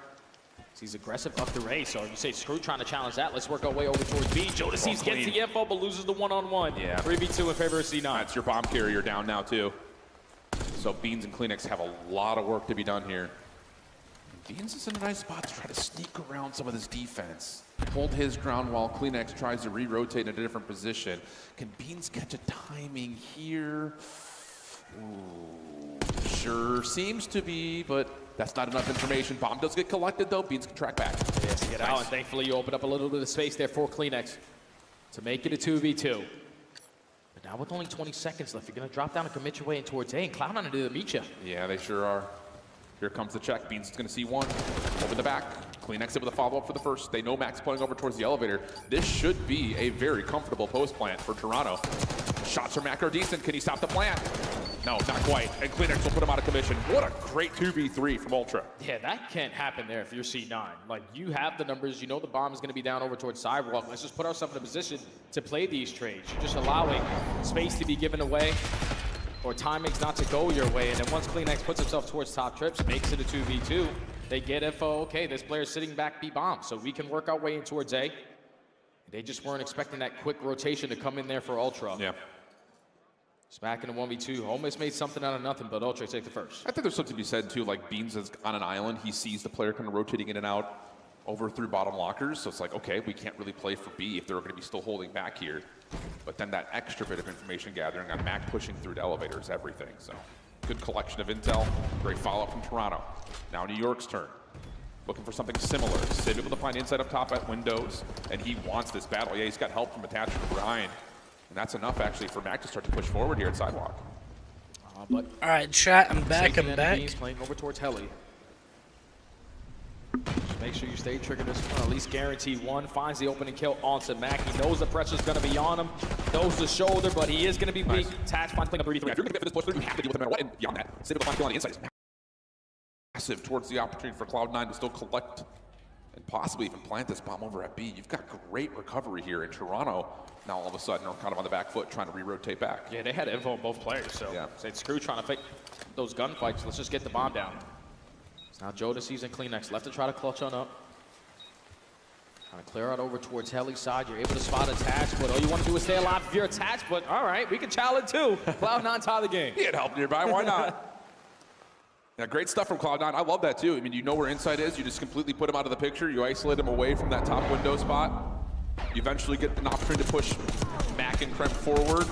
He's aggressive up the Ray, so you say Screw trying to challenge that. Let's work our way over towards B. Jodeci gets the info, but loses the one-on-one. Yeah. 3v2 in favor of C9. That's your bomb carrier down now, too. So Beans and CleanX have a lot of work to be done here. Beans is in a nice spot to try to sneak around some of this defense. Hold his ground while CleanX tries to re-rotate in a different position. Can Beans catch a timing here? Ooh, sure seems to be, but that's not enough information. Bomb does get collected, though. Beans can track back. Yes, get out, and thankfully you open up a little bit of space there for CleanX to make it a 2v2. But now with only 20 seconds left, you're going to drop down and commit your way in towards A, and Cloud9 to meet you. Yeah, they sure are. Here comes the check. Beans is going to see one. Over the back. CleanX able to follow up for the first. They know Max pulling over towards the elevator. This should be a very comfortable post plant for Toronto. Shots from Mac are decent. Can he stop the plant? No, not quite. And CleanX will put him out of commission. What a great 2v3 from Ultra. Yeah, that can't happen there if you're C9. Like, you have the numbers. You know the bomb is going to be down over towards Sidewalk. Let's just put ourselves in a position to play these trades. You're just allowing space to be given away or timings not to go your way. And then once CleanX puts himself towards top trips, makes it a 2v2, they get info, okay, this player's sitting back B bomb, so we can work our way in towards A. They just weren't expecting that quick rotation to come in there for Ultra. Yeah. It's back in the 1v2. Almost made something out of nothing, but Ultra take the first. I think there's something to be said, too, like Beans is on an island. He sees the player kind of rotating in and out over through bottom lockers. So it's like, okay, we can't really play for B if they're going to be still holding back here. But then that extra bit of information gathering on Mac pushing through to elevator is everything. So good collection of intel. Great follow-up from Toronto. Now New York's turn. Looking for something similar. Civ able to find inside up top at windows, and he wants this battle. Yeah, he's got help from attached to Brian. And that's enough, actually, for Mac to start to push forward here at Sidewalk. But all right, chat, I'm back. He's playing over towards Heli. Just make sure you stay triggered this one. At least guarantee one. Finds the opening kill onto Mac. He knows the pressure's going to be on him. Knows the shoulder, but he is going to be weak. Tach finds playing up 3v3. If you're going to get for this push through, you have to deal with him no matter what. And beyond that, Civ will find kill on the inside. Massive towards the opportunity for Cloud9 to still collect and possibly even plant this bomb over at B. You've got great recovery here in Toronto. Now all of a sudden, they're kind of on the back foot trying to re-rotate back. Yeah, they had info on both players, so yeah. Said Screw trying to fight those gunfights. Let's just get the bomb down. So now Jodeci's and CleanX left to try to clutch on up. Trying to clear out over towards Heli's side. You're able to spot attached, but all you want to do is stay alive if you're attached. But all right, we can challenge too. Cloud9 tie the game. He had help nearby, why not? Yeah, great stuff from Cloud9. I love that too. I mean, you know where Insight is. You just completely put him out of the picture. You isolate him away from that top window spot. You eventually get an opportunity to push Mac and Kremp forward.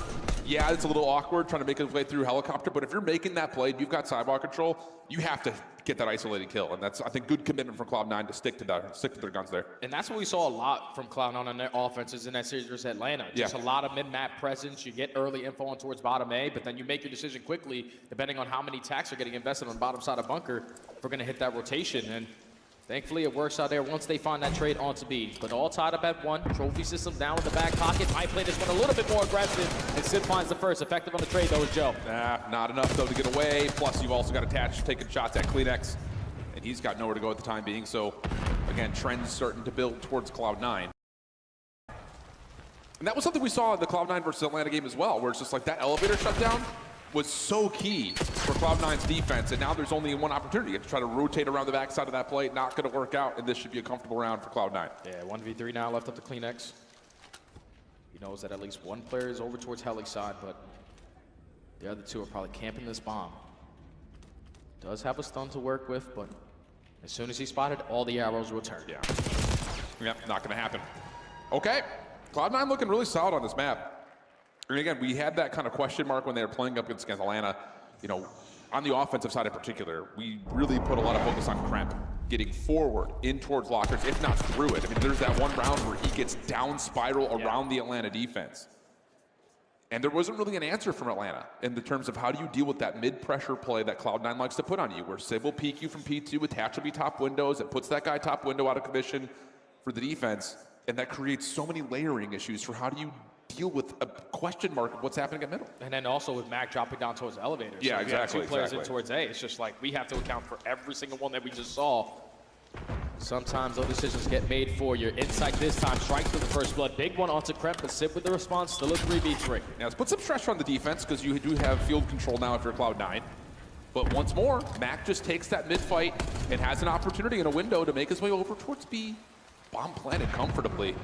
Yeah, it's a little awkward trying to make his way through helicopter, but if you're making that play, you've got sidewalk control, you have to get that isolated kill. And that's, I think, good commitment from Cloud9 to stick to their guns there. And that's what we saw a lot from Cloud9 on their offenses in that series versus Atlanta. Just a lot of mid-map presence. You get early info on towards bottom A, but then you make your decision quickly, depending on how many tacks are getting invested on the bottom side of bunker, if we're going to hit that rotation. And thankfully, it works out there once they find that trade onto B. But all tied up at one. Trophy system down in the back pocket. Might play this one a little bit more aggressive. And Sid finds the first. Effective on the trade, though, is Joe. Nah, not enough, though, to get away. Plus, you've also got attached taking shots at CleanX. And he's got nowhere to go at the time being. So, again, trends starting to build towards Cloud9. And that was something we saw in the Cloud9 versus Atlanta game as well, where it's just like that elevator shutdown was so key for Cloud9's defense, and now there's only one opportunity to try to rotate around the backside of that play. Not going to work out, and this should be a comfortable round for Cloud9. Yeah, 1v3 now left up to CleanX. He knows that at least one player is over towards Heli's side, but the other two are probably camping this bomb. Does have a stun to work with, but as soon as he spotted, all the arrows return. Yeah. Yep, not going to happen. Okay, Cloud9 looking really solid on this map. And again, we had that kind of question mark when they were playing up against Atlanta. You know, on the offensive side in particular, we really put a lot of focus on Kremp getting forward in towards lockers, if not through it. I mean, there's that one round where he gets down spiral around the Atlanta defense. And there wasn't really an answer from Atlanta in the terms of how do you deal with that mid-pressure play that Cloud9 likes to put on you, where Civ will peek you from P2, attach will be top windows, it puts that guy top window out of commission for the defense, and that creates so many layering issues for how do you deal with a question mark of what's happening at middle. And then also with Mac dropping down towards the elevator. Yeah, so exactly. Two players in towards A. It's just like we have to account for every single one that we just saw. Sometimes those decisions get made for you. Insight this time, strikes for the first blood. Big one onto Kremp, but Sib with the response, still a 3v3. Now let's put some pressure on the defense because you do have field control now if you're Cloud9. But once more, Mac just takes that mid-fight and has an opportunity and a window to make his way over towards B. Bomb planted comfortably.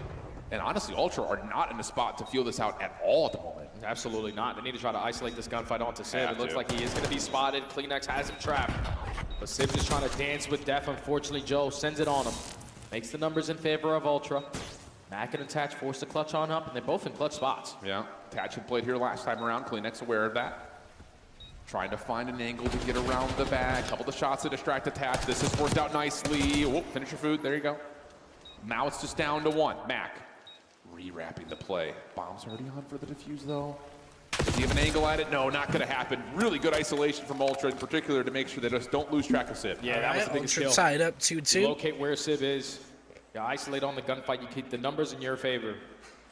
And honestly, Ultra are not in a spot to feel this out at all at the moment. Absolutely not. They need to try to isolate this gunfight onto Sib. It looks like he is going to be spotted. CleanX has him trapped. But Sib is trying to dance with death. Unfortunately, Joe sends it on him. Makes the numbers in favor of Ultra. Mac and Attach forced to clutch on up, and they're both in clutch spots. Yeah, Attach had played here last time around. CleanX aware of that. Trying to find an angle to get around the back. Couple of shots to distract Attach. This has worked out nicely. Whoop, finish your food. There you go. Now it's just down to one. Mac rewrapping the play. Bomb's already on for the defuse, though. Does he have an angle at it? No, not going to happen. Really good isolation from Ultra in particular to make sure they just don't lose track of Sib. Yeah, that was the biggest kill. Tied up 2-2. Locate where Sib is. You isolate on the gunfight. You keep the numbers in your favor.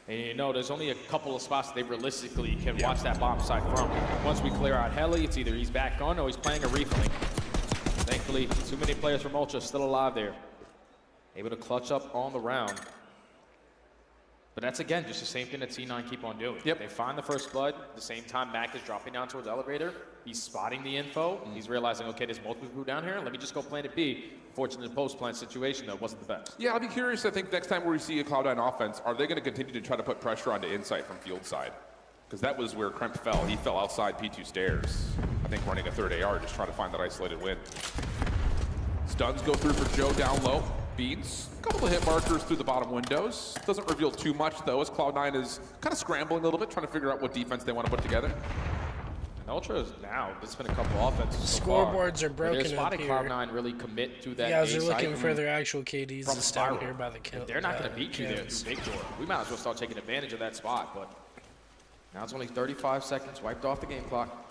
And you know, there's only a couple of spots that they realistically can watch that bomb site from. Once we clear out Heli, it's either he's back on or he's playing a refilling. Thankfully, too many players from Ultra still alive there. Able to clutch up on the round. But that's, again, just the same thing that T9 keep on doing. Yep. They find the first blood. At the same time, Mac is dropping down towards the elevator. He's spotting the info. He's realizing, okay, there's multiple people down here. Let me just go plant it B. Fortunately, the post-plant situation, though, wasn't the best. Yeah, I'll be curious. I think next time we see a Cloud9 offense, are they going to continue to try to put pressure onto Insight from field side? Because that was where Kremp fell. He fell outside P2 stairs. I think running a third AR, just trying to find that isolated win. Stuns go through for Joe down low. Beats. A couple of hit markers through the bottom windows. Doesn't reveal too much, though, as Cloud9 is kind of scrambling a little bit, trying to figure out what defense they want to put together. And Ultra is now, there's been a couple offenses so Scoreboards far. are broken They're spotting up here. Cloud9 really commit to that. You guys are looking for their actual KDs from to start Spiral. here by the kill. They're not going to beat you there through Big Door. We might as well start taking advantage of that spot, but now it's only 35 seconds, wiped off the game clock.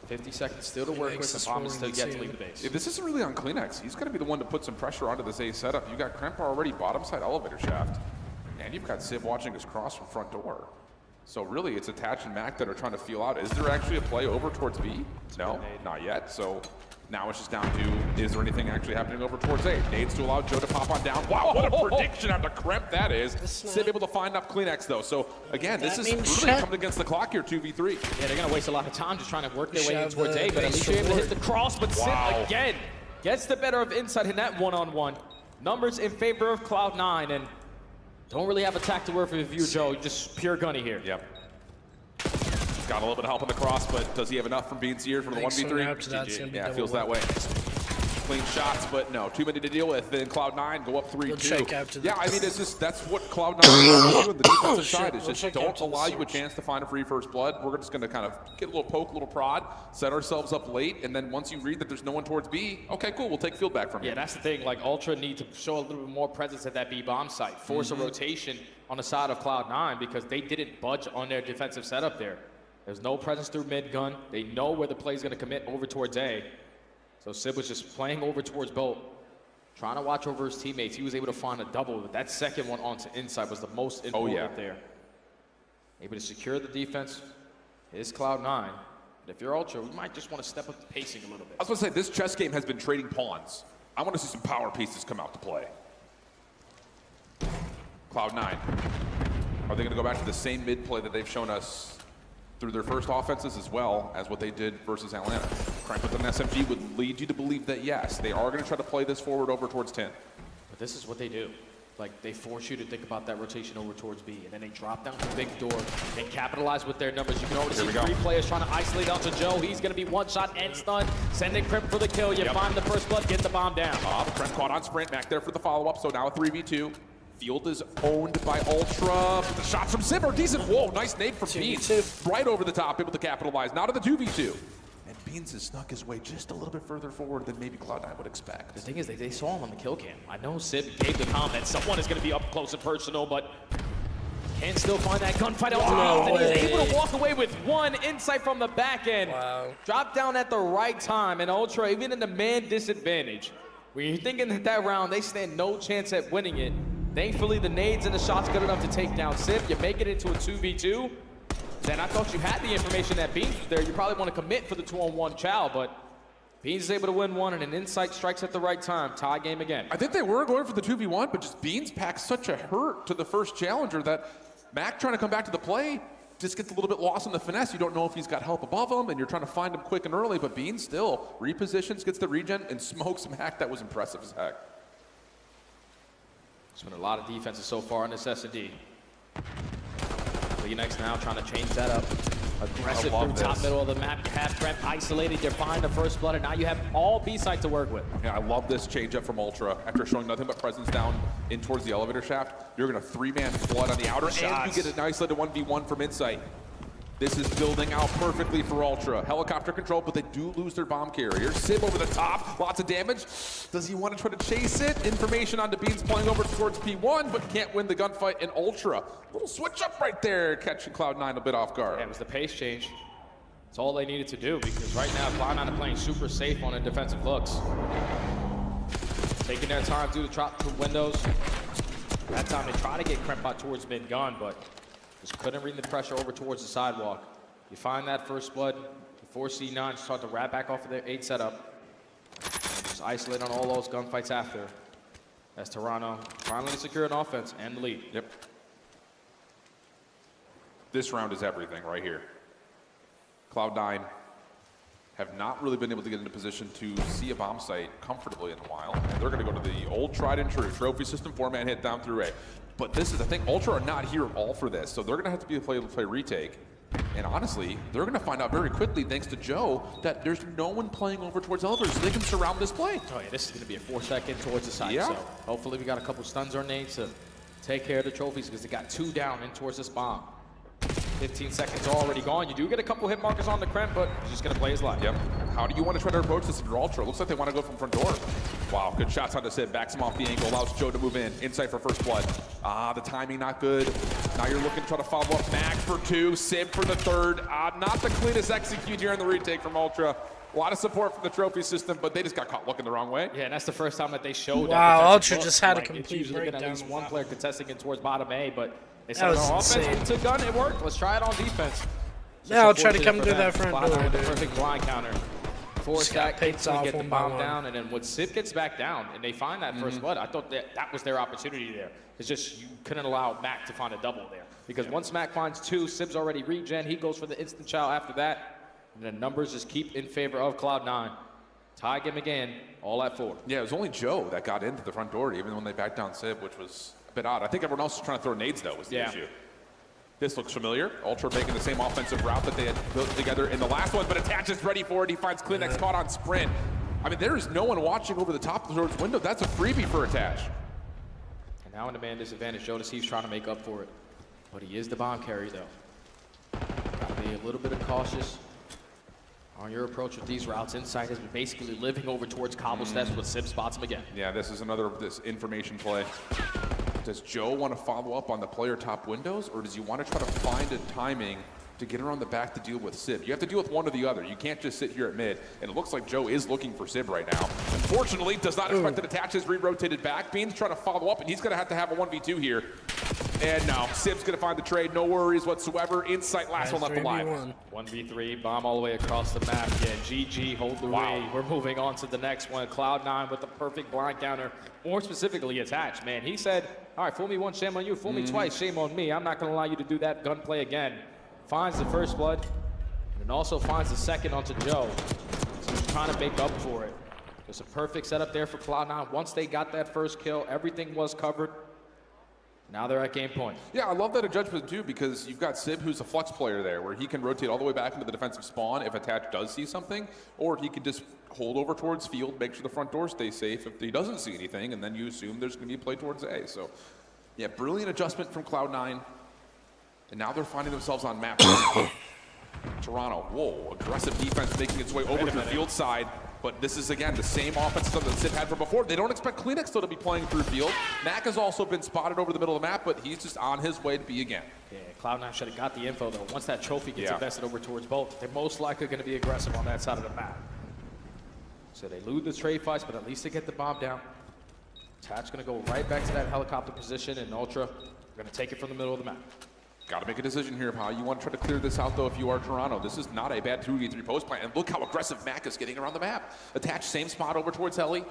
50 seconds still to work with, the bomb is still yet to leave the base. Yeah, this isn't really on CleanX. He's going to be the one to put some pressure onto this A setup. You got Kremp already bottom side elevator shaft, and you've got Sib watching his cross from front door. So really, it's Attach and Mac that are trying to feel out. Is there actually a play over towards B? No, not yet. So now it's just down to, is there anything actually happening over towards A? Nades to allow Joe to pop on down. Wow, what a prediction on the Kremp that is. Sib able to find up CleanX, though. So again, this is really coming against the clock here, 2v3. Yeah, they're going to waste a lot of time just trying to work their way in towards A, but at least you're able to hit the cross. But Sib, again, gets the better of Insight in that one-on-one. Numbers in favor of Cloud9, and don't really have attack to work with you, Joe. Just pure gunny here. Yep. Got a little bit of help on the cross, but does he have enough from being seared from the 1v3? Yeah, it feels that way. Clean shots, but no, too many to deal with. Then Cloud9 go up 3-2. Yeah, I mean, it's just, that's what Cloud9 is doing. The defensive side is just don't allow you a chance to find a free first blood. We're just going to kind of get a little poke, a little prod, set ourselves up late, and then once you read that there's no one towards B, okay, cool, we'll take field back from you. Yeah, that's the thing. Like, Ultra need to show a little bit more presence at that B bomb site, force a rotation on the side of Cloud9 because they didn't budge on their defensive setup there. There's no presence through mid-gun. They know where the play is going to commit over towards A. So Sib was just playing over towards Bolt, trying to watch over his teammates. He was able to find a double, but that second one onto Inside was the most important there. Able to secure the defense. It's Cloud9. But if you're Ultra, we might just want to step up the pacing a little bit. I was going to say, this chess game has been trading pawns. I want to see some power pieces come out to play. Cloud9. Are they going to go back to the same mid-play that they've shown us through their first offenses as well as what they did versus Atlanta? Kremp with an SMG would lead you to believe that, yes, they are going to try to play this forward over towards 10. But this is what they do. Like, they force you to think about that rotation over towards B, and then they drop down to Big Door and capitalize with their numbers. You can already see 3 players trying to isolate onto Joe. He's going to be one shot and stunned, sending Kremp for the kill. You find the first blood, get the bomb down. Kremp caught on sprint, Mac there for the follow-up, so now a 3v2. Field is owned by Ultra. The shots from Sib are decent. Whoa, nice nade from Beans. Right over the top, able to capitalize. Now to the 2v2. And Beans has snuck his way just a little bit further forward than maybe Cloud9 would expect. The thing is, they saw him on the kill cam. I know Sib gave the comment, someone is going to be up close and personal, but can still find that gunfight out. And he's able to walk away with one Insight from the back end. Wow. Drop down at the right time, and Ultra, even in the man disadvantage, when you're thinking that round, they stand no chance at winning it. Thankfully, the nades and the shots good enough to take down Sib. You make it into a 2v2. Then I thought you had the information that Beans was there. You probably want to commit for the 2-on-1 Chow, but Beans is able to win one, and an Insight strikes at the right time. Tie game again. I think they were going for the 2v1, but just Beans packs such a hurt to the first challenger that Mac trying to come back to the play just gets a little bit lost in the finesse. You don't know if he's got help above him, and you're trying to find him quick and early, but Beans still repositions, gets the regen, and smokes Mac. That was impressive as heck. There's been a lot of defenses so far in this S&D. Leonex now trying to change that up. Aggressive through top middle of the map. You have Trent isolated. You're fine the first blood, and now you have all B-side to work with. Yeah, I love this change up from Ultra. After showing nothing but presence down in towards the elevator shaft, you're going to 3-man flood on the outer, and you get an isolated 1v1 from Insight. This is building out perfectly for Ultra. Helicopter control, but they do lose their bomb carrier. Sib over the top, lots of damage. Does he want to try to chase it? Information on the Beans playing over towards P1, but can't win the gunfight in Ultra. Little switch up right there, catching Cloud9 a bit off guard. Yeah, it was the pace change. That's all they needed to do, because right now Cloud9 are playing super safe on their defensive looks. Taking their time through the top windows. That time they try to get Krempbot towards mid-gun, but just couldn't read the pressure over towards the sidewalk. You find that first blood, the 4C9 start to wrap back off of their 8 setup. And just isolate on all those gunfights after. As Toronto finally secure an offense and the lead. Yep. This round is everything right here. Cloud9 have not really been able to get into position to see a bomb site comfortably in a while. And they're going to go to the old tried and true trophy system 4-man hit down through A. But this is the thing, Ultra are not here at all for this, so they're going to have to be a play retake. And honestly, they're going to find out very quickly, thanks to Joe, that there's no one playing over towards elevators, so they can surround this play. Oh yeah, this is going to be a 4-second towards the side. Yeah. So hopefully we got a couple stuns or nades to take care of the trophies, because they got 2 down in towards this bomb. 15 seconds already gone. You do get a couple hit markers on the Kremp, but he's just going to play his life. Yep. How do you want to try to approach this if you're Ultra? Looks like they want to go from front door. Wow, good shots on the Sib. Backs him off the angle, allows Joe to move in. Insight for first blood. The timing not good. Now you're looking to try to follow up. Mac for 2, Sib for the 3rd. Not the cleanest execute here in the retake from Ultra. A lot of support from the trophy system, but they just got caught looking the wrong way. Yeah, and that's the first time that they showed that. Wow, Ultra look. just had Like, a complete it's usually been at least one player contesting it towards bottom A, but they said no offense to gun, it worked. Let's try it on defense. Now I'll try to come through that front door, The dude. perfect blind counter. Force that picked off get the one by bomb one. down, and then when Sib gets back down and they find that first blood, I thought that was their opportunity there. It's just you couldn't allow Mac to find a double there. Because once Mac finds 2, Sib's already regen, he goes for the instant chow after that. And the numbers just keep in favor of Cloud9. Tie game again, all at 4. Yeah, it was only Joe that got into the front door, even when they backed down Sib, which was a bit odd. I think everyone else was trying to throw nades, though, was the issue. This looks familiar. Ultra making the same offensive route that they had built together in the last one, but Attach is ready for it. He finds Klinex caught on sprint. I mean, there is no one watching over the top of the George window. That's a freebie for Attach. And now in the man disadvantage, Jonas He's trying to make up for it. But he is the bomb carrier, though. Gotta be a little bit cautious on your approach with these routes. Insight has been basically living over towards cobble steps, but Sib spots him again. Yeah, this is another information play. Does Joe want to follow up on the player top windows, or does he want to try to find a timing to get around the back to deal with Sib? You have to deal with one or the other. You can't just sit here at mid, and it looks like Joe is looking for Sib right now. Unfortunately, does not expect to attach his re-rotated back. Beans trying to follow up, and he's going to have a 1v2 here. And no, Sib's going to find the trade. No worries whatsoever. Insight, last one left alive. 1v3, bomb all the way across the map. Yeah, GG, hold the way. We're moving on to the next one. Cloud9 with the perfect blind counter. More specifically, Attach, man. He said, all right, fool me once, shame on you. Fool me twice, shame on me. I'm not going to allow you to do that gunplay again. Finds the first blood, and also finds the second onto Joe. So he's trying to make up for it. There's a perfect setup there for Cloud9. Once they got that first kill, everything was covered. Now they're at game point. Yeah, I love that judgment too, because you've got Sib, who's a flex player there, where he can rotate all the way back into the defensive spawn if Attach does see something, or he can just hold over towards field, make sure the front door stays safe if he doesn't see anything, and then you assume there's going to be a play towards A. So, yeah, brilliant adjustment from Cloud9, and now they're finding themselves on map. Toronto, whoa, aggressive defense making its way over to the field side. But this is, again, the same offense that Sib had from before. They don't expect Klinex still to be playing through field. Mac has also been spotted over the middle of the map, but he's just on his way to B again. Yeah, Cloud9 should have got the info, though. Once that trophy gets invested over towards both, they're most likely going to be aggressive on that side of the map. So they lose the trade fights, but at least they get the bomb down. Tatch gonna go right back to that helicopter position, and Ultra gonna take it from the middle of the map. Got to make a decision here of how you want to try to clear this out, though, if you are Toronto. This is not a bad 2v3 post plan. And look how aggressive Mac is getting around the map. Attached, same spot over towards Heli.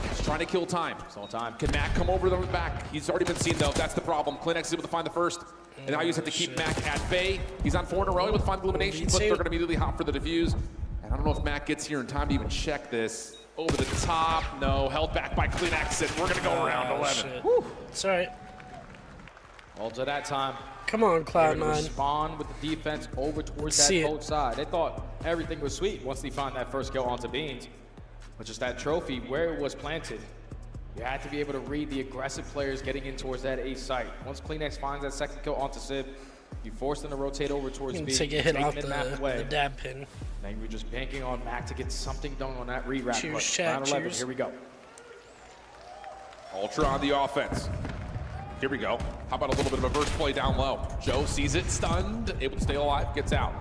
Just trying to kill time. It's all time. Can Mac come over the back? He's already been seen, though. That's the problem. Clinex is able to find the first. And now you just have to keep Mac at bay. He's on 4 in a row with Find Illumination, but they're going to immediately hop for the defuse. And I don't know if Mac gets here in time to even check this. Over the top. No, held back by Clinex, and we're going to go around 11. It's all right. Ultra that time. Come on, Cloud9. Respond with the defense over towards that coach side. They thought everything was sweet once they found that first kill onto Beans. But just that trophy, where it was planted, you had to be able to read the aggressive players getting in towards that A site. Once Clinex finds that second kill onto Sib, you force them to rotate over towards B. Take a hit off the dab pin. Now you're just banking on Mac to get something done on that re-wrap. Cheers, chat, cheers. Here we go. Ultra on the offense. Here we go. How about a little bit of a burst play down low? Joe sees it, stunned, able to stay alive, gets out.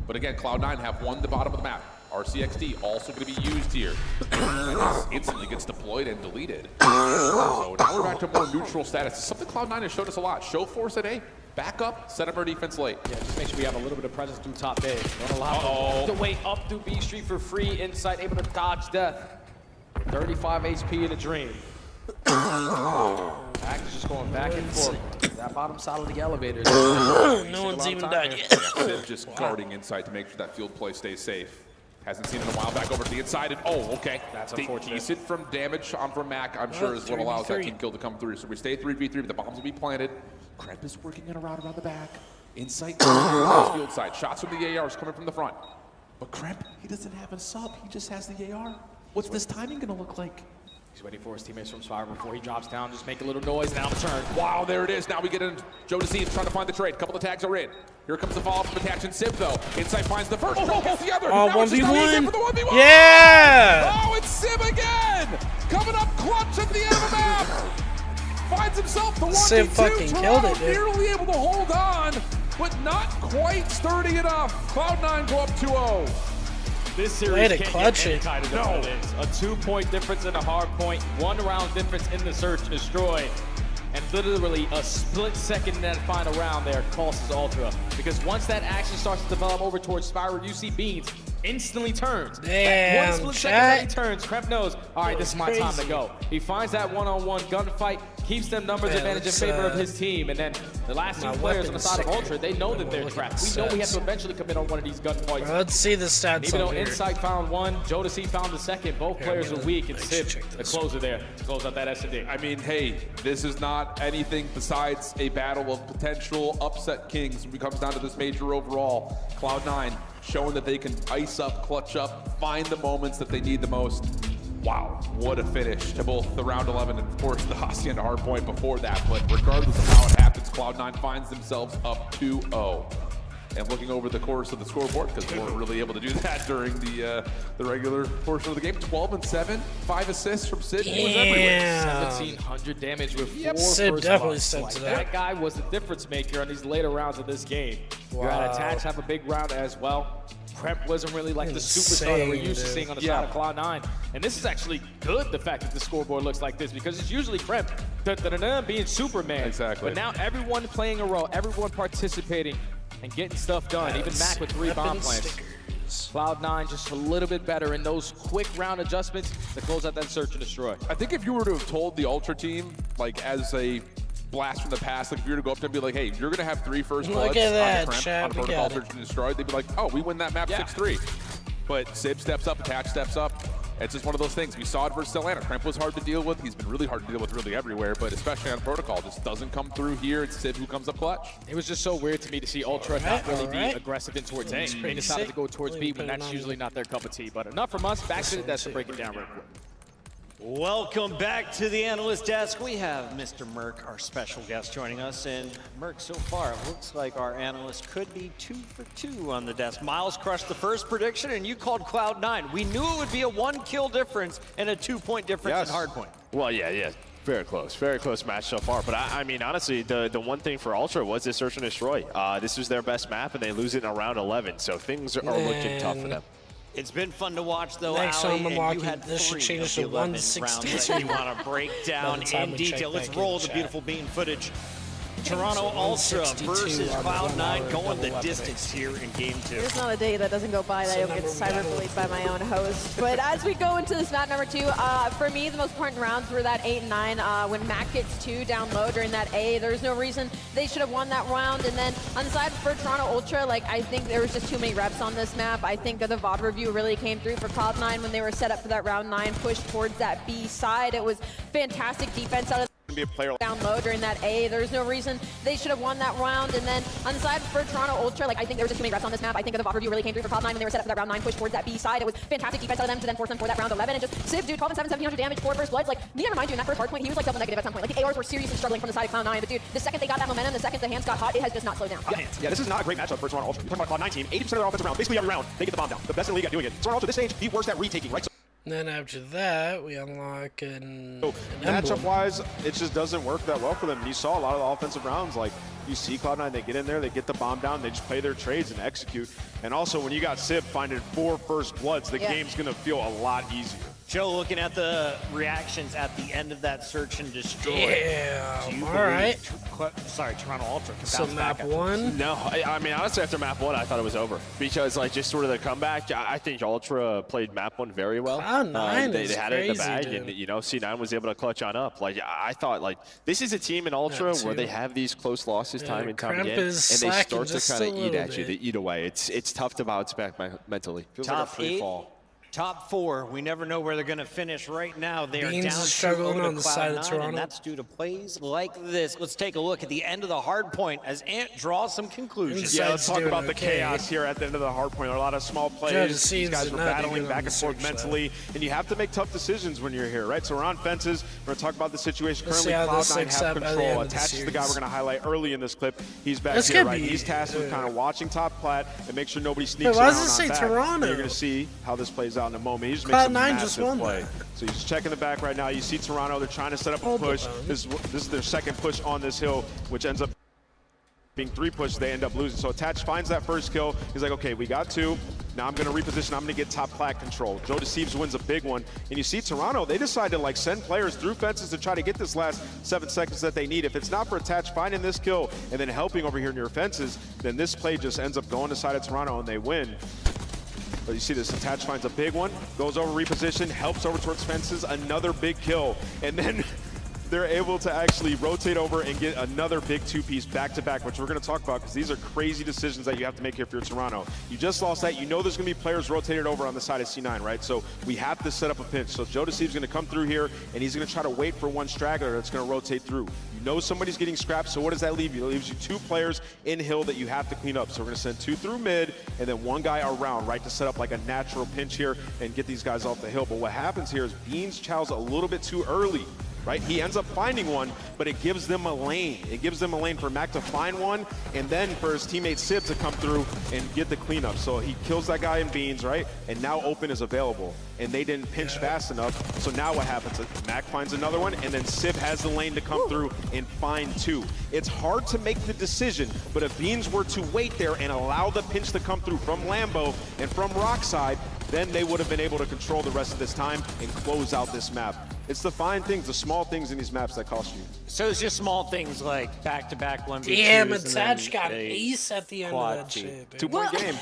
But again, Cloud9 have won the bottom of the map. RCXD also going to be used here. Instantly gets deployed and deleted. So now we're back to more neutral status. Something Cloud9 has showed us a lot. Show force at A, back up, set up our defense late. Yeah, just make sure we have a little bit of presence through top A. Don't allow them to wait up through B Street for free. Inside, able to dodge death. 35 HP in a dream. Mac is just going back and forth. That bottom side of the elevator. No one's even died yet. Sid just guarding inside to make sure that field play stays safe. Hasn't seen it in a while. Back over to the inside. And, oh, okay. That's unfortunate. Decent from damage on from Mac, I'm sure, is what allows that team kill to come through. So we stay 3v3, but the bombs will be planted. Kremp is working in a route around the back. Insight field side. Shots from the ARs coming from the front. But Kremp, he doesn't have a sub. He just has the AR. What's this timing going to look like? He's waiting for his teammates from Spire before he drops down. Just make a little noise, now the turn. Wow, there it is. Now we get in. Joe Deceive trying to find the trade. Couple of tags are in. Here comes the follow-up from Attach and Sib, though. Insight finds the first, gets the other. Oh, now it's just not easy for the 1v1. Yeah! Oh, it's Sib again! Coming up clutch at the end of the map. Finds himself the 1v2. Sib fucking killed it, dude. Nearly able to hold on, but not quite sturdy enough. Cloud9 go up 2-0. This series can't get any kind of no. This. A 2-point difference in a hard point, 1 round difference in the search and destroy. And literally a split second in that final round there costs Ultra. Because once that action starts to develop over towards Spyro, you see Beans instantly turns. Damn, one split second that he turns, Kremp knows, all right, this is my time to go. He finds that one-on-one gunfight, keeps them numbers advantage in favor of his team, and then the last 2 players on the side of Ultra, they know that they're trapped. We know we have to eventually commit on one of these gunfights. Let's see the stats. Even though Insight found 1, Jodeci found the second, both players are weak, and Sib, the closer there, to close out that S&D. I mean, hey, this is not anything besides a battle of potential upset kings when it comes down to this major overall. Cloud9 showing that they can ice up, clutch up, find the moments that they need the most. Wow, what a finish to both the round 11 and, of course, the Hacienda hardpoint before that. But regardless of how it happens, Cloud9 finds themselves up 2-0. And looking over the course of the scoreboard, because they weren't really able to do that during the regular portion of the game. 12 and 7, 5 assists from Sid. Damn. 1,700 damage with 4 Sid first definitely bloods. stepped to That guy was the difference maker on these later rounds of this game. You're at Attach, have a big round as well. Kremp wasn't really like the superstar that we're used to seeing on the side of Cloud9. And this is actually good, the fact that the scoreboard looks like this, because it's usually Kremp being Superman. Exactly. But now everyone playing a role, everyone participating and getting stuff done. Even Mac with 3 bomb plants. Cloud9 just a little bit better in those quick round adjustments to close out that search and destroy. I think if you were to have told the Ultra team, like as a blast from the past, like if you were to go up to them and be like, hey, you're going to have 3 first bloods Look at that, on a protocol search and destroy, they'd be like, oh, we win that map 6-3. But Sib steps up, Attach steps up. It's just one of those things. We saw it versus Atlanta. Kremp was hard to deal with. He's been really hard to deal with really everywhere, but especially on protocol. Just doesn't come through here. It's Sib who comes up clutch. It was just so weird to me to see Ultra not really be aggressive in towards A. They decided to go towards B when that's usually not their cup of tea. But enough from us. Back to the desk to break it down real quick. Welcome back to the analyst desk. We have Mr. Merc, our special guest, joining us. And Merc, so far, it looks like our analyst could be 2 for 2 on the desk. Miles crushed the first prediction, and you called Cloud9. We knew it would be a 1-kill difference and a 2-point difference in hardpoint. Well, yeah. Very close match so far. But I mean, honestly, the one thing for Ultra was this search and destroy. This was their best map, and they lose it in round 11. So things are looking tough for them. It's been fun to watch, though, Next Ali, time I'm and walking, you had this should 3 change of to the 11 rounds 162. that you want to break down time in we check detail. Let's back in roll the the beautiful bean footage. Toronto So Ultra 162 versus on the Cloud9 1-hour going the double distance here in Game 2. There's not a day that doesn't go by that I don't get cyberbullied by my own host. But as we go into this map number 2, for me, the most important rounds were that 8 and 9. When Mac gets 2 down low during that A, there's no reason they should have won that round. And then on the side for Toronto Ultra, like, I think there was just too many reps on this map. I think the VOD review really came through for Cloud9 when they were set up for that round 9 push towards that B side. It was fantastic defense out of Be a player down low during that A. There's no reason they should have won that round. And then on the side for Toronto Ultra, like, I think there was just too many reps on this map. I think the VOD review really came through for Cloud9 when they were set up for that round 9 push towards that B side. It was fantastic defense out of them to then force them for that round 11. And just Civ, dude, 12 and 7, 1700 damage, 4 first bloods. Like, me to remind you, in that first hard point, he was like double negative at some point. Like, the ARs were seriously struggling from the side of Cloud9. But dude, the second they got that momentum, the second the hands got hot, it has just not slowed down. Yeah, this is not a great matchup for Toronto Ultra. You're talking about Cloud9 team, 80% of their offensive round, basically every round, they get the bomb down. The best in the league at doing it. Toronto Ultra, this stage, the worst at retaking, right? Then after that, we unlock an Matchup-wise, it just doesn't work that well for them. You saw a lot of the offensive rounds, like, you see Cloud9, they get in there, they get the bomb down, they just play their trades and execute. And also, when you got Civ finding 4 first bloods, the game's going to feel a lot easier. Joe, looking at the reactions at the end of that search and destroy. Damn, all right. Toronto Ultra can So bounce map back. 1? No, I mean, honestly, after map 1, I thought it was over. Because, like, just sort of the comeback, I think Ultra played map 1 very well. Cloud9 they is had it in the crazy, bag, dude. and, you know, C9 was able to clutch on up. Like, I thought, like, this is a team in Ultra where they have these close losses time and time again, and they start to kind of eat at you. They eat away. It's tough to bounce back mentally. Feels like a free fall. Top 4, we never know where they're going to finish right now. They Beans are down is struggling 2-0 on the side of Cloud9, Toronto. and that's due to plays like this. Let's take a look at the end of the hard point as Ant draws some conclusions. Yeah, let's talk about the chaos here at the end of the hard point. There are a lot of small plays. These guys were battling back and forth mentally, and you have to make tough decisions when you're here, right? So we're on fences. We're going to talk about the situation. Currently, Cloud9 have control. Attaches the guy we're going to highlight early in this clip. He's back here, right? He's tasked with kind of watching top plat and make sure nobody sneaks around on back. Toronto? You're going to see how this plays out in a moment. He just makes a massive play. So he's checking the back right now. You see Toronto. They're trying to set up a push. This is their second push on this hill, which ends up being 3 pushes. They end up losing. So Attach finds that first kill. He's like, okay, we got 2. Now I'm going to reposition. I'm going to get top plat control. Joe Deceives wins a big one. And you see Toronto, they decide to like send players through fences to try to get this last 7 seconds that they need. If it's not for Attach finding this kill and then helping over here near fences, then this play just ends up going to the side of Toronto and they win. But you see this, Attach finds a big one, goes over reposition, helps over towards fences, another big kill. And then they're able to actually rotate over and get another big 2-piece back-to-back, which we're going to talk about because these are crazy decisions that you have to make here if you're Toronto. You just lost that. You know there's going to be players rotated over on the side of C9, right? So we have to set up a pinch. So Joe Deceives going to come through here, and he's going to try to wait for one straggler that's going to rotate through. You know somebody's getting scrapped, so what does that leave you? It leaves you 2 players in hill that you have to clean up. So we're going to send 2 through mid, and then 1 guy around, right, to set up like a natural pinch here and get these guys off the hill. But what happens here is Beans chows a little bit too early. Right? He ends up finding one, but it gives them a lane. It gives them a lane for Mac to find one, and then for his teammate Civ to come through and get the cleanup. So he kills that guy in Beans, right? And now Open is available. And they didn't pinch fast enough. So now what happens? Mac finds another one, and then Civ has the lane to come through and find 2. It's hard to make the decision, but if Beans were to wait there and allow the pinch to come through from Lambo and from Rockside, then they would have been able to control the rest of this time and close out this map. It's the fine things, the small things in these maps that cost you. So it's just small things like back-to-back 1v2s. Damn, Attach got an ace at the end of that shit. 2-point game.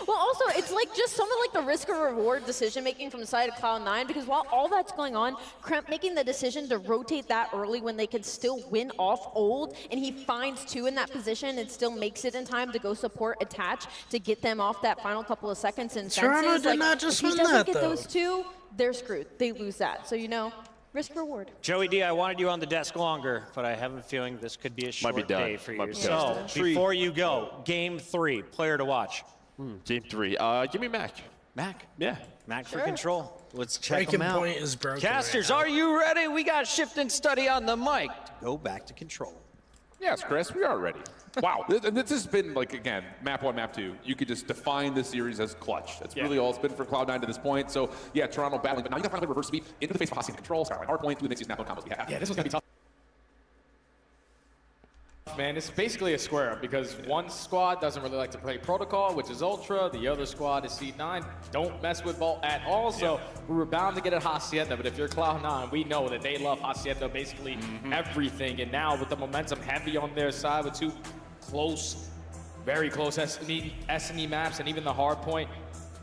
Well, also, it's like just some of like the risk or reward decision making from the side of Cloud9, because while all that's going on, Kremp making the decision to rotate that early when they could still win off old, and he finds 2 in that position and still makes it in time to go support Attach to get them off that final couple of seconds in Toronto fences. did not just win if he doesn't that, get though. those 2, they're screwed. They lose that. So, you know, risk reward. Joey D, I wanted you on the desk longer, but I have a feeling this could be a short day for you. So, before you go, game 3, player to watch. Game 3. Give me Mac. Mac? Yeah. Mac for control. Let's check Breaking them out. point is broken. Casters, are you ready? We got Shift and Study on the mic. Go back to control. Yes, Chris, we are ready. Wow, this has been, like, again, map 1, map 2. You could just define the series as clutch. That's really all it's been for Cloud9 to this point. So, yeah, Toronto battling, but now you got to find a way to reverse sweep into the face of Hoskin control, Skyline hardpoint, through the next snap combos we have. Yeah, this one's going to be tough. Man, it's basically a square up because one squad doesn't really like to play protocol, which is Ultra. The other squad is C9. Don't mess with Vault at all. So we were bound to get at Hacienda, but if you're Cloud9, we know that they love Hacienda basically everything. And now with the momentum heavy on their side with two close, very close S&E maps and even the hard point,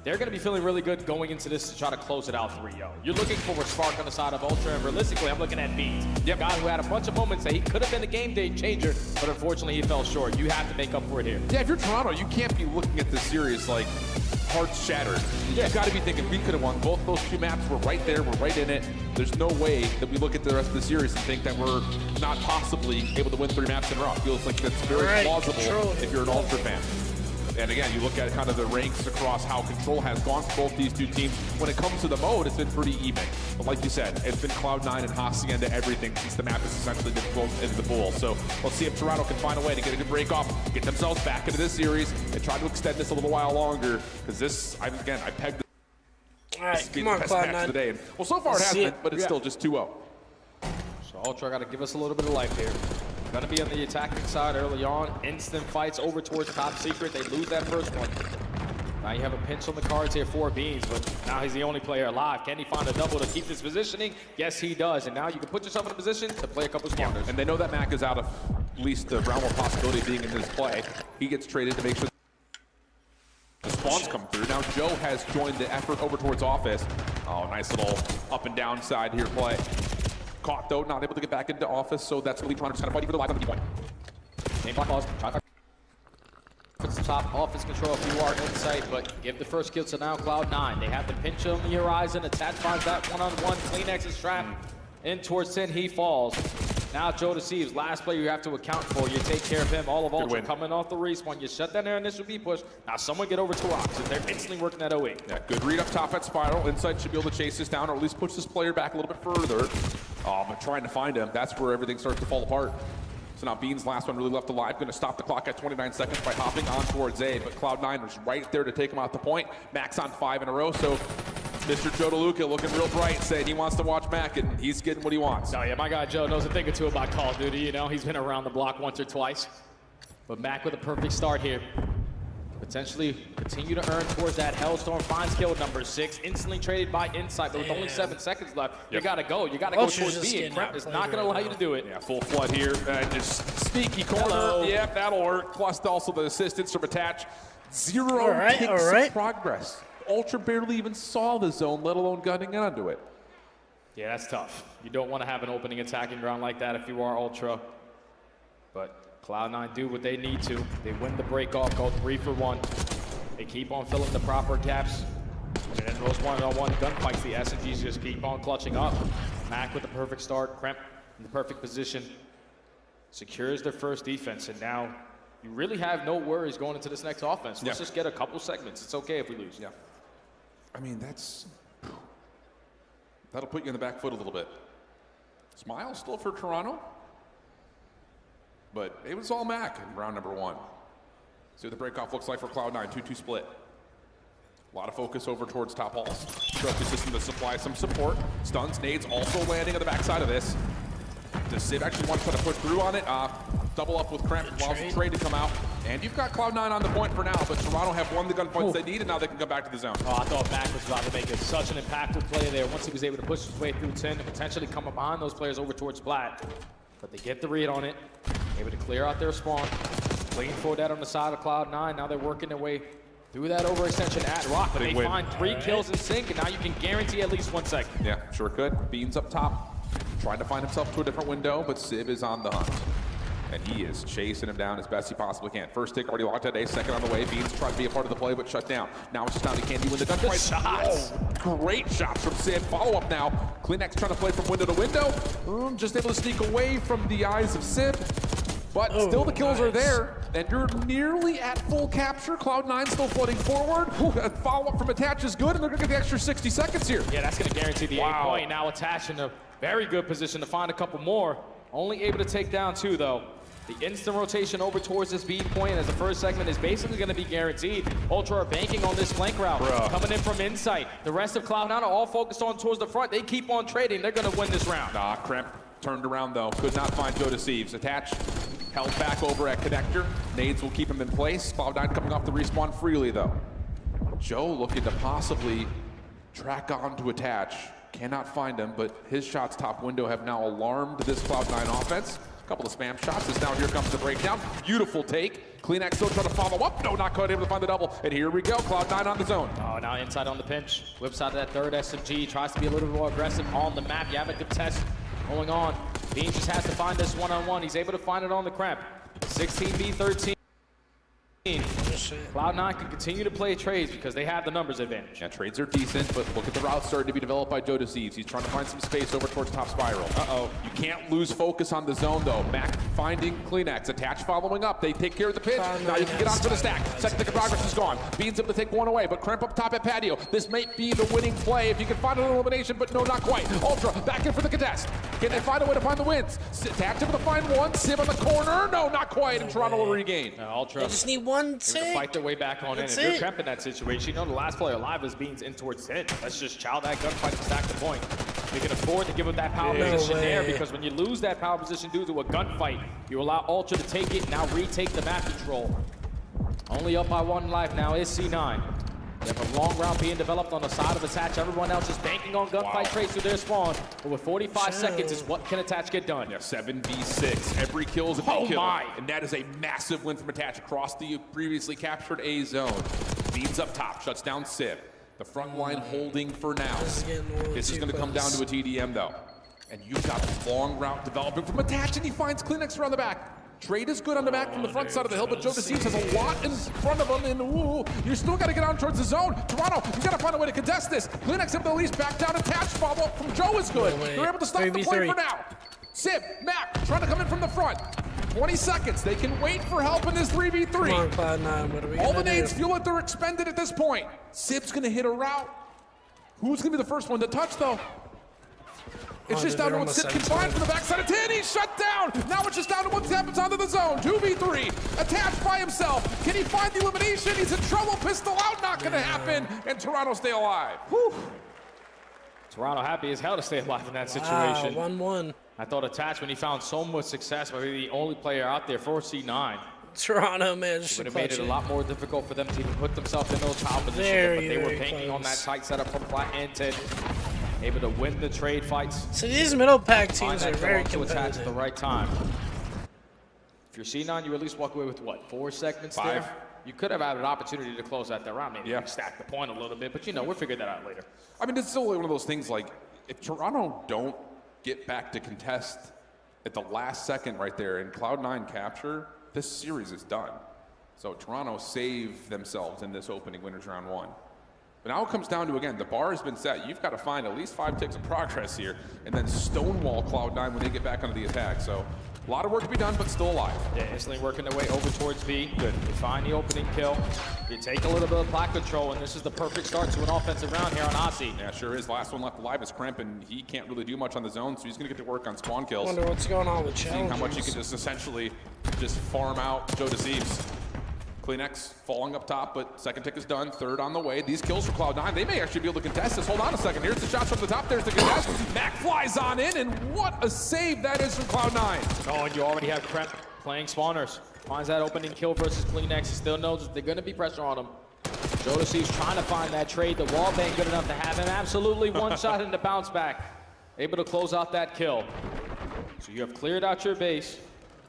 they're going to be feeling really good going into this to try to close it out 3-0. You're looking for a spark on the side of Ultra, and realistically, I'm looking at Beans. A guy who had a bunch of moments that he could have been a game day changer, but unfortunately, he fell short. You have to make up for it here. Yeah, if you're Toronto, you can't be looking at this series like hearts shattered. You've got to be thinking we could have won both those 2 maps. We're right there. We're right in it. There's no way that we look at the rest of the series and think that we're not possibly able to win 3 maps in a row. It feels like that's very plausible if you're an Ultra fan. And again, you look at kind of the ranks across how Control has gone for both these 2 teams. When it comes to the mode, it's been pretty even. But like you said, it's been Cloud9 and Hacienda everything since the map has essentially been thrown into the pool. So let's see if Toronto can find a way to get a good break off, get themselves back into this series, and try to extend this a little while longer. Because this, I pegged All right, come on, Cloud9. Well, so far it has been, but it's still just 2-0. So Ultra got to give us a little bit of life here. Gonna be on the attacking side early on. Instant fights over towards Top Secret. They lose that first one. Now you have a pinch on the cards here for Beans, but now he's the only player alive. Can he find a double to keep this positioning? Yes, he does. And now you can put yourself in a position to play a couple spawners. And they know that Mac is out of at least the realm of possibility of being in this play. He gets traded to make sure the spawns come through. Now Joe has joined the effort over towards Office. Oh, nice little up and down side here play. Caught though, not able to get back into Office, so that's going to leave Toronto trying to fight for the life on the point. Name block calls. Puts the top Office control if you are Insight, but give the first kill to now Cloud9. They have the pinch on the horizon. Attach finds that one-on-one. Kleenex is trapped in towards 10. He falls. Now Joe deceives. Last player you have to account for. You take care of him. All of Ultra coming off the respawn. You shut down their initial B push. Now someone get over to Rocks, and they're instantly working that 08. Yeah, good read up top at Spiral. Insight should be able to chase this down, or at least push this player back a little bit further. But trying to find him, that's where everything starts to fall apart. So now Beans' last one really left alive. Going to stop the clock at 29 seconds by hopping on towards A, but Cloud9 was right there to take him out the point. Mac's on 5 in a row, so Mr. Joe DeLuca looking real bright, saying he wants to watch Mac, and he's getting what he wants. Oh yeah, my guy Joe knows a thing or two about Call of Duty. You know, he's been around the block once or twice. But Mac with a perfect start here. Potentially continue to earn towards that Hellstorm. Finds kill number 6. Instantly traded by Insight, but with only 7 seconds left, you gotta go. You gotta go towards B, and Kremp is not gonna allow you to do it. Yeah, full flood here. Just sneaky corner. Hello. Yeah, that'll work. Plus also the assistance from Attach. 0 ticks of progress. Ultra barely even saw the zone, let alone gunning onto it. Yeah, that's tough. You don't want to have an opening attacking ground like that if you are Ultra. But Cloud9 do what they need to. They win the break off, go 3 for 1. They keep on filling the proper gaps. And in those one-on-one gunfights, the SMGs just keep on clutching up. Mac with the perfect start, Kremp in the perfect position. Secures their first defense, and now you really have no worries going into this next offense. Let's just get a couple segments. It's okay if we lose. Yeah. I mean, that'll put you in the back foot a little bit. Smile still for Toronto. But it was all Mac in round number 1. See what the break-off looks like for Cloud9, 2-2 split. A lot of focus over towards top halls. Trophy system to supply some support. Stuns, nades also landing on the backside of this. Does Civ actually want to try to push through on it? Double up with Kremp, allows the trade to come out. And you've got Cloud9 on the point for now, but Toronto have won the gun points they need, and now they can come back to the zone. Oh, I thought Mac was about to make such an impactful play there once he was able to push his way through 10 and potentially come up behind those players over towards Splat. But they get the read on it, able to clear out their spawn. Waiting for that on the side of Cloud9. Now they're working their way through that overextension at Rock, but they find 3 kills in sync, and now you can guarantee at least 1 second. Yeah, sure could. Beans up top, trying to find himself to a different window, but Civ is on the hunt. And he is chasing him down as best he possibly can. First tick already locked at A, second on the way. Beans tried to be a part of the play, but shut down. Now it's just down to Candy win the gunfight. Oh, great shots from Civ. Follow up now. Kleenex trying to play from window to window. Just able to sneak away from the eyes of Civ. But still the kills are there. And you're nearly at full capture. Cloud9 still floating forward. Follow up from Attach is good, and they're going to get the extra 60 seconds here. Yeah, that's going to guarantee the 8 point. Now Attach in a very good position to find a couple more. Only able to take down 2, though. The instant rotation over towards this B point as the first segment is basically going to be guaranteed. Ultra are banking on this flank route. Coming in from Insight. The rest of Cloud9 are all focused on towards the front. They keep on trading. They're going to win this round. Kremp turned around, though. Could not find Joe Deceives. Attach held back over at connector. Nades will keep him in place. Cloud9 coming off the respawn freely though. Joe looking to possibly track on to attach. Cannot find him, but his shots top window have now alarmed this Cloud9 offense. A couple of spam shots as now here comes the breakdown. Beautiful take. CleanX still trying to follow up. No, not quite able to find the double. And here we go, Cloud9 on the zone. Oh, now inside on the pinch. Whips out of that third SMG. Tries to be a little bit more aggressive on the map. You have a contest going on. Beans just has to find this one-on-one. He's able to find it on the Kremp. 16v13. Cloud9 can continue to play trades because they have the numbers advantage. Yeah, trades are decent, but look at the route starting to be developed by Joe Deceives. He's trying to find some space over towards top spiral. Uh-oh. You can't lose focus on the zone, though. Mac finding CleanX. Attach following up. They take care of the pitch. Now you can get onto the stack. Second tick of progress is gone. Beans able to take one away, but Kremp up top at patio. This might be the winning play if you can find an elimination, but no, not quite. Ultra back in for the contest. Can they find a way to find the wins? Attach able to find one. Sim on the corner. No, not quite. And Toronto will regain. Ultra. They just need one tick. Fight their way back on That's in. If it. you're Kremp in that situation, you know the last player alive is Beans in towards 10. Let's just chow that gunfight and stack the point. You can afford to give up that power position there because when you lose that power position due to a gunfight, you allow Ultra to take it, now retake the map control. Only up by 1 life now is C9. They have a long route being developed on the side of Attach. Everyone else is banking on gunfight trades through their spawn. But with 45 seconds is what can Attach get done. Yeah, 7v6. Every kill is a big kill. And that is a massive win from Attach across the previously captured A zone. Beans up top, shuts down Civ. The front line holding for now. This is going to come down to a TDM though. And you've got a long route developing from Attach, and he finds CleanX around the back. Trade is good on the back from the front side of the hill, but Joe Deceives has a lot in front of him, and ooh, you still got to get on towards the zone. Toronto, you got to find a way to contest this. CleanX able to at least back down. Attach follow-up from Joe is good. They're able to stop the play for now. Civ, Mac, trying to come in from the front. 20 seconds. They can wait for help in this 3v3. Come on, Cloud9, what are we All the gonna nades do? feel like they're expended at this point. Civ's going to hit a route. Who's going to be the first one to touch, though? It's just down to what Civ can find from the backside of 10. He's shut down. Now it's just down to what happens onto the zone. 2v3. Attached by himself. Can he find the elimination? He's in trouble. Pistol out. Not going to happen. And Toronto stay alive. Whew. Toronto happy as hell to stay alive in that situation. 1-1. I thought Attach, when he found so much success, might be the only player out there for C9. Toronto managed to would have made it a lot more difficult for them to even put themselves in those top positions. But they were banking on that tight setup from Flat and 10. Able to win the trade fights. So these middle pack teams are very to attach competitive. at the right time. If you're C9, you at least walk away with what, 4 segments 5. there? You could have had an opportunity to close out that round. Maybe stack the point a little bit, but you know, we'll figure that out later. I mean, it's still one of those things like, if Toronto don't get back to contest at the last second right there and Cloud9 capture, this series is done. So Toronto save themselves in this opening winners round 1. But now it comes down to, again, the bar has been set. You've got to find at least 5 ticks of progress here and then stonewall Cloud9 when they get back onto the attack. So a lot of work to be done, but still alive. Yeah, instantly working their way over towards B. Good. You find the opening kill. You take a little bit of plat control, and this is the perfect start to an offensive round here on Aussie. Yeah, sure is. Last one left alive is Kremp, and he can't really do much on the zone, so he's going to get to work on spawn kills. Wonder what's going on with Seeing how much you can just essentially just farm out Joe Deceives. CleanX falling up top, but second tick is done. Third on the way. These kills for Cloud9, they may actually be able to contest this. Hold on a second. Here's the shots from the top. There's the contest. Mac flies on in, and what a save that is from Cloud9. Oh, and you already have Kremp playing spawners. Finds that opening kill versus CleanX. He still knows that they're going to be pressure on him. Joe Deceives trying to find that trade. The wall bank good enough to have him. Absolutely one shot in the bounce back. Able to close out that kill. So you have cleared out your base.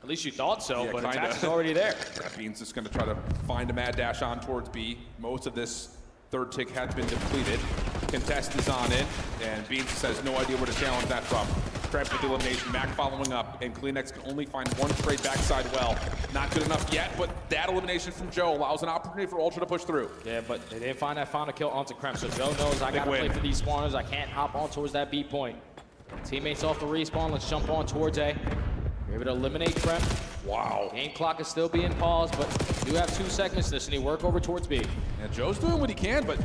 At least you thought so, Yeah, but kinda. Attach is already there. That means just going to try to find a mad dash on towards B. Most of this third tick has been depleted. Contest is on in, and Beans has no idea where to challenge that from. Kremp with the elimination, Mac following up, and CleanX can only find one trade backside well. Not good enough yet, but that elimination from Joe allows an opportunity for Ultra to push through. Yeah, but they didn't find that final kill onto Kremp, so Joe knows I gotta play for these spawners. I can't hop on towards that B point. Teammates off the respawn, let's jump on towards A. We're able to eliminate Kremp. Wow. Game clock is still being paused, but you have 2 seconds this, and he work over towards B. Yeah, Joe's doing what he can, but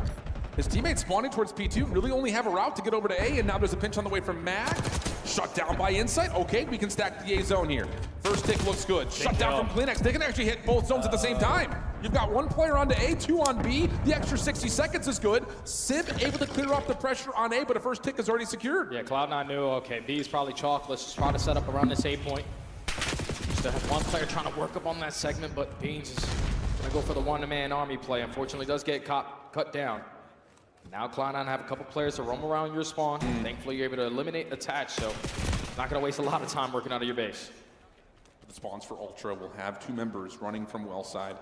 his teammates spawning towards P2 really only have a route to get over to A, and now there's a pinch on the way from Mac. Shut down by Insight. Okay, we can stack the A zone here. First tick looks good. Shut down from CleanX. They can actually hit both zones at the same time. You've got 1 player onto A, 2 on B. The extra 60 seconds is good. Civ able to clear off the pressure on A, but a first tick is already secured. Yeah, Cloud9 knew, okay, B is probably chalk. Let's just try to set up around this A point. Still have one player trying to work up on that segment, but Beans is going to go for the one-man army play. Unfortunately, does get cut down. Now Cloud9 have a couple players to roam around your spawn. Thankfully, you're able to eliminate attach, so not going to waste a lot of time working out of your base. The spawns for Ultra will have 2 members running from well side.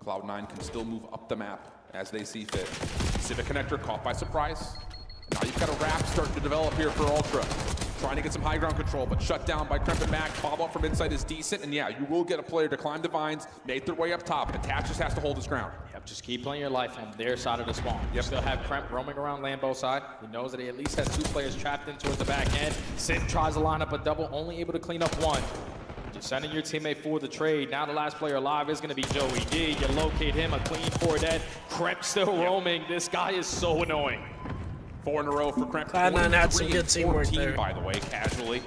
Cloud9 can still move up the map as they see fit. Civic Connector caught by surprise. Now you've got a wrap starting to develop here for Ultra. Trying to get some high ground control, but shut down by Kremp and Mac. Follow-up from inside is decent, and yeah, you will get a player to climb the vines, make their way up top. Attach just has to hold his ground. Yep, just keep playing your life on their side of the spawn. You still have Kremp roaming around Lambeau side. He knows that he at least has 2 players trapped in towards the back end. Sid tries to line up a double, only able to clean up 1. Just sending your teammate for the trade. Now the last player alive is going to be Joey D. You locate him, a clean 4 dead. Kremp still roaming. This guy is so annoying. 4 in a row for Kremp. Cloud9 had some good teamwork 14, there. by the way, casually.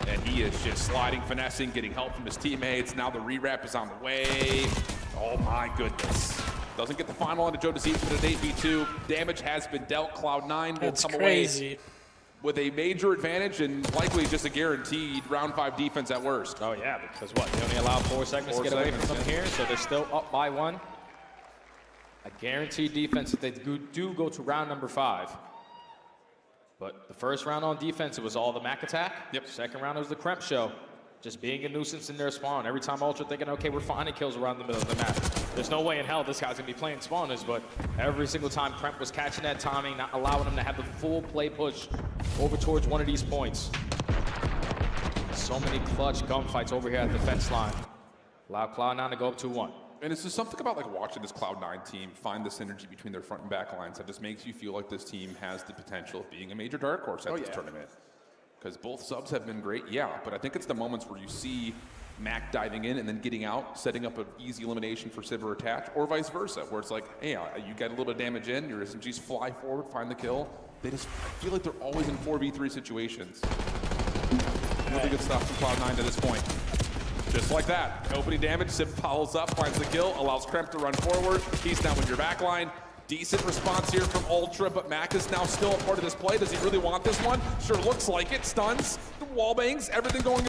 And he is just sliding, finessing, getting help from his teammates. Now the re-rep is on the way. Oh my goodness. Doesn't get the final onto Joe Disease, but an 8v2. Damage has been dealt. Cloud9 will come away with a major advantage and likely just a guaranteed round 5 defense at worst. Oh yeah, because what? They only allow 4 seconds to get away from them here, so they're still up by 1. A guaranteed defense if they do go to round number 5. But the first round on defense, it was all the Mac attack. Yep. Second round, it was the Kremp show. Just being a nuisance in their spawn. Every time Ultra thinking, okay, we're finding kills around the middle of the map. There's no way in hell this guy's gonna be playing spawners, but every single time Kremp was catching that timing, not allowing him to have the full play push over towards one of these points. So many clutch gunfights over here at the fence line. Allow Cloud9 to go up 2-1. And it's just something about like watching this Cloud9 team find the synergy between their front and back lines that just makes you feel like this team has the potential of being a major dark horse at this tournament. Because both subs have been great, but I think it's the moments where you see Mac diving in and then getting out, setting up an easy elimination for Civ or Attach, or vice versa, where it's like, hey, you get a little bit of damage in, your SMGs fly forward, find the kill. They just feel like they're always in 4v3 situations. Really good stuff from Cloud9 to this point. Just like that, opening damage, Civ follows up, finds the kill, allows Kremp to run forward. He's now in your back line. Decent response here from Ultra, but Mac is now still a part of this play. Does he really want this one? Sure looks like it. Stuns, the wall bangs, everything going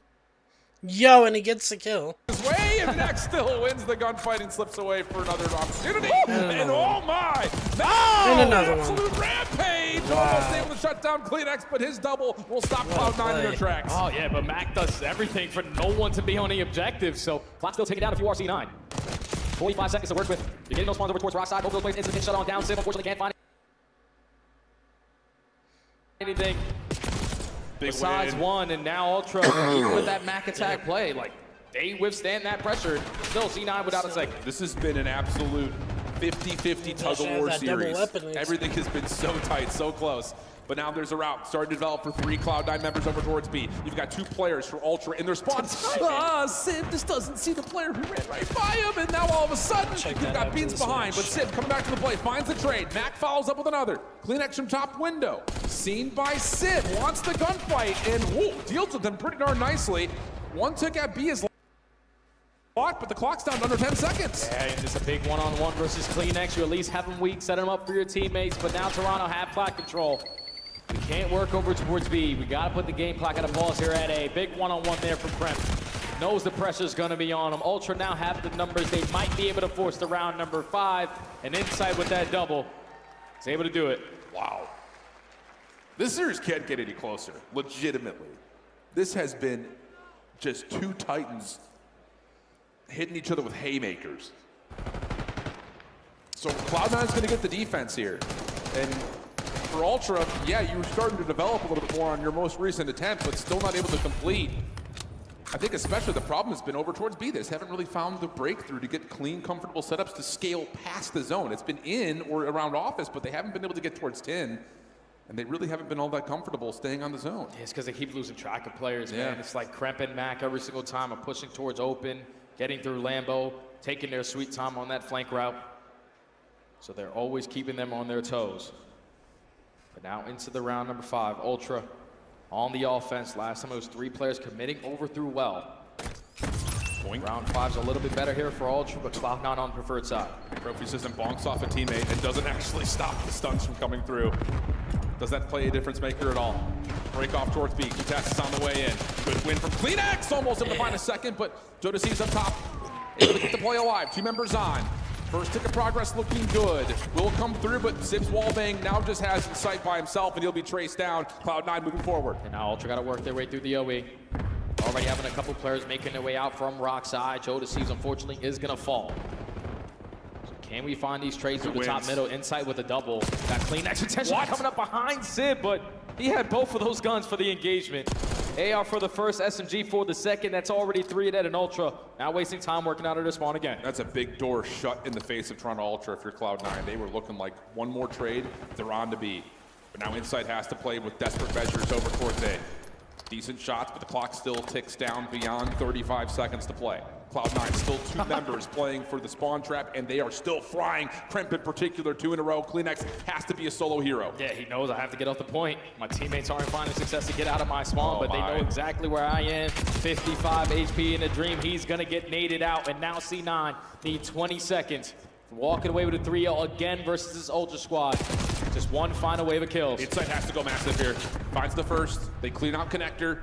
Yo, and he gets the kill. his way, and Mac still wins the gunfight and slips away for another opportunity. And oh my! No! And another Absolute rampage! Almost able to shut down CleanX, but his double will stop Cloud9 in their tracks. Oh yeah, but Mac does everything for no one to be on the objective, so clock still taking down a few RC9. 45 seconds to work with. You're getting those spawns over towards Rock side. Both of those plays instantly shut on down. Civ unfortunately can't find anything besides one, and now Ultra, even with that Mac attack play, like, they withstand that pressure. Still, C9 without a second. This has been an absolute 50-50 tug-of-war series. Everything has been so tight, so close. But now there's a route starting to develop for 3 Cloud9 members over towards B. You've got 2 players for Ultra in their spawns. Civ just doesn't see the player who ran right by him, and now all of a sudden, you've got Beans behind, but Civ coming back to the play, finds the trade. Mac follows up with another. CleanX from top window. Seen by Civ, wants the gunfight, and deals with them pretty darn nicely. One took at B is but the clock's down to under 10 seconds. Yeah, and just a big one-on-one versus CleanX. You at least have them weak, set them up for your teammates, but now Toronto have plat control. We can't work over towards B. We got to put the game clock at a pause here at A. Big one-on-one there from Kremp. Knows the pressure's going to be on him. Ultra now have the numbers. They might be able to force the round number 5. And inside with that double, he's able to do it. Wow. This series can't get any closer, legitimately. This has been just 2 Titans hitting each other with haymakers. So Cloud9's going to get the defense here. And for Ultra, yeah, you were starting to develop a little bit more on your most recent attempt, but still not able to complete. I think especially the problem has been over towards B. They just haven't really found the breakthrough to get clean, comfortable setups to scale past the zone. It's been in or around office, but they haven't been able to get towards 10. And they really haven't been all that comfortable staying on the zone. Yeah, it's because they keep losing track of players, man. It's like Kremp and Mac every single time are pushing towards open, getting through Lambeau, taking their sweet time on that flank route. So they're always keeping them on their toes. But now into the round number 5, Ultra on the offense. Last time it was 3 players committing over through well. Round 5's a little bit better here for Ultra, but Cloud9 on preferred side. Trophy System bonks off a teammate and doesn't actually stop the stuns from coming through. Does that play a difference maker at all? Break off towards B. Kutas is on the way in. Good win from CleanX. Almost able to find a second, but Jodeci's up top. Able to get the play alive. 2 members on. First tick of progress looking good. Will come through, but Sibs wallbang now just has in sight by himself, and he'll be traced down. Cloud9 moving forward. And now Ultra got to work their way through the OE. Already having a couple players making their way out from Rockside. Jodeci's unfortunately is going to fall. Can we find these trades through the top middle? Insight with a double. That CleanX potentially coming up behind Sib, but he had both of those guns for the engagement. AR for the first, SMG for the second. That's already 3 at an Ultra. Now wasting time working out of their spawn again. That's a big door shut in the face of Toronto Ultra if you're Cloud9. They were looking like one more trade, they're on to B. But now Insight has to play with desperate measures over towards A. Decent shots, but the clock still ticks down beyond 35 seconds to play. Cloud9 still 2 members playing for the spawn trap, and they are still frying. Kremp in particular, 2 in a row. CleanX has to be a solo hero. Yeah, he knows I have to get off the point. My teammates aren't finding success to get out of my spawn, but they know exactly where I am. 55 HP in a dream. He's gonna get naded out, and now C9 need 20 seconds. Walking away with a 3-0 again versus this Ultra squad. Just one final wave of kills. Insight has to go massive here. Finds the first. They clean out connector.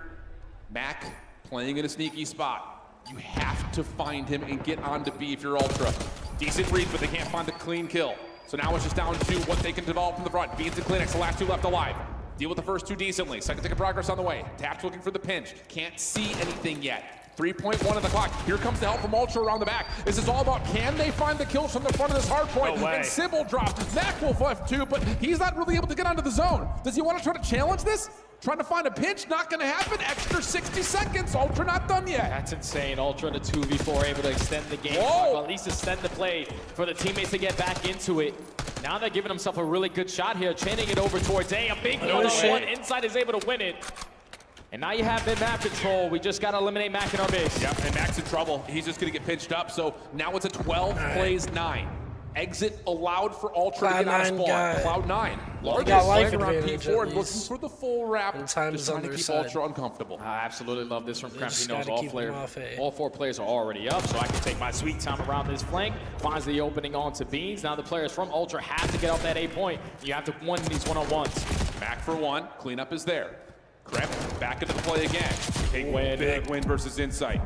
Mac playing in a sneaky spot. You have to find him and get on to B if you're Ultra. Decent read, but they can't find the clean kill. So now it's just down to what they can develop from the front. Beans and CleanX, the last 2 left alive. Deal with the first 2 decently. Second tick of progress on the way. Taps looking for the pinch. Can't see anything yet. 3.1 on the clock. Here comes the help from Ultra around the back. This is all about, can they find the kills from the front of this hard point? No way. And Sybil drops. Mac will left too, but he's not really able to get onto the zone. Does he want to try to challenge this? Trying to find a pinch, not gonna happen. Extra 60 seconds, Ultra not done yet. That's insane. Ultra in a 2v4 able to extend the game. Or at least extend the play for the teammates to get back into it. Now they're giving himself a really good shot here, chaining it over towards A. A big one. Inside is able to win it. And now you have mid-map control. We just got to eliminate Mac in our base. Yep, and Mac's in trouble. He's just going to get pinched up. So now it's a 12 plays 9. Exit allowed for Ultra to get out of spawn. Cloud9. Largest player around P4 and looking for the full wrap. Just trying to keep Ultra uncomfortable. I absolutely love this from Kremp. He knows all 4 players are already up, so I can take my sweet time around this flank. Finds the opening onto Beans. Now the players from Ultra have to get off that A point. You have to win these one-on-ones. Mac for 1. Cleanup is there. Kremp back into the play again. Big win versus Insight.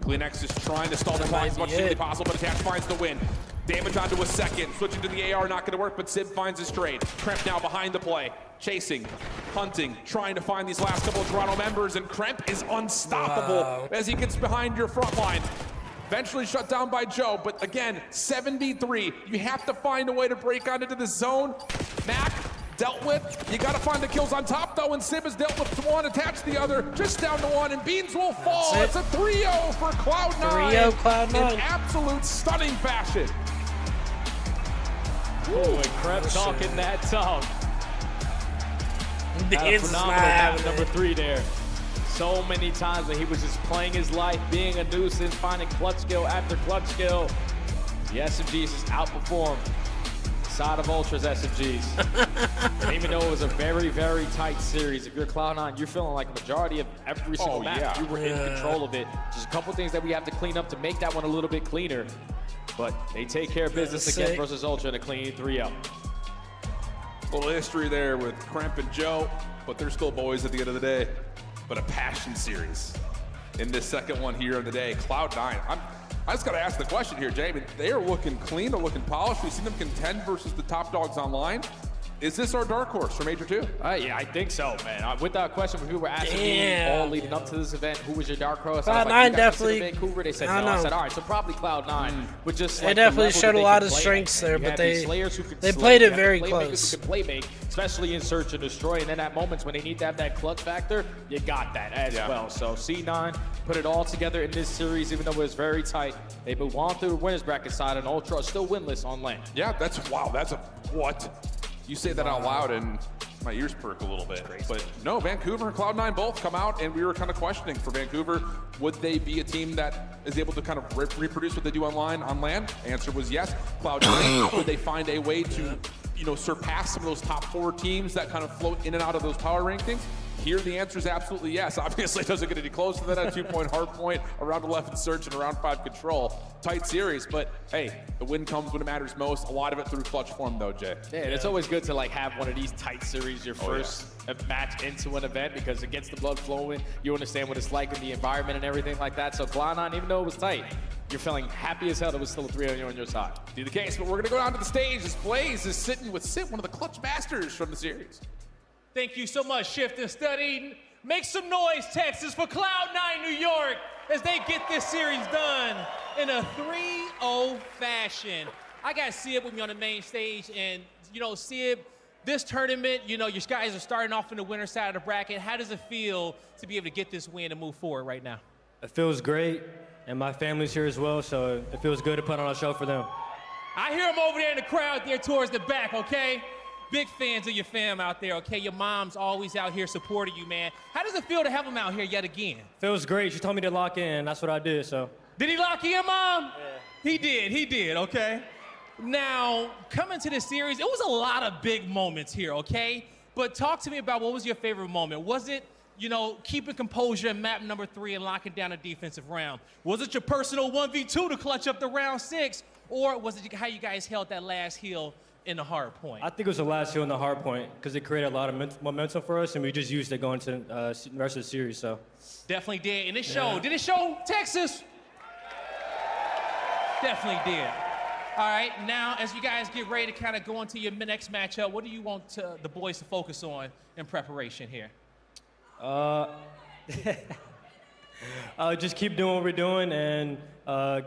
CleanX is trying to stall the clock as much as possible, but Attach finds the win. Damage onto a second. Switching to the AR, not going to work, but Sib finds his trade. Kremp now behind the play. Chasing, hunting, trying to find these last couple of Toronto members, and Kremp is unstoppable as he gets behind your front line. Eventually shut down by Joe, but again, 73. You have to find a way to break onto the zone. Mac dealt with. You got to find the kills on top, though, and Sib has dealt with 1, Attach the other, just down to 1, and Beans will fall. It's a 3-0 for Cloud9. 3-0 Cloud9. In absolute stunning fashion. Ooh, and Kremp talking that talk. Beans is not having number 3 there. So many times when he was just playing his life, being a nuisance, finding clutch skill after clutch skill. The SMGs just outperformed side of Ultra's SMGs. And even though it was a very, very tight series, if you're Cloud9, you're feeling like a majority of every single match, you were in control of it. Just a couple things that we have to clean up to make that one a little bit cleaner. But they take care of business again versus Ultra in a clean 3-0. A little history there with Kremp and Joe, but they're still boys at the end of the day. But a passion series in this second one here of the day. Cloud9, I just got to ask the question here, Jamie. They are looking clean, they're looking polished. We've seen them contend versus the top dogs online. Is this our dark horse for Major 2? Yeah, I think so, man. With that question, when people were asking me all leading up to this event, who was your dark horse? Cloud9 definitely. Vancouver. They said no. I said, all right, so probably Cloud9. But just they definitely showed a lot of strengths there, but they played it very close. Who can play make, especially in search and destroy. And then at moments when they need to have that clutch factor, you got that as well. So C9 put it all together in this series, even though it was very tight. They move on through the winners bracket side, and Ultra are still winless on land. Yeah, that's That's a what? You say that out loud and my ears perk a little bit. But no, Vancouver and Cloud9 both come out, and we were kind of questioning for Vancouver, would they be a team that is able to kind of reproduce what they do on land? Answer was yes. Cloud9, would they find a way to surpass some of those top 4 teams that kind of float in and out of those power rankings? Here, the answer is absolutely yes. Obviously, it doesn't get any closer than that. 2-point hard point, around 11 Surge, and around 5 Control. Tight series, but hey, the win comes when it matters most. A lot of it through clutch form, though, Jay. Yeah, and it's always good to like have one of these tight series, your first match into an event, because it gets the blood flowing. You understand what it's like in the environment and everything like that. So Cloud9, even though it was tight, you're feeling happy as hell that was still a 3-0 on your side. Be the case, but we're gonna go down to the stage as Blaze is sitting with Sid, one of the clutch masters from the series. Thank you so much, Shift and Study. Make some noise, Texas, for Cloud9 New York as they get this series done in a 3-0 fashion. I got Sib with me on the main stage, and you know, Sib, this tournament, you know, your guys are starting off in the winner side of the bracket. How does it feel to be able to get this win and move forward right now? It feels great, and my family's here as well, so it feels good to put on a show for them. I hear them over there in the crowd there towards the back, okay? Big fans of your fam out there, okay? Your mom's always out here supporting you, man. How does it feel to have them out here yet again? Feels great. She told me to lock in. That's what I did, so. Did he lock you in, Mom? Yeah. He did, okay? Now, coming to this series, it was a lot of big moments here, okay? But talk to me about what was your favorite moment. Was it, you know, keeping composure in map number 3 and locking down a defensive round? Was it your personal 1v2 to clutch up the round 6? Or was it how you guys held that last hill in the hard point? I think it was the last hill in the hard point because it created a lot of momentum for us, and we just used it going to the rest of the series, so. Definitely did, and it showed. Did it show, Texas? Definitely did. All right, now as you guys get ready to kind of go into your next matchup, what do you want the boys to focus on in preparation here? Just keep doing what we're doing and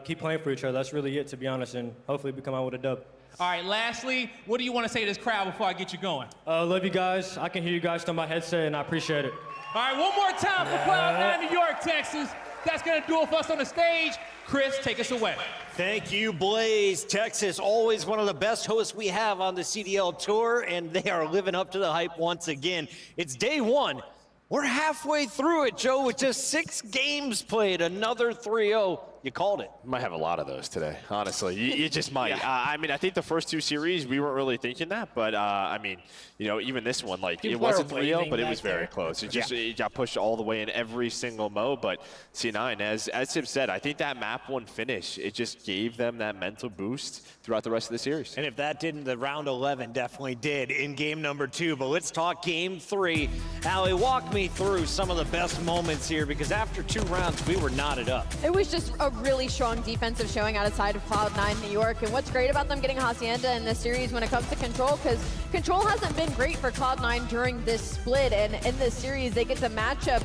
keep playing for each other. That's really it, to be honest, and hopefully we come out with a dub. All right, lastly, what do you want to say to this crowd before I get you going? Love you guys. I can hear you guys through my headset, and I appreciate it. All right, one more time for Cloud9 New York, Texas. That's going to do it for us on the stage. Chris, take us away. Thank you, Blaze. Texas, always one of the best hosts we have on the CDL Tour, and they are living up to the hype once again. It's day 1. We're halfway through it, Joe, with just 6 games played, another 3-0. You called it. Might have a lot of those today, honestly. You just might. I mean, I think the first 2 series, we weren't really thinking that, but I mean, you know, even this one, like, it wasn't 3-0, but it was very close. It got pushed all the way in every single mode, but C9, as Sib said, I think that map 1 finish, it just gave them that mental boost throughout the rest of the series. And if that didn't, the round 11 definitely did in game number 2. But let's talk game 3. Allie, walk me through some of the best moments here, because after 2 rounds, we were knotted up. It was just a really strong defensive showing outside of Cloud9 New York. And what's great about them getting Hacienda in this series when it comes to Control, because Control hasn't been great for Cloud9 during this split. And in this series, they get the matchup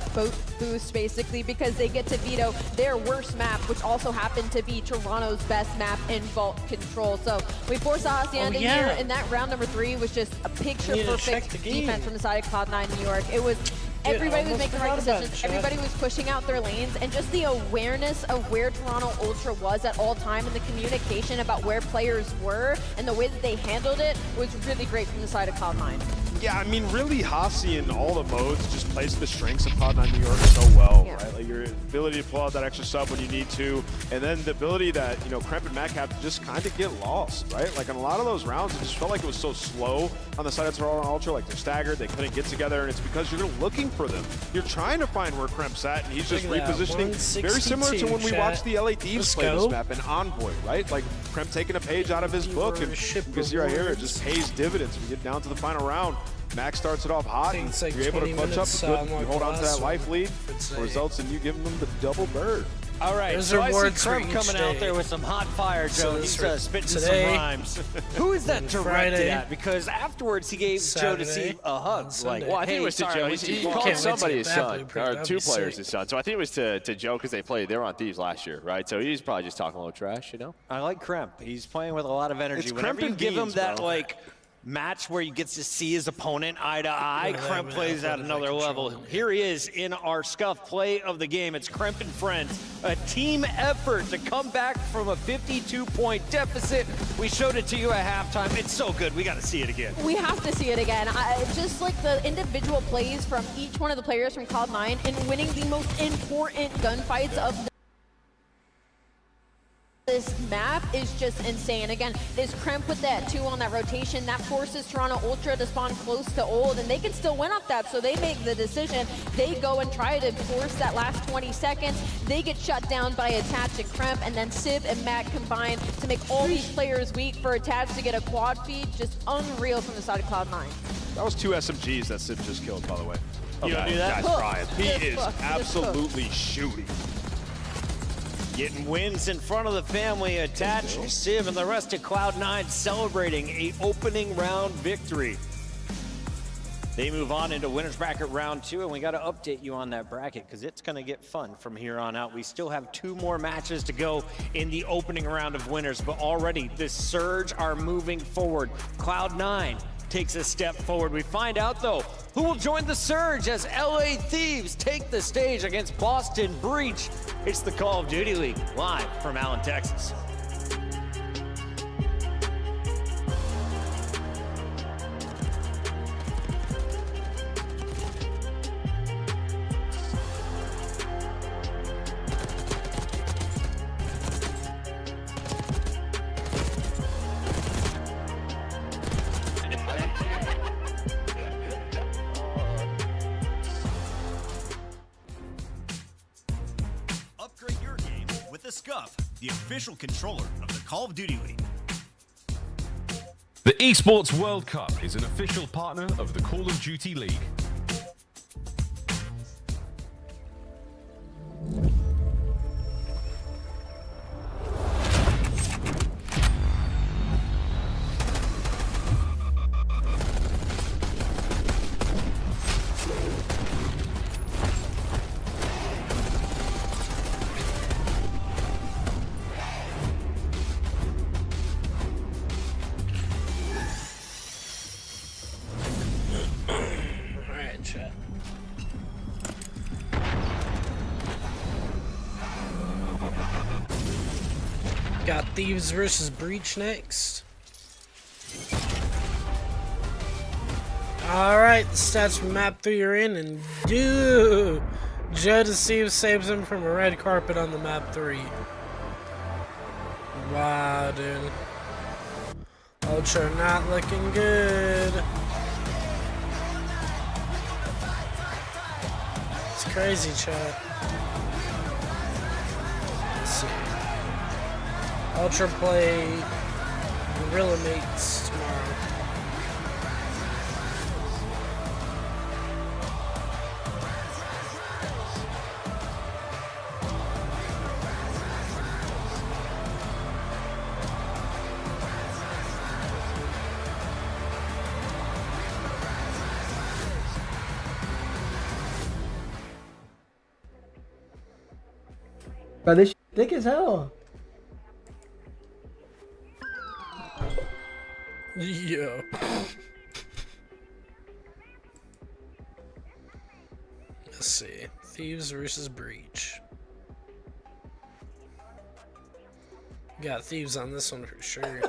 boost, basically, because they get to veto their worst map, which also happened to be Toronto's best map in Vault Control. So we forced the Hacienda here, and that round number 3 was just a picture-perfect defense from the side of Cloud9 New York. It was everybody was making the right decisions. Everybody was pushing out their lanes, and just the awareness of where Toronto Ultra was at all time and the communication about where players were and the way that they handled it was really great from the side of Cloud9. Yeah, I mean, really, Hasi in all the modes just plays the strengths of Cloud9 New York so well, right? Like your ability to pull out that extra sub when you need to, and then the ability that, you know, Kremp and Mac have to just kind of get lost, right? Like on a lot of those rounds, it just felt like it was so slow on the side of Toronto Ultra, like they're staggered, they couldn't get together, and it's because you're looking for them. You're trying to find where Kremp's at, and he's just repositioning. Very similar to when we watched the LA Thieves play this map in Envoy, right? Like Kremp taking a page out of his book, and you can see right here, it just pays dividends when you get down to the final round. Max starts it off hot, and you're able to clutch up good. You hold on to that life lead, results in you giving them the double bird. All right, so I see Kremp coming out there with some hot fire, Joe. He's spitting some rhymes. Who is that directed at? Because afterwards he gave Joe to see a hug. Like, well, I think it was to Joe. He called somebody his son, or 2 players his son. So I think it was to Joe because they were on Thieves last year, right? So he's probably just talking a little trash, you know? I like Kremp. He's playing with a lot of energy. Whenever you give him that, like, match where he gets to see his opponent eye to eye, Kremp plays at another level. Here he is in our Scuff play of the game. It's Kremp and friends, a team effort to come back from a 52-point deficit. We showed it to you at halftime. It's so good. We got to see it again. We have to see it again. Just like the individual plays from each one of the players from Cloud9 in winning the most important gunfights of the This map is just insane. Again, this Crimp with that 2 on that rotation, that forces Toronto Ultra to spawn close to Old, and they can still win off that, so they make the decision. They go and try to force that last 20 seconds. They get shut down by Attach and Crimp, and then Civ and Matt combine to make all these players weak for Attach to get a quad feed. Just unreal from the side of Cloud9. That was 2 SMGs that Civ just killed, by the way. You don't do that? That's Ryan. He is absolutely shooting. Getting wins in front of the family. Attach, Civ, and the rest of Cloud9 celebrating a opening round victory. They move on into winners bracket round 2, and we got to update you on that bracket because it's going to get fun from here on out. We still have 2 more matches to go in the opening round of winners, but already the Surge are moving forward. Cloud9 takes a step forward. We find out, though, who will join the Surge as LA Thieves take the stage against Boston Breach. It's the Call of Duty League, live from Allen, Texas. Upgrade your game with the Scuff, the official controller of the Call of Duty League. The Esports World Cup is an official partner of the Call of Duty League. Got Thieves versus Breach next. Alright, the stats from map 3 are in, and dude, Joe Deceive saves him from a red carpet on the map 3. Wow, dude. Ultra not looking good. It's crazy, chat. Let's see. Ultra play Gorilla Mates tomorrow. Bro, this thick as hell. Yo. Let's see. Thieves versus Breach. Got Thieves on this one for sure.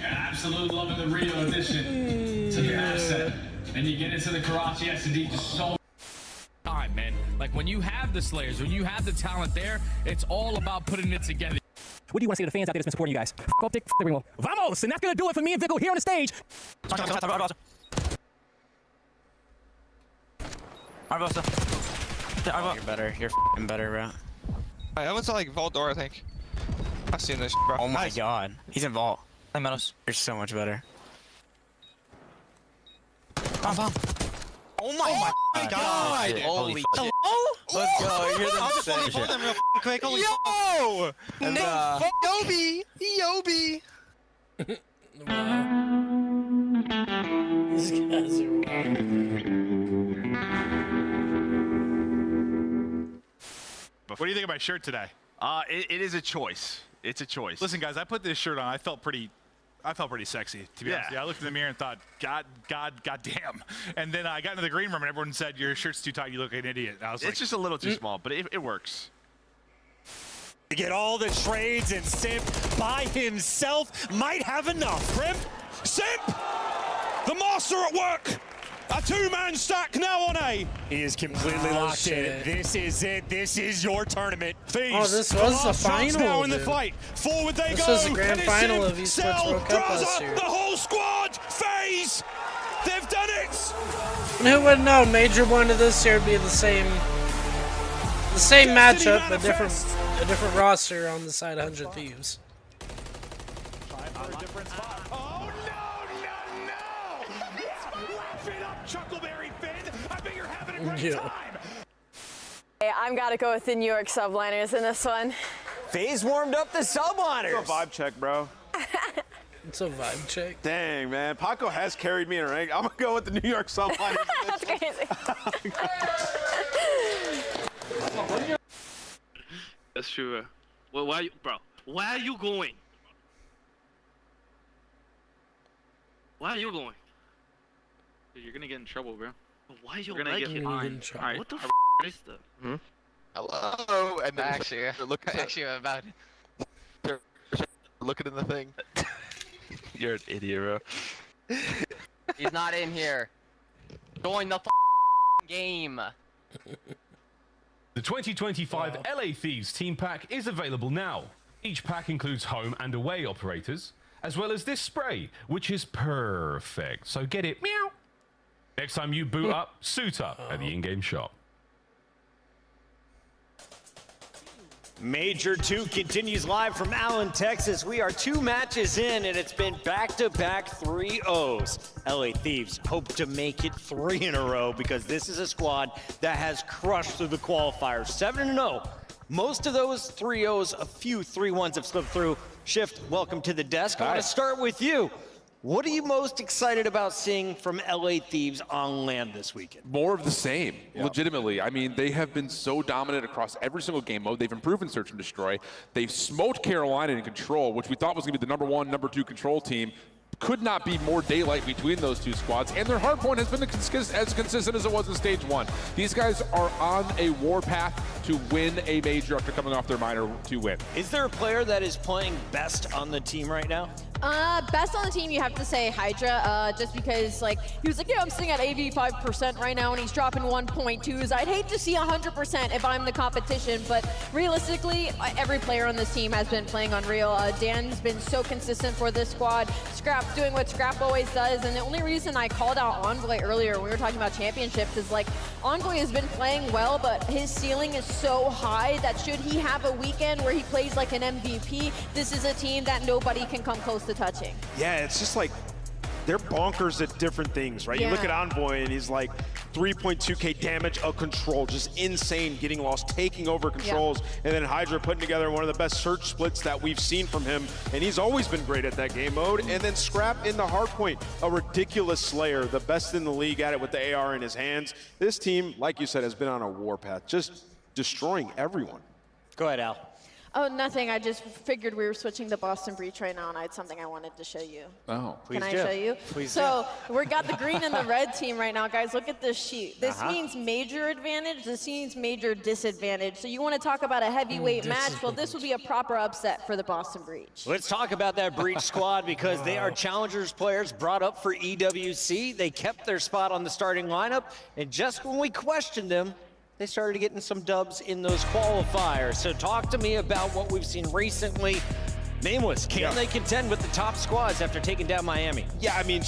Absolute love of the Rio addition to the asset. And you get into the Karachi SD just so time, man. Like when you have the Slayers, when you have the talent there, it's all about putting it together. What do you want to say to the fans out there that's been supporting you guys? Go up, everyone. Vamos! And that's going to do it for me and Vigo here on the stage. You're better. You're f***ing better, bro. I went to like Vault Door, I think. I've seen this, bro. Oh my god. He's in Vault. Hey, Meadows. You're so much better. Bomb. Oh my god. Holy shit. Hello? Let's go. You're the I'll just same. pull them real quick. Holy Yo! and, Yobi! Yobi! These guys are What do you think of my shirt today? It is a choice. It's a choice. Listen, guys, I put this shirt on. I felt pretty sexy, to be honest. Yeah, I looked in the mirror and thought, God damn. And then I got into the green room and everyone said, your shirt's too tight. You look like an idiot. And I was like, it's just a little too small, but it works. To get all the trades, and Simp by himself might have enough. Crimp, Simp, the master at work. A two-man stack now on A. He is completely locked in. This is it. This is your tournament. Thieves. Oh, this was the final. Now in the dude. fight. Forward they This go. was the grand final of Esports Cell World Cup draws last up year. the whole squad. FaZe. They've done it. And who would know? Major one of this year would be the same matchup, but a different roster on the side of 100 Thieves. Oh, no. Wrap it up, Chuckleberry Finn. I bet you're having a great time. Hey, I'm gotta go with the New York Subliners in this one. FaZe warmed up the Subliners. It's a vibe check, bro. It's a vibe check. Dang, man. Paco has carried me in a rank. I'm going to go with the New York Subliners. That's crazy. That's true. Well, why are you, bro? Where are you going? Why are you going? Dude, you're gonna get in trouble, bro. Why are you You're gonna get liking? fined. Alright. What the f is that? Hello. And then actually about it. Looking in the thing. You're an idiot, bro. He's not in here. Join the game. The 2025 LA Thieves Team Pack is available now. Each pack includes home and away operators, as well as this spray, which is perfect. So get it, meow. Next time you boot up, suit up at the in-game shop. Major 2 continues live from Allen, Texas. We are 2 matches in, and it's been back-to-back 3-0s. LA Thieves hope to make it 3 in a row because this is a squad that has crushed through the qualifiers. 7-0. Most of those 3-0s, a few 3-1s have slipped through. Shift, welcome to the desk. I want to start with you. What are you most excited about seeing from LA Thieves on land this weekend? More of the same, legitimately. I mean, they have been so dominant across every single game mode. They've improved in Search and Destroy. They've smoked Carolina in Control, which we thought was going to be the #1, #2 Control team. Could not be more daylight between those two squads, and their hardpoint has been as consistent as it was in Stage 1. These guys are on a war path to win a major after coming off their minor 2 win. Is there a player that is playing best on the team right now? Best on the team, you have to say Hydra, just because, like, he was like, yeah, I'm sitting at 85% right now, and he's dropping 1.2s. I'd hate to see 100% if I'm the competition, but realistically, every player on this team has been playing unreal. Dan's been so consistent for this squad. Scrap doing what Scrap always does, and the only reason I called out Envoy earlier when we were talking about championships is, like, Envoy has been playing well, but his ceiling is so high that should he have a weekend where he plays like an MVP, this is a team that nobody can come close to touching. Yeah, it's just like they're bonkers at different things, right? You look at Envoy and he's like 3.2k damage of control, just insane, getting lost, taking over controls, and then Hydra putting together one of the best search splits that we've seen from him, and he's always been great at that game mode. And then Scrap in the hardpoint, a ridiculous slayer, the best in the league at it with the AR in his hands. This team, like you said, has been on a warpath, just destroying everyone. Go ahead, Al. Oh, nothing. I just figured we were switching to Boston Breach right now, and I had something I wanted to show you. Oh, please Can I show you? Please so we got the green and the red team right now, guys. Look at this sheet. This means major advantage. This means major disadvantage. So you want to talk about a heavyweight match? Well, this would be a proper upset for the Boston Breach. Let's talk about that Breach squad because they are Challengers players brought up for EWC. They kept their spot on the starting lineup, and just when we questioned them, they started getting some dubs in those qualifiers. So talk to me about what we've seen recently. Nameless, can they contend with the top squads after taking down Miami? Yeah, I mean,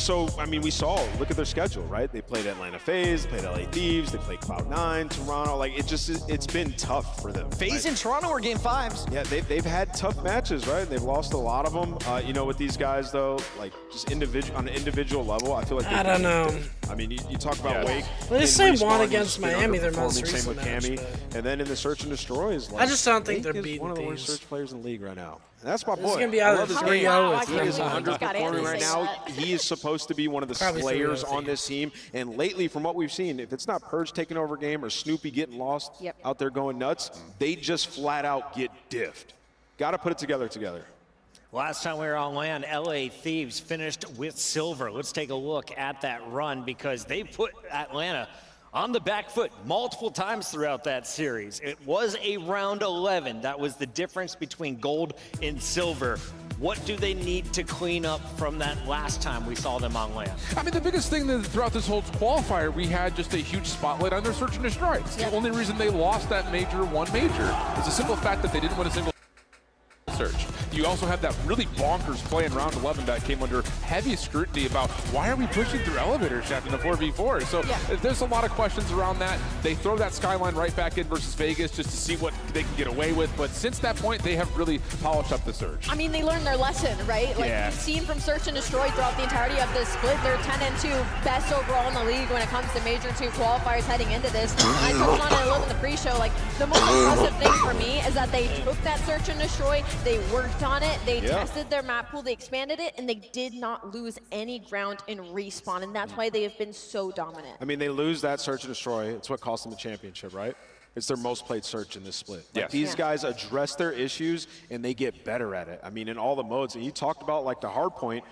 we saw, look at their schedule, right? They played Atlanta FaZe, played LA Thieves, they played Cloud9, Toronto. Like, it's been tough for them. FaZe and Toronto were game 5s. Yeah, they've had tough matches, right? They've lost a lot of them. You know, with these guys, though, like, just on an individual level, I feel like I don't know. I mean, you talk about Wake. Well, they say one against Miami, their most same recent with Cammy. match, And then in the Search and Destroy is like, I just don't think Wake they're is beating one of the worst Thieves. search players in the league right now. And that's my boy. This is gonna be either 3-0 or He is 3-1. underperforming right now. He is supposed to be one of the Probably slayers 3-0 on this team. And lately, from what we've seen, if it's not Purge taking over game or Snoopy getting lost out there going nuts, they just flat out get diffed. Got to put it together. Last time we were on land, LA Thieves finished with silver. Let's take a look at that run because they put Atlanta on the back foot multiple times throughout that series. It was a round 11. That was the difference between gold and silver. What do they need to clean up from that last time we saw them on land? I mean, the biggest thing that throughout this whole qualifier, we had just a huge spotlight on their search and destroy. It's the only reason they lost that one major is the simple fact that they didn't win a single search. You also have that really bonkers play in round 11 that came under heavy scrutiny about why are we pushing through elevator shaft in the 4v4? So there's a lot of questions around that. They throw that Skyline right back in versus Vegas just to see what they can get away with. But since that point, they have really polished up the search. I mean, they learned their lesson, right? Like you've seen from Search and Destroy throughout the entirety of this split, they're 10-2, best overall in the league when it comes to Major 2 qualifiers heading into this. I touched on it a little in the pre-show. Like the most impressive thing for me is that they took that Search and Destroy, they worked on it, they tested their map pool, they expanded it, and they did not lose any ground in respawn, and that's why they have been so dominant. I mean, they lose that Search and Destroy. It's what cost them the championship, right? It's their most played search in this split. Like, these guys address their issues, and they get better at it. I mean, in all the modes. And you talked about, like, the hard point.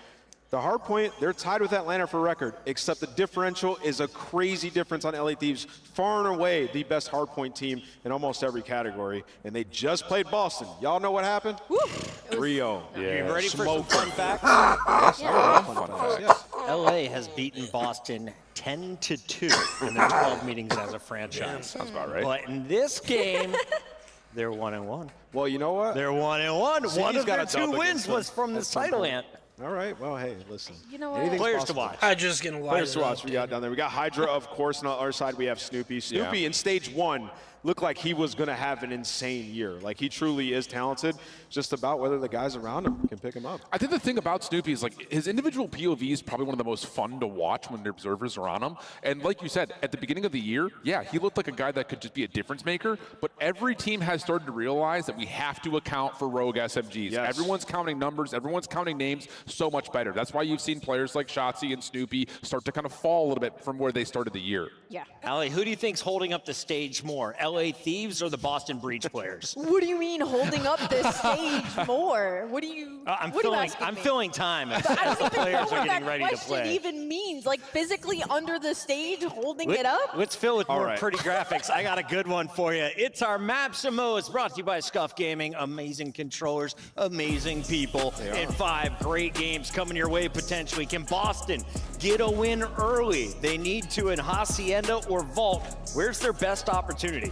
The hard point, they're tied with Atlanta for record, except the differential is a crazy difference on LA Thieves. Far and away the best hard point team in almost every category. And they just played Boston. Y'all know what happened? 3-0. You ready for some fun facts? LA has beaten Boston 10-2 in their 12 meetings as a franchise. Sounds about right. But in this game, they're 1-1. Well, you know what? They're 1-1. One of their 2 wins was from the title ant. All right. Well, hey, listen. You know what? Players to watch. I just gonna lie. Players to watch. We got down there. We got Hydra, of course. And on our side, we have Snoopy. Snoopy in stage 1 looked like he was going to have an insane year. Like, he truly is talented. Just about whether the guys around him can pick him up. I think the thing about Snoopy is, like, his individual POV is probably one of the most fun to watch when the observers are on him. And like you said, at the beginning of the year, yeah, he looked like a guy that could just be a difference maker. But every team has started to realize that we have to account for rogue SMGs. Everyone's counting numbers. Everyone's counting names so much better. That's why you've seen players like Shotzzy and Snoopy start to kind of fall a little bit from where they started the year. Yeah. Allie, who do you think's holding up the stage more, LA Thieves or the Boston Breach players? What do you mean holding up this stage more? What do you? I'm I'm filling time as I don't the even know players are what getting that ready to question play. even means. Like physically under the stage, holding it up. Let's fill with more pretty graphics. I got a good one for you. It's our Mapsimo. It's brought to you by Scuff Gaming. Amazing controllers, amazing people, and 5 great games coming your way potentially. Can Boston get a win early? They need to in Hacienda or Vault. Where's their best opportunity?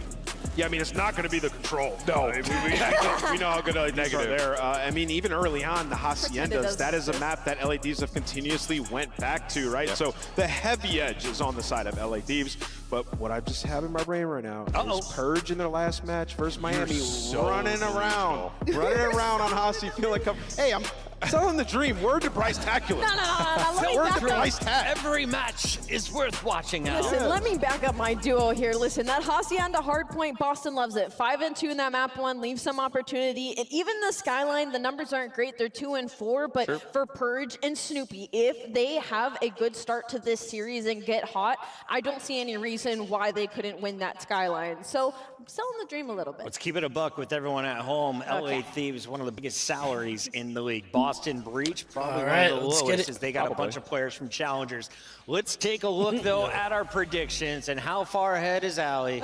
Yeah, I mean, it's not going to be the control. No. We know how good LA Thieves are there. I mean, even early on, the Haciendas, that is a map that LA Thieves have continuously went back to, right? So the heavy edge is on the side of LA Thieves. But what I just have in my brain right now is Purge in their last match versus Miami running around on Hasi, feeling like, hey, I'm selling the dream. Word to Bryce Tacular. No. Word to Bryce Tac. Every match is worth watching now. Listen, let me back up my duo here. Listen, that Hacienda hardpoint, Boston loves it. 5-2 in that map 1, leave some opportunity. And even the Skyline, the numbers aren't great. They're 2-4, but for Purge and Snoopy, if they have a good start to this series and get hot, I don't see any reason why they couldn't win that Skyline. So I'm selling the dream a little bit. Let's keep it a buck with everyone at home. LA Thieves, one of the biggest salaries in the league. Boston Breach, probably one of the lowest, as they got a bunch of players from Challengers. Let's take a look, though, at our predictions and how far ahead is Allie.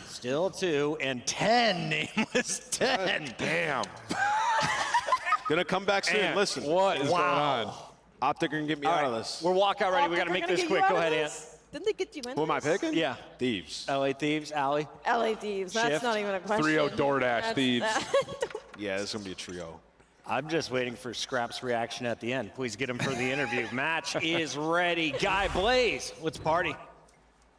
Still 2 and 10. Nameless 10. Damn. Gonna come back soon. Ant, Listen. what is going on? Optic can get me out of this. We're walkout ready. We got to make this quick. Go ahead, Ant. Didn't they get you in? Who am I picking? Yeah. Thieves. LA Thieves, Allie. LA Thieves. That's Shift. not even a question. 3-0 DoorDash Thieves. Yeah, it's gonna be a trio. I'm just waiting for Scrap's reaction at the end. Please get him for the interview. Match is ready. Guy Blaze, let's party.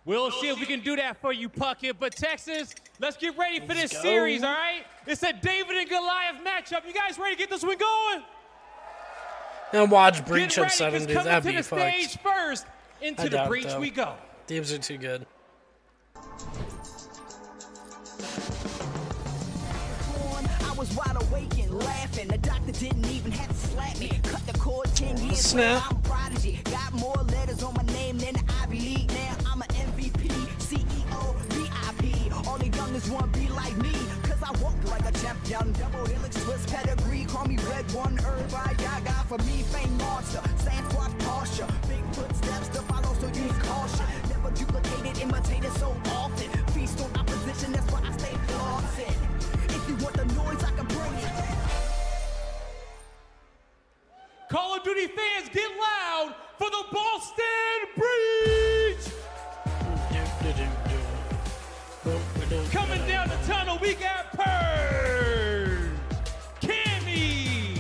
We'll see if we can do that for you, Puckett. But Texas, let's get ready for this series, all right? It's a David and Goliath matchup. You guys ready to get this one going? And watch Breach at 7, dude. Coming That'd to be the fucked. stage first. Into the Breach we go. Thieves are too good. I was wide awake and laughing. The doctor didn't even have to slap me. Cut the cord 10 years Snap. later, I'm a prodigy. Got more letters on my name than the Ivy League. Now I'm an MVP, CEO, VIP. All the youngest want to be like me. Cause I walk like a champion. Double helix, Swiss pedigree. Call me Red One, everybody Gaga. For me, fame monster. Sand squad posture. Big footsteps to follow, so use caution. Never duplicated, imitated so often. Feast on opposition, that's why I stay flossing. If you want the noise, I can bring it. Call of Duty fans, get loud for the Boston Breach! Coming down the tunnel, we got Purge, Cammy,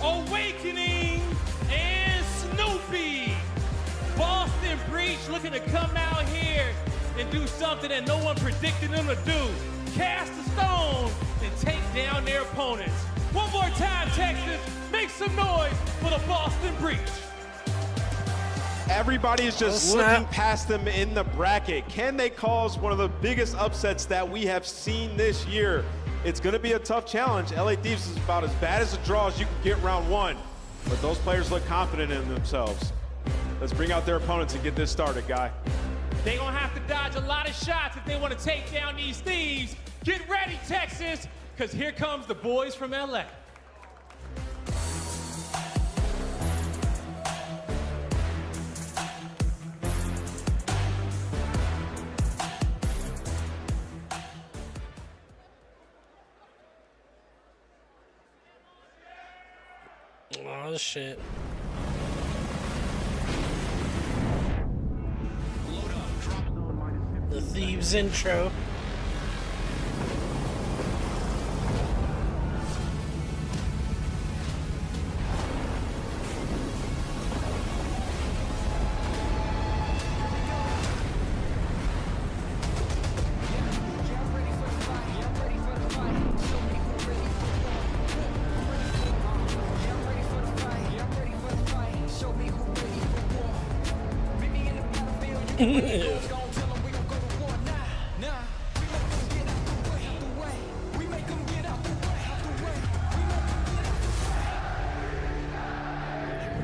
Awakening, and Snoopy. Boston Breach looking to come out here and do something that no one predicted them to do. Cast a stone and take down their opponents. One more time, Texas, make some noise for the Boston Breach. Everybody is just looking past them in the bracket. Can they cause one of the biggest upsets that we have seen this year? It's going to be a tough challenge. LA Thieves is about as bad as a draw as you can get round one, but those players look confident in themselves. Let's bring out their opponents and get this started, guy. They're going to have to dodge a lot of shots if they want to take down these Thieves. Get ready, Texas, because here comes the boys from LA. Oh, shit. The Thieves intro.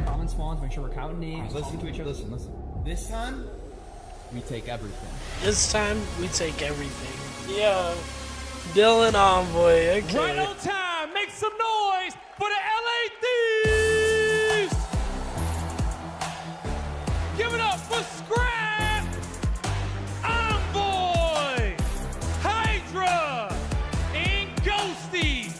Common spawns, make sure we're counting names, listening to each other. Listen. This time, we take everything. This time, we take everything. Yo, Dylan Envoy, okay. Right on time, make some noise for the LA Thieves! Give it up for Scrap, Envoy, Hydra, and Ghosty.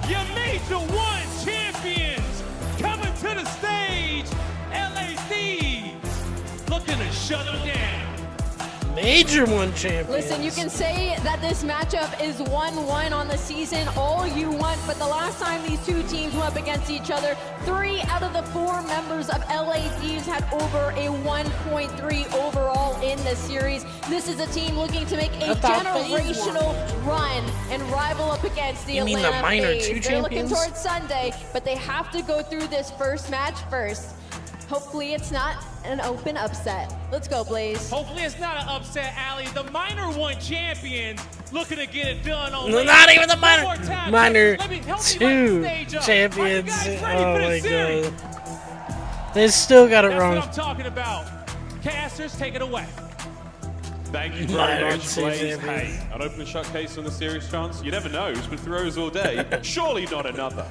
Your Major 1 champions coming to the stage. LA Thieves looking to shut them down. Major 1 champion. Listen, you can say that this matchup is 1-1 on the season all you want, but the last time these two teams went up against each other, 3 out of the 4 members of LA Thieves had over a 1.3 overall in the series. This is a team looking to make a generational run and rival up against the Atlanta Thieves. They're looking towards Sunday, but they have to go through this first match first. Hopefully it's not an open upset. Let's go, Blaze. Hopefully it's not an upset, Allie. The Minor 1 champions looking to get it done on not even the Minor 2 champions. Oh my god. They still got it wrong. That's what I'm talking about. Casters, take it away. Thank you very much, Blaze. Hey, an open and shut case on the series chance. You never know. Who's been throws all day? Surely not another.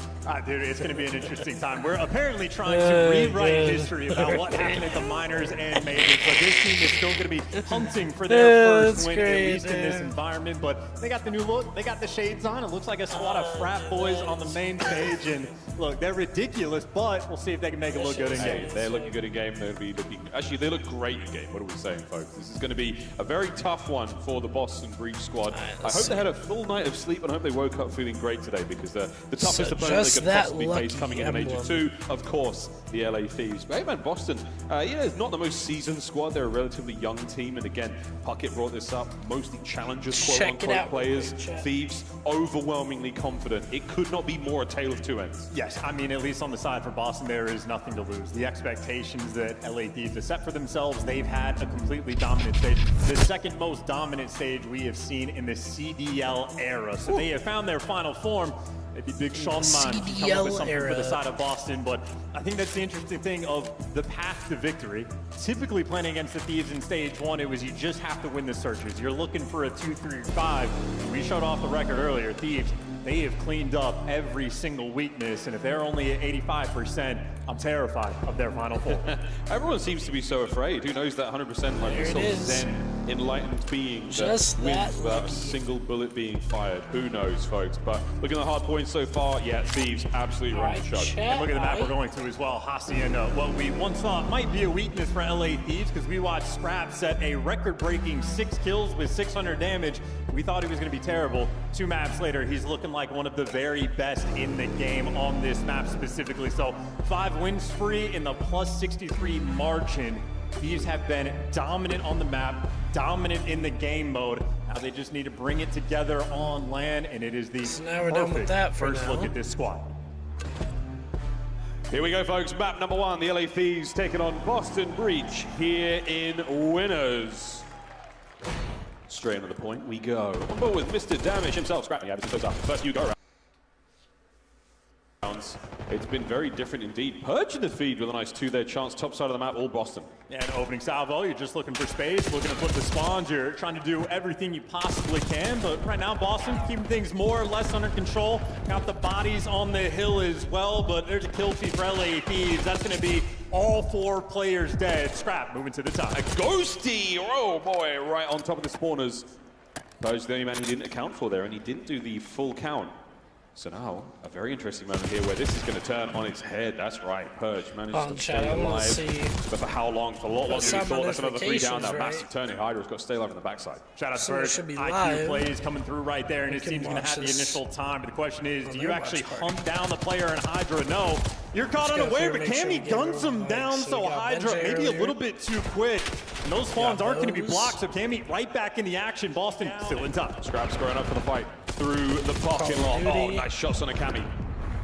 Dude, it's going to be an interesting time. We're apparently trying to rewrite history about what happened at the minors and majors, but this team is still going to be hunting for their first win, at least in this environment. But they got the new look. They got the shades on. It looks like a squad of frat boys on the main stage. And look, they're ridiculous, but we'll see if they can make it look good in game. They're looking good in game. They'll be looking. Actually, they look great in game. What are we saying, folks? This is going to be a very tough one for the Boston Breach squad. I hope they had a full night of sleep, and I hope they woke up feeling great today, because the toughest opponent they could possibly face coming in Major 2, of course, the LA Thieves. But hey man, Boston, it's not the most seasoned squad. They're a relatively young team, and again, Puckett brought this up, mostly challengers, quote-unquote players. Thieves, overwhelmingly confident. It could not be more a tale of two ends. Yes, I mean, at least on the side for Boston, there is nothing to lose. The expectations that LA Thieves have set for themselves, they've had a completely dominant stage. The second most dominant stage we have seen in the CDL era. So they have found their final form. Maybe Big Sean Man can come up with something for the side of Boston, but I think that's the interesting thing of the path to victory. Typically playing against the Thieves in stage 1, it was you just have to win the searches. You're looking for a 2-3-5. We showed off the record earlier. Thieves, they have cleaned up every single weakness, and if they're only at 85%, I'm terrified of their final four. Everyone seems to be so afraid. Who knows that 100% like the sort of zen enlightened being that Just wins that without a lucky. single bullet being fired. Who knows, folks? But looking at the hard points so far, yeah, Thieves absolutely running the show. And look at the map we're going to as well. Hacienda, what we once thought might be a weakness for LA Thieves, because we watched Scrap set a record-breaking 6 kills with 600 damage. We thought he was going to be terrible. 2 maps later, he's looking like one of the very best in the game on this map specifically. So 5 win spree in the plus 63 margin. Thieves have been dominant on the map, dominant in the game mode. Now they just need to bring it together on land, and it is the now we're done with that for first now. look at this squad. Here we go, folks. Map number 1, the LA Thieves taking on Boston Breach here in Winners. Straight into the point we go. On board with Mr. Damage himself, scrapping out as first you go round. It's been very different indeed. Purge in the feed with a nice 2 there chance, top side of the map, all Boston. And opening salvo, you're just looking for space, looking to flip the spawns, you're trying to do everything you possibly can, but right now Boston keeping things more or less under control. Got the bodies on the hill as well, but there's a kill feed for LA Thieves. That's going to be all 4 players dead. Scrap moving to the top. A ghosty, oh boy, right on top of the spawners. Purge the only man he didn't account for there, and he didn't do the full count. So now, a very interesting moment here where this is going to turn on its head. That's right, Purge managed to stay alive. But for how long? For a lot longer than we thought. That's another 3 down. That massive turning. Hydra's got to stay alive on the backside. Shout out to Purge. IQ plays coming through right there, and his team's going to have the initial time. But the question is, do you actually hunt down the player in Hydra? No. You're caught unaware, but Cammy guns him down, so Hydra maybe a little bit too quick. And those spawns aren't going to be blocked, so Cammy right back in the action. Boston still in top. Scrap squaring up for the fight through the parking lot. Oh, nice shots on a Cammy.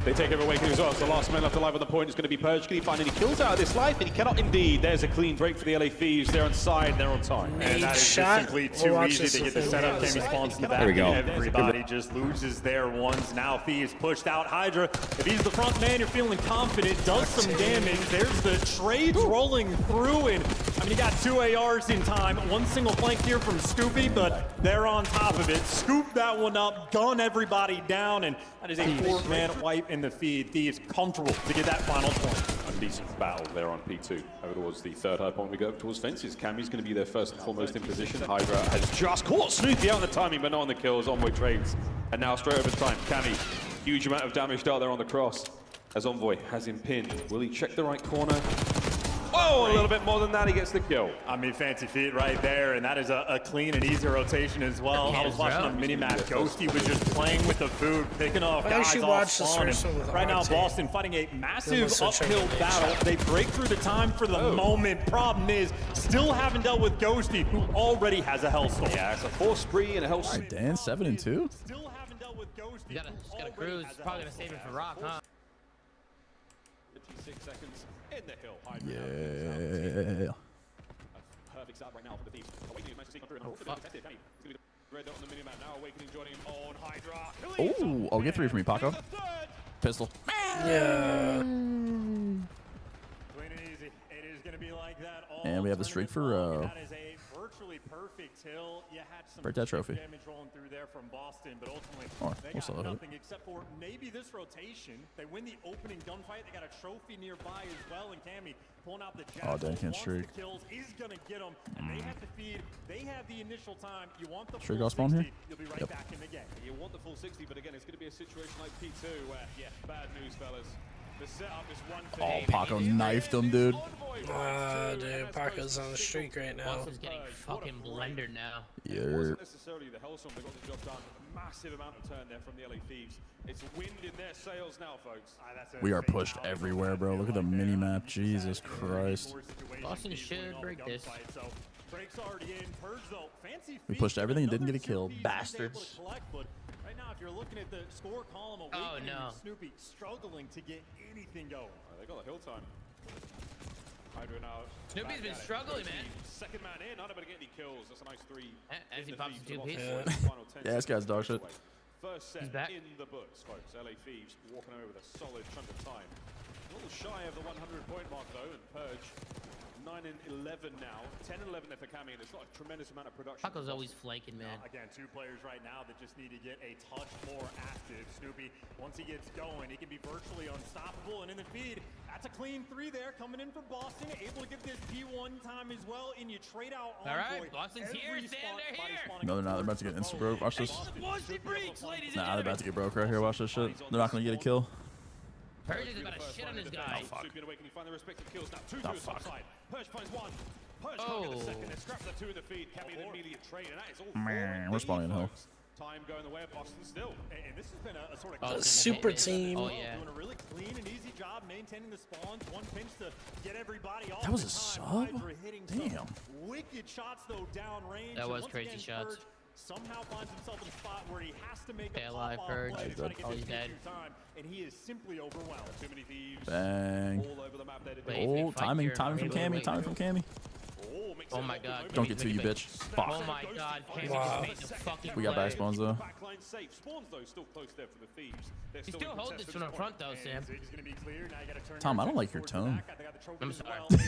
They take every awakening as well. So the last man left alive on the point is going to be Purge. Can he find any kills out of this life? And he cannot indeed. There's a clean break for the LA Thieves. They're on side, they're on time. And that is just simply too easy to get the setup. Cammy spawns in the back. There we go. Everybody just loses their ones. Now Thieves pushed out Hydra. If he's the front man, you're feeling confident. Does some damage. There's the trades rolling through. And I mean, you got 2 ARs in time. 1 single flank here from Scoopy, but they're on top of it. Scoop that one up, gun everybody down, and that is a 4-man wipe in the feed. Thieves comfortable to get that final point. A decent battle there on P2. Over towards the 3rd high point we go towards fences. Cammy's going to be there first and foremost in position. Hydra has just caught Snoopy out on the timing, but not on the kills. Envoy trades. And now straight over time, Cammy. Huge amount of damage dealt there on the cross. As Envoy has him pinned. Will he check the right corner? Oh, a little bit more than that, he gets the kill. I mean, fancy feet right there, and that is a clean and easy rotation as well. I was watching a mini-map. Ghosty was just playing with the food, picking off guys off spawn. Right now, Boston fighting a massive uphill battle. They break through the time for the moment. Problem is, still haven't dealt with Ghosty, who already has a Hellstorm. Yeah, it's a 4 spree and a Hellstorm. Alright, Dan, 7 and 2. Still haven't dealt with Ghosty. You gotta cruise. Probably gonna save it for Rock, huh? 56 seconds in the hill. Yeah. Perfect start right now for the Thieves. Awakening managed to sneak through. Red dot on the minimap now. Awakening joining him on Hydra. Oh, get 3 for me, Paco. Pistol. Yeah. Clean and easy. It is going to be like that all And we have the streak for That is a virtually perfect hill. You had some break that trophy. damage rolling through there from Boston, but ultimately they we'll got sell it. nothing except for maybe this rotation. They win the opening gunfight. They got a trophy nearby as well, and Cammy pulling out the jackal. Oh, Dan can't streak. The kills is going to get them, and they have to feed. They have the initial time. You want the Streak full off spawn here? 60, you'll be right back in the game. You want the full 60, but again, it's going to be a situation like P2 where, yeah, bad news, fellas. The setup is one thing. Oh, Paco knifed him, dude. Dude, Paco's on the streak right now. Boston's getting fucking blendered now. It Yeah. wasn't necessarily the Hellstorm that got the job done. Massive amount of turn there from the LA Thieves. It's wind in their sails now, folks. We are pushed everywhere, bro. Look at the mini-map. Jesus Christ. Boston should break this. Breaks already in. Purge though, fancy We pushed everything and didn't get a kill. Bastards. Right now, if you're looking at the score column, Awakening, no. Snoopy struggling to get anything going. They got the hill time. Hydra now. Snoopy's been struggling, man. Second man in, not able to get any kills. That's a nice 3. As he pops the 2 piece. Yeah, this guy's dog shit. First set He's back. in the books, folks. LA Thieves walking away with a solid chunk of time. A little shy of the 100-point mark, though, and Purge 9 and 11 now. 10 and 11 for Cammy, and it's not a tremendous amount of production. Paco's always flanking, man. Again, 2 players right now that just need to get a touch more active. Snoopy, once he gets going, he can be virtually unstoppable. And in the feed, that's a clean 3 there coming in for Boston. Able to get this P1 time as well, and you trade out All right, Boston's here, Sam, they're here. No, they're not. They're about to get instant broke. Watch this. Boston breaks, ladies and Nah, they're gentlemen. about to get broke right here. Watch this shit. They're not gonna get a kill. Persia's about to shit on this guy. Oh, fuck. Find the respective kills now. 2 Oh, to fuck. upside. Perch finds 1. Perch Oh. finds the second. They scrap the 2 in the feed. Cammy the immediate trade, and that is all. Man, we're spawning in hell. Time going the way of Boston still. And this has been a sort of Oh, Super team. Oh, yeah. doing a really clean and easy job maintaining the spawns. 1 pinch to get everybody off. That was the a time. sub? Hydra hitting Damn. some wicked shots though downrange. That And was once crazy again, shots. Purge somehow finds himself in a spot where he has to make Stay a alive, pop-off Purge. play to try to get Oh, this he's dead. Q2 time, and he is simply overwhelmed. Too many thieves. Bang. All over the map there today. Wait, Oh, fight timing, here. timing from Wait, Cammy, wait, timing from Cammy. Oh my god. Don't get to you, bitch. Fuck. Oh my god, Cammy Wow. just made the fucking We got play. back spawns though. Backline safe. Spawns though still close there for the thieves. They're He still still in holds contest this at from the this front point. though, Sam. It's gonna be clear. Now you gotta turn Tom, I your don't like your attention tone. towards the back. They got the trophy I'm as sorry. well.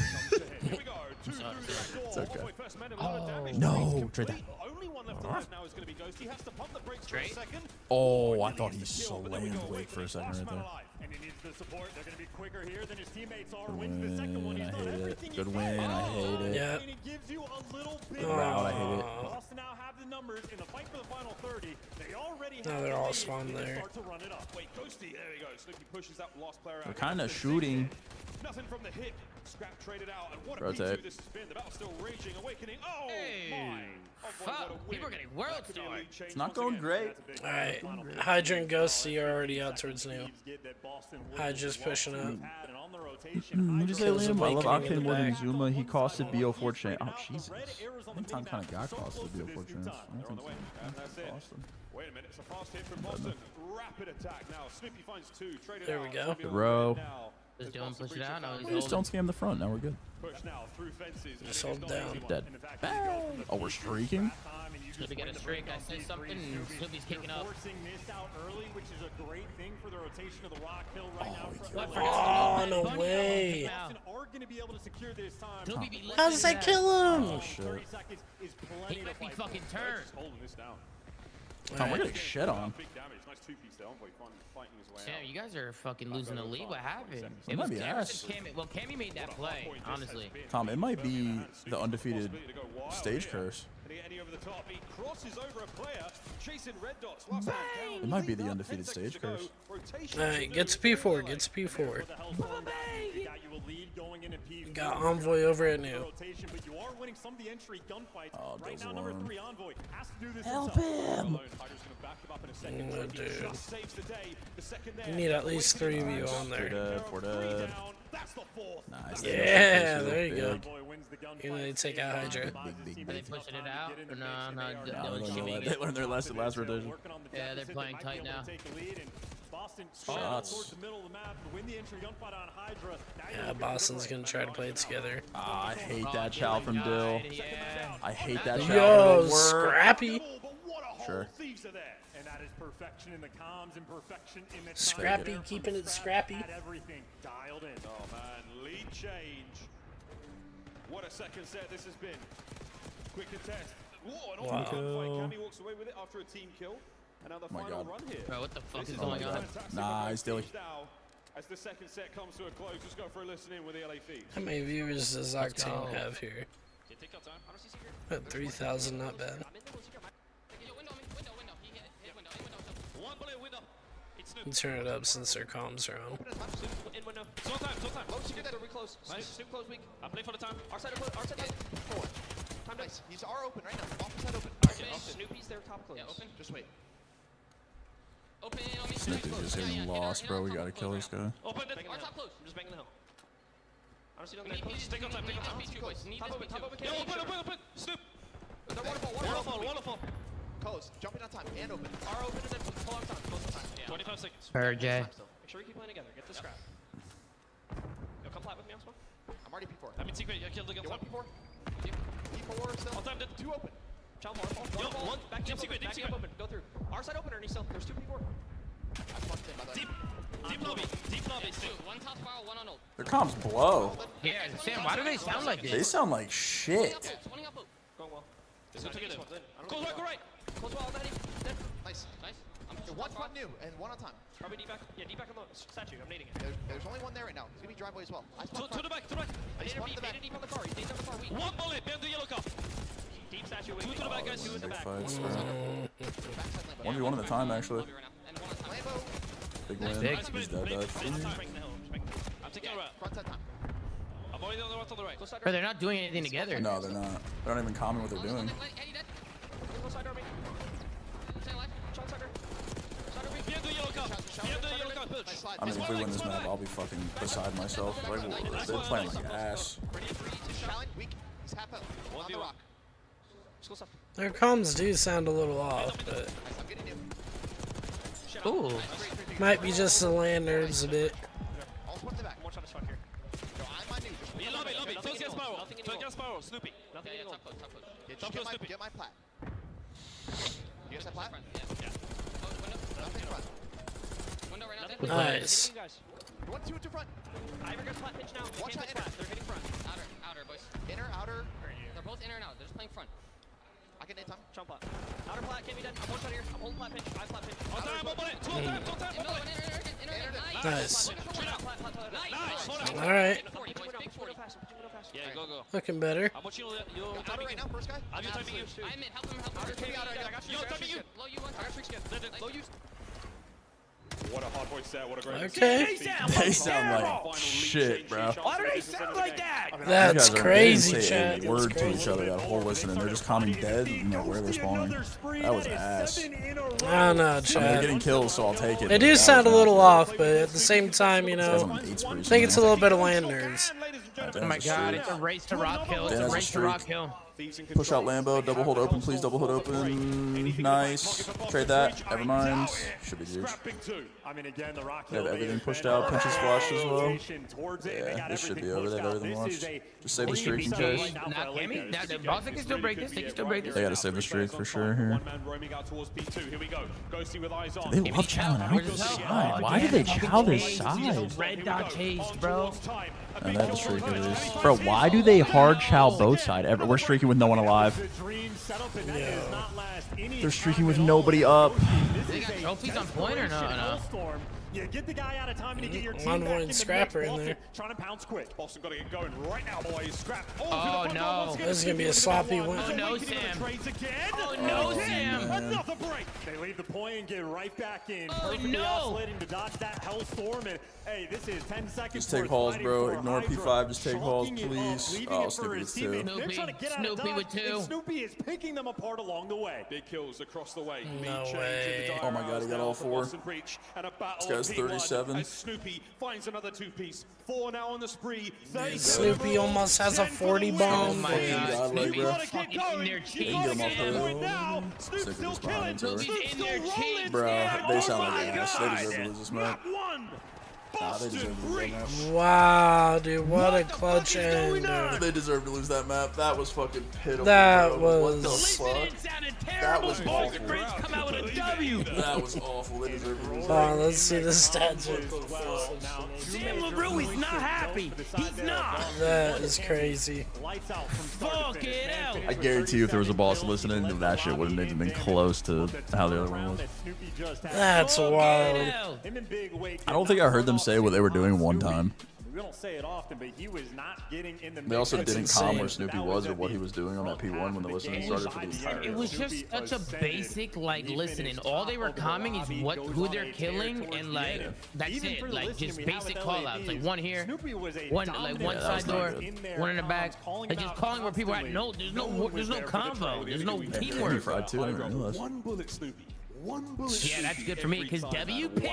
Here we go. 2 sorry. through the back door. It's okay. Homeboy first man, a lot of damage. No, Complete. trade that. Only one left alive now is going to be Ghost. He has to pump the brakes for a Trade? second. Oh, I thought he slammed Wake for a second right there. And he needs the support. They're going to be quicker here than his teammates are. Good Wins the second one. win. He's I done hate it. everything Good he win. can. I hate it. Yeah. And he gives you a little bit Good route. I hate it. Boston now have the numbers in the fight for the final 30. They already Now have they're the all lead. spawned They can there. start to run it up. Wait, Ghosty. There we go. Snoopy pushes that last player out. They're kind of shooting. Nothing from the hip. Scrap traded out. And what a Rotate. P2 this has been. The battle's still raging. Awakening. Oh, Hey. my. Oh, boy, what a Fuck, win. people are getting world That could be a star. lead change It's not once going again. great. Alright, Hydra and Ghosty are already out towards Neo. Hydra's pushing up. What did you say, Kills Liam? I love Awakening in Octane the more than back. Zuma. He costed BO4 chance. Oh, Jesus. I think Tom kind of got costed BO4 chance. I don't think so. And that's it. Boston. Wait a minute, it's a fast hit from Boston. Rapid attack now. Snoopy finds 2. Traded There out. we go. Snoopy on the Bro. red now. Just don't push it out. No, he's We just holding. don't scam the front. Now we're good. Push now through fences. Just hold down. Dead. Bang. Oh, we're streaking? Snoopy got a streak. I said something, and Snoopy's kicking up. Forcing this out early, which is a great thing for the rotation of the Rock Hill right now. What? Oh, no way. Boston are going to be able to secure this time. Snoopy be How does that kill him? Oh, shit. 30 seconds is plenty He to might be fight fucking for. turned. Holding this down. Tom, we're getting shit on. Big damage. Nice 2-piece there. Envoy fighting his way Sam, out. you guys are fucking losing the lead. What happened? It It might was be Cameron us. Cammy. Well, Cammy made that play, honestly. Tom, it might be the undefeated stage curse. And he over the top. He crosses over a player, chasing red dots. Last man down. It might be the undefeated stage curse. Alright, get to P4, get to P4. Got Envoy over at Neo. But you are winning some of the entry gunfights. Oh, right does now, number one. 3 Envoy has to do this Help himself. him! Oh, dude. Saves the day. The second there. You need at least 3 of you on We're there. dead. We're dead. That's the 4th. Nice. Yeah, there you go. Big. You need to take out Hydra. Big, Are they pushing it out? Or no, Nah, they're they learned shimmying it. their lesson last rotation. Yeah, they're playing tight now. Shots. Yeah, Boston's gonna try to play it together. Ah, I hate that chow from Dill. Yeah. I hate that chow. Yo, It'll work. Scrappy. Sure. And that is perfection in the comms and perfection in the Scrappy, keeping it scrappy. Had everything dialed in. Oh man, lead change. What a second set this has been. Quick contest. Whoa, an Wow. awesome fight. Cammy walks away with it after a team kill. And now the my final God. run here. Bro, what the fuck This is is going a on? fantastic Nice, Dilly. now. As the second set comes to a close, let's go for a listen in with the LA Thieves. How many viewers does Octane have here? At 3,000, not bad. You turn it up since their comms are on. I play for the time. Our side forward. Time nice. He's R open right now. Off side open. Snoopy's there top close. Yeah, open. Just wait. Open on me. Snoopy's just getting lost, bro. We gotta kill this guy. Open. Our top close. I'm just banging the hill. I don't see nothing. Take your time. Take your time. Top open. Top open. Open. Snoop. Waterfall. Close. Jumping on time and open. R open and then pull on time. Close on time. Yeah. 25 seconds. Purge. Make sure we keep playing together. Get the scrap. Yo, come flat with me, Osmo. I'm already P4. I mean, secret. I killed the guy. P4. P4 still. On time. 2 open. Child waterfall. One. Back deep secret. Back open. Go through. Our side open, Ernie still. There's 2 P4. Deep lobby. One top spiral, one on ult. Their comms blow. Yeah, Sam, why do they sound like this? They sound like shit. Going well. Close right. Close well, nice. One front new and one on time. Probably deep back. Yeah, deep back on the statue. I'm nading it. There's only one there right now. He's gonna be driveway as well. To the back. Deep on the car. He's on the car. One bullet. Behind the yellow car. Deep statue. Two to the back, guys. Two in the back. 1v1 at a time, actually. Big win. He's dead. I'm taking a route. Front side time. I'm already on the right, on the right. Bro, they're not doing anything together. No, they're not. They're not even comment what they're doing. I mean, if we win this map, I'll be fucking beside myself. Like, they're playing like ass. Their comms do sound a little off, but ooh, might be just the land nerds a bit. Snoopy. Get my plat. You guys have plat? Nice. One, two to front. Iver's flat pitch now. Watch that inner. They're hitting front. Outer, boys. Inner, outer. They're both inner and out. They're just playing front. I can nade time. Jump plat. Outer plat can't be done. I'm one shot here. I'm holding plat pitch. I flat pitch. On time, one bullet. Two time. Nice. Nice. All right. Yeah, go. Looking better. I want you to Outer right now, first guy. I'm timing you. I'm in. Help him. Outer, I got you. Yo, timing you. Low you one. I got trick skin. Low you. What a hard voice set. What a great. Okay. They sound like shit, bro. Why do they sound like that? That's crazy, They Chad. say a word to each other that whole listen, and they're just calming dead. You know where they're spawning. That was ass. I don't know, I mean, they're Chad. getting kills, so I'll take it. They but do that sound a was little not off, but at the same time, you good. Guys know, on 8 I think it's a little bit of land nerds. oh my god, it's a race to rock hill. It's a race to rock hill. Push out Lambo, double hold open, please, double hold open. Nice. Trade that, never mind. Should be huge. I mean, again, the rock They have everything pushed out, pinches flashed as well. Yeah, this should be over. They have everything launched. Just save the streak in case. The boss can still break this. They can still break this. They gotta save the streak for sure here. One man roaming out towards P2. Here we go. Ghosty with eyes on. They love chowing out this side. Why do they chow this side? Red dot chase, bro. And they have the streak at least. Bro, why do they hard chow both sides? We're streaking with no one alive. They're streaking with nobody up. They got trophies on point or no? You get the guy out of time and you get your team One back point in the scrapper mix. in there. Trying to pounce quick. Boston got to get going right now, boys. Scrap. Oh no. This is gonna be a sloppy win. Oh no, Sam. Oh no, Sam. Another break. They leave the point and get right back in. Oh, Perfectly no. oscillating to dodge that hellstorm. And hey, this is 10 seconds. Just take worth halls, fighting bro. for Ignore Hydra. P5. Just take halls, Chalking it up, please. leaving Oh, it for Snoopy his with 2. teammate. They're trying to get out of Snoopy dodge, with 2. and Snoopy is picking them apart along the way. Big kills across the way. No Lead change in way. the dire Oh my God, he got hours all now for 4. Boston Breach, and a battle This guy's of P1 37. as Snoopy finds another 2-piece. 4 now on the spree. 30 Snoopy almost has a 40 bomb. Oh my god. God, like, Snoopy's bro. fucking in their They cheeks. can get him off Sam. Now, the Snoop's Sick of still this killing. behind to her. Snoopy's in their cheeks. Bro, they sound Oh like my ass. They God. deserve to lose this map. One. Nah, they deserve to lose that map. Wow, dude, what a clutch end. They deserve to lose that map. That was fucking pitiful. That bro. What was- the Listen, fuck? it sounded That terrible. was Boston awful. Breach come out with a W. That was awful. They deserve to lose Oh, that. let's see the stats. Sam LaRue is not happy. He's not. That is crazy. Lights out from start to Fuck finish. it Man, out. I guarantee you if there was a boss listening, that shit wouldn't even been close to how the other one was. That's wild. Him and Big Wake I don't think I heard them say what they were doing one time. We don't say it often, but he was not getting in the They also mix. didn't calm where Snoopy was or what he was doing on that P1 when the listening started for the entire It was just such a basic like listening. All they were calming is who they're killing and like that's it. Like just basic call outs. Like one here, one like one side door, one in the back. Like just calling where people are at. No, there's no combo. There's no Yeah, he teamwork. fried too. I didn't realize. One bullet, Snoopy. One bullet. Yeah, that's good for me because WP.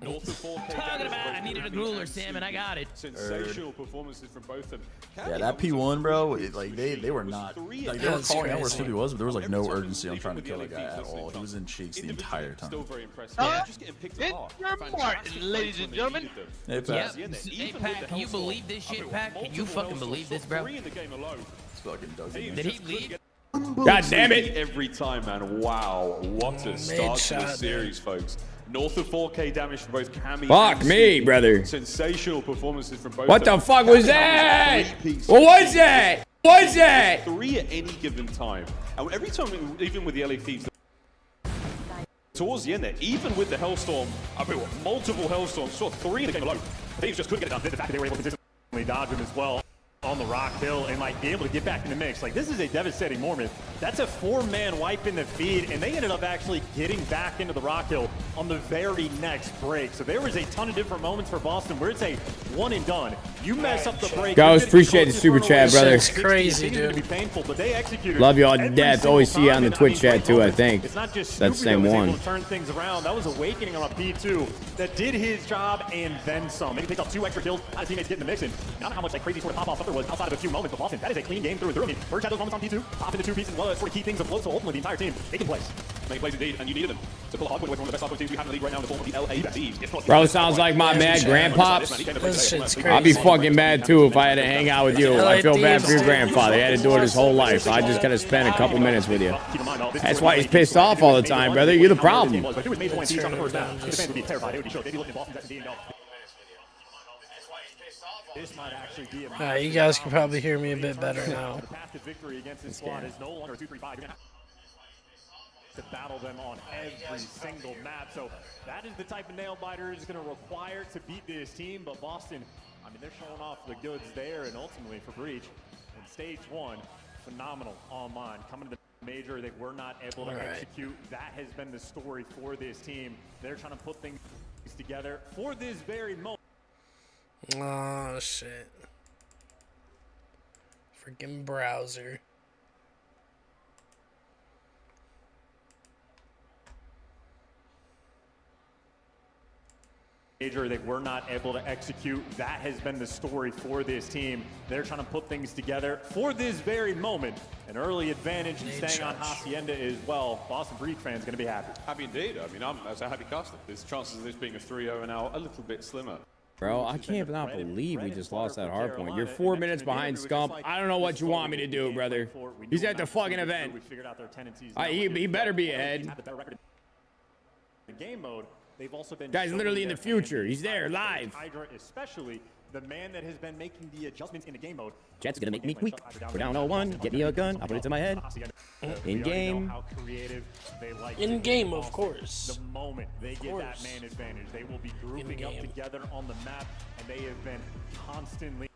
North of 4K Talking about I needed a grueler, Sam, and I got it. Sensational performances from both of them. Yeah, that P1, bro, like they were not, like they were That's calling out where crazy. Snoopy was, but there was like no urgency on trying to kill that guy at all. He was in cheeks the entire time. Still very impressive. Yeah. Just getting picked It's apart. your Martin, ladies and gentlemen. Hey, Pat. Yep. Hey, Pat, can you believe this shit, Pat? Can you fucking believe this, bro? Three in the game alone. It's fucking Doug. Did he leave? God damn it. Every time, man. Wow. What a start to the series, folks. North of 4K damage from both Cammy Fuck and me, Suki. brother. Sensational performances from both. What the fuck was that? What was that? What was that? 3 at any given time. And every time, even with the LA Thieves, towards the end there, even with the Hellstorm, I mean, multiple Hellstorms, saw 3 in the game alone. Thieves just couldn't get it done. The fact that they were able to consistently dodge him as well on the Rock Hill and like be able to get back in the mix. Like, this is a devastating moment. That's a 4-man wipe in the feed, and they ended up actually getting back into the Rock Hill on the very next break. So there was a ton of different moments for Boston where it's a one and done. You mess up the break. Guys, appreciate the super chat, brother. It's crazy, dude. To be painful, but they executed. Love you all to death. Always see you on the Twitch chat too, I think. It's not just that's the same that was one. able to turn things around. That was Awakening on a P2 that did his job and then some. Maybe picked up 2 extra kills. Had his teammates get in the mix, and I don't know how much like crazy sort of pop-off stuff there was outside of a few moments. But Boston, that is a clean game through and through. I mean, Birch had those moments on P2, pop into 2 pieces, well, sort of key things afloat. So ultimately, the entire team taking place. Many plays indeed, and you needed them to pull a hard point away from one of the best hard point teams we have in the league right now in the form of the LA Thieves. Bro, sounds like my mad grandpops. This shit's crazy. I'd be fucking mad too if I had to hang out with you. I feel bad for your grandfather. He had to do it his whole life. I just gotta spend a couple minutes with you. That's why he's pissed off all the time, brother. You're the problem. Alright, you guys can probably hear me a bit better now. The path to victory against this squad is no longer 2-3-5. To battle them on every single map. So that is the type of nail biter is going to require to beat this team. But Boston, I mean, they're showing off the goods there, and ultimately for Breach in stage 1, phenomenal online. Coming to the major, they were not able to execute. That has been the story for this team. They're trying to put things together for this very moment. Oh shit. Freaking browser. Major, they were not able to execute. That has been the story for this team. They're trying to put things together for this very moment. An early advantage and staying on Hacienda as well. Boston Breach fans going to be happy. Happy indeed. I mean, I'm as a happy caster. There's chances of this being a 3-0 and now a little bit slimmer. Bro, I can't not believe we just lost that hard point. You're 4 minutes behind Scump. I don't know what you want me to do, brother. He's at the fucking event. He better be ahead. The game mode. They've also been guy's literally in the future. He's there, live. Hydra, especially the man that has been making the adjustments in the game mode. Jet's gonna make me weak. We're down 0-1. Get me a gun. I'll put it to my head. In game. In game, of course. The moment they get that man advantage, they will be grouping up together on the map, and they have been constantly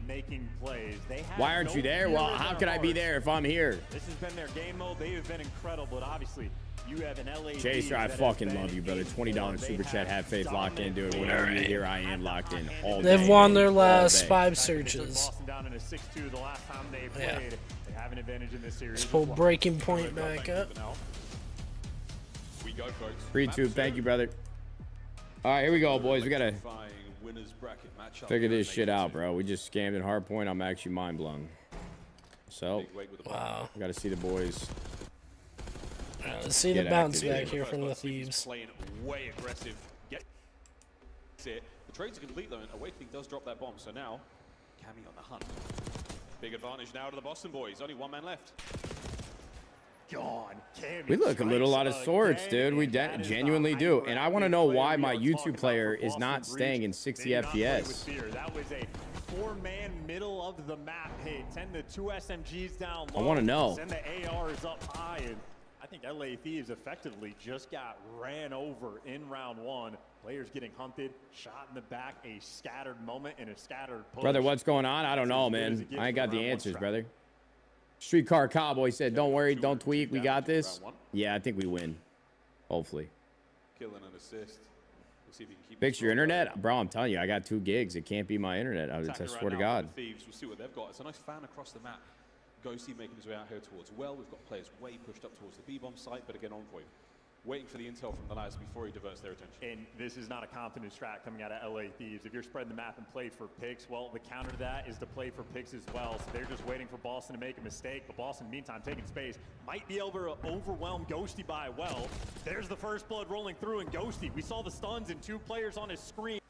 making plays. Why aren't you there? Well, how could I be there if I'm here? This has been their game mode. They have been incredible, but obviously. You have an LA Chaser, I fucking love you, brother. $20 super chat. Have faith, locked in, dude. Whenever you're here, I am locked in all day. They've won their last 5 searches. Yeah. Let's pull Breaking Point back up. We go, folks. Free-tube, thank you, brother. All right, here we go, boys. We gotta figure this shit out, bro. We just scammed in hardpoint. I'm actually mind blown. So, wow. We gotta see the boys. Let's see the bounce back here from the Thieves. Playing way aggressive. Get it. The trades are complete though, and Awakening does drop that bomb. So now, Cammy on the hunt. Big advantage now to the Boston boys. Only 1 man left. Gone. We look a little out of sorts, dude. We genuinely do. And I want to know why my YouTube player is not staying in 60 FPS. That was a 4-man middle of the map hit. 10 to 2 SMGs down low. I want to know. Send the ARs up high. And I think LA Thieves effectively just got ran over in round 1. Players getting hunted, shot in the back, a scattered moment and a scattered push. Brother, what's going on? I don't know, man. I ain't got the answers, brother. Streetcar Cowboy said, don't worry, don't tweak. We got this. Yeah, I think we win. Hopefully. Killing an assist. We'll see if he can keep fix your internet? Bro, I'm telling you, I got 2 gigs. It can't be my internet. I swear to God. Thieves, we'll see what they've got. It's a nice fan across the map. Ghosty making his way out here towards well. We've got players way pushed up towards the B-bomb site, but again, Envoy waiting for the intel from the lads before he diverts their attention. And this is not a confident strat coming out of LA Thieves. If you're spreading the map and play for picks, well, the counter to that is to play for picks as well. So they're just waiting for Boston to make a mistake. But Boston, meantime, taking space, might be able to overwhelm Ghosty by well. There's the first blood rolling through, and Ghosty, we saw the stuns and 2 players on his screen.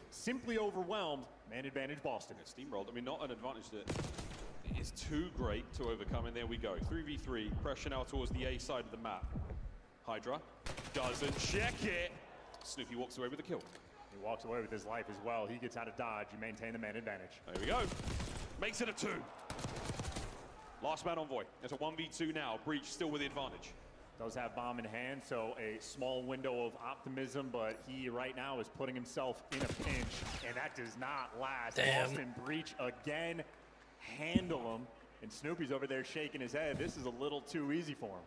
Simply overwhelmed. Man advantage Boston. Steamrolled. I mean, not an advantage that is too great to overcome, and there we go. 3v3, pressure now towards the A side of the map. Hydra doesn't check it. Snoopy walks away with the kill. He walks away with his life as well. He gets out of dodge. You maintain the man advantage. There we go. Makes it a 2. Last man Envoy. It's a 1v2 now. Breach still with the advantage. Does have bomb in hand, so a small window of optimism, but he right now is putting himself in a pinch, and that does not last. Damn. Boston Breach again, handle him, and Snoopy's over there shaking his head. This is a little too easy for him.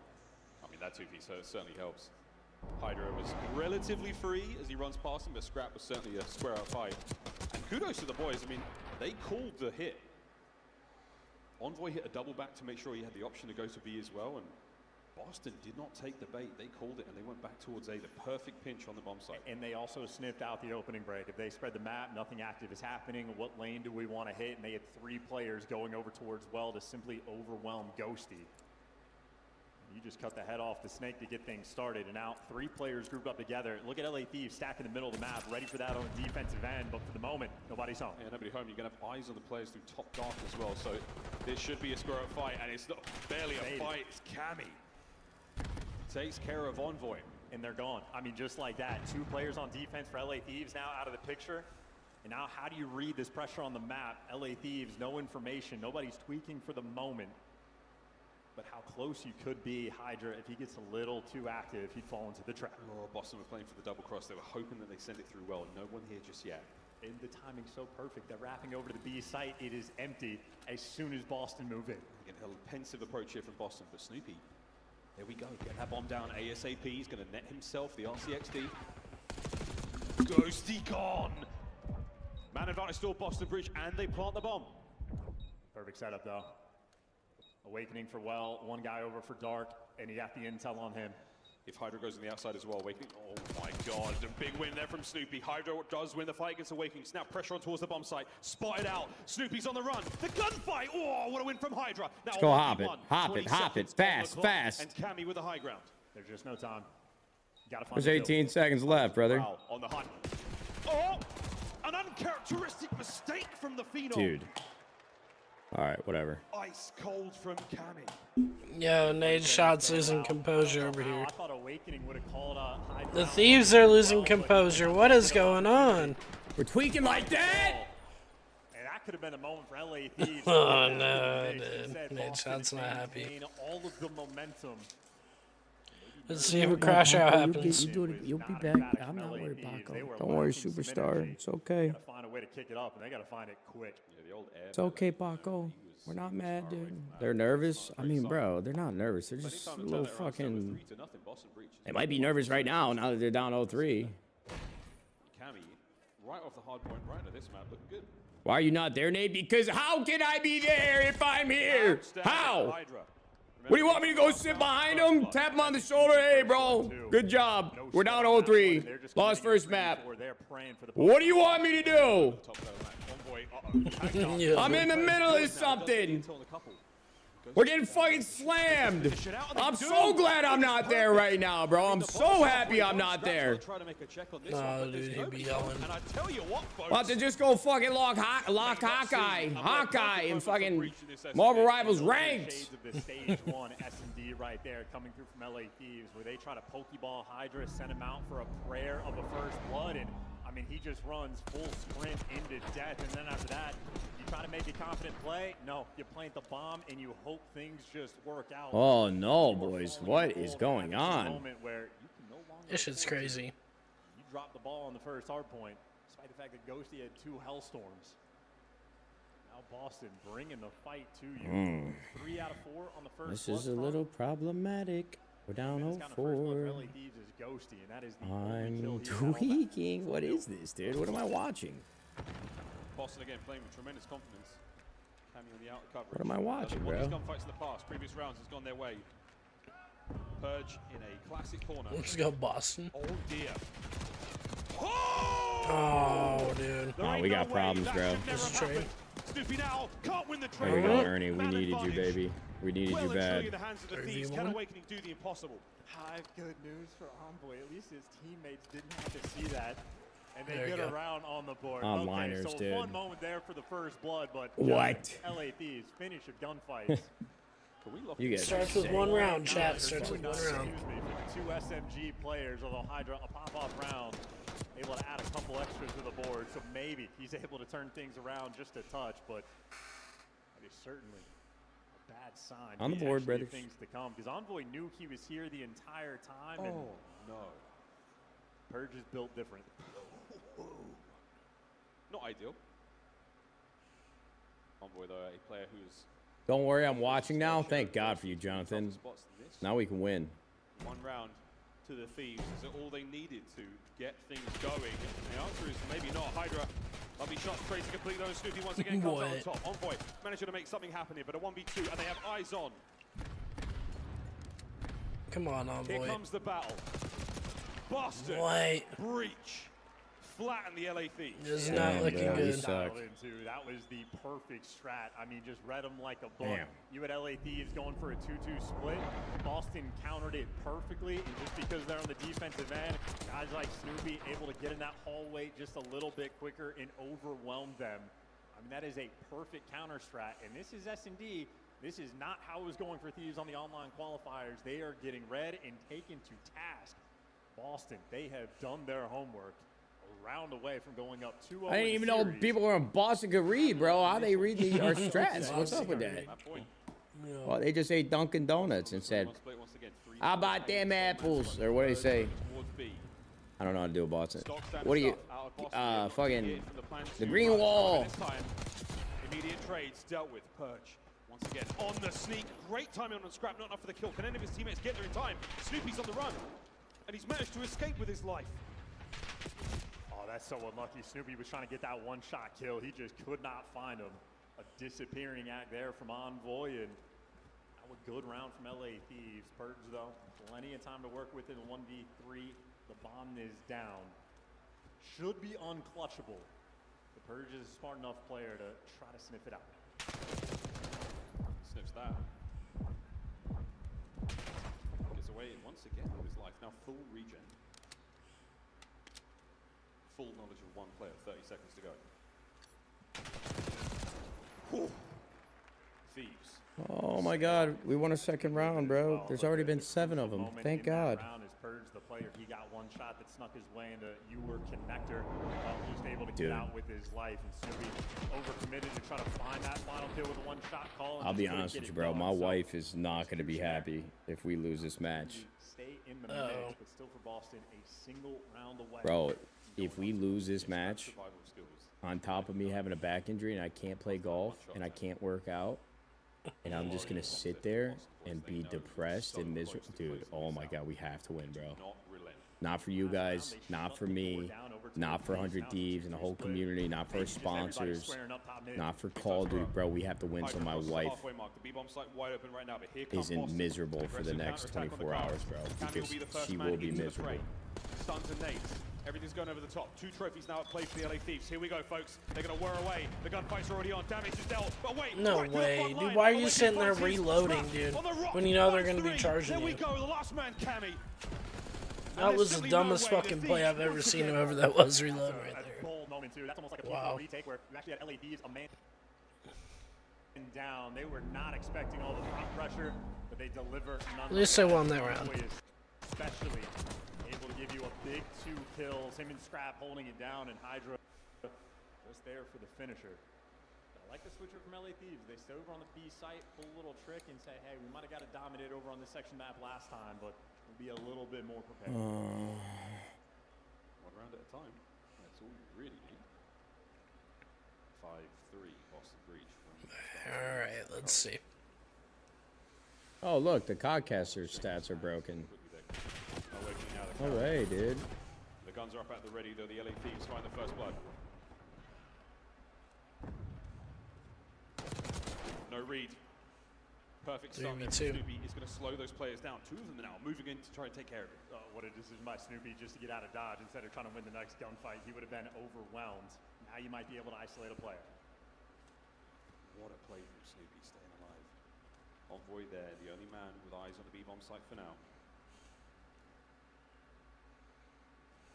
I mean, that 2v certainly helps. Hydra was relatively free as he runs past him, but Scrap was certainly a square-out fight. And kudos to the boys. I mean, they called the hit. Envoy hit a double back to make sure he had the option to go to B as well, and Boston did not take the bait. They called it, and they went back towards A, the perfect pinch on the bomb site. And they also sniffed out the opening break. If they spread the map, nothing active is happening. What lane do we want to hit? And they had 3 players going over towards well to simply overwhelm Ghosty. You just cut the head off the snake to get things started, and now 3 players grouped up together. Look at LA Thieves stacked in the middle of the map, ready for that on the defensive end, but for the moment, nobody's home. Yeah, nobody home. You're going to have eyes on the players through top dark as well, so this should be a square-up fight, and it's not barely a fight. It's Cammy. Takes care of Envoy. And they're gone. I mean, just like that. 2 players on defense for LA Thieves now out of the picture. And now how do you read this pressure on the map? LA Thieves, no information. Nobody's tweaking for the moment. But how close you could be, Hydra, if he gets a little too active, he'd fall into the trap. Oh, Boston were playing for the double cross. They were hoping that they send it through well. No one here just yet. And the timing's so perfect. They're wrapping over to the B site. It is empty as soon as Boston move in. Again, a pensive approach here from Boston, but Snoopy, there we go. Get that bomb down ASAP. He's going to net himself the RCXD. Ghosty gone. Man advantage still Boston Breach, and they plant the bomb. Perfect setup, though. Awakening for well, 1 guy over for Dark, and he got the intel on him. If Hydra goes on the outside as well, Awakening, oh my god, a big win there from Snoopy. Hydra does win the fight against Awakening. Snap pressure on towards the bomb site, spotted out. Snoopy's on the run, the gunfight, oh, what a win from Hydra. Now, Let's go hop it, fast. And Cammy with the high ground. There's just no time. Gotta find There's 18 seconds left, brother. Wow, on the hunt. Oh, an uncharacteristic mistake from the Phenom. Dude. All right, whatever. Ice cold from Cammy. Yo, Nadeshot's losing composure over here. I thought Awakening would have called The Thieves are losing composure. What is going on? We're tweaking like that? And that could have been a moment for LA Thieves. Oh no, dude. Nadeshot's not happy. All of the momentum. Let's see if a crash out happens. You'll be back. I'm not worried, Paco. Don't worry, superstar. It's okay. Gotta find a way to kick it up, and they gotta find it quick. Yeah, the old air. It's okay, Paco. We're not mad, dude. They're nervous. I mean, bro, they're not nervous. They're just a little fucking. They might be nervous right now that they're down 0-3. Cammy, right off the hard point, right at this map, looking good. Why are you not there, Nate? Because how can I be there if I'm here? How? What do you want me to go sit behind him? Tap him on the shoulder? Hey, bro. Good job. We're down 0-3. Lost first map. What do you want me to do? I'm in the middle of something. We're getting fucking slammed. I'm so glad I'm not there right now, bro. I'm so happy I'm not there. No, dude, he'd be yelling. About to just go fucking lock Hawkeye, and fucking Marvel Rivals ranked. Stage 1 S&D right there coming through from LA Thieves, where they try to Pokeball Hydra, send him out for a prayer of a first blood, and I mean, he just runs full sprint into death, and then after that, you try to make a confident play. No, you plant the bomb, and you hope things just work out. Oh, no, boys. What is going on? This shit's crazy. You dropped the ball on the first hard point, despite the fact that Ghosty had 2 Hellstorms. Now Boston bringing the fight to you. 3 out of 4 on the first. This is a little problematic. We're down 0-4. I'm tweaking. What is this, dude? What am I watching? Boston again playing with tremendous confidence. Cammy on the outer coverage. What am I watching, bro? These gunfights in the past, previous rounds has gone their way. Purge in a classic corner. Let's go Boston. Oh dear. Oh, dude. Oh, we got problems, bro. Snoopy now can't win the There we go, Ernie. We needed you, baby. We needed you bad. Can Awakening do the impossible? I have good news for Envoy. At least his teammates didn't have to see that. And they There you get go. around on the board. Onliners, okay, so dude. fun moment there for the first blood, but What? just LA Thieves finish a gunfight. You get Starts with one round, chat. Starts with one round. Excuse me, for the two SMG players, although Hydra a pop-off round, able to add a couple extras to the board, so maybe he's able to turn things around just a touch, but that is certainly a bad sign. On the We board, actually have brothers. things to come, because Envoy knew he was here the entire time, and no. Purge is built different. Not ideal. Envoy, though, a player who's Don't worry, I'm watching now. Thank God for you, Jonathan. Now we can win. one round to the Thieves. Is it all they needed to get things going? The answer is maybe not. Hydra, lovely shots, tries to complete those. Snoopy once again comes out on top. Envoy managed to make something happen here, but a 1v2, and they have eyes on. Come on, Here Envoy. comes the battle. Boston, Wait. Breach, flatten the LA Thieves. This is not looking bro, you good. suck. That was the perfect strat. I mean, just read them like a book. Damn. You had LA Thieves going for a 2-2 split. Boston countered it perfectly, and just because they're on the defensive end, guys like Snoopy able to get in that hallway just a little bit quicker and overwhelm them. I mean, that is a perfect counter strat, and this is S&D. This is not how it was going for Thieves on the online qualifiers. They are getting read and taken to task. Boston, they have done their homework. A round away from going up 2-0. I didn't even know people were in Boston could read, bro. How they read our strats? What's up with that? Well, they just ate Dunkin' Donuts and said, "How about them apples?" Or what do they say? I don't know how to do a Boston. What do you, fucking, the green wall. Immediate trades dealt with. Purge once again on the sneak. Great timing on the scrap, not enough for the kill. Can any of his teammates get there in time? Snoopy's on the run, and he's managed to escape with his life. Oh, that's so unlucky. Snoopy was trying to get that one-shot kill. He just could not find him. A disappearing act there from Envoy, and a good round from LA Thieves. Purge, though, plenty of time to work with in 1v3. The bomb is down. Should be unclutchable. The Purge is a smart enough player to try to sniff it out. Sniffs that. Gets away once again with his life. Now full regen. Full knowledge of one player. 30 seconds to go. Whew. Thieves. Oh my God, we won a second round, bro. There's already been 7 of them. Thank God. Round is Purge, the player. He got one shot that snuck his way into Ewer connector. Just able to Dude. get out with his life, and Snoopy overcommitted to try to find that final kill with a one-shot call. and I'll just be couldn't honest get with you, it bro. done. My So wife is not going to be happy if we lose this match. stay in the mix, but still for Boston, a single round away. Bro, if we lose this match, on top of me having a back injury and I can't play golf and I can't work out, and I'm just going to sit there and be depressed and miserable. Dude, oh my God, we have to win, bro. Not for you guys, not for me, not for 100 Thieves and the whole community, not for our sponsors, not for Call of Duty. Bro, we have to win so my wife isn't miserable for the next 24 hours, bro, because she will be miserable. Stuns and nades. Everything's going over the top. 2 trophies now at play for the LA Thieves. Here we go, folks. They're going to whir away. The gunfight's already on. Damage is dealt. But wait. No way, dude. Why are you sitting there reloading, dude? When you know they're going to be charging There we you. go. The last man, Cammy. That was the dumbest fucking play I've ever seen, whoever that was reload right there. Bold moment too. That's almost like a Wow. retake where you actually had LA Thieves a man down. They were not expecting all the front pressure, but they deliver. At least they won that round. Especially able to give you a big 2 kills. Him and Scrap holding it down, and Hydra just there for the finisher. I like the switcher from LA Thieves. They stay over on the B site, pull a little trick, and say, hey, we might have got to dominate over on this section map last time, but we'll be a little bit more prepared. One round at a time. That's all you really need. 5-3 Boston Breach. Alright, let's see. Oh, look, the Codcaster's stats are broken. No way, dude. The guns are up at the ready, though. The LA Thieves find the first blood. No read. Perfect start. 3v2. Snoopy is going to slow those players down. 2 of them now moving in to try and take care of it. What a decision by Snoopy just to get out of dodge instead of trying to win the next gunfight. He would have been overwhelmed. Now you might be able to isolate a player. What a play from Snoopy, staying alive. Envoy there, the only man with eyes on the B-bomb site for now.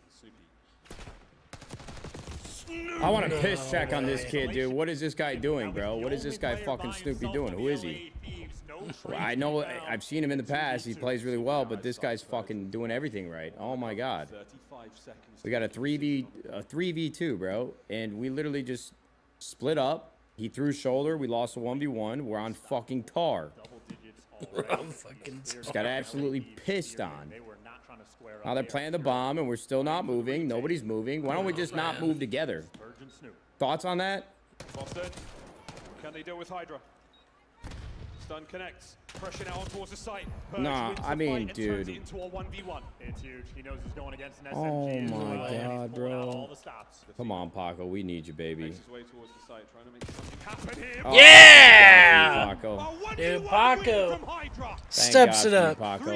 And Snoopy I want a piss check on this kid, dude. What is this guy doing, bro? What is this guy fucking Snoopy doing? Who is he? Well, I know, I've seen him in the past. He plays really well, but this guy's fucking doing everything right. Oh my god. We got a 3v2, bro, and we literally just split up. He threw shoulder. We lost a 1v1. We're on fucking tar. Just got absolutely pissed on. Now they're playing the bomb, and we're still not moving. Nobody's moving. Why don't we just not move together? Thoughts on that? Boston, can they deal with Hydra? Stun connects. Pressure now on towards the site. Nah, I mean, dude. Into a 1v1. It's huge. He knows he's going against an SMG. Oh my god, bro. Come on, Paco. We need you, baby. Yeah! Paco. Dude, Paco steps it up. Paco.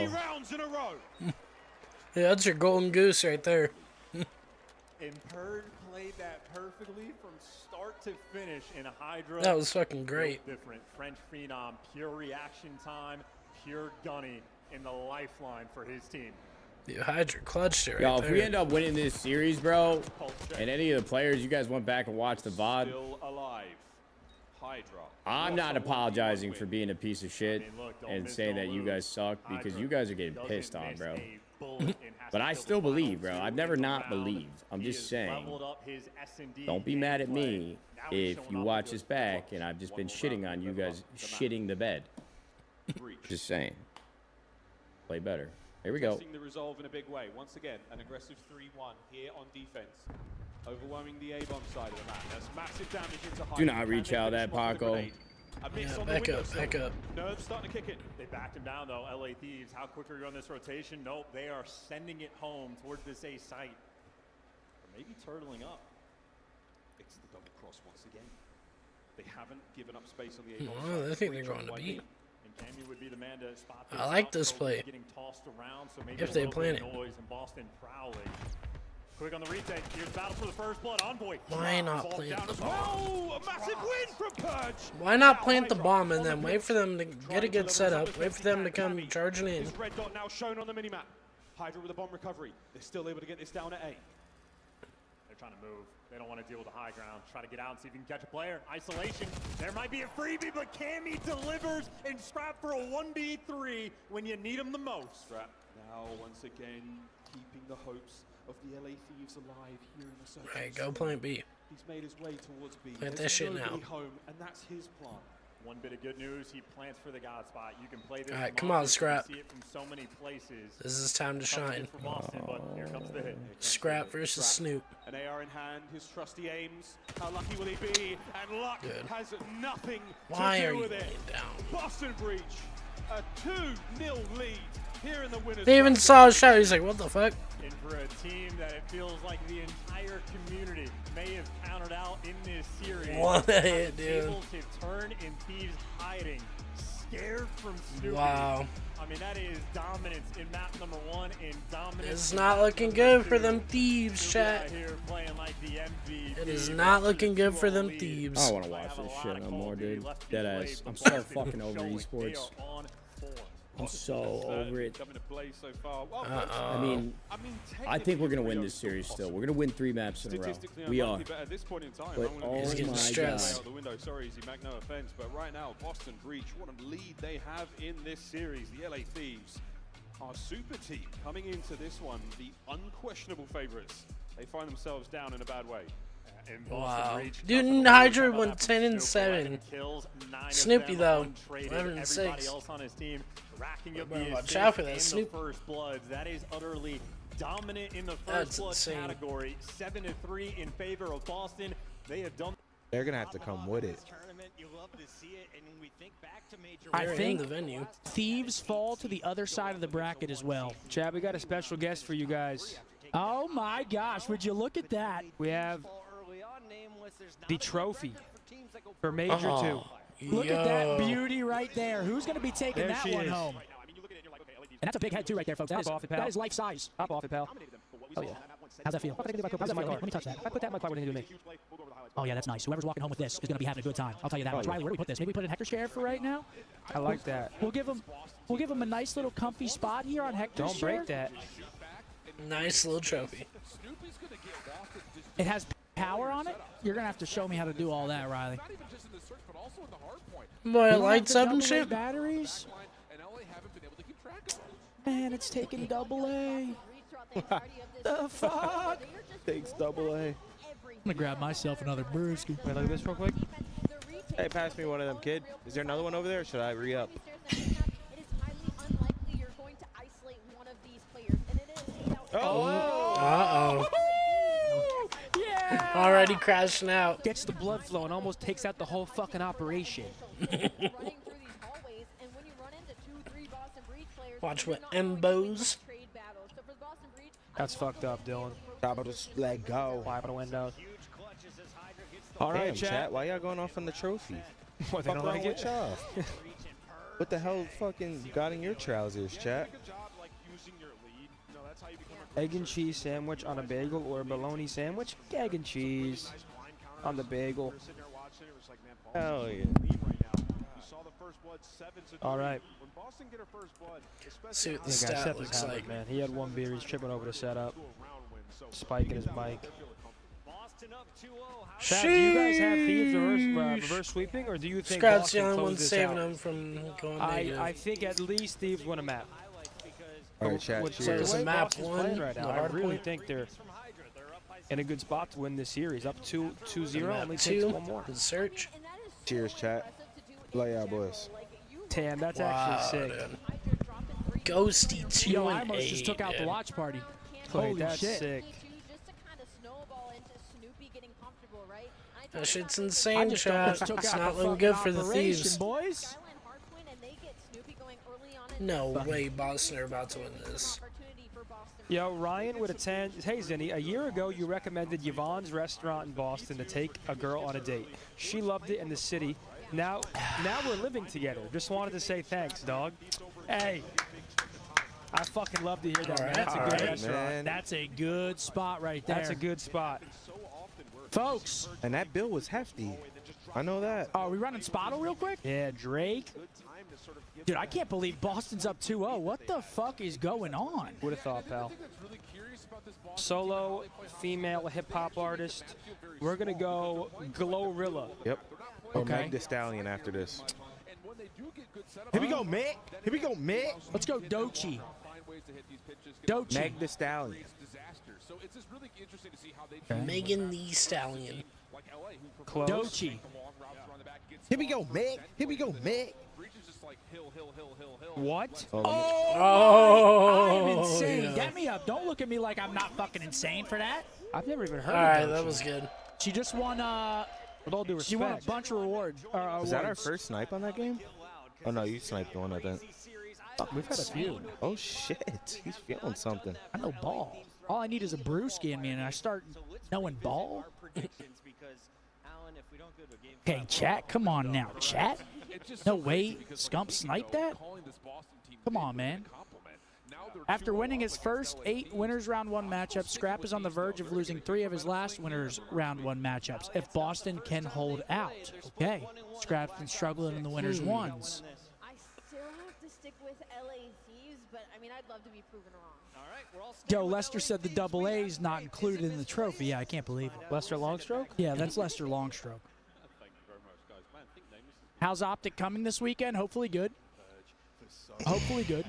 Yeah, that's your golden goose right there. And Purge played that perfectly from start to finish in Hydra. That was fucking great. Different French phenom, pure reaction time, pure gunny in the lifeline for his team. Dude, Hydra clutched it right Yo, there. if we end up winning this series, bro, and any of the players, you guys went back and watched the VOD, Still alive. Hydra. I'm not apologizing for being a piece of shit and saying that you guys suck, because you guys are getting pissed on, bro. But I still believe, bro. I've never not believed. I'm just saying. Don't be mad at me if you watch this back and I've just been shitting on you guys shitting the bed. Just saying. Play better. Here we go. Testing the resolve in a big way. Once again, an aggressive 3-1 here on defense. Overwhelming the A-bomb side of the map. That's massive damage into Hydra. Do not reach out that, Paco. Yeah, back up, back up. Nerves starting to kick it. They backed him down though. LA Thieves, how quick are you on this rotation? Nope, they are sending it home towards this A site. Or maybe turtling up. It's the double cross once again. They haven't given up space on the A-bomb Oh, side. I think they're going to beat. And Cammy would be the man to spot I like this play. getting tossed around, so maybe If a they little plan bit of it. noise and Boston prowling. Quick on the retake. Here's battle for the first blood. Envoy. Why not Falls plant down the as bomb? well. A massive win from Purge. Why not plant the bomb and then wait for them to get a good setup, wait for them to come charging in? This red dot now shown on the minimap. Hydra with a bomb recovery. They're still able to get this down at A. They're trying to move. They don't want to deal with the high ground. Try to get out and see if you can catch a player. Isolation. There might be a freebie, but Cammy delivers and Scrap for a 1v3 when you need him the most. Scrap now once again keeping the hopes of the LA Thieves alive here in the circle. Right, go plant B. He's made his way towards B. Plant There's that shit nobody now. home, and that's his plan. One bit of good news, he plants for the God spot. You can play this. All right, from come on, opposite. Scrap. You see it from so many places. This is time to Tough shine. hit for Boston, but here comes the hit. Scrap versus Snoop. An AR in hand, his trusty aims. How lucky will he be? And luck Good. has nothing Why to are do you with it. laying down? Boston Breach, a 2-0 lead here in the winners. They even saw a shot. He's like, what the fuck? And for a team that it feels like the entire community may have counted out in this series. What a hit, the dude. tables have turned and Thieves hiding, scared from Snoopy. Wow. I mean, that is dominance in map number 1 and dominance. It's in not map looking number good 2. for them Thieves, Snoopy chat. out here playing like the MVP. It is not looking good for them Thieves. I don't want to watch this shit no more, dude. Deadass. I'm so fucking over esports. I'm so over it. I mean, I think we're gonna win this series still. We're gonna win 3 maps in a row. We are. At this point in time, But I'm oh gonna be my stressed. god. out the window. Sorry, Easy Mac, no offense, but right now, Boston Breach, what a lead they have in this series. The LA Thieves, our super team, coming into this one, the unquestionable favorites. They find themselves down in a bad way. Wow. Dude, Hydra went 10-7. Snoopy though, 11-6. Better watch out for that Snoop. First bloods. That is utterly dominant in the That's first blood insane. category. 7-3 in favor of Boston. They have done. They're gonna have to come with it. I think the venue. Thieves fall to the other side of the bracket as well. Chad, we got a special guest for you guys. Oh my gosh, would you look at that? We have the trophy for Major 2. Look at that beauty right there. Who's going to be taking that one home? And that's a big head too right there, folks. That is life size. Hop off it, pal. Oh yeah. How's that feel? How's that feel? Let me touch that. If I put that in my car, what are you going to do with me? Oh yeah, that's nice. Whoever's walking home with this is going to be having a good time. I'll tell you that much. Riley, where do we put this? Maybe we put it in Hector's chair for right now? I like that. We'll give him a nice little comfy spot here on Hector's chair. Don't break that. Nice little trophy. It has power on it, you're gonna have to show me how to do all that, Riley. Boy, lights up and shit. Batteries. Man, it's taking AA. The fuck? Takes AA. I'm gonna grab myself another brewski. Wait, look at this real quick. Hey, pass me one of them, kid. Is there another one over there, or should I re-up? Uh-oh. Yeah! Already crashing out. Gets the blood flow and almost takes out the whole fucking operation. Watch what Embos. That's fucked up, Dylan. Top of the let go. Wipe the window. All right, chat. Why y'all going off on the trophy? What, they don't like it? Y'all? What the hell fucking got in your trousers, chat? Egg and cheese sandwich on a bagel or a bologna sandwich? Egg and cheese on the bagel. Hell yeah. All right. See what the stat looks like. Man, he had one beer. He's tripping over the setup. Spiking his mic. Chat, do you guys have Thieves reverse sweeping, or do you think Scott's the Boston only one closed this saving out? him from going negative. I think at least Thieves win a map. All right, chat. So it's a map Boston's one. playing right now, The I hard really point. think they're in a good spot to win this series. Up 2-0, Map only takes two. one more. The search. Cheers, chat. Love y'all, boys. Damn, that's Wow, actually sick. dude. Ghosty 2 Yo, I and almost just 8, took out the dude. watch party. Wait, Holy that's shit. sick. That shit's insane, chat. It's not looking good for the Thieves. Boys. No way Boston are about to win this. Yo, Ryan with a 10. Hey, Zinni, a year ago you recommended Yvonne's restaurant in Boston to take a girl on a date. She loved it in the city. Now we're living together. Just wanted to say thanks, dog. Hey, I fucking love to hear that, man. That's a good restaurant. Man. That's a good spot right there. That's a good spot. Folks. And that bill was hefty. I know that. Are we running Spottle real quick? Yeah, Drake. Dude, I can't believe Boston's up 2-0. What the fuck is going on? Would have thought, pal. Solo female hip-hop artist. We're going to go Glorilla. Yep. Or Okay. Meg Thee Stallion after this. Here we go, Meg. Here we go, Meg. Let's go Doechii. Doechii. Meg Thee Stallion. Megan Thee Stallion. Close. Doechii. Here we go, Meg. Here we go, Meg. What? Oh, I'm insane. yeah. Get me up. Don't look at me like I'm not fucking insane for that. I've never even heard All of right, Doechii. that was good. She just won, with all due respect. She won a bunch of rewards. Was that our first snipe on that game? Oh, no, you sniped one, I think. We've had a few. Oh, shit. He's feeling something. I know ball. All I need is a brewski in me, and I start knowing ball. Okay, chat. Come on now, chat. No way. Scump sniped that? Come on, man. After winning his first 8 winners round 1 matchups, Scrap is on the verge of losing 3 of his last winners round 1 matchups. If Boston can hold out. Okay. Scrap's been struggling in the winners ones. I still have to stick with LA Thieves, but I mean, I'd love to be proven wrong. Yo, Lester said the double A is not included in the trophy. Yeah, I can't believe it. Lester Longstroke? Yeah, that's Lester Longstroke. How's Optic coming this weekend? Hopefully good. Hopefully good.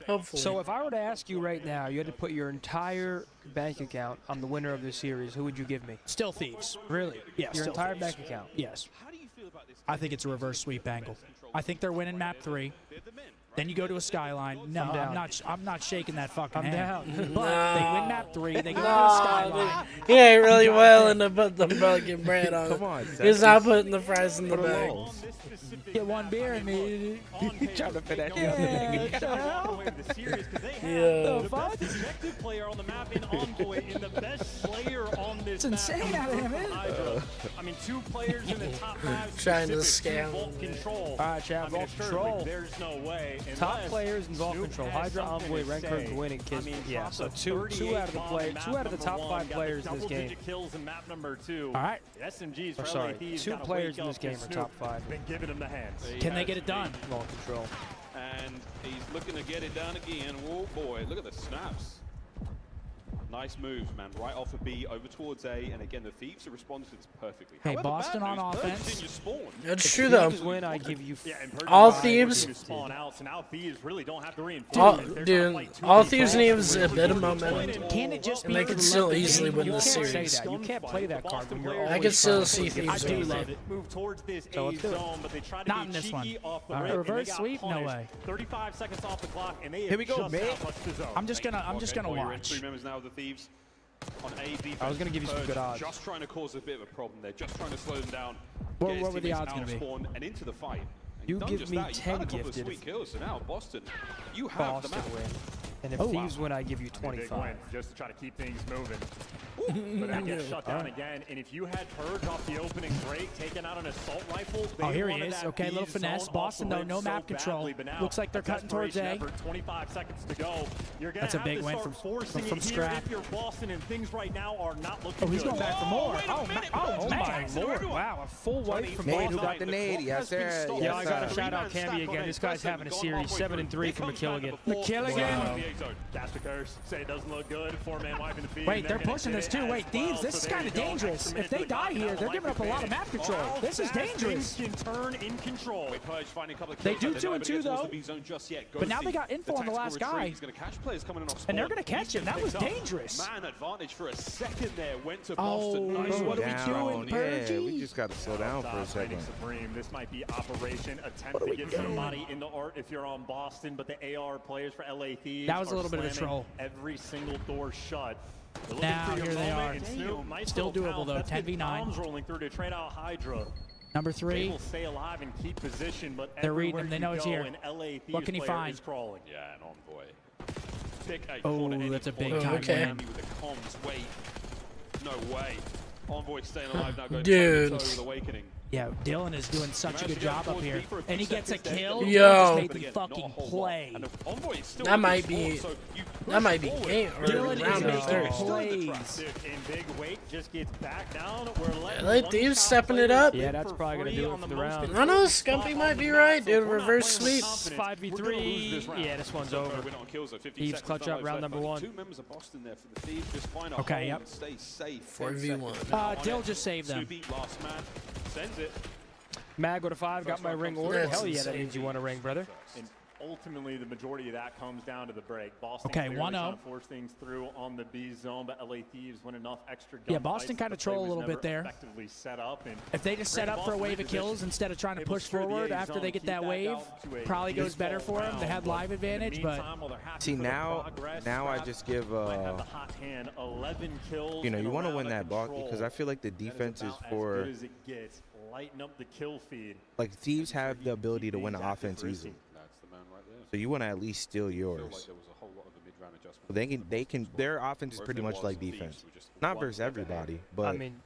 Hopefully. So if I were to ask you right now, you had to put your entire bank account on the winner of this series, who would you give me? Still Thieves. Really? Yeah, your Still entire Thieves. bank account? Yes. I think it's a reverse sweep angle. I think they're winning map 3. Then you go to a skyline. No, I'm not shaking that fucking hand. down. But they win map 3. They go to a Nah, skyline. dude. He ain't really willing to put the fucking bread on. Come on, He's not putting the fries in the bag. Get one beer and me. Trying to fit that Yeah. fuck? Objective player on the map in Envoy and the best player on this It's insane map. out of him, man. Hydra. I mean, 2 players in the top 5 Trying to specific scam. Vault Control. All right, chat, I mean, Vault assuredly, Control. There's no way. Top unless players in Vault Snoop Control. has Hydra, something Envoy, to Rancor, say. Gwyn, and Kiss. I mean, Yeah, dropped so a two out of the 38 play, bomb 2 out of the in top map 5 number players in one, this got the game. double-digit kills in map number 2. All right. SMGs Or for sorry, LA Thieves 2 gotta players wake in this up game 'cause are top Snoop 5. been giving them the hands. Can they get it done? Vault Control. And he's looking to get it done again. Whoa, boy. Look at the snaps. Nice moves, man. Right off of B, over towards A, and again, the Thieves are responding to this perfectly. Hey, However, Boston bad on news, Purge offense. is in your spawn. That's If true, though. Thieves win, I give you All Thieves. Spawn out, so now Thieves really don't have to reinforce. Dude, all Thieves needs a bit of momentum. Can it just And be they could still easily win you the can't series. say that. You can't play that card when you're I always could still trying see to- Thieves I do win. love it. Move towards this So A let's do it. zone, but they try to Not be in this cheeky one. off the All right. rip, and they Reverse got sweep? No punished. way. 35 seconds off the clock, and they Here we have go, just mate. outlutched the zone. I'm just gonna You're in watch. 3 members now of the Thieves. On A defense, I was gonna give you some Purge good odds. Just trying to cause a bit of a problem there. Just trying to slow them down. What- get his what were the teammates odds gonna out be? spawn and into the fight. And You you've done give just me that. You've 10 had a couple of gifted. sweet kills, so now Boston, you have Boston the map. win. And if Oh, Thieves win, I give you Big 25. win, just to try to keep things moving. But that gets shut down again. And if you had Purge off the opening break, taking out an assault rifle, Oh, they here he wanted is. that Okay, little B finesse. zone Boston, off the though, rip no so map control. badly, but now Looks like they're a cutting towards A. desperation effort, 25 seconds to go. You're gonna That's a have big to win start from forcing from it here scrap. if you're Boston, and things right now are not looking Oh, he's good. going back for more. Oh my lord. Wow, a full wipe from Nate, who Boston. got the nade? Yes, sir. Yeah, I gotta sir. shout out Camby again. This guy's having a series. 7-3 for McKilligan. That's the curse. Say it doesn't look good. 4-man wiping the feed. Wait, they're pushing this too. Wait, Thieves, this is kind of dangerous. If they die here, they're giving up a lot of map control. This is dangerous. Can turn in control. They do 2 and 2 though. But now they got info on the last guy. And they're gonna catch him. That was dangerous. Man advantage for a second there went to Oh, Boston. what are we doing, Yeah, Purgy? we just got to slow down for a second. Supreme. This might be Operation Attempt to get somebody into art if you're on Boston, but the AR players for LA Thieves That was a are little bit of a slamming troll. every single door shut. They're looking Now, for your here they moment, are. and Snoop, nice Still little doable, pounce. though, That's good 10v9. bombs rolling through to trade out Hydra. Number They 3. will stay alive and keep position, but They're reading everywhere him. They you know it's go, here. an LA Thieves What can he player find? is crawling. Yeah, an envoy. Pick a Oh, corner, any that's a big corner. time Okay. win. With the comms, wait. No way. Envoy staying alive now, going Dude. toe-to-toe with Awakening. Yeah, Dylan is doing such a good job up here. And he gets a kill. Yo. He just made the fucking play. That might be game or Dylan is round making third. plays. In big weight, just gets back down. We're letting Like one Thieves shot stepping it players up. Yeah, that's for probably gonna free do it on for the the round. most I know important Scumpy spot might on be the right, map, dude. so we're not Reverse playing sweep. confidence. 5v3. We're gonna lose this round. Yeah, this one's So over. we're not on kills, so 15 Thieves seconds clutch left up round left, number but 1. 2 members of Boston there for the Thieves. Just find a Okay, hole yep. and stay safe. 4v1. Dill just saved them. Snoopy, last man, sends it. Mag go to 5, got my ring order. That's Hell yeah, that insane. means you want a ring, brother. And ultimately, the majority of that comes down to the break. Boston Okay, clearly 1-0. trying to force things through on the B zone, but LA Thieves win enough extra Yeah, gunfights Boston that kinda the play troll a was little bit never there. effectively set up. And If they just set up for a wave of kills instead of trying to push forward after they get that wave, probably goes better for them. They had live advantage, but See, now I just give, you know, you want to win that block because I feel like the defense is for, lighten up the kill feed. like, Thieves have the ability to win the offense easily. That's the man right there. So you want to at least steal Feel yours. like there was a whole lot of the mid-round adjustment. But they can, their offense is pretty much like defense. Not versus everybody, but I mean,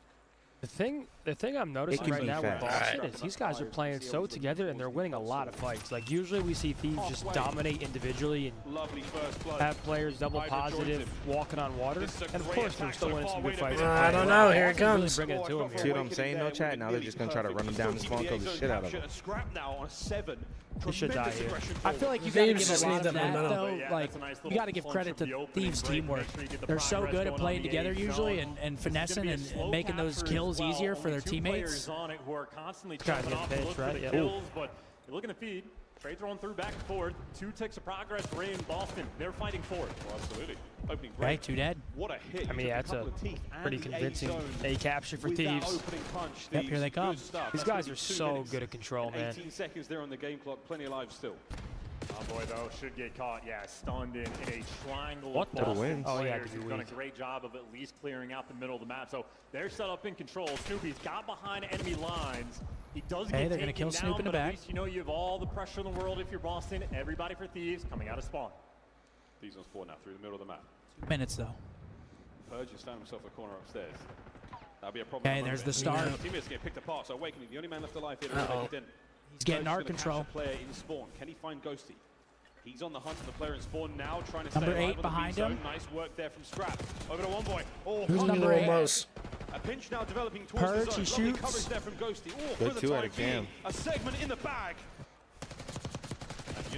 the thing I'm noticing can right be now with fast. Boston is these guys are playing so together and they're winning a lot of fights. Like usually we see Thieves just dominate individually and Lovely first blood. have players double positive walking on water. And of course they're still winning some good fights. I don't know. Here it comes. Bring it to him see here. what I'm saying? No chat. Now they're just gonna try to run them down the spawn, kill the shit out of them. Scrap now on a 7. They should die here. I feel like you gotta Thieves give just a lot need of that that, momentum. though. Like, you gotta give credit to Thieves' teamwork. They're so good at playing together usually and finessing and making those kills easier for their teammates. Who are constantly Guys jumping get off to pitched, look for right? the Yeah. kills, but you're looking to feed. Trade thrown through back and forth. 2 ticks of progress for in Boston. They're fighting for it. Well, absolutely. Opening Right, break. 2 dead. What a hit. I mean, He yeah, took that's couple of teeth and pretty the convincing A-zone A capture for with that Thieves. opening punch, Yep, here Thieves. they come. Good stuff. These That's guys gonna are be 2 so minutes good at control, and man. 18 seconds there on the game clock. Plenty of lives still. Boy, though, should get caught. Yeah, stunned in a triangle What of the- Boston wins. Oh, yeah, players. 'cause He's you're done a weak. great job of at least clearing out the middle of the map. So they're set up in control. Snoopy's got behind enemy lines. He does Hey, get they're gonna taken kill down, Snoop in the but at back. least you know you have all the pressure in the world if you're Boston. Everybody for Thieves coming out of spawn. Thieves on spawn now through the middle of the map. 2 minutes, though. Purge has found himself a corner upstairs. That'll be a problem. Okay, there's the start. Teammates get picked apart. So Awakening, the only man left alive here. Uh-oh. He's getting Purge art is gonna control. catch a player in spawn. Can he find Ghosty? He's on the hunt for the player in spawn now, trying to Number stay alive 8 on the behind B zone. him. Nice work there from Scrap. Over to one boy. Oh, Who's contact number 8? Almost. A pinch now developing towards Purge, the he zone. Lovely shoots. coverage there from Ghosty. Oh, Good for the two out time of Cam. being, a segment in the bag. And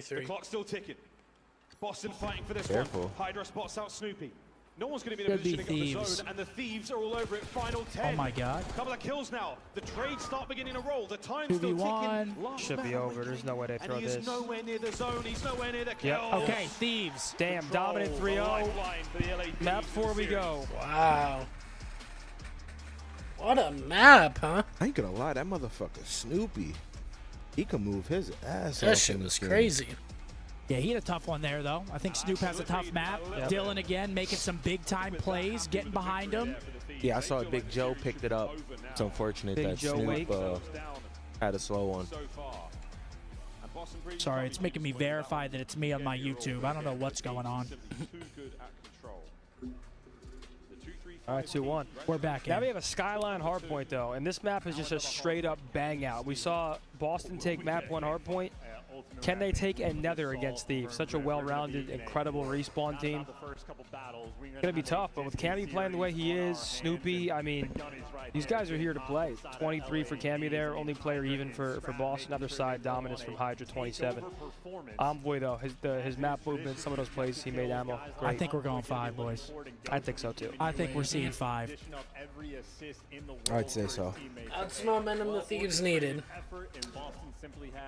3v3. The clock's still ticking. Boston fighting for this Careful. one. Hydra spots out Snoopy. No one's going to be in a Could be position to get the Thieves. zone, and the Thieves are all over it. Final 10. Oh my God. Couple of kills now. The trades start beginning to roll. The time's still 2v1. ticking. Last Should be man over. There's no way they throw and he is this. nowhere near the zone. He's nowhere near the kill. Okay, Thieves. Damn, dominant 3-0. Map 4 we go. Wow. What a map, huh? I ain't gonna lie, that motherfucker Snoopy, he can move his ass. That off shit in was this game. crazy. Yeah, he had a tough one there, though. I think Snoop has a tough map. Dylan again making some big-time plays, getting behind him. Yeah, I saw Big Joe picked it up. It's unfortunate Big that Joe Snoop had a slow one. Sorry, it's making me verify that it's me on my YouTube. I don't know what's going on. All right, 2-1. We're back Now in. we have a Skyline hardpoint, though, and this map is just a straight-up bang-out. We saw Boston take map 1 hardpoint. Can they take another against Thieves? Such a well-rounded, incredible respawn team. It's going to be tough, but with Cammy playing the way he is, Snoopy, I mean, these guys are here to play. 23 for Cammy there, only player even for Boston. Other side, dominance from Hydra, 27. Envoy, though, his map movement, some of those plays he made ammo. Great. I think we're going 5, boys. I think so, too. I think we're seeing 5. I'd say so. That's the momentum the Thieves needed.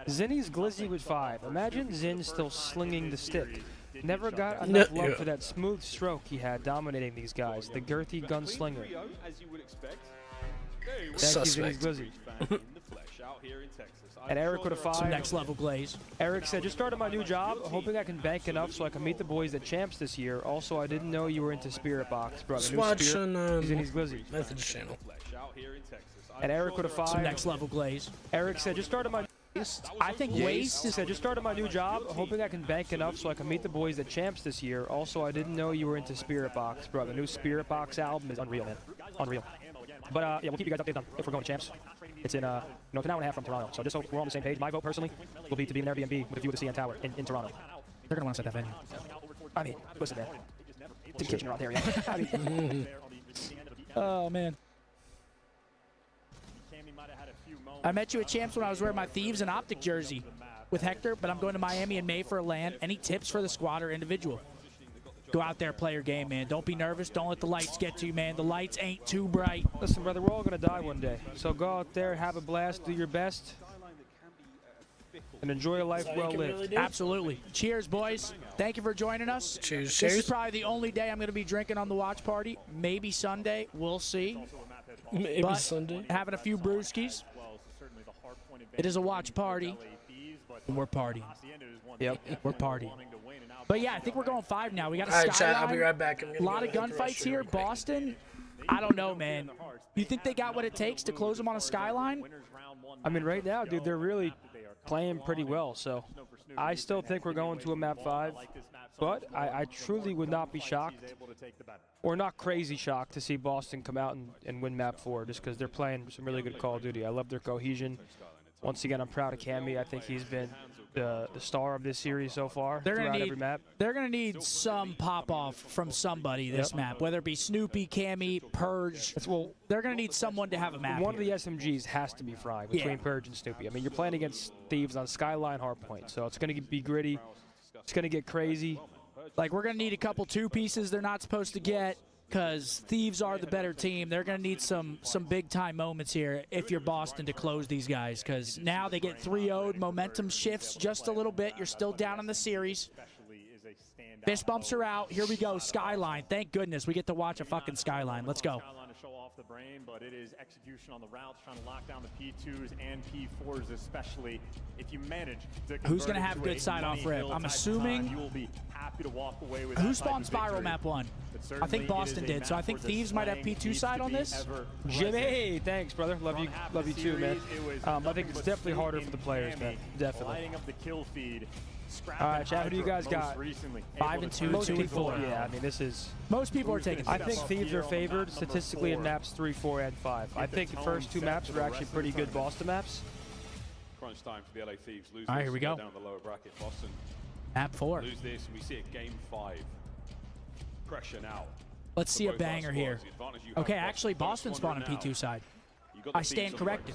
Zinni's Glizzy with 5. Imagine Zin still slinging the stick. Never got enough love for that smooth stroke he had dominating these guys. The girthy gunslinger. Thank you, Zinni's Glizzy. And Eric with a 5. Some next level glaze. Eric said, just started my new job, hoping I can bank enough so I can meet the boys at Champs this year. Also, I didn't know you were into Spirit Box, brother. Just watch on Zinni's Glizzy. Method's channel. And Eric with a 5. Some next level glaze. Eric said, just started my... I think Waste said, just started my new job, hoping I can bank enough so I can meet the boys at Champs this year. Also, I didn't know you were into Spirit Box, bro. The new Spirit Box album is unreal, man. Unreal. But yeah, we'll keep you guys updated on if we're going to Champs. It's in, it's an hour and a half from Toronto. So just so we're on the same page, my vote personally will be to be in an Airbnb with a view of the CN Tower in Toronto. They're going to want to set that venue. I mean, listen, man. It's kitchen around there, yeah. I mean, Oh, man. I met you at Champs when I was wearing my Thieves and Optic jersey with Hector, but I'm going to Miami in May for a LAN. Any tips for the squad or individual? Go out there, play your game, man. Don't be nervous. Don't let the lights get to you, man. The lights ain't too bright. Listen, brother, we're all going to die one day. So go out there, have a blast, do your best, and enjoy a life well lived. Really Absolutely. Cheers, boys. Thank you for joining us. Cheers, This cheers. is probably the only day I'm going to be drinking on the watch party. Maybe Sunday. We'll see. Maybe But Sunday. having a few brewskis. It is a watch party. And we're partying. Yep. We're partying. But yeah, I think we're going 5 now. We got a All right, Skyline. chat, I'll be right back. A lot of gunfights here. Boston, I don't know, man. You think they got what it takes to close them on a Skyline? I mean, right now, dude, they're really playing pretty well. So I still think we're going to a map 5. But I truly would not be shocked, or not crazy shocked, to see Boston come out and win map 4 just because they're playing some really good Call of Duty. I love their cohesion. Once again, I'm proud of Cammy. I think he's been the star of this series so far throughout every map. They're gonna need some pop off from somebody this map, whether it be Snoopy, Cammy, Purge. They're gonna need someone to have a map. One of the SMGs has to be frying between Purge and Snoopy. I mean, you're playing against Thieves on Skyline Hardpoint, so it's gonna be gritty. It's gonna get crazy. Like, we're gonna need a couple 2 pieces they're not supposed to get, because Thieves are the better team. They're going to need some big-time moments here if you're Boston to close these guys, because now they get 3-0'd. Momentum shifts just a little bit. You're still down in the series. Fist bumps are out. Here we go, Skyline. Thank goodness we get to watch a fucking Skyline. Let's go. The brain, but it is execution on the routes, trying to lock down the P2s and P4s, especially if you manage to. Who's going to have good side-off rip? I'm assuming. You will be happy to walk away with. Who spawned Spiral map 1? I think Boston did, so I think Thieves might have P2 side on this. Jimmy, thanks, brother. Love you too, man. I think it's definitely harder for the players, man. Definitely. Lighting up the kill feed. All right, chat, who do you guys got? 5 and 2, Most 2 and people, 4. yeah, I mean, this is... Most people are taking I think Thieves are favored statistically in maps 3, 4, and 5. I think the first 2 maps were actually pretty good Boston maps. Crunch time for the LA Thieves. Lose All right, this, here we go. Down the lower bracket. Boston Map 4. lose this, and we see it game 5. Pressure now. Let's see a banger here. Okay, actually, Boston spawned in P2 side. I stand corrected.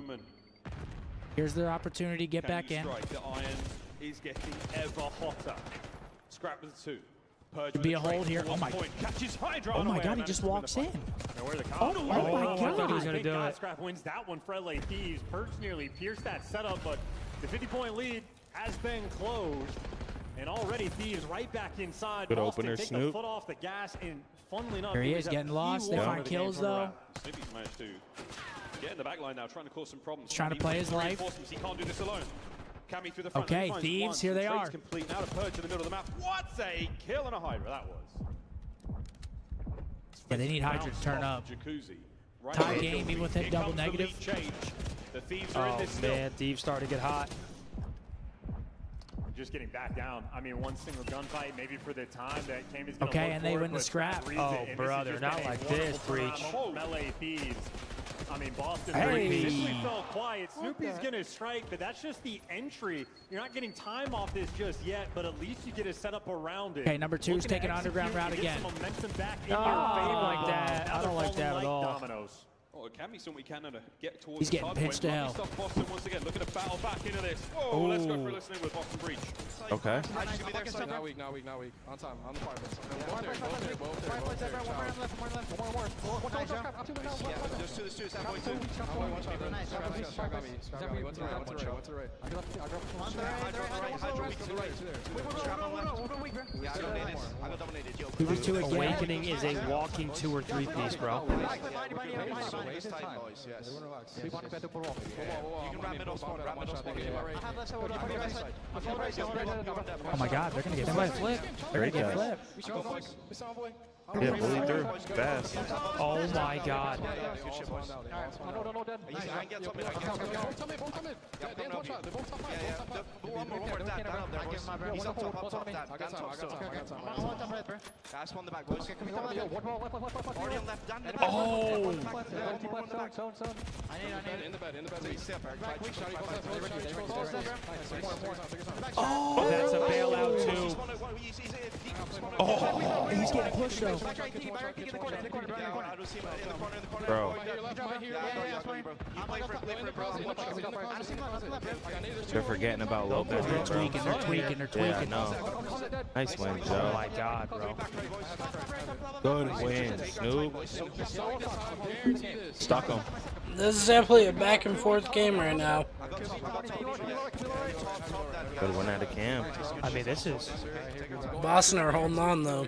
Omen. Here's their opportunity to get Can back you in. strike? The iron is getting ever hotter. Scrap with 2. Purge Could be a hold here. Oh my. Oh my God, he just walks in. Oh my God. I thought he was going to do it. Scrap wins that one for LA Thieves. Purge nearly pierced that setup, but the 50-point lead has been closed. And already Thieves right back inside. Good Boston opener, take Snoop. the foot off the gas, and funnily enough, There he it is, was a getting lost. They P1 find of the game kills, for though. Round. Snoopy's managed to get in the back line now, trying to cause some problems. Trying to play his life. He can't do this alone. Cammy through the front. Okay, He finds Thieves, one. here they Trade's are. Complete now to Purge in the middle of the map. What a kill and a Hydra that was. Yeah, they need Hydra to turn up. Jacuzzi. Right Tie now, game, even with him here double comes the negative. lead change. The Thieves are in Oh this still. man, Thieves starting to get hot. Just getting back down. I mean, one single gunfight, maybe for the time that Camby's going to Okay, and they win the scrap. Oh, brother, not like this, Breach. Melee Thieves. I mean, Boston simply fell quiet. Snoopy's going to strike, but that's just the entry. You're not getting time off this just yet, but at least you get a setup around it. Okay, number 2's taking underground route again. I don't like that. I don't like that at all. Dominoes. Oh, Cammy something we can get towards He's the getting target. pinched to hell. Stop Boston once again. Looking to battle back into this. Whoa, let's go for listening with Boston Breach. Okay. Not weak. On time. On the fireplace. There's two. Sam boy 2. Who the two Awakening is a walking 2 or 3 piece, bro. Oh my God, they're gonna get flipped. They're gonna get flipped. Yeah, bully through. Fast. Oh my God. Oh, that's a bailout too. Oh, he's getting pushed though. Bro. They're forgetting about Lopez. They're tweaking. Yeah, I know. Nice win, Joe. Oh my God, bro. Good win, Snoop. Stuck him. This is definitely a back and forth game right now. Good win out of camp. I mean, this is. Boston are holding on though.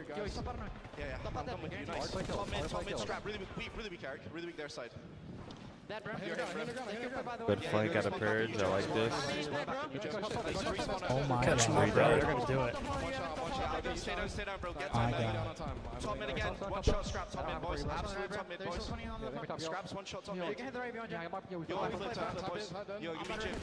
Top mid, scrap. Really weak, Eric. Really weak their side. Good flank out of Purge. I like this. Oh my Catch him God, up, bro. bro. They're gonna do it. Stay down, bro. Get My top mid. God. Top mid again. One shot, scrap. Top mid, boys. Absolute top mid, boys. Scraps, one shot, top mid. Yo, I flip top, boys. Yo, you meet Jim.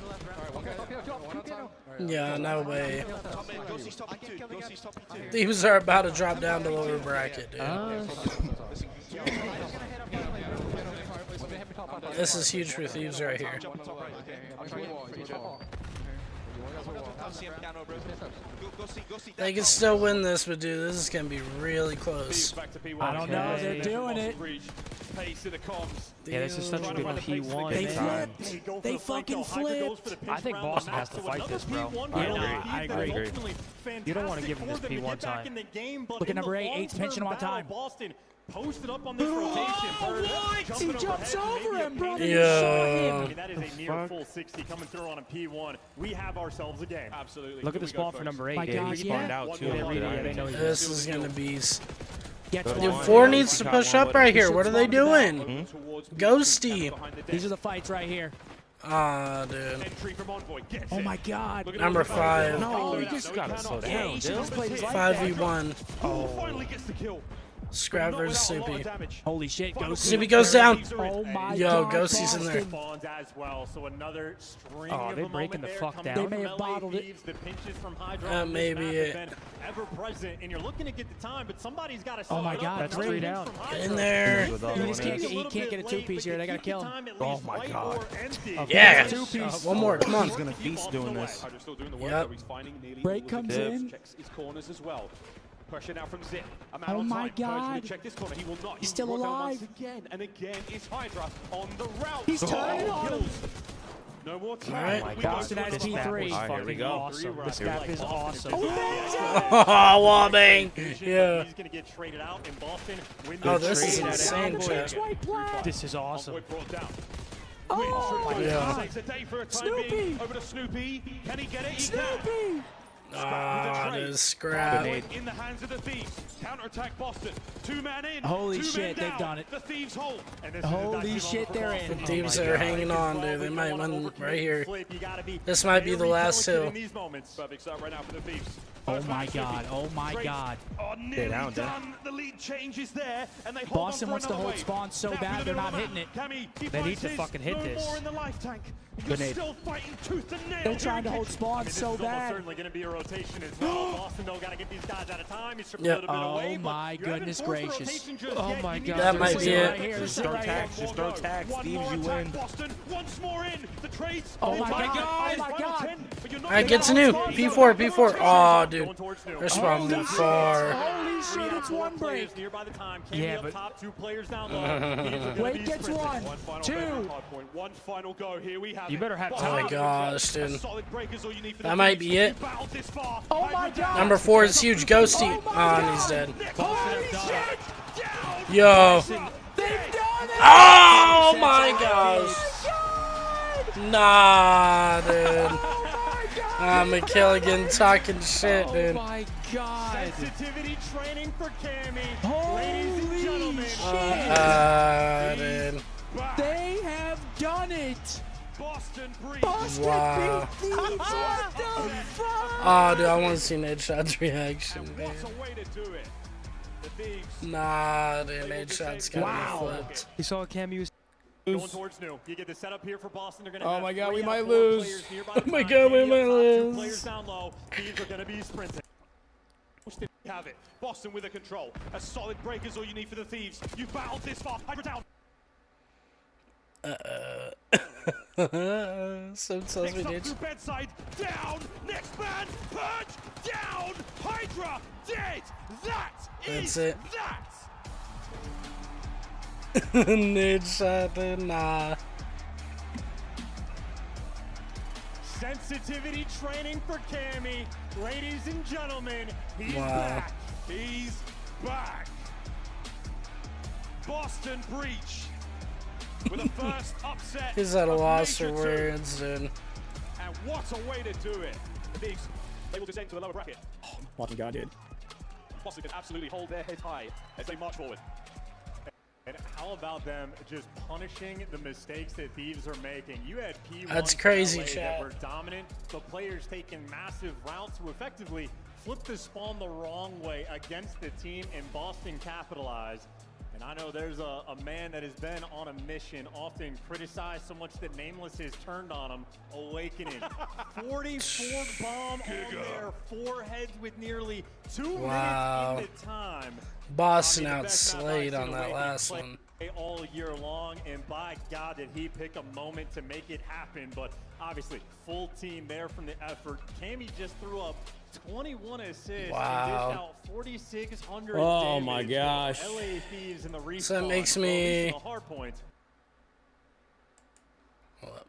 Yeah, no way. Top mid, go see top P2. Go see top P2. These are about to drop down to lower bracket, dude. This is huge for Thieves right here. They can still win this, but dude, this is gonna be really close. I don't know. They're doing it. Yeah, this is such a good P1. They man. flipped. They fucking flipped. I think Boston has to fight this, bro. I agree. You don't want to give him this P1 time. Look at number 8. 8's pinching him on time. Boston posted up on this rotation. He jumps over him, bro. They Yeah. shot I him. mean, that is a near full 60 coming through on a P1. We have ourselves a game. Absolutely. Look at the spawn for number 8. My God, he spawned yeah. out too. This is gonna be. Get Good Dude, one. 4 needs to push up right here. What are they doing? Ghosty. These are the fights right here. Ah, dude. Entry from Envoy. Gets Oh it. my God. Number 5. No, you just gotta slow Yeah, down, he should dude. just play his life 5v1. Finally gets the kill. Scrap Not versus without a lot of Soupy. damage. Holy shit, Ghost. Soupy goes down. Oh my Yo, God. Ghosty's in there. Spawns as well, so another string Oh, of they're a breaking moment the there fuck coming down. They may have from LA bottled it. Thieves. The pinches from Hydra That on may this be map it. have been ever present, and you're looking to get the time, but somebody's got to. Oh my God, that's 3 down. In there. He can't get a 2-piece here. They gotta kill him. Oh my God. Yeah. 2-piece. One more. Come on. He's gonna feast doing this. Hydra still doing the work, Yep. though. He's finding nearly Break all of comes the in. gaps. Checks his corners as well. Pressure now from Zip. A man Oh on my time. Purge will God. check this corner. He will not. He's He still will go alive. Once again and again is Hydra on the route. He's turning on him. No more time. Alright. Oh my God, Boston has this map P3. is fucking awesome. This map is awesome. Oh, wallbang. Yeah. He's gonna get traded out in Boston. Oh, this is insane, chat. This is awesome. Oh, yeah. Saves a day for a time being. Over to Snoopy. Can he get it? He can. Ah, this scrap. In the hands of the Thieves. Counterattack Boston. 2-man in. Holy 2 shit, men they've down. done it. The Thieves hold. Holy shit, they're in. The Thieves are hanging on, dude. They might win right here. This might be the last hill. Perfect start right now for the Thieves. Oh my God, oh my God. Oh, nearly done. The lead changes there, and they hold Boston on wants for to hold another spawn so wave. bad they're not hitting it. They need to fucking hit this. More in the life tank. You're Grenade. still fighting tooth and nail. They're trying to hold spawn This so is almost bad. certainly going to be a rotation as well. Boston, though, got to get these guys out of time. He's stripped Yep. a little bit away. Oh my goodness gracious. Oh my God. That might This be is it. right here. This is Start right here. tax, just throw tax. Thieves, you win. Boston, once more in. The trades. Oh my God. Oh my God. Alright, get to new. P4, P4. Oh, dude. They're spawning far. Holy shit, it's one break. Yeah, but top 2 players down low. Wade gets one. Two. One final go. Here we have you better have Oh time. my gosh, dude. solid breakers all you need for That might be it. battled this far. Oh my God. Number 4 is huge. Ghosty. Oh, and he's dead. Holy shit. Yo. They've done it. Oh my gosh. Nah, dude. McKilligan talking shit, Oh dude. my God. Sensitivity training for Cammy. Holy shit. Dude. They have done it. Boston breeze. Boston Wow. beat Thieves. What the fuck? Oh, dude, I want to see Nate Shot's reaction, What dude. a way to do it. The Thieves. Nah, dude, Nate Shot's got Wow. me flipped. You saw Camus. Going towards new. You get the setup here for Boston. They're going to Oh have my God, 3 we out might of 4 lose. players nearby Oh the my time. God, we Cammy might up top, 2 lose. players down low. Thieves are going to be sprinting. Have it. Boston with the control. A solid break is all you need for the Thieves. You've battled this far. Hydra down. So tells me, Next up dude. through bedside. Down. Next man. Purge. Down. Hydra. Dead. That's it. That. Nate Shot, dude. Nah. Sensitivity training for Cammy. Ladies and gentlemen, he's Wow. back. He's back. Boston breach. With a first upset. He's at a of loss for Major 2. words, dude. And what a way to do it. The Thieves, they will descend to the lower bracket. Fucking God, dude. Boston can absolutely hold their heads high as they march forward. And how about them just punishing the mistakes that Thieves are making? You had P1 That's from crazy, LA chat. that were dominant, the players taking massive routes to effectively flip the spawn the wrong way against the team, and Boston capitalized. And I know there's a man that has been on a mission, often criticized so much that Nameless has turned on him, Awakening. 44 bomb on their foreheads with nearly 2 Wow. minutes in the time. Boston I mean, the best map I've outslayed seen on that Awakening last play one. all year long, and by God did he pick a moment to make it happen. But obviously full team there from the effort. Cammy just threw up 21 assists Wow. and dished out 4,600 Oh my damage. gosh. LA Thieves in the respawn. So that makes well, at least me- in the hard point. Hold up.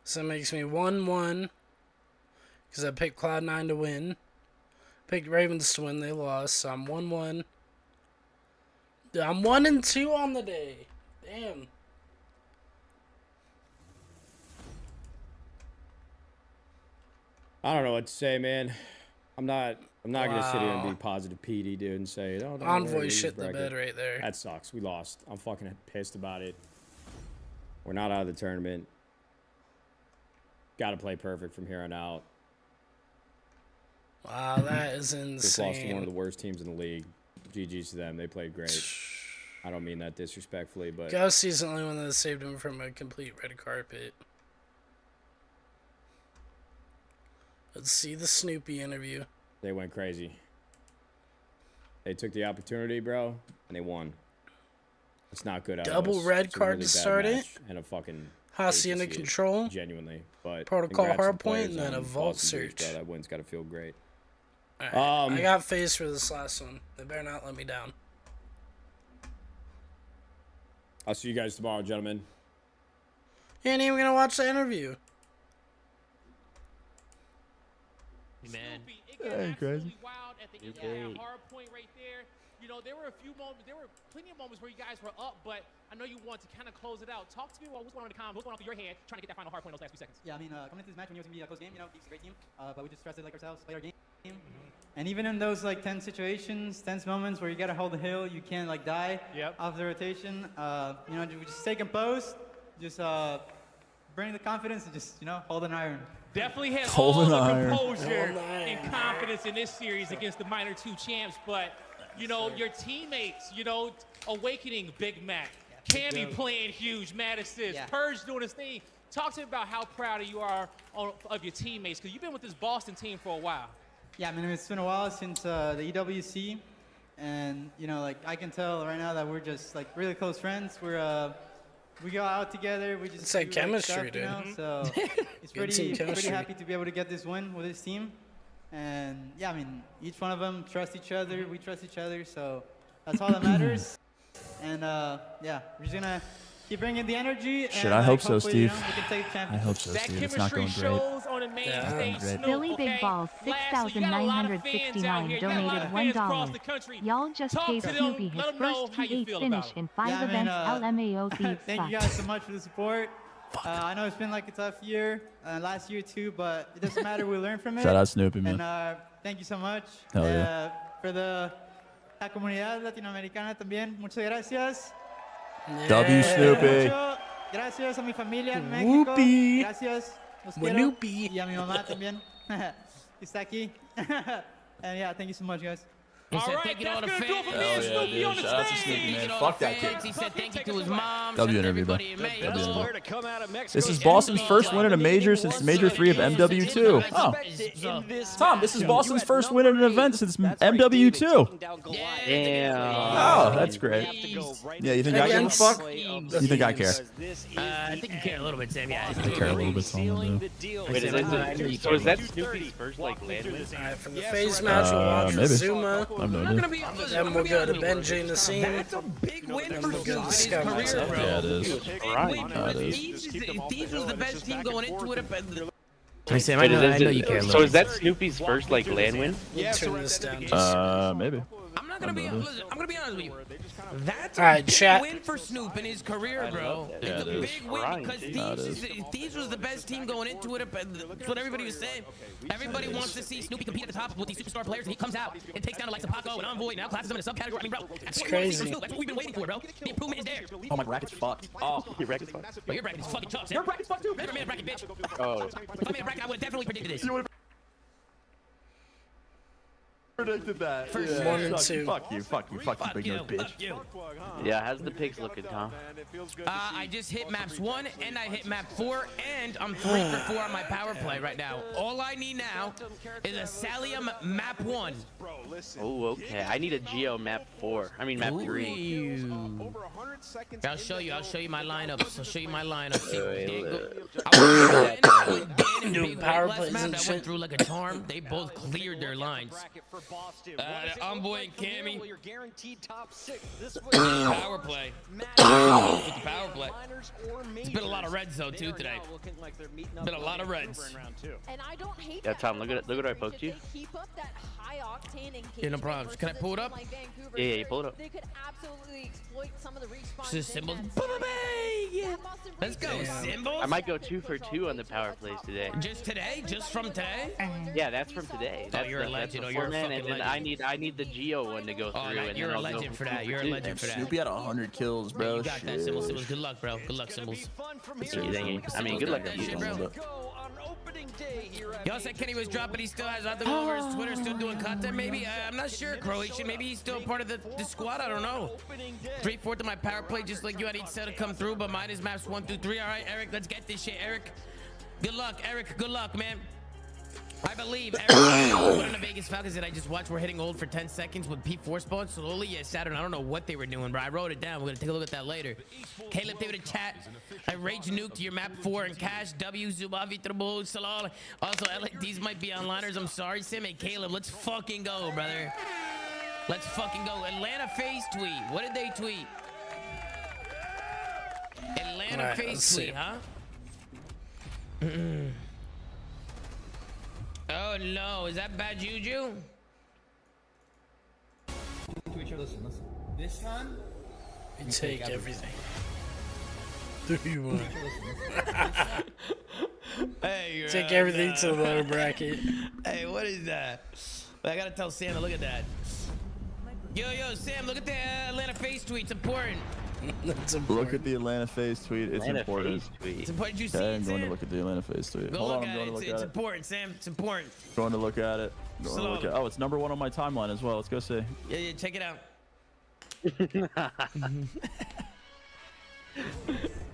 So that makes me 1-1 because I picked Cloud9 to win. Picked Ravens to win. They lost, so I'm 1-1. I'm 1-2 on the day. Damn. I don't know what to say, man. I'm not gonna sit here and Wow. be positive PD, dude, and say, oh, no, Envoy we're shit the bracket. bed right there. That sucks. We lost. I'm fucking pissed about it. We're not out of the tournament. Got to play perfect from here on out. Wow, that is Just lost to one of insane. the worst teams in the league. GG's to them. They played great. I don't mean that disrespectfully, but Ghosty's the only one that saved him from a complete red carpet. Let's see the Snoopy interview. they went crazy. They took the opportunity, bro, and they won. It's not good out of Double us. red It's a card really to bad start it. match and a fucking Hacienda hate to see it, control. genuinely, but Protocol congrats to the hardpoint, players and then on a vault Boston Breach, search. bro. That win's got to feel great. Alright, I got FaZe for this last one. They better not let me down. I'll see you guys tomorrow, gentlemen. You ain't even gonna watch the interview. Man. Hey, crazy. Wild at the end, hard point right there. You know, there were a few moments, there were plenty of moments where you guys were up, but I know you want to kind of close it out. Talk to me about what's going on in the comments, what's going on through your head, trying to get that final hard point in those last few seconds. Yeah, I mean, coming into this match, we knew it was going to be a close game. You know, Deep's a great team, but we just trusted like ourselves, played our game. And even in those like tense situations, tense moments where you got to hold the hill, you can't like die off the rotation. You know, we just stay composed, just bring the confidence and just, you know, hold an iron. Definitely had all the composure and confidence in this series against the Minor 2 champs, but, you know, your teammates, you know, Awakening, Big Mac, Cammy playing huge, mad assist, Purge doing his thing. Talk to me about how proud you are of your teammates, because you've been with this Boston team for a while. Yeah, I mean, it's been a while since the EWC, and, you know, like, I can tell right now that we're just, like, really close friends. We go out together. We just it's like chemistry, stuff, dude. You know? So it's pretty happy to be able to get this win with this team. And yeah, I mean, each one of them trust each other. We trust each other. So that's all that matters. And yeah, we're just gonna keep bringing the energy. Shit, and, I hope so, we Steve. can take the I hope so, Steve. It's not going great. Billy Big Balls 6,969 donated $1. Y'all just gave Snoopy his first T8 finish in 5 events. LMAO Thieves thank you guys so much for the support. I know it's been like a tough year, last year too, but it doesn't matter. We learn from it. Shout out Snoopy, man. And thank you so much. Hell yeah. For la comunidad latinoamericana también. Muchas gracias. W Snoopy. Gracias a mi familia en México. Gracias. Los quiero. Y a mi mamá también. Que está aquí. And yeah, thank you so much, guys. He said thank you to all the fans. Shout out to Snoopy, man. Fuck that kid. He said thank you to his mom. W interview, bro. This is Boston's first win in a major since Major 3 of MW2. Oh. Tom, this is Boston's first win in an event since MW2. Damn. Oh, that's great. Yeah, you think I give a fuck? You think I care? I think you care a little bit, Sam. Yeah. I care a little bit, Tom. Wait, so is that Snoopy's first like land win? Alright, from the FaZe match, we'll watch maybe. Zuma. I'm no idea. Then we'll go to Benji and the scene. That's a big win Then for we'll go to Snoopy in his career, bro. Yeah, it is. Thieves was the best team going into it. Hey, Sam, I know you care. So is that Snoopy's first like land win? Turn this down. Maybe. I'm not gonna be. Listen, I'm gonna be honest with you. That's a big win for Snoop in his career, bro. Yeah, it's a big win because Thieves was the best team going into it. That's what everybody was saying. Everybody wants to see Snoopy compete at the top with these superstar players, and he comes out and takes down the likes of Paco and Envoy. Now classes them in a subcategory. I mean, bro, that's crazy. That's what we've been waiting for, bro. The improvement is there. Oh, my bracket's fucked. Oh, your bracket's fucked. But your bracket is fucking tough. Your bracket's fucked too. Never made a bracket, bitch. Oh. If I made a bracket, I would have definitely predicted this. Predicted that. For sure. 1 and 2. Fuck you, big nose bitch. Yeah, how's the pigs looking, Tom? I just hit maps 1 and I hit map 4 and I'm 3 for 4 on my power play right now. All I need now is a Salium map 1. Oh, okay. I need a Geo map 4. I mean map 3. I'll show you my lineups. I'll show you my lineups. Doing power plays and I shit. went through like a charm. They both cleared their lines. Envoy and Cammy. Power play. Power play. It's been a lot of reds though too today. Been a lot of reds. And I don't hate Yeah, Tom, look at what I poked you. Keep up that high octane engagement. Yeah, no problems. Can I pull it up? Yeah, you pull it up. They could absolutely exploit some of the respawns. Just symbols. Let's go, symbols. I might go 2 for 2 on the power plays today. Just today? Just from today? Yeah, that's from today. That's you're a legend. You're a fucking and then legend. I need the Geo one to go through. And You're then a I'll go legend for that. 2 You're a 2. legend for that. Snoopy had 100 kills, bro. You got that, Symbols. Good luck, bro. Good luck, Symbols. I mean, good luck. Y'all said Kenny was dropping. He still has nothing over his Twitter, still doing content. Maybe I'm not sure. Croatian. Maybe he's still part of the squad. I don't know. 3/4 of my power play, just like you had each set to come through. But mine is maps 1 through 3. All right, Eric, let's get this shit, Eric. Good luck, Eric. Good luck, man. I believe everyone in the Vegas Falcons that I just watched were hitting hold for 10 seconds with P4 spawn slowly. Yeah, Saturn, I don't know what they were doing, but I wrote it down. We're going to take a look at that later. Caleb, David, in chat. I rage nuked your map 4 and Cash, W, Zubavi, Trabo, Salal. Also, LADs might be onliners. I'm sorry, Sam. Hey, Caleb, let's fucking go, brother. Let's fucking go. Atlanta Phase tweet. What did they tweet? Atlanta Phase tweet, huh? Oh no, is that bad juju? This time? We take everything. 3-1. Hey, take everything to the lower bracket. Hey, what is that? I gotta tell Sam to look at that. Yo, Sam, look at the Atlanta Phase tweet. It's important. Look at the Atlanta Phase tweet. It's Atlanta important. Phase tweet. It's important. You see okay, it, I'm going Sam? to look at the Atlanta Phase tweet. Go Hold look on, I'm at going it. to look It's at it. important, Sam. It's important. Going to look at it. Going to look at. Oh, it's #1 on my timeline as well. Let's go see. Yeah, check it out.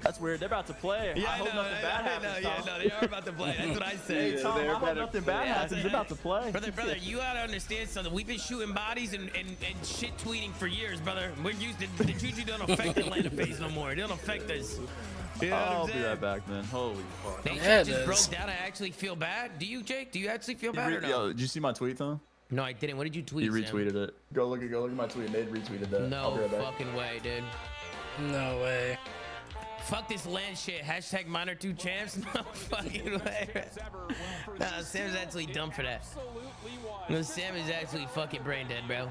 That's weird. They're about to play. Yeah, I hope nothing bad happens. Tom. No, they are about to play. That's what I say. Hey, Tom, I hope nothing bad happens. They're about to play. Brother, you gotta understand something. We've been shooting bodies and shit tweeting for years, brother. We're used to the juju don't affect Atlanta Phase no more. It don't affect us. You know I'll be right back, man. Holy fuck. They just broke down. I actually feel bad. Do you, Jake? Do you actually feel bad or no? Yo, did you see my tweet, though? No, I didn't. What did you tweet? You retweeted it. Go look at my tweet. Nate retweeted that. No fucking way, dude. No way. Fuck this land shit. Hashtag minor 2 champs. No fucking way. Nah, Sam's actually dumb for that. No, Sam is actually fucking brain dead, bro.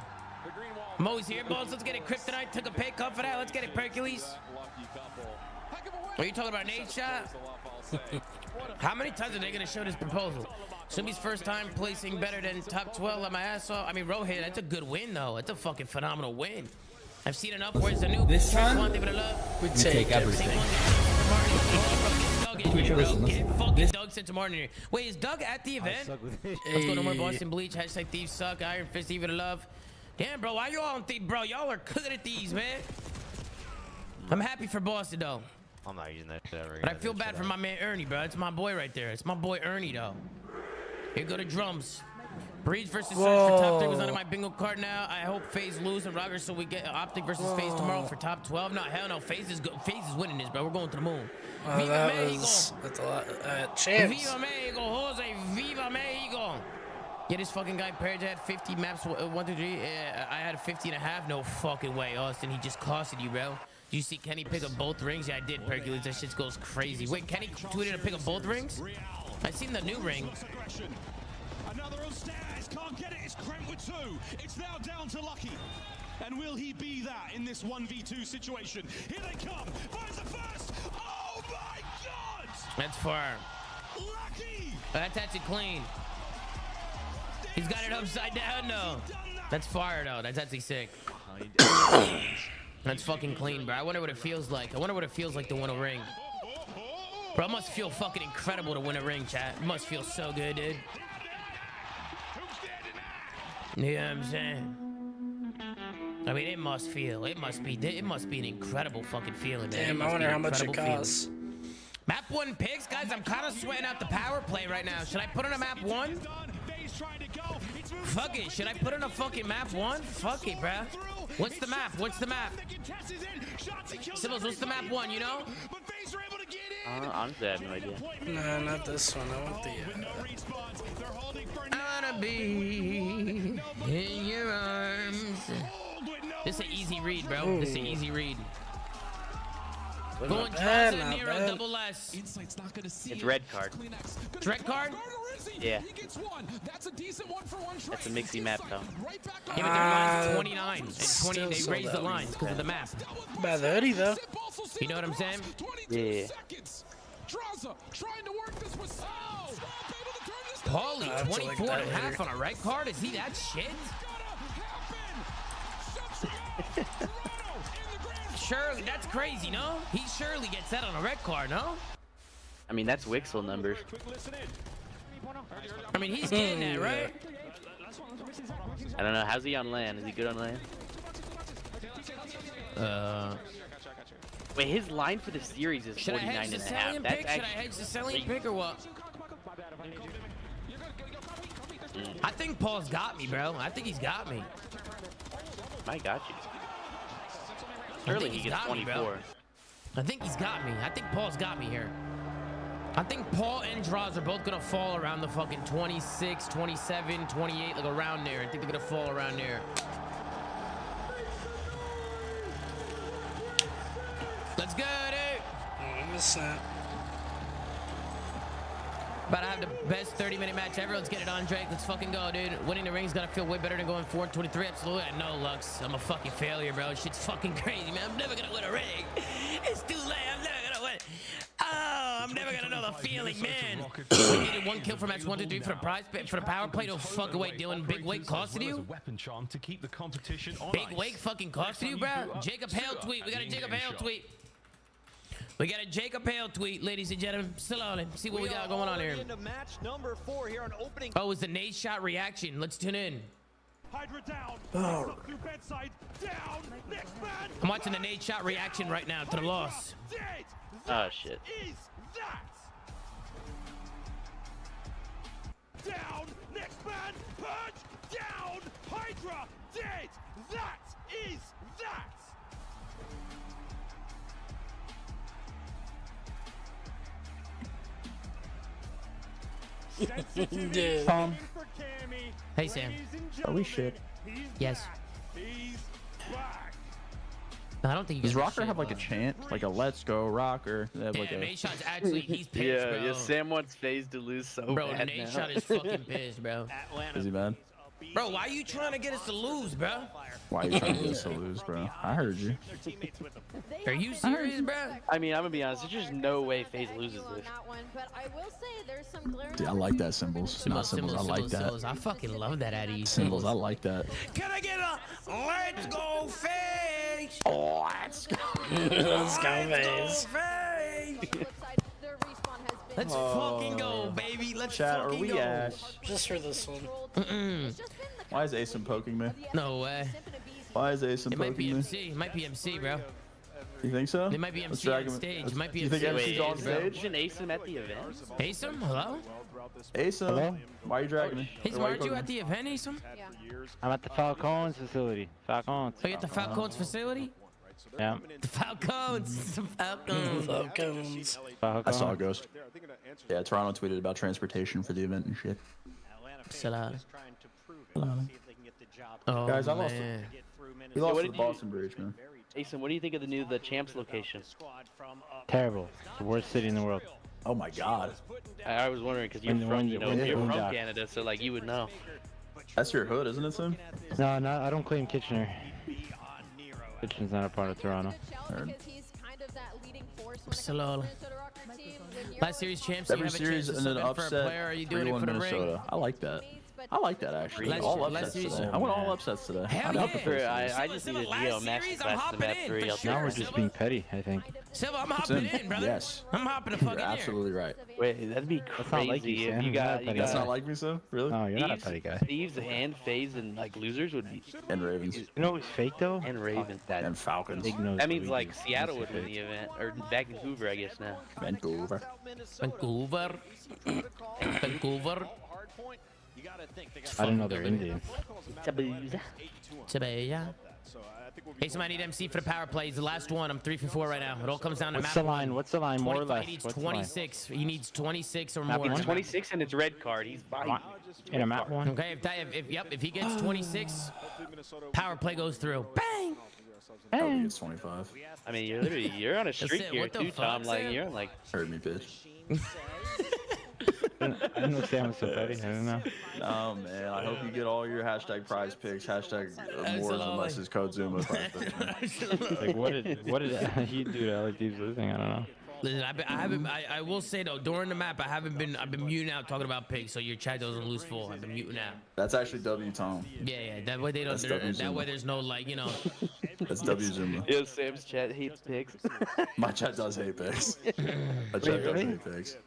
Mo's here, boss. Let's get it. Kryptonite took a pay cut for that. Let's get it, Hercules. Are you talking about Nate's shot? How many times are they going to show this proposal? Sumi's first time placing better than top 12 on my ass off. I mean, Rohit, that's a good win, though. That's a fucking phenomenal win. I've seen enough where it's a new this time, we take everything. Get fucking Doug Santa Martin here. Wait, is Doug at the event? Let's go. No more Boston Bleach. Hashtag thieves suck. Iron Fist, even love. Damn, bro, why you all on thieves, bro? Y'all are good at these, man. I'm happy for Boston, though. I'm not using that shit ever. But I feel bad for my man Ernie, bro. It's my boy right there. It's my boy Ernie, though. Here go the drums. Breeze versus Surge for top 3 was under my bingo card now. I hope FaZe lose and Roger, so we get Optic versus FaZe tomorrow for top 12. No, hell no. FaZe is winning this, bro. We're going to the moon. Viva Mexico. That's a lot. Champs. Viva Mexico, Jose. Viva Mexico. Yeah, this fucking guy Perj had 50 maps. 1, 2, 3. I had 50 and a half. No fucking way, Austin. He just costed you, bro. Did you see Kenny pick up both rings? Yeah, I did, Hercules. That shit goes crazy. Wait, Kenny tweeted to pick up both rings? I seen the new ring. Another upstairs, can't get it, it's Kremp with 2. It's now down to Lucky. And will he be that in this 1v2 situation? Here they come, finds the first! Oh my god! That's far. Lucky! That's actually clean. He's got it upside down, though. That's fire, though. That's actually sick. That's fucking clean, bro. I wonder what it feels like. I wonder what it feels like to win a ring. Bro, it must feel fucking incredible to win a ring, chat. It must feel so good, dude. You know what I'm saying? I mean, it must be an incredible fucking feeling, man. Damn, I wonder how much it costs. Map 1 picks, guys. I'm kind of sweating out the power play right now. Should I put in a map 1? Fuck it. Should I put in a fucking map 1? Fuck it, bruh. What's the map? What's the map? Symbols, what's the map 1, you know? Honestly, I have no idea. No, not this one. I want the... I wanna be in your arms. This is an easy read, bro. Ooh. This is an easy read. Not Going bad, Draza, not Nero, bad. double S. It's red card. It's red card? Yeah. That's a mixy map, though. Yeah, but their line's 29 and 20. They still raised the so lines because of the map. By the hoodie, though. You know what I'm saying? Yeah. Paulie, 24 and a half on a red card? Is he that shit? Surely, that's crazy, no? He surely gets that on a red card, no? I mean, that's Wixel numbers. I mean, he's getting that, right? I don't know. How's he on land? Is he good on land? Wait, his line for the series is Should I 49 hedge and the a half. selling That's pick? Should I actually hedge the selling pick or what? I think Paul's got me, bro. I think he's got me. I got you. I Early think he he's gets got me, bro. 24. I think he's got me. I think Paul's got me here. I think Paul and Draws are both gonna fall around the fucking 26, 27, 28, like around there. I think they're gonna fall around there. Let's go, dude. I miss that. About to have the best 30-minute match ever. Let's get it on, Drake. Let's fucking go, dude. Winning the ring's gonna feel way better than going 4-23. Absolutely. I know, Lux. I'm a fucking failure, bro. Shit's fucking crazy, man. I'm never gonna win a ring. It's too late. I'm never gonna win. Oh, I'm never gonna know the feeling, man. We needed 1 kill for match 1, 2, 3 for the prize, for the power play. Don't fuck away, Dylan. Big weight costed you? Big weight fucking costed you, bro? Jacob Hale tweet. We got a Jacob Hale tweet. We got a Jacob Hale tweet, ladies and gentlemen. Still on it. See what we got going on here. Oh, it's the nade shot reaction. Let's tune in. Hydra down. Oh. Bedside down. Next man. I'm watching the nade shot reaction right now to the loss. Dead. Oh shit. Is that down? Next man. Purge down. Hydra dead. That is that. Dude. Tom. Hey, Sam. Are we shit? Yes. No, I don't think you Does guys are Rocker shit, have like a bro. chant? Like a let's go Rocker? They have like Damn, a... Nate Shot's actually, he's pissed, Yeah, bro. yeah. Sam wants FaZe to lose so Bro, bad Nate now. Shot is fucking pissed, bro. Is he mad? Bro, why are you trying to get us to lose, bro? Why are you trying to get us to lose, bro? I heard you. Are you serious, bro? I mean, I'm gonna be honest. There's just no way FaZe loses this. Dude, I like that symbols. Not symbols. I like that. I fucking love that at ease. Symbols. I like that. Can I get a let's go FaZe? Oh, let's go. Let's go, FaZe. Let's fucking go, baby. Let's Chat, fucking are we go. ass? Just for this one. Why is Asim poking me? No way. Why is Asim It might be poking me? MC. It might be MC, bro. You think so? It might be Let's MC drag on him- stage. let's- It might be You think MC MC's on bro. stage? Isn't Asim at the event? Asim, hello? Asim, why are you dragging me? Hey, Or why aren't you poking at me? the event, Asim? I'm at the Falcons facility. Falcons. Oh, you at the Falcons facility? Yeah. The Falcons. The Falcons. Falcons. I saw a ghost. Yeah, Toronto tweeted about transportation for the event and shit. Salah. Oh, Guys, I lost. man. He lost to the Boston Bridge, man. Asim, what do you think of the champs location? Terrible. It's the worst city in the world. Oh my god. I was wondering because you're When- from, when- you're when- from when- Canada, so like you would know. That's your hood, isn't it, Sim? No, I don't claim Kitchener. Kitchener's not a part of Toronto. Salah. Last series champs, Every you have a series chance to and sub an in for a upset. player. Are you doing it 3-1 for the ring? Minnesota. I like that. I like that actually. Last- all last upsets series- today. I went all upsets today. Hell I'd yeah. help the first I series. just need a last Geo match series, I'm class to hopping map in, 3. for I'll sure. Now we're just being petty, I think. Silva, I'm It's hopping in. in, brother. Yes. I'm hopping the You're fuck in here. absolutely right. Wait, that'd be That's not like you, crazy if Sam. you You're not got a petty That's guy. not like me, Sim? Really? No, you're not a Thieves, petty guy. Thieves and FaZe and like losers would be And Ravens. You know who's fake though? and Ravens. And Falcons. Big nose That means Luigi. like Seattle He's would win fake. the event, or Vancouver, I guess now. Vancouver. Vancouver. Vancouver. I didn't know they're Indian. Sabaya. Hey, somebody need MC for the power plays. The last one. I'm 3 for 4 right now. It all comes down to What's map the line? one. What's the line? More or 25, less? He needs What's the line? 26. He needs 26 or Map more. one? 26 and it's red card. He's fine. In a map one? Okay, if he gets 26, power play goes through. Bang! Bang. It's 25. I mean, you're on a streak it. here What the too, fuck, Tom. Like Sam? you're on like. Heard me, bitch. I didn't know Sam was so petty. I don't know. Oh man, I hope you get all your hashtag prize picks. Hashtag more Absolutely. unless it's code Zuma prize picks. man. Like what did he do to LA Thieves losing? I don't know. Listen, I will say though, during the map, I've been muting out talking about pigs, so your chat doesn't lose full. I've been muting out. That's actually W Tom. Yeah, that way they don't. That's W That Zuma. way there's no like, you know. That's W Zuma. Yo, Sam's chat hates picks. My chat does hate picks. My chat does hate picks.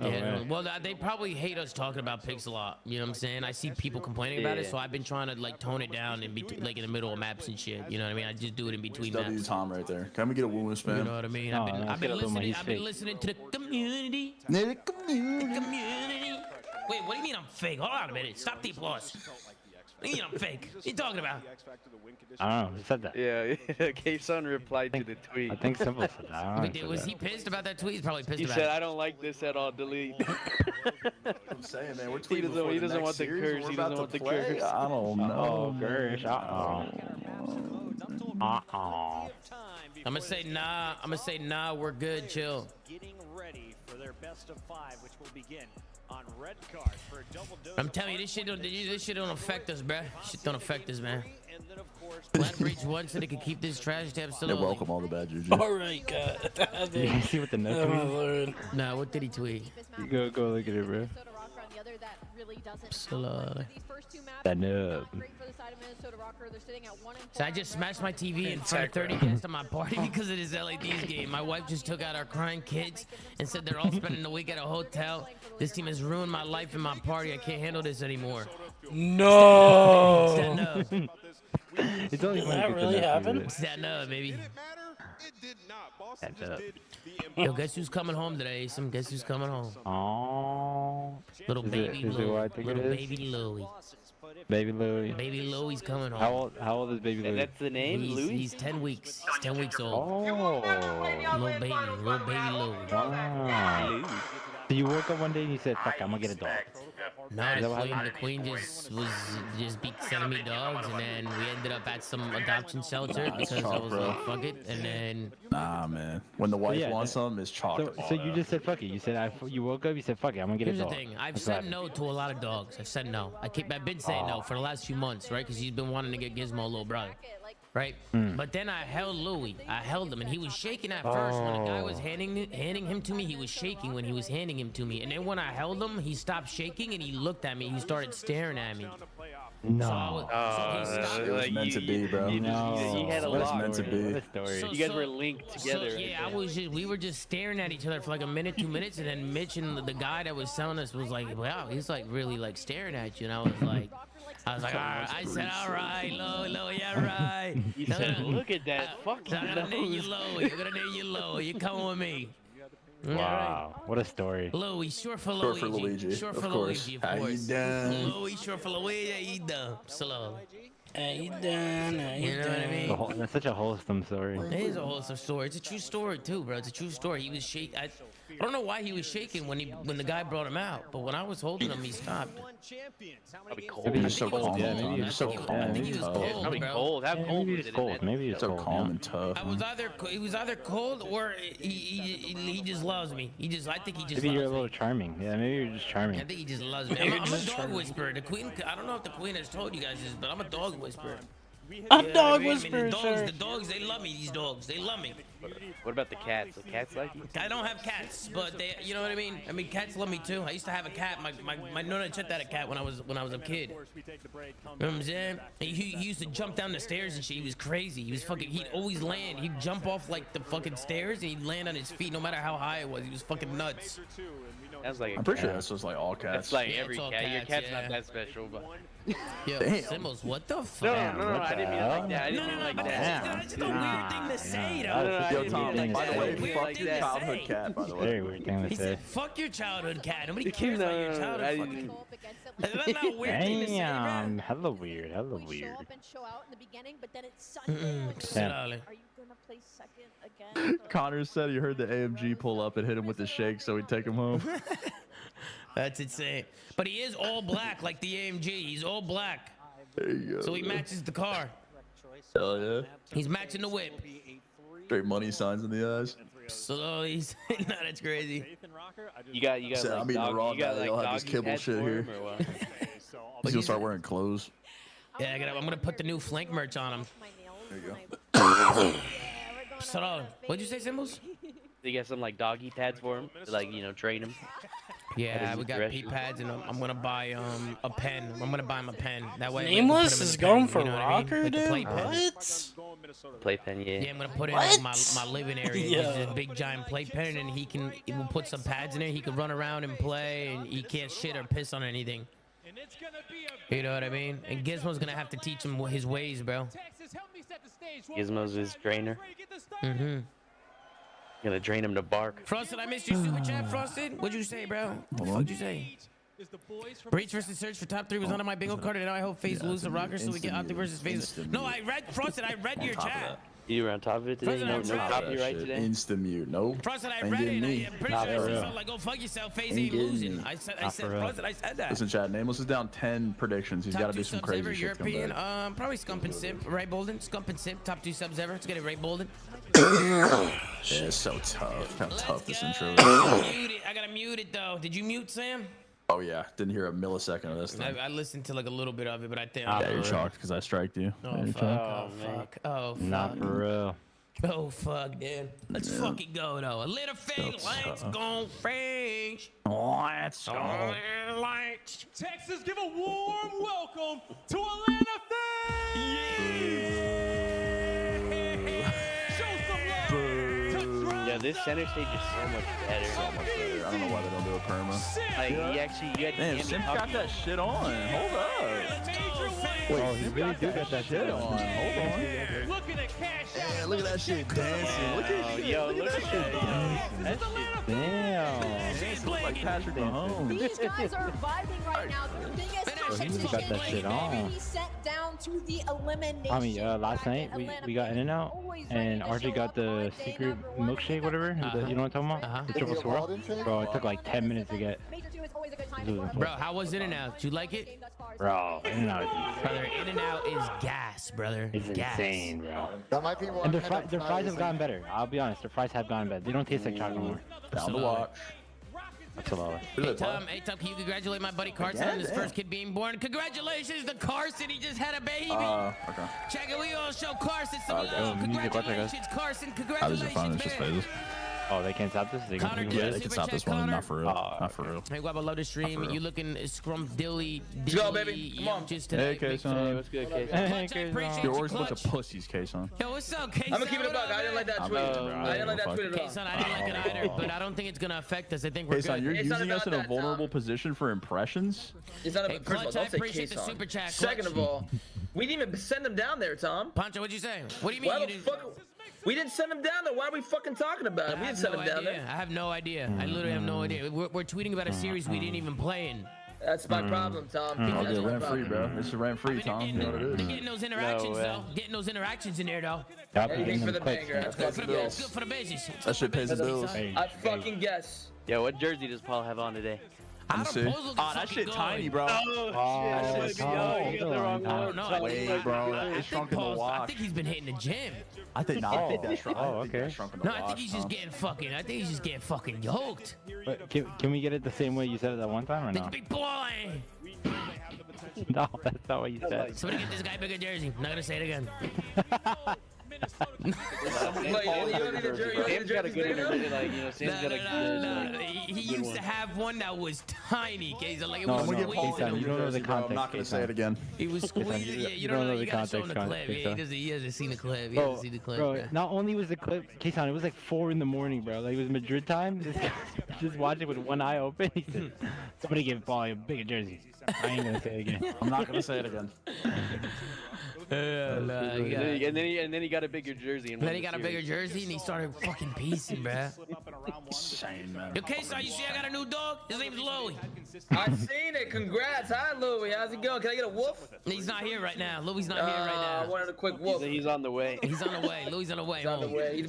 Oh, Yeah, man. well, they probably hate us talking about pigs a lot. You know what I'm saying? I see people complaining about it, Yeah. so I've been trying to like tone it down in between, like in the middle of maps and shit. You know what I mean? I just do it in between W maps. Tom right there. Can we get a woo spam? You know what I mean? No, I've been no, listening. he's I've been fake. listening to the community. Nigga, come here. Community. Wait, what do you mean I'm fake? Hold on a minute. Stop the applause. What do you mean I'm fake? What are you talking about? I don't know. Who said that? Yeah, K-Sun replied to the tweet. I think Simple said that. I don't know who said Was that. he pissed about that tweet? He's probably pissed He about said, it. "I don't like this at all. Delete." I'm saying, man, we're He doesn't want the curse. He doesn't want the curse. I don't know. Gersh. I'm gonna say nah. I'm gonna say nah. We're good. Chill. Getting ready for their best of 5, which will begin on red card for a double dose. I'm telling you, this shit don't affect us, bruh. Shit don't affect us, man. Let breach one so they can keep this trash tab still. You're welcome, all the bad juju. Alright, God. You see what the note tweet? Nah, what did he tweet? Go look at it, bro. Slowly. That nub. So I just smashed my TV in front of 30 guests at my party because of this LAD's game. My wife just took out our crying kids and said they're all spending the week at a hotel. This team has ruined my life and my party. I can't handle this anymore. No. Stand up. It's only Did that really happen? Stand up, baby. Yo, guess who's coming home today? Guess who's coming home? Oh. Little baby Louie. Little baby Louie. Baby Louie. Baby Louie's coming home. How old is Baby Louie? That's the name, Louie? He's 10 weeks. He's 10 weeks old. Oh. Little baby Louie. Wow. So you woke up one day and you said, "Fuck, I'm gonna get a dog." No, the queen just be sending me dogs, and then we ended up at some adoption shelter because I was like, fuck it, and then. Nah, man. When the wife wants something, it's chalk. So you just said, "Fuck it." You said, you woke up. You said, "Fuck it, I'm gonna get Here's a dog." the thing. I've said no to a lot of dogs. I've said no. I've been saying no for the last few months, right? Because he's been wanting to get Gizmo, little brother. Right? But then I held Louie. I held him, and he was shaking at first. When the guy was handing him to me, he was shaking when he was handing him to me. And then when I held him, he stopped shaking, and he looked at me. He started staring at me. No. It was meant to be, bro. You had a What it's lot. meant to be. You guys were linked together. So, yeah, we were just staring at each other for like a minute, 2 minutes, and then Mitch and the guy that was selling us was like, "Wow, he's like really like staring at you." And I was like, all right. I said, "All right, Lo, yeah, right." You said, "Look at that fucking I'm gonna name you Louie. I'm gonna name you Louie. You come with me. Wow, what a story. Louie, short for Short Luigi. for Luigi, Short of for course. Luigi, of How you course. doing? Louie, short for Luigi. How you doing? Slowly. How you doing? You know what I mean? That's such a wholesome story. It is a wholesome story. It's a true story too, bro. It's a true story. He was shaking. I don't know why he was shaking when the guy brought him out, but when I was holding him, he stopped. Probably cold. Maybe he's so calm. Yeah, maybe he's so calm. I think he was cold, Probably bro. cold. How cold Maybe was he's it? cold. Maybe he's So cold. calm and tough. He was either cold or he just loves me. I think he just Maybe you're a loves me. little charming. Yeah, maybe you're just charming. I think he just loves me. I'm a dog whisperer. The queen. I don't know if the queen has told you guys this, but I'm a dog whisperer. I'm dog I mean, whisperer, sir. the dogs, they love me. These dogs, they love me. What about the cats? The cats like you? I don't have cats, but they, you know what I mean. I mean, cats love me too. I used to have a cat. My nonna checked out a cat when I was a kid. You know what I'm saying? He used to jump down the stairs and shit. He was crazy. He was fucking. He'd always land. He'd jump off like the fucking stairs and he'd land on his feet no matter how high it was. He was fucking nuts. That's like. I'm pretty sure that's just like all cats. That's like Yeah, every it's all cat. Your cats, cat's yeah. not that special, but. Yo, Damn. Symbols, what the fuck? No, I didn't mean it like that. I didn't mean it like but that. that's just a weird thing to say, though. I Yo, didn't Tom, mean it by the way, weird fuck like your that. childhood cat, by the way. Very weird thing He to say. said, "Fuck your childhood cat. Nobody cares about your childhood." I fucking- didn't. That's not a weird thing to say, Damn, hella weird, hella weird. Slowly. Connor said he heard the AMG pull up and hit him with the shake, so he'd take him home. That's insane. But he is all black, like the AMG. He's all black. There you go. So he matches the car. Hell yeah. He's matching the whip. Straight money signs in the eyes. So he's no, that's crazy. You got Said, like I'm eating dog, raw you got now, like they'll have this doggy kibble pads shit for here. him or what? He's gonna start wearing clothes. Yeah, I'm gonna put the new flank merch on him. There you go. So, what'd you say, Symbols? You got some like doggy pads for him, to, like train him. Yeah, we got pee pads, and I'm gonna buy a pen. I'm gonna buy him a pen. That way. Nameless is going for you know what I mean? rocker, Like the dude. playpen. What? Playpen, yeah. Yeah, I'm gonna put it What? in my living area. Yeah. Just a big giant playpen, and we'll put some pads in there. He can run around and play, and he can't shit or piss on anything. You know what I mean? And Gizmo's gonna have to teach him his ways, bro. Gizmo's his trainer. Mm-hmm. Gonna train him to bark. Frosted, I missed your super chat, Frosted. What'd you say, bro? What the fuck'd you say? Breach versus Surge for top 3 was on my bingo card, and now I hope FaZe lose the Rockers so we get Optic versus FaZe. No, I read Frosted. I read your chat. You were on top of it today? No copyright today? Insta mute. Nope. Frosted, I read it. And I'm pretty sure I felt like, go fuck yourself. FaZe ain't losing. I said, Frosted, I said that. Listen, Chad. Nameless is down 10 predictions. He's got to do some crazy shit. European, probably Scump and Simp. Ray Bolden, Scump and Simp. Top 2 subs ever. Let's get it, Ray Bolden. Yeah, it's so tough. How tough this intro is. I gotta mute it though. Did you mute, Sam? Oh yeah, didn't hear a millisecond of this thing. I listened to like a little bit of it, but I think. Yeah, you're shocked because I striked you. Oh fuck! Oh fuck! Oh fuck! Not for real. Oh fuck, dude. Let's fucking go though. A little fake. Let's go, French. Let's go. Lights. Texas, give a warm welcome to Atlanta fans. Yeah, this center stage is so much better. I don't know why they don't do a perma. Like, you had Damn, Simp got that shit on. Hold up. Oh, he really do got that shit on. Hold on. Looking at cash out. Yeah, look at that shit dancing. Look at shit. Yo, look at that shit. That shit, damn. Dance like Patrick Mahomes. These guys are vibing right now. The thing is, he really got that shit on. sent down to the elimination. I mean, last night we got In and Out, and RJ got the secret milkshake, whatever. You know what I'm talking about? The triple swirl. Bro, it took like 10 minutes to get. Bro, how was In and Out? Did you like it? Bro, In and Out is Brother, In and Out is gas, brother. it's gas. insane, bro. That might be one. And their fries have gotten better. I'll be honest, their fries have gotten better. They don't taste like chocolate anymore. Down to watch. That's a lot. Hey Tom, can you congratulate my buddy Carson on his first kid being born? Congratulations to Carson, he just had a baby. Okay. Check it, we all show Carson some Okay. love. Music, watch it, guys. Congratulations, Carson. How does it Congratulations, find just man. phases? Oh, they can't stop this? They Connor, can, yeah, They can stop this one. Not for real. Not for real. Hey, Guap, I love the stream. You looking scrum-dilly. Let's go, baby. Come on. Just Hey, tonight. K-Son. What's good, Case? Hey, You're always a bunch of pussies, K-Son. Yo, what's up, K-Son? I'm gonna keep it a buck. I didn't like that tweet. I didn't like that tweet at all. K-Son, I didn't like it either, but I don't think it's gonna affect us. I think we're K-Son, good. you're It's not using us about in a that, vulnerable Tom. position for impressions? It's not Hey, about, first of all, Clutch, I don't say appreciate the K-Son. super chat, Clutch. Second of all, we didn't even send them down there, Tom. Pancho, what'd you say? What do you mean Why you the didn't? fuck? We didn't send them down there. Why are we fucking talking about it? We didn't send them down there. I have no idea. I literally have no idea. We're tweeting about a series we didn't even play in. That's my problem, Tom. I'll That's get my rent free, problem. bro. It's a rent free, Tom. You know what it is. Getting those interactions, though. Getting those interactions in there, though. Anything for the banger. I fucking It's guess. good for the business. That shit pays the bills. I fucking guess. Yo, what jersey does Paul have on today? How Let me the see. puzzles Oh, are that fucking shit going? tiny, bro. Oh, That shit's you got the wrong one. No, Wait, bro. That I is think shrunk in the Paul's. I watch. think he's been hitting the gym. I think not. I think that's shrunk. Oh, I think okay. that's shrunk in the No, watch. I think he's just getting fucking. I think he's just getting fucking yoked. But can we get it the same way you said it that one time or Big no? big boy. No, that's not what you said. Somebody get this guy a bigger jersey. I'm not gonna say it again. Wait, you don't need a jersey. Sam's got a good one. Like, you know, Sam's got a good He used to have one that was tiny, Kaysa. Like it No, was no, squeezing K-Son, him. you don't know the Bro, I'm context. not gonna say K-Son. it again. He was squeezing. Yeah, you don't know. You gotta show him the clip. Yeah, he hasn't seen the clip. He hasn't seen the clip. Bro, not only was the clip, K-Son, it was like 4 in the morning, bro. Like it was Madrid time. This guy just watching with one eye open. He said, "Somebody give Paul a bigger jersey." I ain't gonna say it again. I'm not gonna say it again. And then he got a bigger jersey. And Then he got a bigger jersey and he started fucking piecing, bruh. Insane, man. Okay, so you see I got a new dog? His name's Louie. I seen it. Congrats. Hi, Louie. How's it going? Can I get a woof? He's not here right now. Louie's not here right I now. wanted a quick woof. He's on the way. He's on the way. Louie's on the way He's on the home. way. He's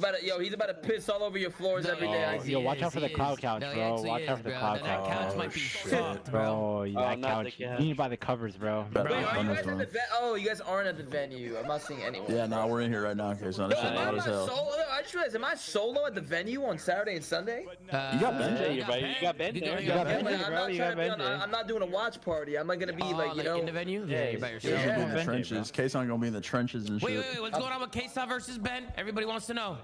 about to piss all over your floors every day. I see. Yo, watch out for the cloud couch, No, he bro. actually Watch is, out for the bro. cloud That couch. couch might be fucked, bro. Bro, that not the couch. couch. You need to buy the covers, bro. Wait, are you guys at the venue? Oh, you guys aren't at the venue. I'm not seeing anyone. Yeah, no, we're in here right now, K-Son. This shit Am I loud as hell. solo? I just realized, am I solo at the venue on Saturday and Sunday? You got Ben there, bro. You got Ben there. You got Yeah, Ben but there, I'm bro. not You trying got to be Ben on. there. I'm not doing a watch party. I'm not gonna be like, you know. in the venue? Yeah, you're by yourself. K-Son gonna be in the Ben there, trenches. K-Son gonna be in the trenches and Wait, shit. what's going on with K-Star versus Ben? Everybody wants to know.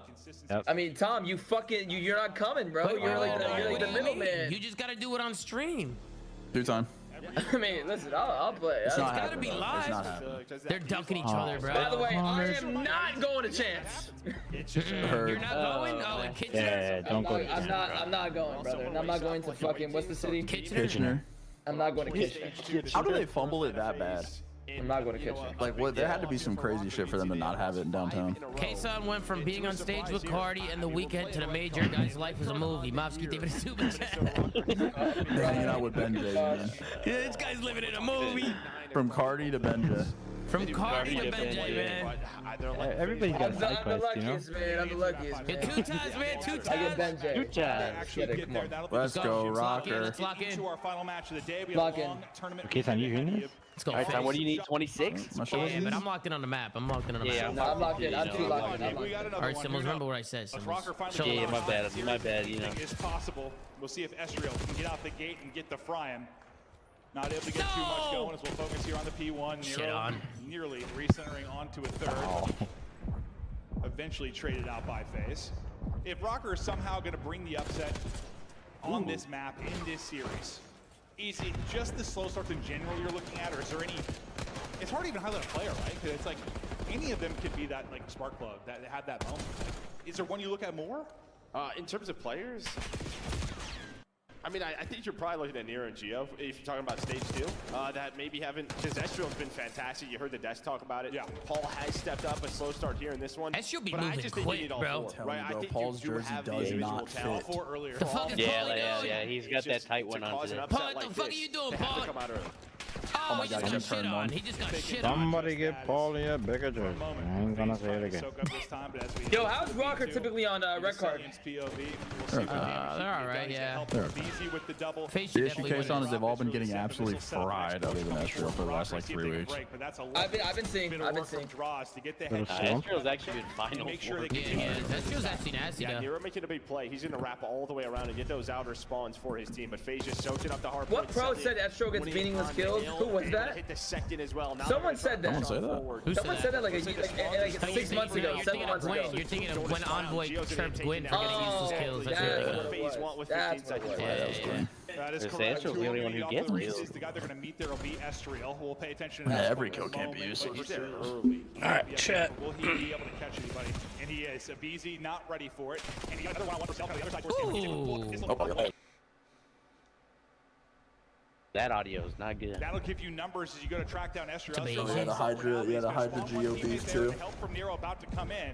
I mean, Tom, you fucking, you're not coming, bro. Wait, You're like what the do you mean? middleman. You just gotta do it on stream. Do time. I mean, listen, I'll play. It's not gotta happening, be bro. live. It's not happening. They're dunking each other, bro. By the way, I am not going to Chance. You're not going? Oh, in Kitchener? Yeah, don't go. I'm not going, brother. And I'm not going to fucking, what's the city? Kitchener? Kitchener. I'm not going to Kitchener. How do they fumble it that bad? I'm not going to kitchen. Like, what? There had to be some crazy shit for them to not have it in downtown. K-Sun went from being on stage with Cardi and The Weeknd to the major. Guy's life is a movie. Mavsky gave it a super chat. Hanging out with Benjay, man. Yeah, this guy's living in a movie. From Cardi to Benjay. From Cardi to Benjay, man. Everybody's got a side quest, you know? Man, I'm the luckiest, man. 2 times, man. 2 times. I get Benjay. 2 times. Get it, come on. Let's go, Rocker. Let's lock in. To our final match of the day. We Lock have a in. long tournament. Okay, Sam, you hearing this? Let's go. All right, Tom, what do you need? 26? Yeah, but I'm locked in on the map. I'm locked in on the map. I'm locked in. I'm too locked in. I'm locked in. All right, Simmons, remember what I said. Yeah, my bad. My bad, you know. Is possible. We'll see if Ezreal can get out the gate and get the frying. Not able to get too much going as we'll focus here on the P1. Shit on. Nearly recentering onto a third. Eventually traded out by FaZe. If Rocker is somehow going to bring the upset on this map in this series, is it just the slow starts in general you're looking at, or is there any? It's hard to even highlight a player, right? Because it's like any of them could be that like spark plug that had that moment. Is there one you look at more? In terms of players, I mean, I think you're probably looking at Nero and Geo if you're talking about stage 2. That maybe haven't, because Ezreal's been fantastic. You heard the desk talk about it. Yeah. Paul has stepped up a slow start here in this one. Ezreal be but moving I just think quick, you need all bro. four, right? I think Paul's you do jersey have the does individual not talent. fit. Earlier. The fuck is Yeah, he's got that tight one on today. Paul, what the fuck are you doing, Paul? Oh my God, he just got shit on. He just got shit on. Somebody get Paulie a bigger jersey. I ain't gonna say it again. Yo, how's Rocker typically on red card? They're alright, yeah. The issue K-Sun is they've all been getting absolutely fried other than Ezreal for the last like 3 weeks. I've been seeing. Ezreal's actually been final. Yeah, Ezreal's actually nasty Yeah, though. Nero making a big play. He's going to wrap all the way around and get those outer spawns for his team. But FaZe just soaking up the hard What pro said Ezreal gets meaningless kills? Who was that? Hit the second as well. Someone said that. Someone said that like 6 months ago, 7 months ago. You're thinking of when Envoy chirped Gwyn for getting useless kills. That's what FaZe want with 15 seconds. That is correct. Ezreal's the only one who gets kills. The guy they're going to meet there will be Ezreal. We'll pay attention to Yeah, that every for kill a can't be moment, used. but they're early. Alright, chat. Will he be able to catch anybody? And he is. Abizi not ready for it. And he got another one for himself on the other side. Oh, that audio is not good. That'll give you numbers as you go to track down Ezreal. Yeah, the Hydra GOBs too. Help from Nero about to come in.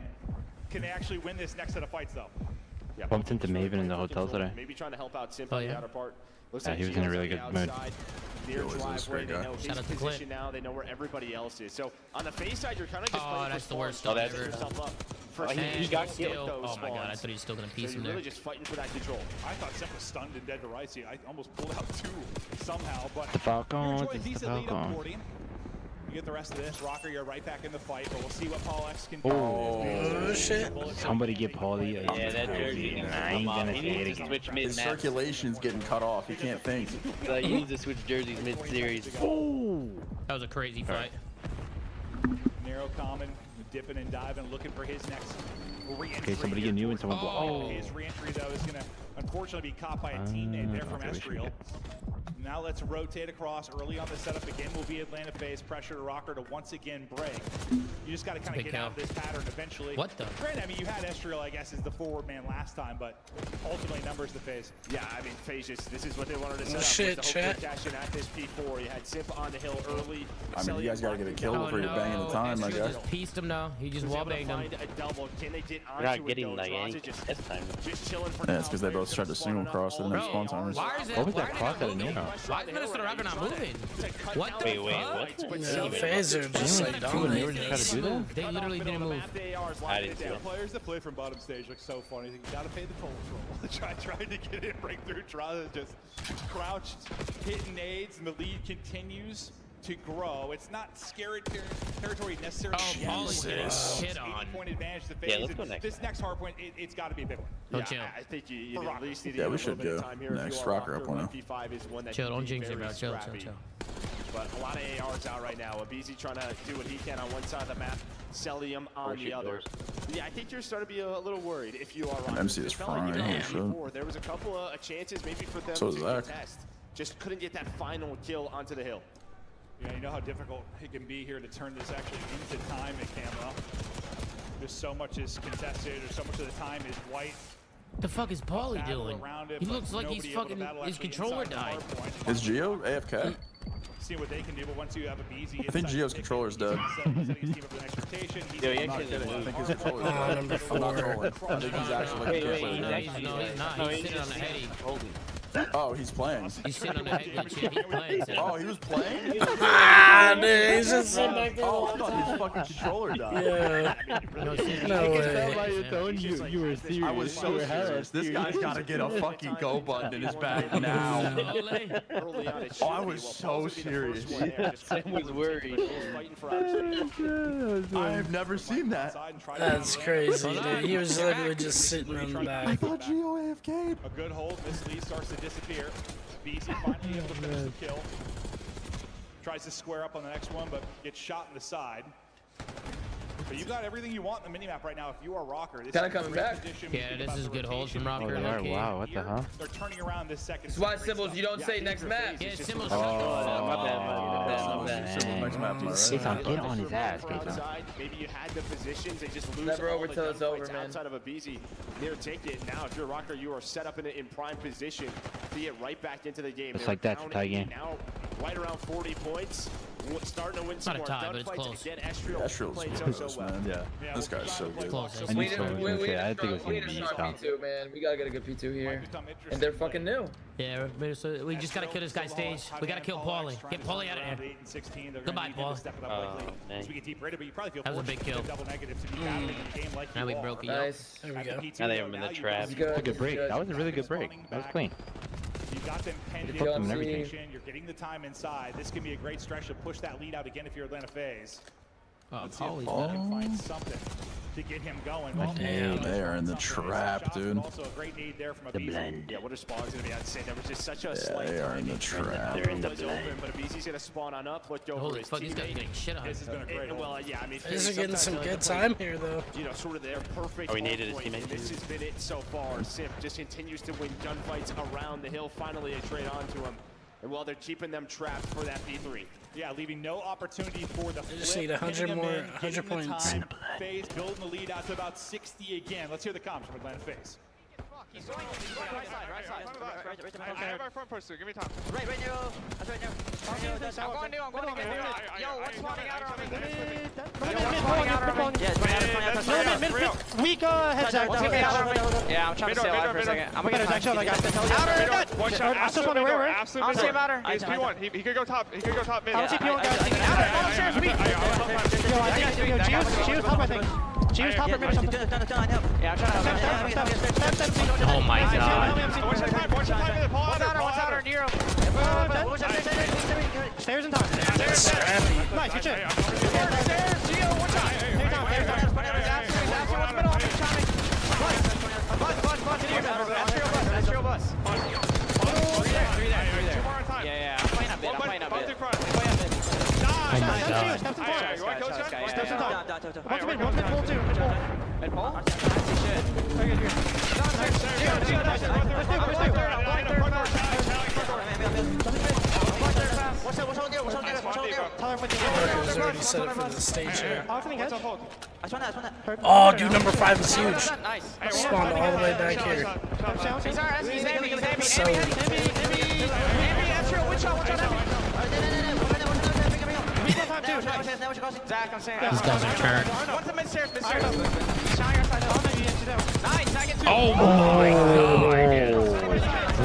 Can they actually win this next set of fights though? Yeah, Bumped into Maven in the hotel today. Maybe trying to help out Simp on the outer part. Looks Yeah, like he was in a Gio's really on good the mood. outside. Near Gio is a driveway, straight they guy. know his Shout out to position now. They know where everybody else is. So on the FaZe side, you're kind of just Oh, playing that's for the worst spawns. stuff Set ever. yourself up for He stage. got Get killed. those Oh my God, I spawns. thought he was still gonna So piece him you're there. really just fighting for that control. I thought Simp was stunned and dead to right. See, I almost pulled out 2 somehow, but The Falcons, enjoy a it's the decent lead up Falcons. 40. You get the rest of this. Rocker, you're right back in the fight, but we'll see what Paul X can do. Oh, shit. Somebody get Paulie a Yeah, that jersey. I ain't gonna He say it needs to again. switch His mid-match. circulation's getting cut off. He can't think. He needs to switch jerseys mid-series. That was a crazy fight. Nero Common dipping and diving, looking for his next re-entry. Okay, somebody get new and someone block. Oh. His re-entry, though, is going to unfortunately be caught by a teammate there from Ezreal. Now let's rotate across early on the setup. Again will be Atlanta FaZe. Pressure to Rocker to once again break. You just got to kind of Big get out kill. of this pattern eventually. What the? Granted, I mean, you had Ezreal, I guess, as the forward man last time, but ultimately numbers to FaZe. Yeah, I mean, FaZe just, this is what they wanted to set up. Shit, was to hopefully chat. cash in at this P4. You had Simp on the hill early. I mean, you guys gotta get a kill Oh before you're banging the time, I Ezreal guess. just pieced him now. He just Was able to wallbanged him. find a double. Can they get onto You're not it, getting though? like Draws any it just this time. chilling for Yeah, now. it's because they both tried to single cross to the next spawn timers. Why is that? What was Why that are they cross not out of moving? Nero? Why is Minnesota Rocker not moving? What the Wait, fuck? what? FaZe are just like dominating. Nero just tried to do that? They literally didn't move. I didn't see The it. players that play from bottom stage look so funny. You gotta pay the toll troll. Trying to get in, break through. Draza just crouched, hitting nades, and the lead continues to grow. It's not scary territory necessarily. Oh, Paulie shit on. 80-point advantage to FaZe. Yeah, let's go next. This next hard point, it's got to be a big one. Don't chill. I think you at least need to Yeah, give we a should little bit of go time here if next. you are Rocker up Rocker. 1-0. 1v5 is one that Chill, can don't be jinx it, very bro. Chill, scrappy. chill. But a lot of ARs out right now. Abizi trying to do what he can on one side of the map, Celium on the other. Yeah, I think you're starting to be a little worried if you are Rocker. MC is It felt like frying, even holy before, there was a couple of chances maybe for them So to is Zach. contest. Just couldn't get that final kill onto the hill. Yeah, you know how difficult it can be here to turn this actually into time at Camera. Just so much is contested, or so much of the time is white. The fuck is Paulie doing? He looks like he's fucking his controller died. Is Gio AFK? seeing what they can do, but once you have a BZ, I think Gio's controller's dead. Yeah, he actually didn't I move. think his controller's dead. Number I'm not 4. trolling. I think he's actually like Wait, controller's dead. no, he's not. He's sitting on the heady. Holding. Oh, he's playing. He's sitting on the heady. He's playing. Oh, he was playing? Ah, dude, he's just sitting back there. Oh, I thought his fucking controller died. Yeah. No way. You were serious. I was so serious. This guy's got to get a fucking go button in his bag now. Oh, I was so serious. Sam was worried. I have never seen that. That's crazy, dude. He was literally just sitting on the I back. thought Gio AFK'd. A good hold. Miss Lee starts to disappear. BZ finally able to finish the kill. Tries to square up on the next one, but gets shot in the side. But you got everything you want in the minimap right now. If you are Rocker, this Kinda is coming great back. position. Yeah, this is a good hold from Rocker. Oh, wow, what the hell? They're turning around this second. That's why Symbols, you don't say next match. Yeah, Symbols. My bad. Next map, Keith, get on his ass, Keith. Outside, maybe you had the positions, they just lose Never all over the till it's over, gunfights man. outside of a BZ. Near take it. Now, if you're a Rocker, you are set up in prime position to get right back into the game. Just They're like that, down tie game. Now, right around 40 points. Starting to win some Not a more tie, but it's gunfights. close. Again, Estriel Estriel's playing close, so well. man. Yeah, this guy's so good. Close. I knew someone was gonna say. I think it was We gonna need be a strong Tom. P2, man. We gotta get a good P2 here. And they're fucking new. Yeah, so we just gotta kill this guy's stage. We gotta kill Paulie. Get Paulie out of here. Goodbye, Paul. That was a big kill. Now we broke it. Nice. There we go. Now they have him in the trap. That was a good break. That was a really good break. That was clean. You got them pinned Fucked them and in everything. position. You're getting the time inside. This can be a great stretch to push that lead out again if you're Atlanta FaZe. Let's see if Paulie's Paul can find something to get him going. Well, Damn. They are in the trap, dude. also a great need there from a The BZ. blend. Yeah, what a spawn's gonna be. I'd say there was just such a Yeah, slight they are in the timing. trap. They're in the Was blend. open, but a BZ's gonna spawn on up, looked over Holy his fuck, these guys are teammate. getting shit on. This has been a great hold. Well, yeah, I mean, These are getting sometimes some they like good to play, time here, though. you know, sort of their perfect Oh, he needed his point, teammate and this too. has been it so far. Sif just continues to win gunfights around the hill. Finally, a trade onto him. And while they're keeping them trapped for that P3. Yeah, leaving no opportunity for the They just flip, need 100 pinning them more- in, 100 getting the points. time. FaZe building the lead out to about 60 again. Let's hear the comms from Atlanta FaZe. He's going right side. I have our front poster. Give me time. Right now. That's right now. I'm going to get it. Yo, what's spawning out on me? Yeah, it's coming out. Weak heads out. Yeah, I'm trying to stay alive for a second. I'm gonna get a I got One shot. I still want to wear. Absolute I'll mid. see about her. He's P1. He could go top. He could go top mid. I don't see P1 guys. Yo, I think she was top, I think. She was top or mid or something. Yeah, I'm trying to help. Oh my god. One shot time. One shot time. Paul What's Adder. out her, Nero? Stairs and top. Nice, good shit. Stairs, Gio, one shot. That's real bus. Three there. Yeah, I'm playing up mid. I'm playing up mid. Oh my god. Steps and top. You want to kill this guy? Steps and top. Down. One's mid, pole too. Mid pole. Mid pole? Marco's already set up for the stage here. Oh, Oh, dude, number 5 is huge. Nice. Spawned all the way back here. So, Zach, I'm saying. These guys are turned. One's the mid-stairs. Nice, I get two. Oh my god.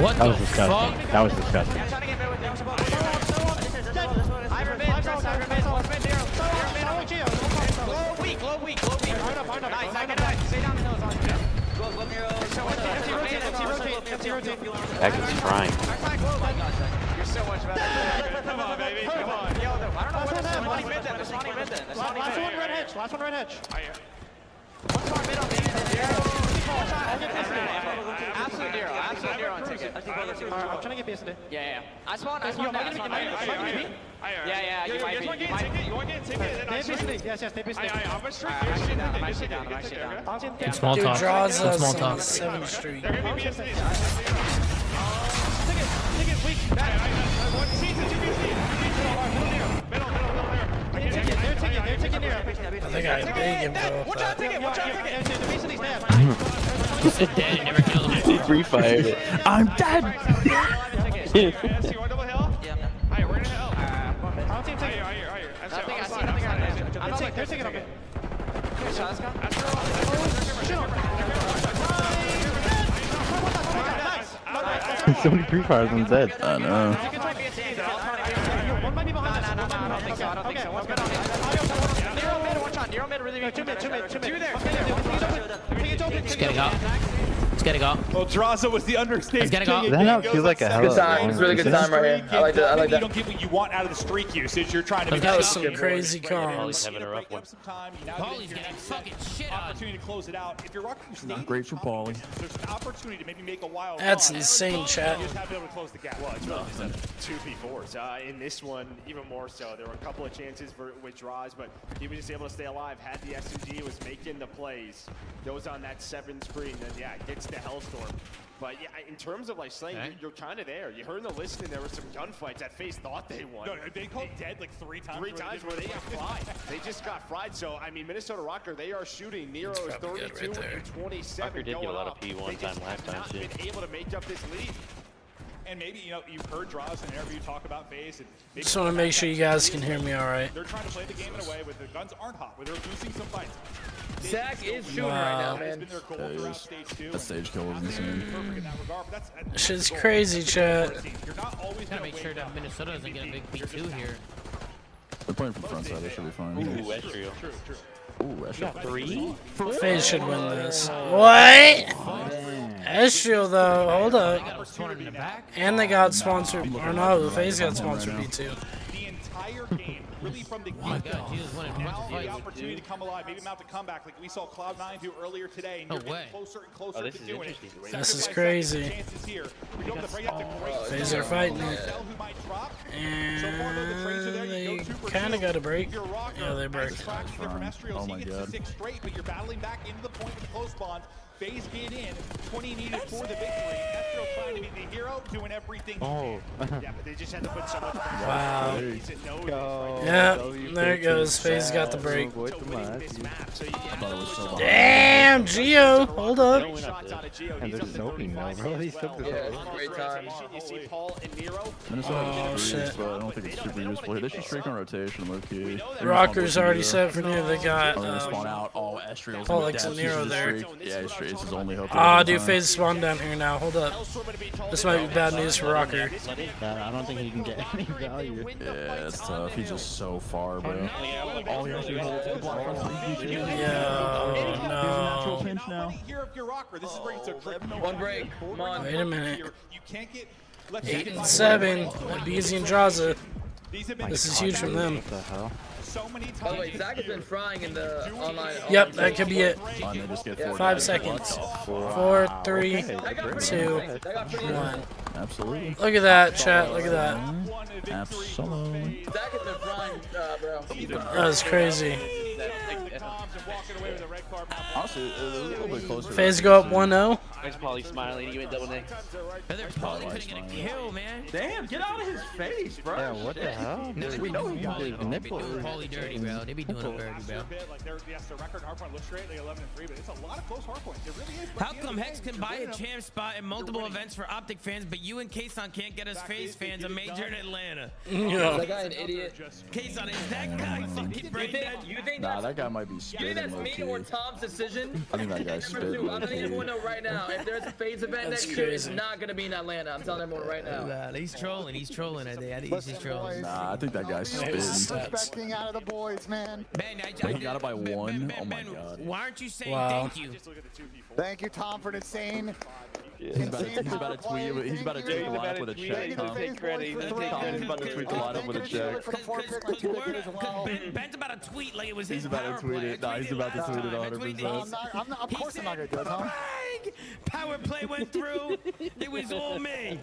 What That was the disgusting. fuck? That was disgusting. I'm trying to get mid with them. Iver mid, Iver mid, one's mid, Nero. Low weak. Nice, I can stay down the hill. Go, Nero. That is frying. You're so much better. Come on, baby. Come on. Yo, I don't know what the spawning mid then. The spawning mid then. Last one red hedge. Last one red hedge. One spawn mid on me. Absolute Nero. Absolute Nero on ticket. I'm trying to get BS today. Yeah. I spawned Yo, that. am I gonna be? Yeah, you might be. You want to get a ticket? They have BS today. Yes, they have BS today. I'm a streak. I'm actually down. It's small dude, talk. draws It's small us on talk. 7th Street. They're going to be BSCs. Ticket, weak. One seat to 2BC. Middle. They're taking Nero. I think I had big info Watch out, ticket. The BS today snap. He's dead and never killed him. He free-fired it. I'm dead! You want double hill? Yeah. Alright, we're going to hill. There's so many pre-fires on Zed. I know. One might be behind us. No, I don't think so. I don't think so. One's been on it. Nero mid, one shot. Nero mid, really good. Two mid. Two there. Just getting up. Just getting up. Well, Draza was the understage. Just getting up. Does that not feel like a hell of Good time. It's really good time right here. I like that. I like You that. don't get what you want out of the streak usage. You're trying to That was some crazy comms. Paulie's getting fucking shit on. Opportunity to close it out. If you're rocking your stage, Not great for Paulie. there's an opportunity to maybe make a wild That's run. insane, chat. You just have to be able to close the gap. Well, it's really just 2v4s. In this one, even more so. There were a couple of chances with draws, but he was just able to stay alive. Had the SMG, was making the plays. Goes on that 7 screen, then yeah, gets the Hellstorm. But yeah, in terms of like slaying, you're kind of there. You heard in the listening there were some gunfights that FaZe thought they won. No, they called dead like 3 times. 3 times where they got fried. They just got fried. So I mean, Minnesota Rocker, they are shooting Nero's 32 and 27. Rocker did get a lot of P1 time last time too. Been able to make up this lead. And maybe, you know, you've heard Draws in an interview talk about FaZe. And Just want to make sure you guys can hear me all right. They're trying to play the game in a way where the guns aren't hot, where they're losing some fights. Zach is shooting right now, man. That stage kill was insane. Shit's crazy, chat. Gotta make sure that Minnesota doesn't get a big P2 here. They're playing from front side. They should be fine. Ooh, Ezreal. Ooh, Ezreal. 3? FaZe should win this. What? Ezreal though, hold up. And they got sponsored, or no, the FaZe got sponsored B2. The entire game, really from the get-go. Now the opportunity to come alive, maybe mount a comeback like we saw Cloud9 do earlier today, and you're getting closer and closer to doing it. This is crazy. FaZe are fighting it. And they kind of got a break. Yeah, they break. Oh my god. But you're battling back into the point with close bonds. FaZe get in, 20 needed for the victory. Ezreal trying to be the hero, doing everything. Oh. Yeah, but they just had to put so much pressure. Wow. Yeah, there it goes. FaZe got the break. Damn, Geo, hold up. And they're soaking now, bro. These took this Great time. You see Paul and Nero. Minnesota shit. shit. But I don't think it's super useful. They should streak on rotation, low key. Rocker's already set for Nero. They got They're gonna spawn out all Ezreal's. Alex and Nero there. Yeah, it's his only hope. Dude, FaZe spawned down here now. Hold up. This might be bad news for Rocker. I don't think he can get any value. Yeah, it's tough. He's just so far, bro. All he has to do is block from Yeah, no. Pinch now. One break. Come on. Wait a minute. You can't get 8 and 7. BZ and Draza. This is huge from them. What the hell? By the way, Zach has been frying in the online. Yep, that could be it. 5 seconds. seconds. 4, 3, 2, 1. Absolutely. Look at that, chat. Look at that. Absolutely. Zach has been frying, bro. That was crazy. Honestly, a little bit closer. FaZe go up 1-0. Thanks, Paulie, smiling. You went double neck. Paulie couldn't get a kill, man. Damn, get out of his face, bro. Yeah, what the hell? We know he got his nipple. They be doing Paulie dirty, bro. They be doing him dirty, bro. Yes, the record hardpoint looks great, like 11-3, but it's a lot of close hardpoints. It really is. How come Hex can buy a champ spot in multiple events for Optic fans, but you and Kayson can't get us FaZe fans a major in Atlanta? Yeah. That guy an idiot. Kayson, is that guy fucking brain dead? You think Nah, that's, that guy might be you think spitting that's low me key. or Tom's decision? I think that guy's spitting I'm low telling key. everyone know right now. If there's a FaZe event That's next year, it's crazy. not gonna be in Atlanta. I'm telling everyone right now. Nah, he's trolling. He's trolling. I think he's just trolling. Nah, I think that guy's spitting. Expecting out of the boys, man. Ben, He got it by 1. Oh my god. Why aren't you saying Wow. thank you? Thank you, Tom, for an insane. He's about to tweet. He's about to tweet the lineup with a check. Tom. He's about to tweet the lineup with a check. Ben's about to tweet like it was his He's about to tweet it. Nah, he's about to tweet it 100%. Of course I'm not gonna do it, Tom. Power play went through. It was all me.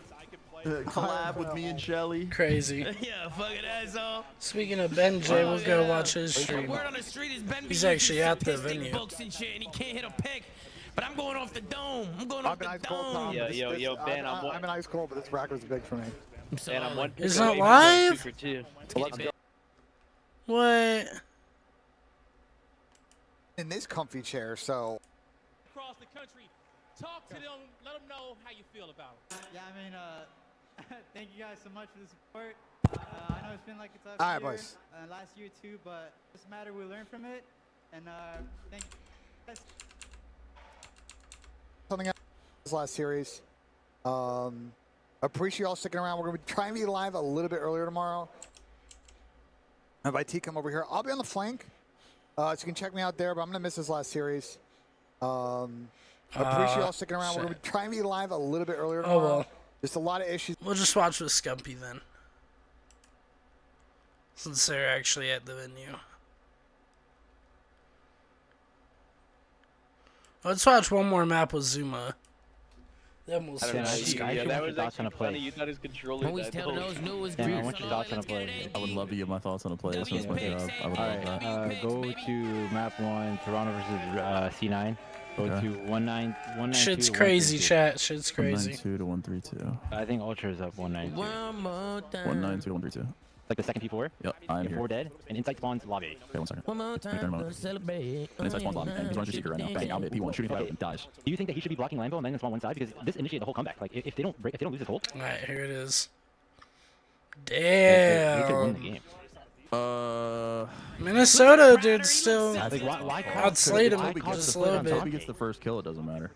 Collab with me and Shelly. Crazy. Yeah, fucking asshole. Speaking of Ben J, we'll go watch his stream. Word on the street is Ben He's actually at the statistic venue. books and shit, and he can't hit a pick. But I'm going off the dome. I'm going off the dome. Yo, Ben, I'm in ice cold, but this rack was big for me. And I'm one. Is that live? Let's go. What? In this comfy chair, so. Across the country, talk to them, let them know how you feel about it. Yeah, I mean, thank you guys so much for the support. I know it's been like a tough All right, year, boys. last year too, but it doesn't matter. We learned from it, and thank you guys. Something else this last series. Appreciate y'all sticking around. We're going to be trying to be live a little bit earlier tomorrow. Invite T come over here. I'll be on the flank, so you can check me out there, but I'm going to miss this last series. Appreciate y'all sticking around. We're going to be trying to be live a little bit earlier tomorrow. Oh, well. Just a lot of issues. We'll just watch with Scumpy then. Since they're actually at the venue. Let's watch one more map with Zuma. Then we'll see. That was actually funny. You thought his controller Always tell those news. I want your thoughts on a play. I would love to give my thoughts on a play as soon as my job. I would love that. Go to map 1, Toronto versus C9. Go to 192. Shit's crazy, chat. Shit's crazy. 192 to 132. I think Ultra is up 192. 192 to 132. Like the second P4? Yep, I'm here. 4 dead, and inside spawns lobby. Okay, 1 second. One more time to celebrate. And inside spawns lobby, and he's running to secret right now. Bang, out at P1, shooting flat and dies. Do you think that he should be blocking Lambo and then spawn one side? Because this initiated the whole comeback. Like, if they don't lose this hold. Alright, here it is. They could win the Damn. game. Minnesota, dude, still Like, why outslayed him. Toby Just gets a little the bit. Toby gets the first kill, it doesn't matter.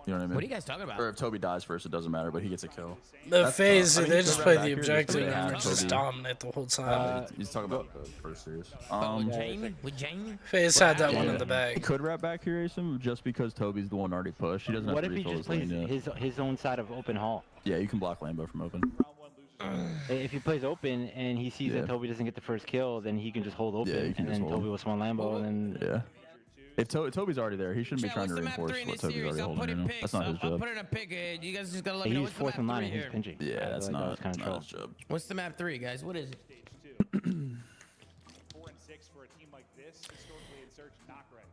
You know what I mean? What are you guys talking about? Or if Toby dies first, it doesn't matter, but he gets a kill. The phase, I mean, they he's just coming play back the here, objective they have and just Toby. dominate the whole time. He's talking about the first series. With Jamie? With Jamie? FaZe had that one in the He bag. could wrap back here, Asim, just because Toby's the one already pushed. He doesn't have What to if he refill just his plays lane yet. his own side of open hall? Yeah, you can block Lambo from open. If he plays open and he sees that Toby doesn't get the first kill, then he can just hold open, Yeah, you can and just then hold. Toby will spawn Lambo, and then Yeah. If Toby's already there, he shouldn't be trying to reinforce what Toby's already holding. You know? That's not his I'll job. put in a pick. You guys just gotta let me know he's what's the fourth in map line 3 and he's here. pinching. Yeah, that's That was not kinda his job. What's the map 3, guys? What is it? 4 and 6 for a team like this, historically in Surge, not great.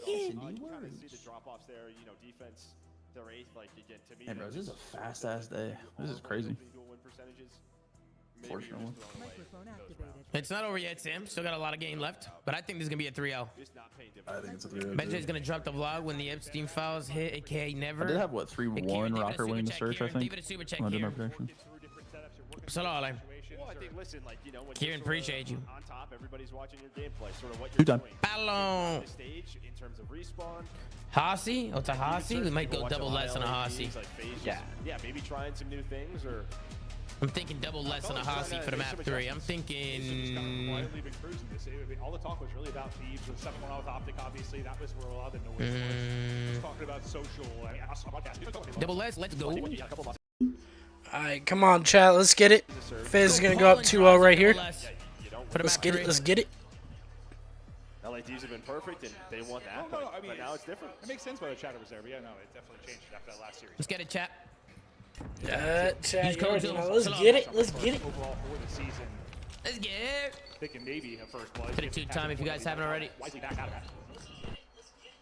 You kind of see the drop-offs there. You know, defense, they're 8th. Like again, to me, Hey, bro, this is a fast ass day. This is crazy. individual win percentages. Fortunately. It's not over yet, Sam. Still got a lot of game left. But I think this is going to be a 3-0. I think it's a 3-0. Benji's going to drop the vlog when the Epstein files hit, aka never. I did have, what, 3-1 Rocker winning the search, I think. Leave it a super check When I did my here. prediction. Salam. Well, I think, listen, like, you know, when Kieran, you're appreciate you. on top, everybody's watching your gameplay, sort of what Two you're time. doing. Ballon. The stage in terms of respawn. Hasi? Oh, to Hasi? We might go Watch a double lot less of on a LA Hasi. teams like FaZe Yeah. Yeah, maybe trying some new things or. I'm thinking double less on a Hasi for the map 3. I'm thinking. Quietly been cruising this. I mean, all the talk was really about Thieves with stuff going on with Optic, obviously. That was where a lot of the noise was. Just talking about social and Double less, let's go. Alright, come on, chat. Let's get it. FaZe is going to go up 2-0 right here. Put a Let's map get it. 3. Let's get it. LA Thieves have been perfect and they want that, No, I mean, but now it's different. It makes sense why the chatter was there, but yeah, no, it definitely changed after that last series. Let's get it, chat. Chat, you already know. Let's get it. Let's get it. Overall for the season, Let's get it. thinking maybe a first place. Put it 2-time if you guys haven't already. Why is he back out of that?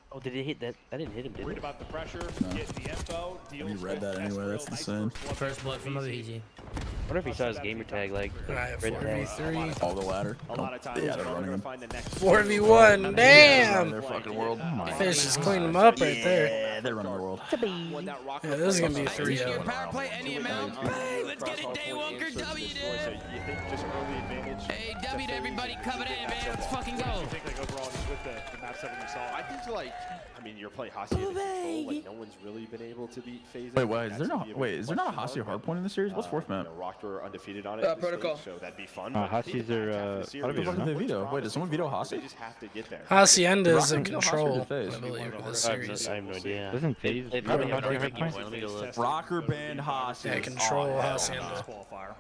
Oh, did it hit that? That didn't hit him, did Worried it? about the pressure, get the info, deals You read that with anyway, that's insane. First blood from Luigi. I wonder if he saw his gamer tag, like, Alright, red tag. 4v3. All the ladder. A lot of times Yeah, they're they're running going to him. find the next 4v1. Damn. Their fucking world. FaZe just cleaned him up right there. Yeah, they're running the world. Yeah, this is going to be a Your 3-0. power play, any amount. Hey, let's get it. Daywalker W, dude. You think just early advantage? Hey, W to everybody coming in, man. Let's fucking go. I think like overall just with the map 7 we saw. I think like, I mean, you're playing Hasi in the control, like no one's really been able to beat FaZe. Wait, why is there not? Wait, is there not a Hasi hard point in the series? What's fourth map? Rocked were undefeated on it. at this Protocol. stage, so that'd be fun. Hasi's are, What the fuck did they veto? Wait, did someone veto Hasi? They just have to get there. Hacienda is in Rocker veto control, Hasi or did I FaZe? believe, of this I series. have no idea. Doesn't FaZe They probably have have a no hard point? Let me go look. Rocker banned Hasi. Yeah, control Oh, hell Hacienda. Qualifier.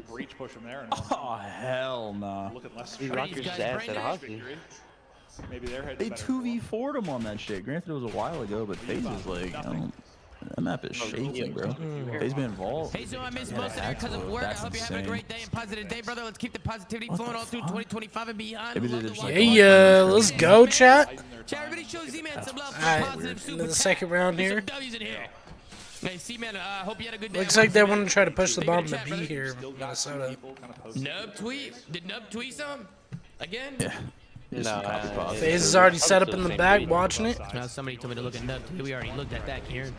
Breach push him there. And Oh, hell nah. looking less. He rocked his ass at Hossie. Maybe they're heading They better. 2v4'd him on that shit. Granted, it was a while ago, but FaZe is like, I don't. That map is shaky, bro. FaZe been involved. Hey, so I missed most of it because of work. I hope you're having a great day and positive day, brother. Let's keep the positivity flowing all through 2025 and beyond. Maybe Love they to just watch like- Yeah, let's go, chat. Chat, everybody show Z-Man some love for Alright, positive super into the chat. second round There's here. some W's in here. Hey, C-Man, hope you had a good day. Looks like they want to try to push the Big in bomb the to chat, B brother. here, Minnesota. Nub tweet? Did Nub tweet some? Again? Yeah. FaZe is already set up in the back watching it. Somebody told me to look at that. We already looked at that, Kieran.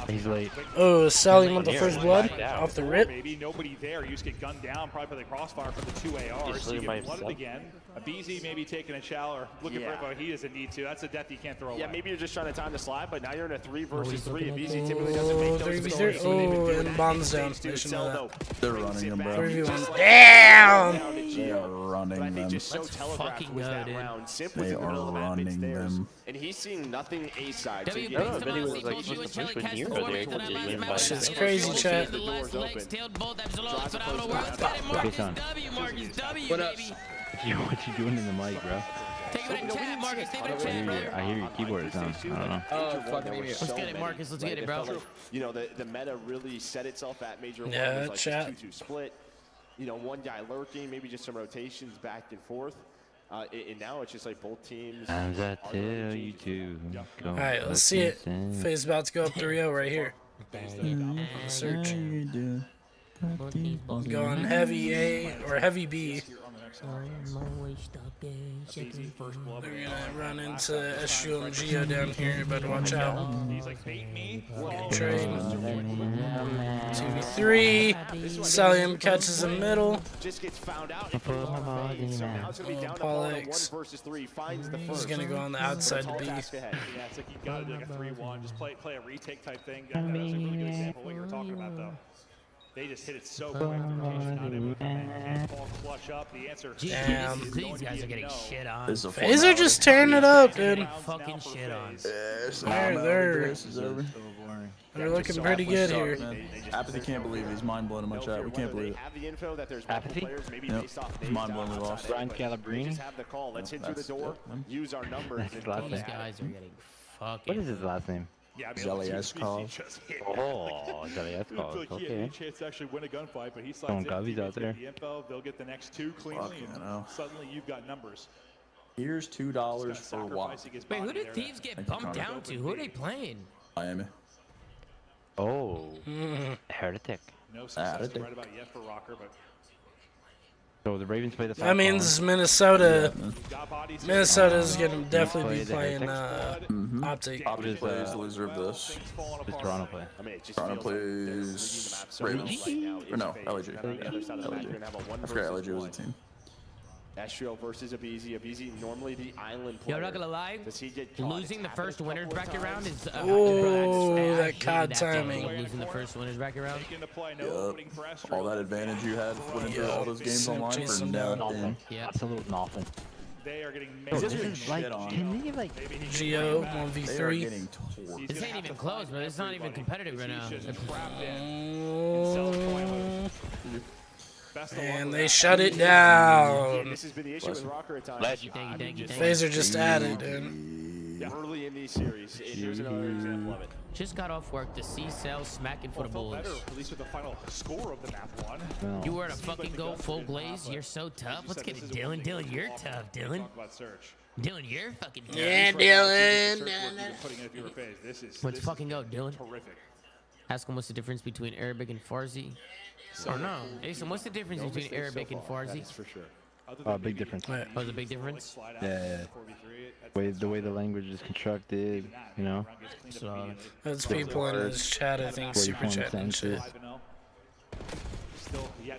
He's late. Oh, Sally with the first blood off the rip. Maybe nobody there. You just get gunned down probably by the crossfire for the 2 ARs. So you get flooded again. A BZ maybe taking a chow or looking for it, but he doesn't need to. That's a death you can't throw away. Yeah, maybe you're just trying to time the slide, but now you're in a 3 versus 3. A BZ typically doesn't make those mistakes. Oh, and bombs down. They should know that. They're running them, bro. 3v1. Damn! They are running them. Just so telegraphed was that round. Simp was They in the middle of are the map, it's running theirs. them. And he's seeing nothing A side. So No, but he was like supposed to push with Nero there. He didn't win by Shit's crazy, chat. The door's open. What up? What you doing in the mic, bro? I hear your keyboard sound. I don't know. Oh, fuck me. Let's get it, Marcus. Let's get it, bro. You know, the meta really set itself at major one. Yeah, It was chat. like 2-2 split. You know, one guy lurking, maybe just some rotations back and forth. And now it's just like both teams. Times I tell you to. Alright, let's see it. FaZe about to go up 3-0 right here. On the search. Going heavy A or heavy B. They're gonna run into SU and Geo down here. You better watch out. Good trade. 2v3. Salium catches the middle. Just gets found out. So now it's gonna be down to Pollux. 1 versus 3. Finds the He's first. gonna go on the outside to B. Yeah, it's like you gotta do like a 3-1. Just play a retake type thing. That was a really good example of what you were talking about, though. They just hit it so quick. Ball clutch up. The answer. Damn. These guys are getting shit on. FaZe are just tearing it up, dude. Fucking shit on. They're looking pretty good here. Apathy can't believe it. He's mind blown in my chat. We can't believe it. Have the info that there's Apathy? players maybe Yep. based off He's mind blown we lost. Brian They Calabrini. just have the call. Let's hit through the door. Use our numbers. That's his last These name. guys are getting fucking. What is his last name? Yeah, I mean, Zelieskov. Oh, Zelieskov. Okay. Any chance to actually win a gunfight, but he slides Throwing in. Govies out there. The info, they'll get the next 2 cleanly, and suddenly you've got numbers. Here's $2 for WAP. Wait, who did Thieves get bumped down to? Who are they playing? Miami. Oh, Heretic. No success right about yet for Rocker, but So the Ravens play the. That means Minnesota. Minnesota's gonna definitely be playing Optic. Optic plays the loser of this. Does Toronto play? Toronto plays Ravens. Or no, LAG. Yeah, LAG. I forgot LAG was a team. Astro versus Abizi. Abizi normally the island Yo, player. I'm not gonna lie. Does he get caught? Losing the first winners bracket round is. Oh, that COD timing. Losing the first winners bracket round. Yep. All that advantage you had winning through all those games online for nothing. Yeah. Absolute nothing. they are getting Bro, this is like, can they like Geo They are 1v3? getting torched. This ain't even close, bro. It's not even competitive right now. And they shut it down. This has been the issue with Rocker at times. Thank you. Phaser just added, dude. Early in these series, and here's another example of it. Just got off work. The C-Cell smacking for the Bulls. Better, at least with the final score of the map one. You were to fucking go full glaze. You're so tough. Let's get it, Dylan. Dylan, you're tough, Dylan. Dylan, you're fucking tough. Yeah, Dylan. Let's fucking go, Dylan. Terrific. Ask him what's the difference between Arabic and Farsi. Or no. Asim, what's the difference between Arabic and Farsi? That's for sure. big difference. Oh, there's a big difference? Yeah. The way the language is constructed, you know. So, That's people in his chat, I think, super chat and shit.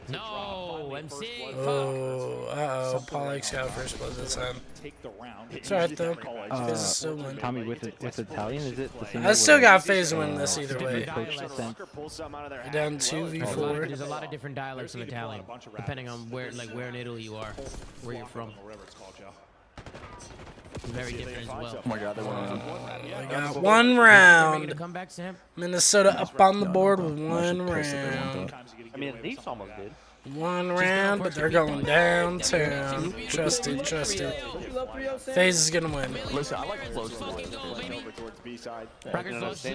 No, MC. Oh, uh-oh. Pollux got first blood this time. It's alright, though. FaZe still win. Tommy with Italian, is it the same? I still got FaZe win this either way. Down Down 2v4. There's a lot of different dialects of Italian, depending on where in Italy you are, where you're from. Very different as well. Oh my god, they went on. I got one round. Come back, Sam. Minnesota up on the board with one round. I mean, Leafs almost did. One round, but they're going downtown. Trust it, trust it. FaZe is gonna win. Listen, I like close to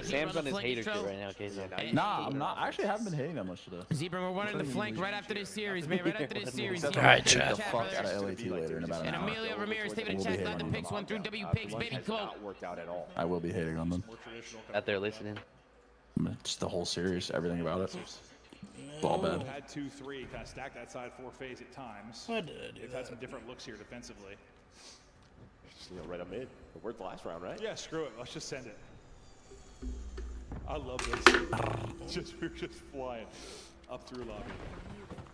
Sam's on his hater shit right now, KZ. Nah, I'm not. I actually haven't been hitting that much today. Zebra, we're running the flank right after this series, man. Right after this series. Alright, chat. The fuck out of LAT later in about an And hour. Emilio Ramirez, David We'll be Chat, hating the on picks them. 1 through W Pigs, baby, quote. I will be hating on them. Out there listening. Just the whole series, everything about it. It's all bad. Had 2-3, kind of stacked that side 4 phase at times. Why did I do They've had some different looks here defensively. You know, right up mid. It worked the last round, right? Yeah, screw it. Let's just send it. I love this. We're just flying up through lobby.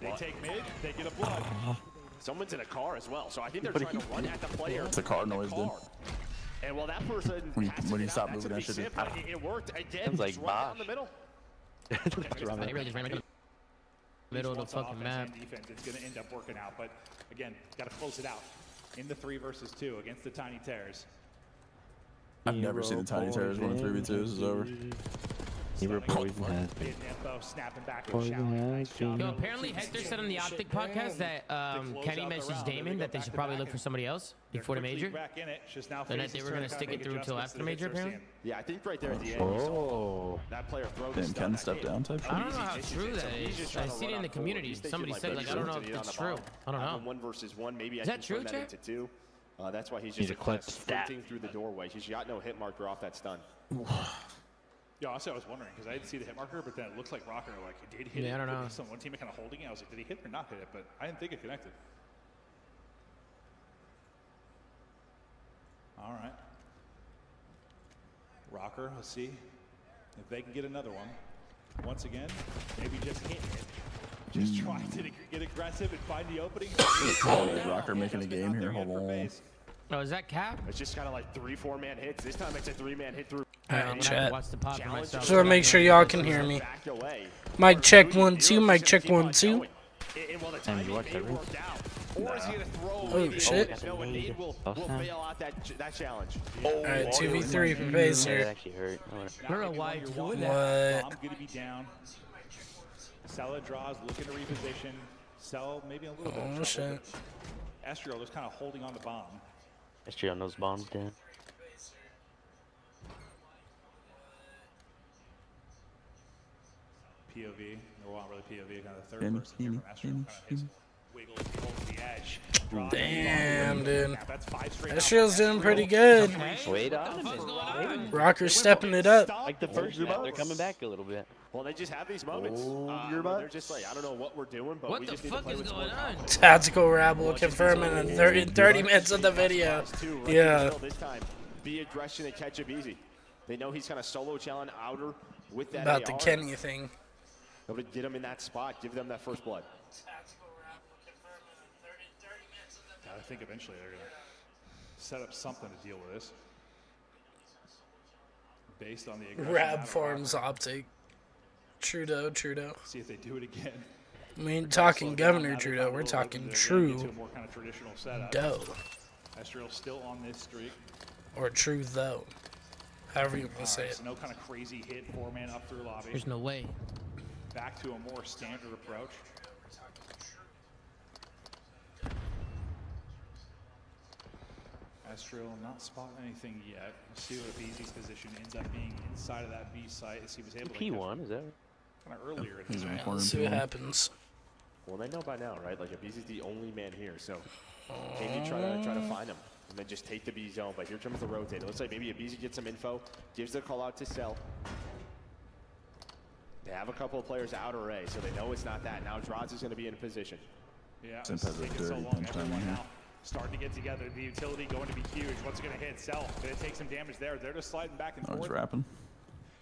They take mid, they get a blood. Someone's in a car as well, so I think they're trying to run at the player. It's a car noise, dude. And well, that person When you stop moving, that shit is. it worked again. Sounds like just right down the middle. They really just ran the middle of the fucking map. Defense, it's going to end up working out, but again, got to close it out in the 3 versus 2 against the Tiny Terrors. I've never seen the Tiny Terrors win 3v2. This is over. Hero poison has been. Yo, apparently Hector said on the Optic podcast that Kenny messaged Damon that they should probably look for somebody else before the major. And that they were going to stick it through until after the major, apparently. Yeah, I think right there at the end, you saw that player throw this Ken step down type shit. I don't know how true that is. I see it in the community. Somebody said, like, I don't know if it's true. I don't know. 1 versus 1, maybe. Is that true, Chad? Into 2. That's why he's He's just a clutch stat. sprinting through the doorway. He's got no hit marker off that stun. Yeah, honestly, I was wondering because I didn't see the hit marker, but then it looks like Rocker like he did hit it. Yeah, I don't know. One teammate kind of holding it. I was like, did he hit or not hit it? But I didn't think it connected. All right. Rocker, let's see if they can get another one. Once again, maybe just hit it. Just trying to get aggressive and find the opening. Rocker making a game here. Hold on. Oh, is that Cap? It's just kind of like 3 4-man hits. This time it's a 3-man hit through. Alright, chat. Watch the pop for myself. Just want to make sure y'all can hear me. Mic check 1 2. Mic check 1 2. And you watch that read? Oh shit. Alright, 2v3 for FaZe That here. actually hurt. I don't know why you're doing that. I'm going to be down. Sella draws, looking to reposition. Cell maybe a little bit of trouble. Shit. Estriel just kind of holding on the bomb. Estriel knows bombs, Dan. POV, or not really POV, kind of the third person here from Estriel. Kind of hits wiggle as he holds the edge. Damn, dude. Estriel's doing pretty good. Wait on. Rocker's stepping it up. Like the first map, they're coming back a little bit. Well, they just have these moments. They're just like, I don't know what we're doing, but we just need to play with going on. Tactical Rabble confirming in 30 minutes of the video. Yeah. This time, be aggression and catch him easy. They know he's kind of solo challenge outer with that About the AR. Kenny thing. Able to get him in that spot, give them that first blood. I think eventually they're going to set up something to deal with this. Based on the aggression. Rab Farms Optic. Trudeau. See if they do it again. We ain't talking Governor Trudeau. We're talking true dough. Estriel still on this streak. Or true though. However you want to say it. So no kind of crazy hit, 4-man up through lobby. There's no way. Back to a more standard approach. Estriel not spotting anything yet. We'll see what Beezy's position ends up being inside of that B site as he was able to P1, is that kind of earlier in this round. Let's see what happens. Well, they know by now, right? Like, Abizi's the only man here, so maybe try to find him and then just take the B zone. But here comes the rotate. It looks like maybe Abizi gets some info, gives the call out to Cell. They have a couple of players out array, so they know it's not that. Now Droz is going to be in position. Yeah, it's taking so long. Everyone now starting to get together. The utility going to be huge. What's going to hit? Cell. Going to take some damage there. They're just sliding back and forth. He's rapping.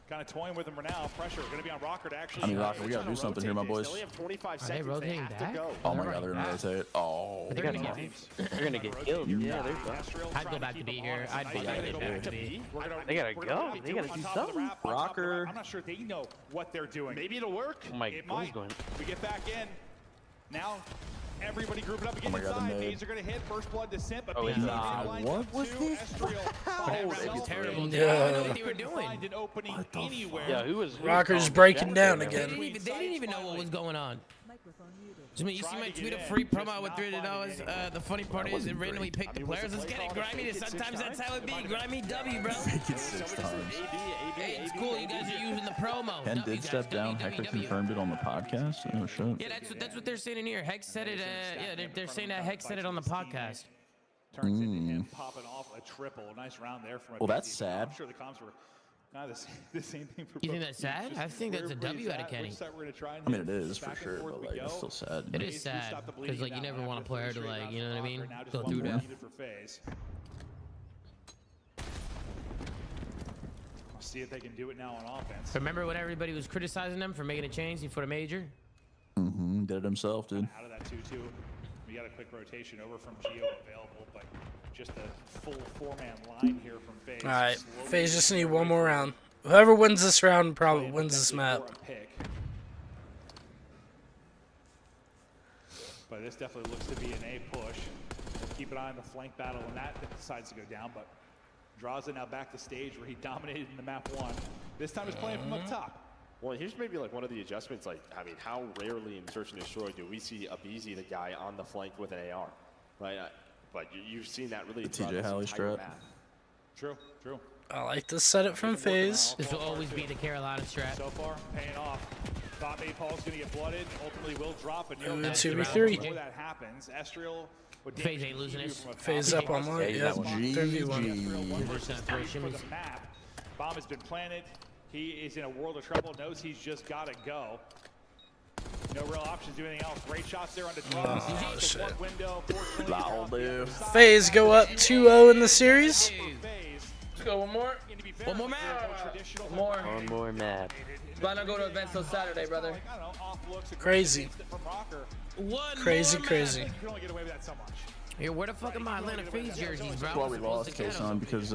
Kind of toying with him right now. Pressure going to be on Rocker to actually. I mean, Rocker, we got to do something here, my boys. They only have 25 Are they seconds. rotating have to back? go. Oh my God, they're gonna rotate. Oh, They're gonna get killed. Yeah, they're fine. I'd go back to B here. I'd go back to B. They gotta go. They gotta do something. Rocker. I'm not sure they know what they're doing. Maybe it'll work. Oh my It God, might. going. We get back in. Now, everybody grouping up again my God, inside. the nade. Nades are going to hit. First blood descent, but Oh, what was this? That was terrible. Yeah. I don't know what they were doing. Find an opening anywhere. Yeah, who was Rocker's breaking down They again. didn't even know what was going on. You see my tweet of free promo with $300. The funny part is it randomly picked the players. Let's get it grimy. Sometimes that's how it be. Grimy W, bro. It's 6 times. Hey, it's cool. You guys are using the promo. Ken W, did guys. step down. W, Hector W. confirmed it on the podcast. Oh shit. Yeah, that's what they're saying in here. Hex said it. Yeah, they're saying that Hex said it on the podcast. Turns into him popping off a triple. Nice round there from a Well, that's BZ. sad. I'm sure the comms were kind of the same thing for You think both that's teams. sad? I think that's a W out of Kenny. I mean, it is for sure, but like, it's still sad. It is sad because like you never want a player to like, you know what I mean, go through that. See if they can do it now on offense. Remember when everybody was criticizing them for making a change before the major? Mm-hmm. Did it himself, dude. Out of that 2-2, we got a quick rotation over from Geo available, but just a full 4-man line here from FaZe. All right, FaZe just need one more round. Whoever wins this round probably wins this map. But this definitely looks to be an A push. Keep an eye on the flank battle when that decides to go down, but Draza now back to stage where he dominated in the map 1. This time he's playing from up top. Well, here's maybe like one of the adjustments. Like, I mean, how rarely in Search and Destroy do we see aBeZy, the guy on the flank with an AR, right? But you've seen that really throughout TJ this Halley entire strat. map. True, true. I like this setup from FaZe. This will always be the Carolina strat. So far, paying off. Thought maybe Paul's going to get blooded. Ultimately will drop, but Ooh, 2v3. before that happens, Estriel would FaZe ain't losing this. FaZe up on one. Yep, 3v1. Bomb has been planted. He is in a world of trouble. Knows he's just got to go. No real options to do anything else. Great shots there on the drop. Oh, shit. That'll do. FaZe go up 2-0 in the series. Let's go one more. One more map. One more map. Why not go to events till Saturday, brother? Crazy. Crazy, crazy. Here, where the fuck are my Atlanta FaZe jerseys, bro? That's why we lost K-Son, because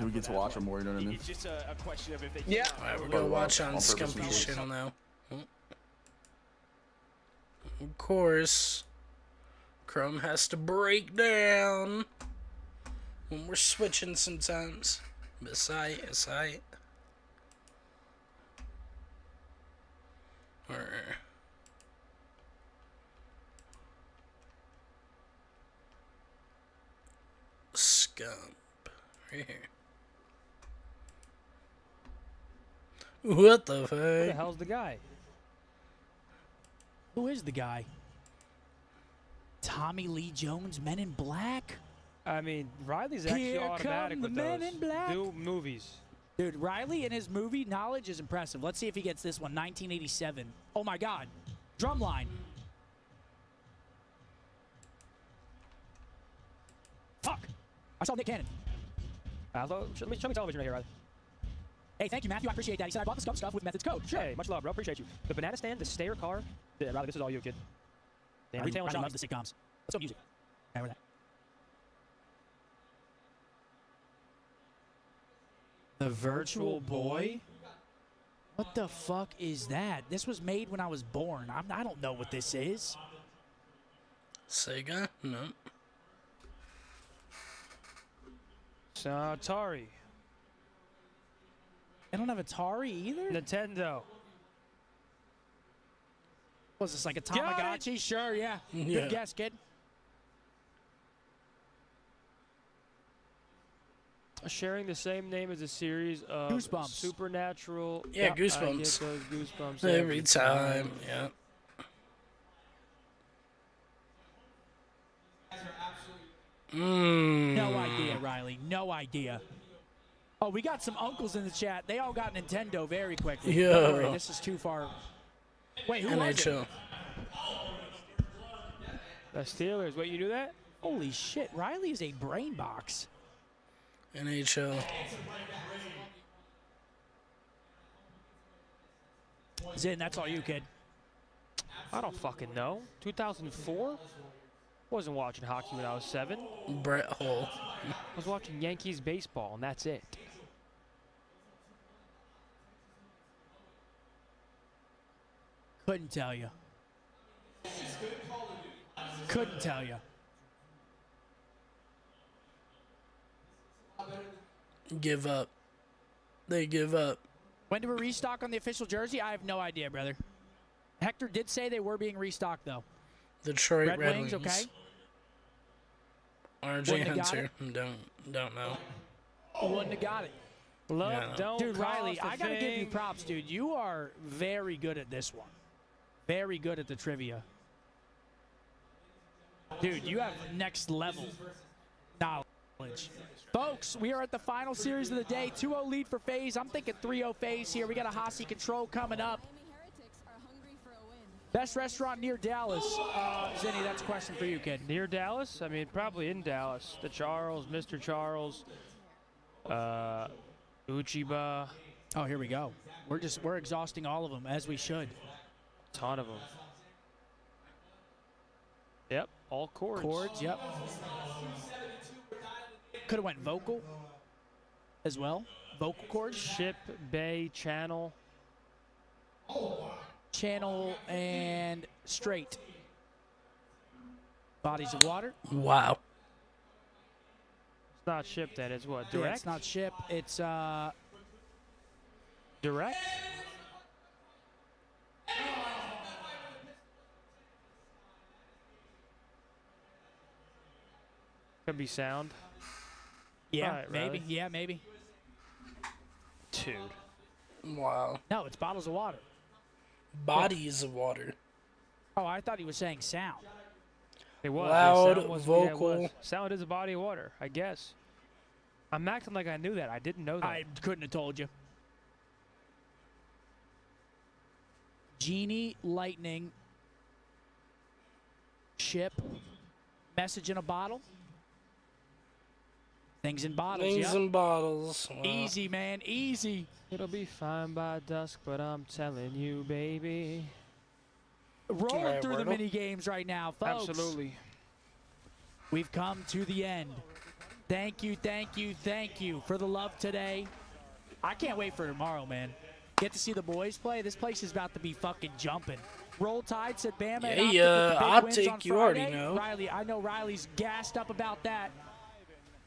we get to watch them more, you know what I mean? It's just a question of if they Yeah. Alright, we're gonna watch on Scumpy's channel now. Of course, Chrome has to break down when we're switching sometimes. Beside, aside. Scump. Right here. What the fuck? Who the hell's the guy? Who is the guy? Tommy Lee Jones, Men in Black? I mean, Riley's actually Here automatic come the with Men those in Black. new movies. Dude, Riley and his movie knowledge is impressive. Let's see if he gets this one. 1987. Oh my God. Drumline. Fuck. I saw Nick Cannon. Show me television right here, Riley. Hey, thank you, Matthew. I appreciate that. He said I bought the Scump stuff with Methods Code. Sure. Hey, much love, bro. Appreciate you. The banana stand, the stair car. Yeah, Riley, this is all you, kid. Damn, Riley retail and loves shopping. the sitcoms. Let's go music. Remember that. The Virtual Boy? What the fuck is that? This was made when I was born. I don't know what this is. Sega? No. It's Atari. I don't have Atari either? Nintendo. Was this like a Tamagotchi? Sure, yeah. Good guess, kid. Sharing the same name as a series of Goosebumps. Supernatural. Yeah, I Goosebumps. get those goosebumps Every time, yeah. No idea, Riley. No idea. Oh, we got some uncles in the chat. They all got Nintendo very quickly. Yeah. Don't worry, this is too far. Wait, who was it? NHL. The Steelers. Wait, you knew that? Holy shit, Riley is a brain box. NHL. Zin, that's all you, kid. I don't fucking know. 2004? Wasn't watching hockey when I was 7. Brett Hull. I was watching Yankees baseball, and that's it. Couldn't tell you. Couldn't tell you. Give up. They give up. When do we restock on the official jersey? I have no idea, brother. Hector did say they were being restocked, though. Detroit Red Wings, Wings. okay. RJ Wouldn't have got Hunter. Don't know. Wouldn't have got it. Love, Yeah. don't Dude, Riley, cost a I got to give you thing. props, dude. You are very good at this one. Very good at the trivia. Dude, you have next level knowledge. Folks, we are at the final series of the day. 2-0 lead for FaZe. I'm thinking 3-0 FaZe here. We got a Hossie control coming up. Best restaurant near Dallas. Zinni, that's a question for you, kid. Near Dallas? I mean, probably in Dallas. The Charles, Mr. Charles. Uchiba. Oh, here we go. We're exhausting all of them as we should. Ton of them. Yep, all chords. Chords, yep. Could have went vocal as well. Vocal chords. Ship, bay, channel. Channel and straight. Bodies of water. Wow. It's not ship then, it's what? Yeah, Direct? it's not ship. It's direct? Could be sound. Yeah, Right, maybe. Riley. Yeah, maybe. Dude. Wow. No, it's bottles of water. Bodies of water. Oh, I thought he was saying sound. It was. Loud, sound was, vocal. Yeah, it was. Sound is a body of water, I guess. I'm acting like I knew that. I didn't know that. I couldn't have told you. Genie, lightning, ship, message in a bottle. Things in bottles. Things in bottles. Wow. Easy, man. Easy. It'll be fine by dusk, but I'm telling you, baby. Rolling Alright, through the Wordle. mini games right now, folks. Absolutely. We've come to the end. Thank you, thank you, thank you for the love today. I can't wait for tomorrow, man. Get to see the boys play. This place is about to be fucking jumping. Roll Tide said Bama. and Optic with the big Optic, wins on you already Friday. know. Riley, I know Riley's gassed up about that.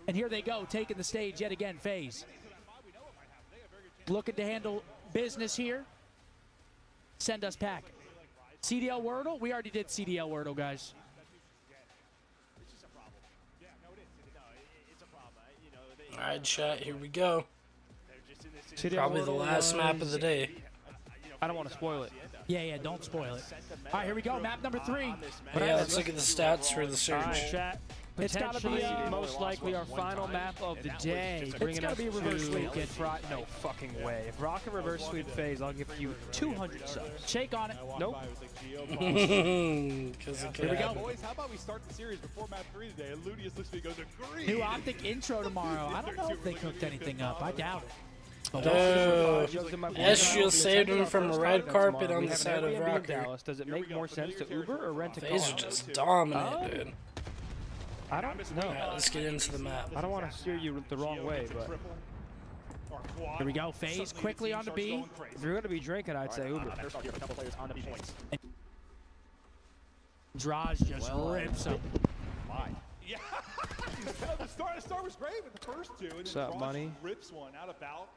And here they go, taking the stage yet again, FaZe. Looking to handle business here. Send us pack. CDL Wordle? We already did CDL Wordle, guys. All right, chat. Here we go. CDL Probably the Wordle last map of was- the day. I don't want to spoil it. Yeah, don't spoil it. All right, here we go. Map number 3. Yeah, let's look at the stats for the All right, search. chat. It's gotta be, Potentially, most likely our final map of the day. It's Bringing gotta us be a reverse to sweep, kid. No fucking way. If Rocket reverse sweep FaZe, I'll give you 200 subs. Shake on it. Nope. Because Here we go. Boys, how about we start the series before map 3 today? And Ludius looks like he goes, agree. New Optic intro tomorrow. I don't know if they cooked anything up. I doubt it. Dude, Estriel saved him from a red carpet on the side of Rocker. Does it make more sense to Uber or rent a car? FaZe are just dominant, dude. I don't know. Alright, let's get into the map. I don't want to steer you the wrong way, but Here we go. FaZe quickly on to B. if you're going to be drinking, I'd say Uber. Draws just rips him. Yeah. the start was great with the first two. And What's then up, Frost money? rips one out of bout.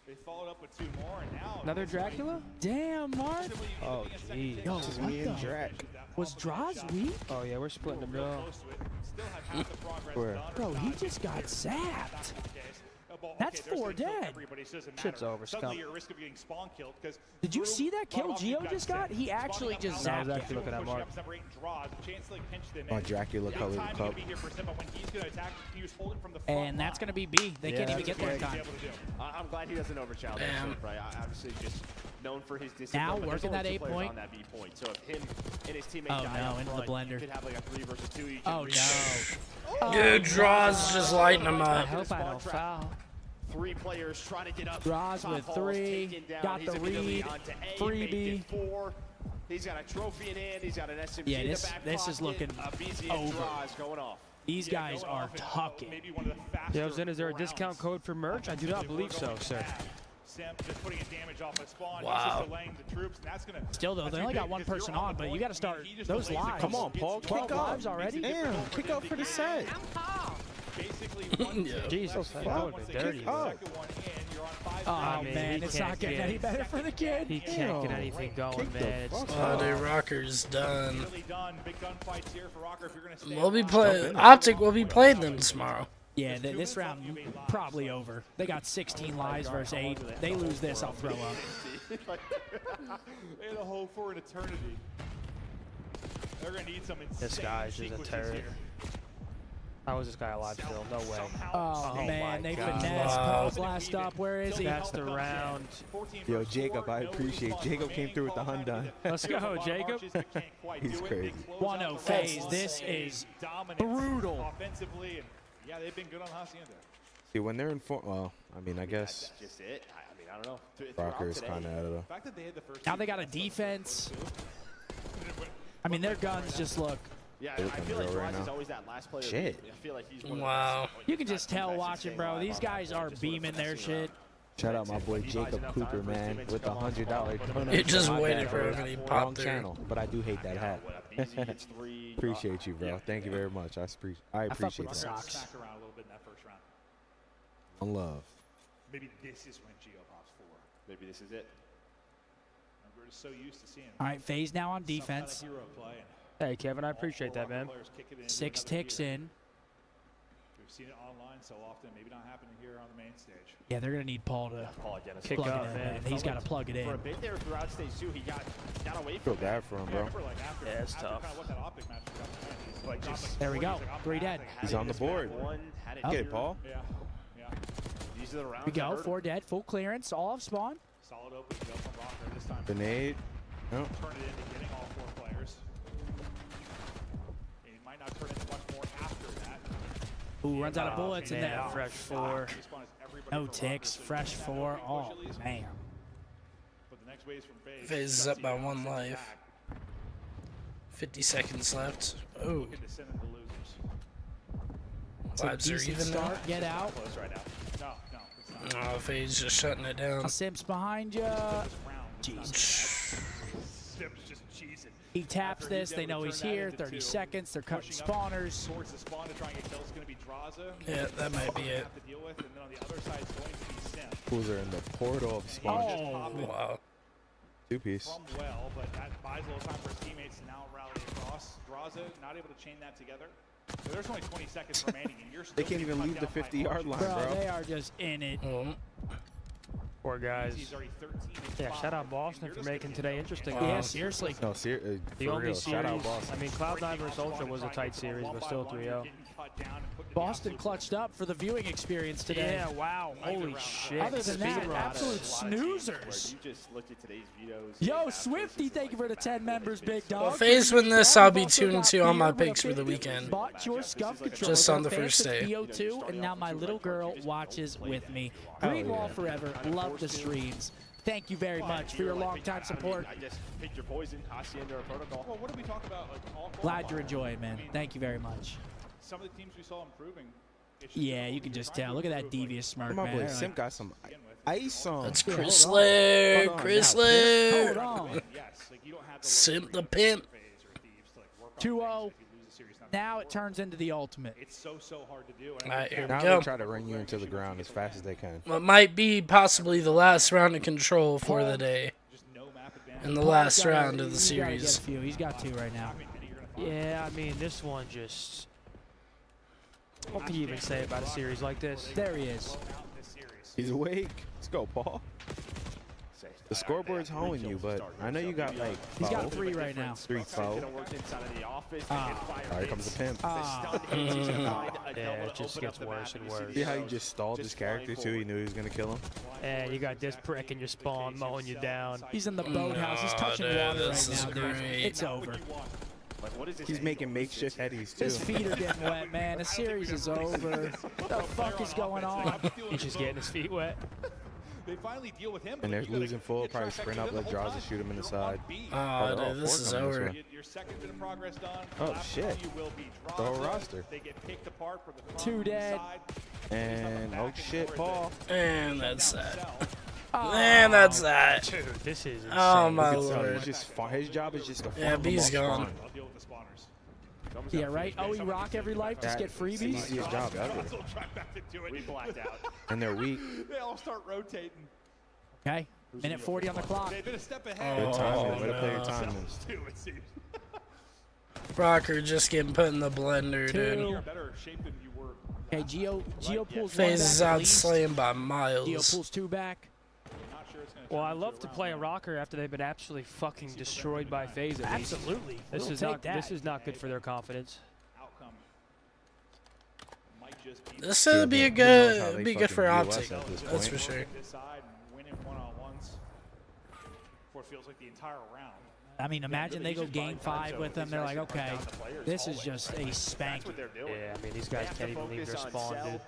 They followed up with 2 more, and now Another Dracula? Damn, Mark. Oh, jeez. Yo, what the? Was Draws weak? Oh, yeah, we're splitting the bill. Bro, he just got zapped. That's 4 dead. Shit's over, scum. Suddenly you're at risk of getting spawn killed because Did you see that kill Geo just got? He actually just I was zapped actually him. looking at Mark. Oh, Dracula color cup. And that's going to be B. They can't even get there in time. I'm glad he doesn't overchallenge Damn. that, right? Obviously, just known for his discipline. Now but there's working only that 2 8 players point. on that B point. So if him and his teammate Oh, die no, up into the front, blender. you could have like a 3 versus 2. You Oh, no. Dude, Draws just lighting him I up. hope I don't foul. 3 players trying to get up. Draws Top with Hall's 3. taken down. Got He's the immediately read. onto A, Freebie. made it 4. He's got a trophy in hand. He's got an SMG Yeah, in this- the back this is pocket. looking BZ and over. Draws going off. These guys are tucking. Yo, Zen, is there a discount code for merch? I do not believe so, sir. Just putting a damage off a spawn. Wow. He's just delaying the troops, and that's gonna. Still, though, they only got 1 person on, but you got to start those lives. Come on, Paul. 12 Kick lives off. already? Damn, kick off for the set. Yeah. Jesus, that would have been dirty. Kick off. Oh, I mean, man, he it's can't not getting get- any better for the kid. He can't get anything going, Kick the man. It's fuck Oh, dude, Rocker's done. Really done. Big gunfights here for Rocker if you're gonna stay We'll be alive. playing. Optic will be playing them tomorrow. Yeah, this round probably over. They got 16 lives versus 8. They lose this, I'll throw up. They had a hope for an eternity. They're gonna need some insane This guy's just a sequences turret. here. How is this guy alive still? No way. Oh, man, they God. finesse Wow. Paul's last up. Where is he? That's the round. Yo, Jacob, I appreciate. Jacob came through with the Hyundai. Let's go, Jacob. He's crazy. 1-0 FaZe. This is brutal. Offensively, and yeah, they've been good on Hacienda. See, when they're in form, well, I mean, I guess That's just it. I mean, I don't know. Rocker is kind of out of the. Now they got a defense. I mean, their guns just look. Yeah, They're I looking feel like real right Rise is now. always that last player. Shit. I feel like he's one of the Wow. You can just tell watching, bro. These guys are beaming their shit. Shout out my boy Jacob Cooper, man, with the $100 donation. You just My waited bad, for bro. him and he Wrong popped through. channel, but I do hate that hat. Appreciate you, bro. Thank you very much. I appreciate that. Smack around a little bit in that first round. On love. Maybe this is when Geo pops 4. Maybe this is it. We're just so used to seeing. All right, FaZe now on defense. Hero play. Hey, Kevin, I appreciate that, man. 6 ticks in. We've seen it online so often. Maybe not happening here on the main stage. Yeah, they're gonna need Paul to Kick plug up, it in, man. He's got to plug it in. For a bit there throughout stage 2, he got away Feel from bad for him, bro. Yeah, it's tough. There we go. 3 dead. He's on the board. Get it, Paul. Yeah. These are the rounds. We that go. hurt him. 4 dead. Full clearance. All of spawn. Solid open go from Rocker this time. Grenade. No. Turn it into getting all 4 players. He might not turn into much more after that. Ooh, runs out of bullets in there. Fresh 4. No ticks. Fresh 4. Oh, man. But the next wave from FaZe. FaZe is up by 1 life. 50 seconds left. Oh. Looking to send them to losers. Vibes are Decent even now. start. Get out. Close right now. No, it's not. Oh, FaZe just shutting it down. Sims behind you. Jeez. Sims just cheesing. He taps this. They know he's here. 30 seconds. They're cutting spawners. Towards the spawn to try and get kills is going to be Draza. Yeah, that might be it. Have to deal with, and then on the other side is going to be Sim. Who's are in the portal of spawn. Oh, wow. 2-piece. From well, but that buys a little time for his teammates to now rally across. Draza not able to chain that together. So there's only 20 seconds remaining, and you're still They can't even leave the 50-yard line, bro. They are just in it. Poor guys. He's already 13 and Yeah, 5. shout out Boston for making today interesting. Yeah, seriously. No, The for only real. series, Shout out Boston. I mean, Cloud9 versus Ultra was a tight series, but still 3-0. Boston clutched up for the viewing experience today. Yeah, wow. Holy shit. Other than that, Speed absolute run. snoozers. You just looked at today's videos. Yo, Swifty, thank you for the 10 members, big dog. Well, FaZe win this, I'll be 2-2 on my picks for the weekend. Bought your scuff controller. Just on the first day. BO2, and now my little girl watches with me. Green Wall forever. Love the streams. Thank you very much for your long-time support. I just picked your poison. Hacienda or protocol. Well, what did we talk about? Like, all Glad you're enjoying, man. Thank you very much. Some of the teams we saw improving. Yeah, you can just tell. Look at that devious smirk, My man. boy They're Sim like, got some ice on. That's Chrysler. Hold Chrysler. on. Simp the pimp. 2-0. Now it turns into the ultimate. It's so hard to do. All right, here we Now go. they try to run you into the ground as fast as they can. What might be possibly the last round of control for the day. And the last round of the He's gotta get series. a few. He's got 2 right now. Yeah, I mean, this one just... What can you even say about a series like this? There he is. He's awake. Let's go, Paul. The scoreboard's holding you, but I know you got like He's got foul. 3 right now. 3 foul. Here comes the pimp. Yeah, it just gets worse and worse. See how you just stalled this character too? He knew he was gonna kill him. And you got this prick in your spawn mowing you down. He's in the boathouse. He's touching dude, water this is right now, dude. great. It's over. He's making makeshift headies too. His feet are getting wet, man. The series is over. What the fuck is going on? He's just getting his feet wet. They finally deal with him. And they're losing full. Probably sprint up, let Draws shoot him in the side. Oh, dude, this is over. Your second bit of progress done. Oh Last shit! one you will be The whole Draza. roster. They get picked apart from the front 2 dead. side. And oh shit, Paul. And that's that. And that's that. Dude, this is insane. Oh my Look at Sonny. lord. He's just his job is just to farm Yeah, them B's off gone. spawn. I'll deal with the spawners. Yeah, right? Oh, he rock every life, just get It's the freebies? easiest job ever. Draza will try back into it. We blacked out. And they're weak. They all start rotating. Okay. Minute 40 on the clock. They've been a step ahead. Good timing. Way to no. play your timing. Too, it seems. Rocker just getting put in the blender, You're dude. in better shape than you were. Okay, Geo pulls FaZe 1 is back at out least. slaying by Geo miles. pulls 2 back. Not sure it's gonna Well, turn I into love a to round play a one. rocker after they've been absolutely fucking destroyed by FaZe. At least. Absolutely. This We'll is take not. that. This is not good for their confidence. Outcome might just be This would be a Who knows how good, they be good fucking for view us Optic. at this That's point. for sure. this side and winning one-on-ones for it feels like the entire round. I mean, imagine they go game 5 with them. They're like, okay, this is just a spank. Yeah, I mean these guys can't even leave their spawn, dude.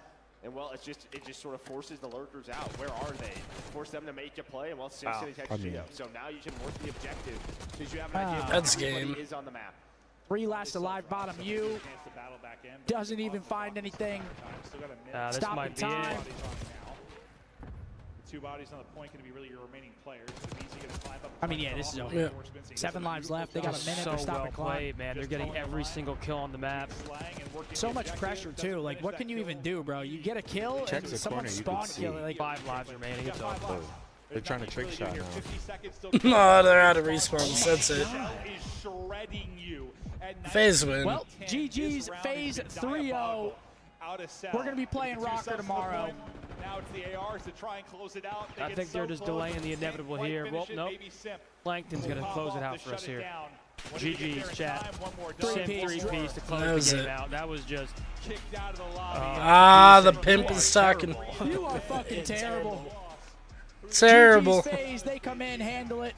And well, it just sort of forces the lurkers out. Where are they? Force them to make you play, and well, Sim's going to catch Geo. So now you can work the objective because you have an idea of That's where everybody game. is on the map. 3 last alive bottom U. Doesn't even find anything. This Stop might the be it. time. Two bodies on the point going to be really your remaining players. I mean, yeah, this is over. Yeah. 7 lives left. They got a minute. So They're stopping well clock. played, man. They're getting every single kill on the map. So much pressure too. Like, what can you even do, bro? You get a kill Check and the someone corner, you spawn can kill. see. Like 5 lives remaining. It's over. They're trying to trick shot now. No, they're out of respawns. That's it. FaZe win. Well, GG's FaZe 3-0. We're gonna be playing Rocker tomorrow. Now it's the ARs to try and close it out. I think they're just delaying the inevitable here. Well, nope. Plankton's going to close it out for us here. GG's, chat. Sim 3-piece to close the game out. That was just... Ah, the pimp is talking. You are fucking terrible. Terrible. GG's FaZe, they come in, handle it.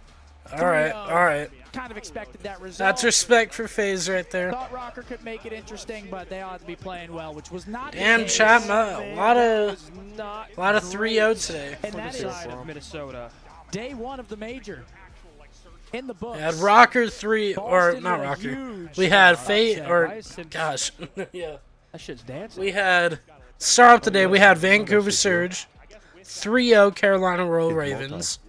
All right, 3-0. all right. Kind of expected that result. That's respect for FaZe right there. Thought Rocker could make it interesting, but they ought to be playing well, which was not. Damn, chat, a lot of 3-0 today. And that is Minnesota. Day 1 of the major. In the books. We had Rocker 3, or Boston not with a Rocker. huge We had upset. Fate, or Why is Sim- gosh, yeah. That shit's dancing. We had start off the day. We had Vancouver Surge, 3-0 Carolina Royal Ravens.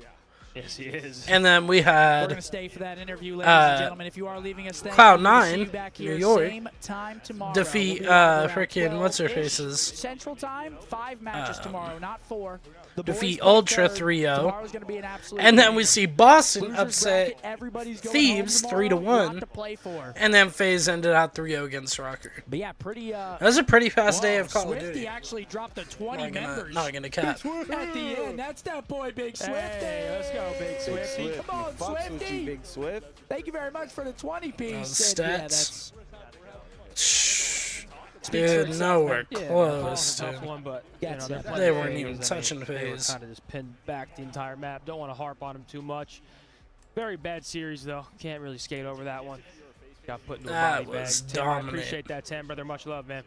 Yes, he is. And then we We're had going to stay for that interview, ladies and gentlemen. If you are leaving us, thank you. We'll see you Cloud9, back New here York, same time tomorrow. defeat We'll be back around frickin' what's her 12-ish faces. Central time, 5 matches tomorrow, not 4. The boys Defeat play Ultra third. 3-0. Tomorrow's going to be an absolute And then we banger. see Boston Losers upset bracket, everybody's going Thieves home tomorrow. 3-1. Lot to play for. And then FaZe ended out 3-0 against Rocker. But yeah, pretty. That was a pretty fast day of Call of Swifty Duty. actually dropped the 20 members. Not gonna cap. At the end, that's that boy, Big Swifty. Hey, let's go, Big Swifty. Come on, Swifty. Big Swift. Thank you very much for the 20 piece. Those And yeah, stats. that's Dude, nowhere Yeah, close, tough dude. one, but Yeah, they're they playing weren't FaZe. even I mean, touching They were FaZe. kind of just pinned back the entire map. Don't want to harp on them too much. Very bad series, though. Can't really skate over that one. Got put into a That body bag. was Tim, I dominant. appreciate that, Tim, brother. Much love, man.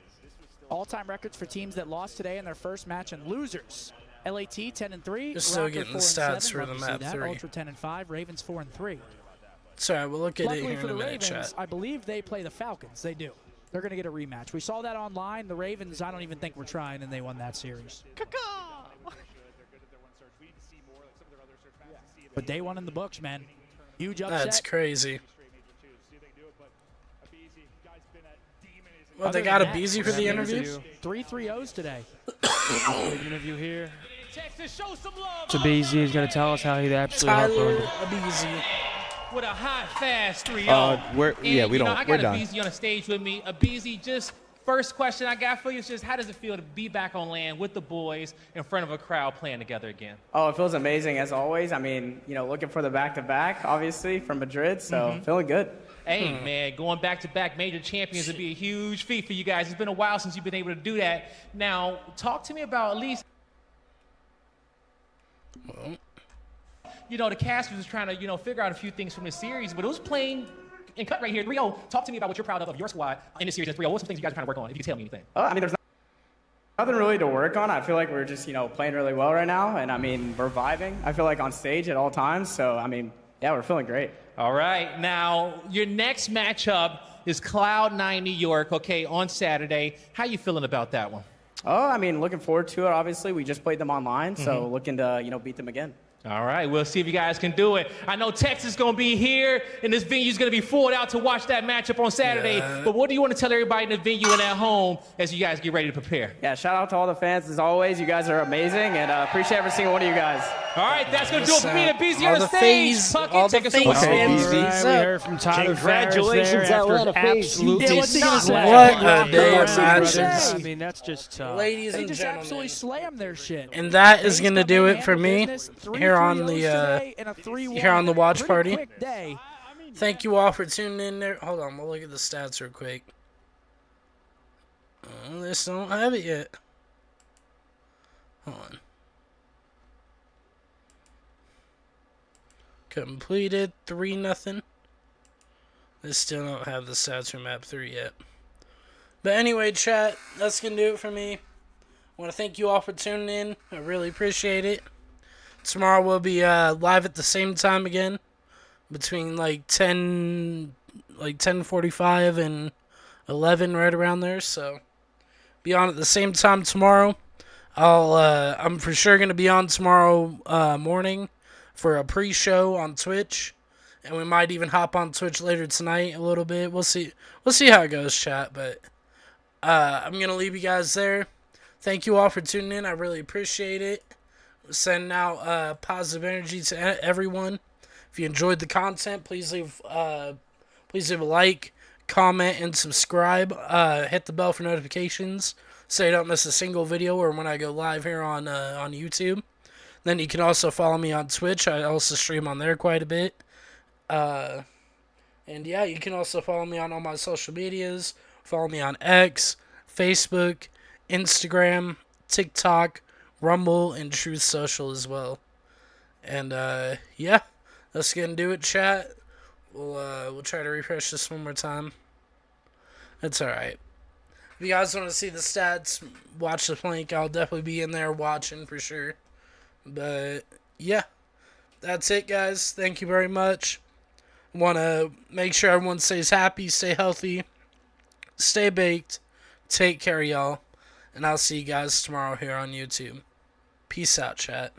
all-time records for teams that lost today in their first match and losers. LAT 10-3. You're still Rocker getting the 4-7. stats for Love the to see map that. 3. Ultra 10-5. Ravens 4-3. Sorry, we'll look at it Luckily here for in a the minute, Ravens, chat. I believe they play the Falcons. They do. They're going to get a rematch. We saw that online. The Ravens, I don't even think were trying, and they won that series. But day 1 in the books, man. Huge upset. That's crazy. Well, Other they got a than that, Beezy for the interview? 3 3-0s today. Big interview here. Tabizi is going to tell us how he absolutely Tyler heartbroken. Abizi. With a hot, fast 3-0. We're And, yeah, we don't. I We're got done. Abizi on the stage with me. Abizi, just first question I got for you is just how does it feel to be back on land with the boys in front of a crowd playing together again? Oh, it feels amazing as always. I mean, looking for the back-to-back, obviously, from Madrid, so feeling good. Hey, man, going back-to-back major champions would be a huge feat for you guys. It's been a while since you've been able to do that. Now, talk to me about at least, the cast was trying to, figure out a few things from the series, but it was playing and cut right here, 3-0. Talk to me about what you're proud of your squad in this series at 3-0. What's some things you guys are trying to work on, if you can tell me anything? Oh, I mean, there's nothing really to work on. I feel like we're just, playing really well right now, and, I mean, we're vibing. I feel like on stage at all times, so, I mean, yeah, we're feeling great. All right. Now, your next matchup is Cloud9 New York, okay, on Saturday. How you feeling about that one? Oh, I mean, looking forward to it, obviously. We just played them online, so looking to, beat them again. All right, we'll see if you guys can do it. I know Texas is going to be here, and this venue is going to be full out to watch that matchup on Saturday. Yeah. But what do you want to tell everybody in the venue and at home as you guys get ready to prepare? Yeah, shout out to all the fans as always. You guys are amazing, and appreciate every single one of you guys. All right, that's going to do it for me and Beezy All on the the stage. FaZe- Puckett, all the take us FaZe away. fans. All right, we heard from Tyler Congratulations, Ferris there Atlanta after FaZe. absolutely Yeah, what's he gonna say? What a day of I matches. mean, that's just tough. Ladies They and just gentlemen. absolutely slammed their shit. And that is FaZe going to come do in, it for handle me business, 3 here on 3-0s the today and a 3-1. here on the watch Pretty party. quick day. Thank you all for tuning in there. Hold on, we'll look at the stats real quick. They still don't have it yet. Hold on. Completed 3-0. They still don't have the stats for map 3 yet. But anyway, chat, that's gonna do it for me. want to thank you all for tuning in. I really appreciate it. Tomorrow we'll be live at the same time again, between like 10:45 and 11, right around there. So be on at the same time tomorrow. I'm for sure gonna be on tomorrow morning for a pre-show on Twitch, and we might even hop on Twitch later tonight a little bit. We'll see how it goes, chat. But I'm gonna leave you guys there. Thank you all for tuning in. I really appreciate it. Sending out positive energy to everyone. If you enjoyed the content, please leave a like, comment, and subscribe. Hit the bell for notifications so you don't miss a single video or when I go live here on YouTube. Then you can also follow me on Twitch. I also stream on there quite a bit. And yeah, you can also follow me on all my social medias. Follow me on X, Facebook, Instagram, TikTok, Rumble, and Truth Social as well. And yeah, that's gonna do it, chat. We'll try to refresh this one more time. It's alright. If you guys want to see the stats, watch the Plank. I'll definitely be in there watching for sure. But yeah, that's it, guys. Thank you very much. Want to make sure everyone stays happy, stay healthy, stay baked. Take care, y'all. And I'll see you guys tomorrow here on YouTube. Peace out, chat.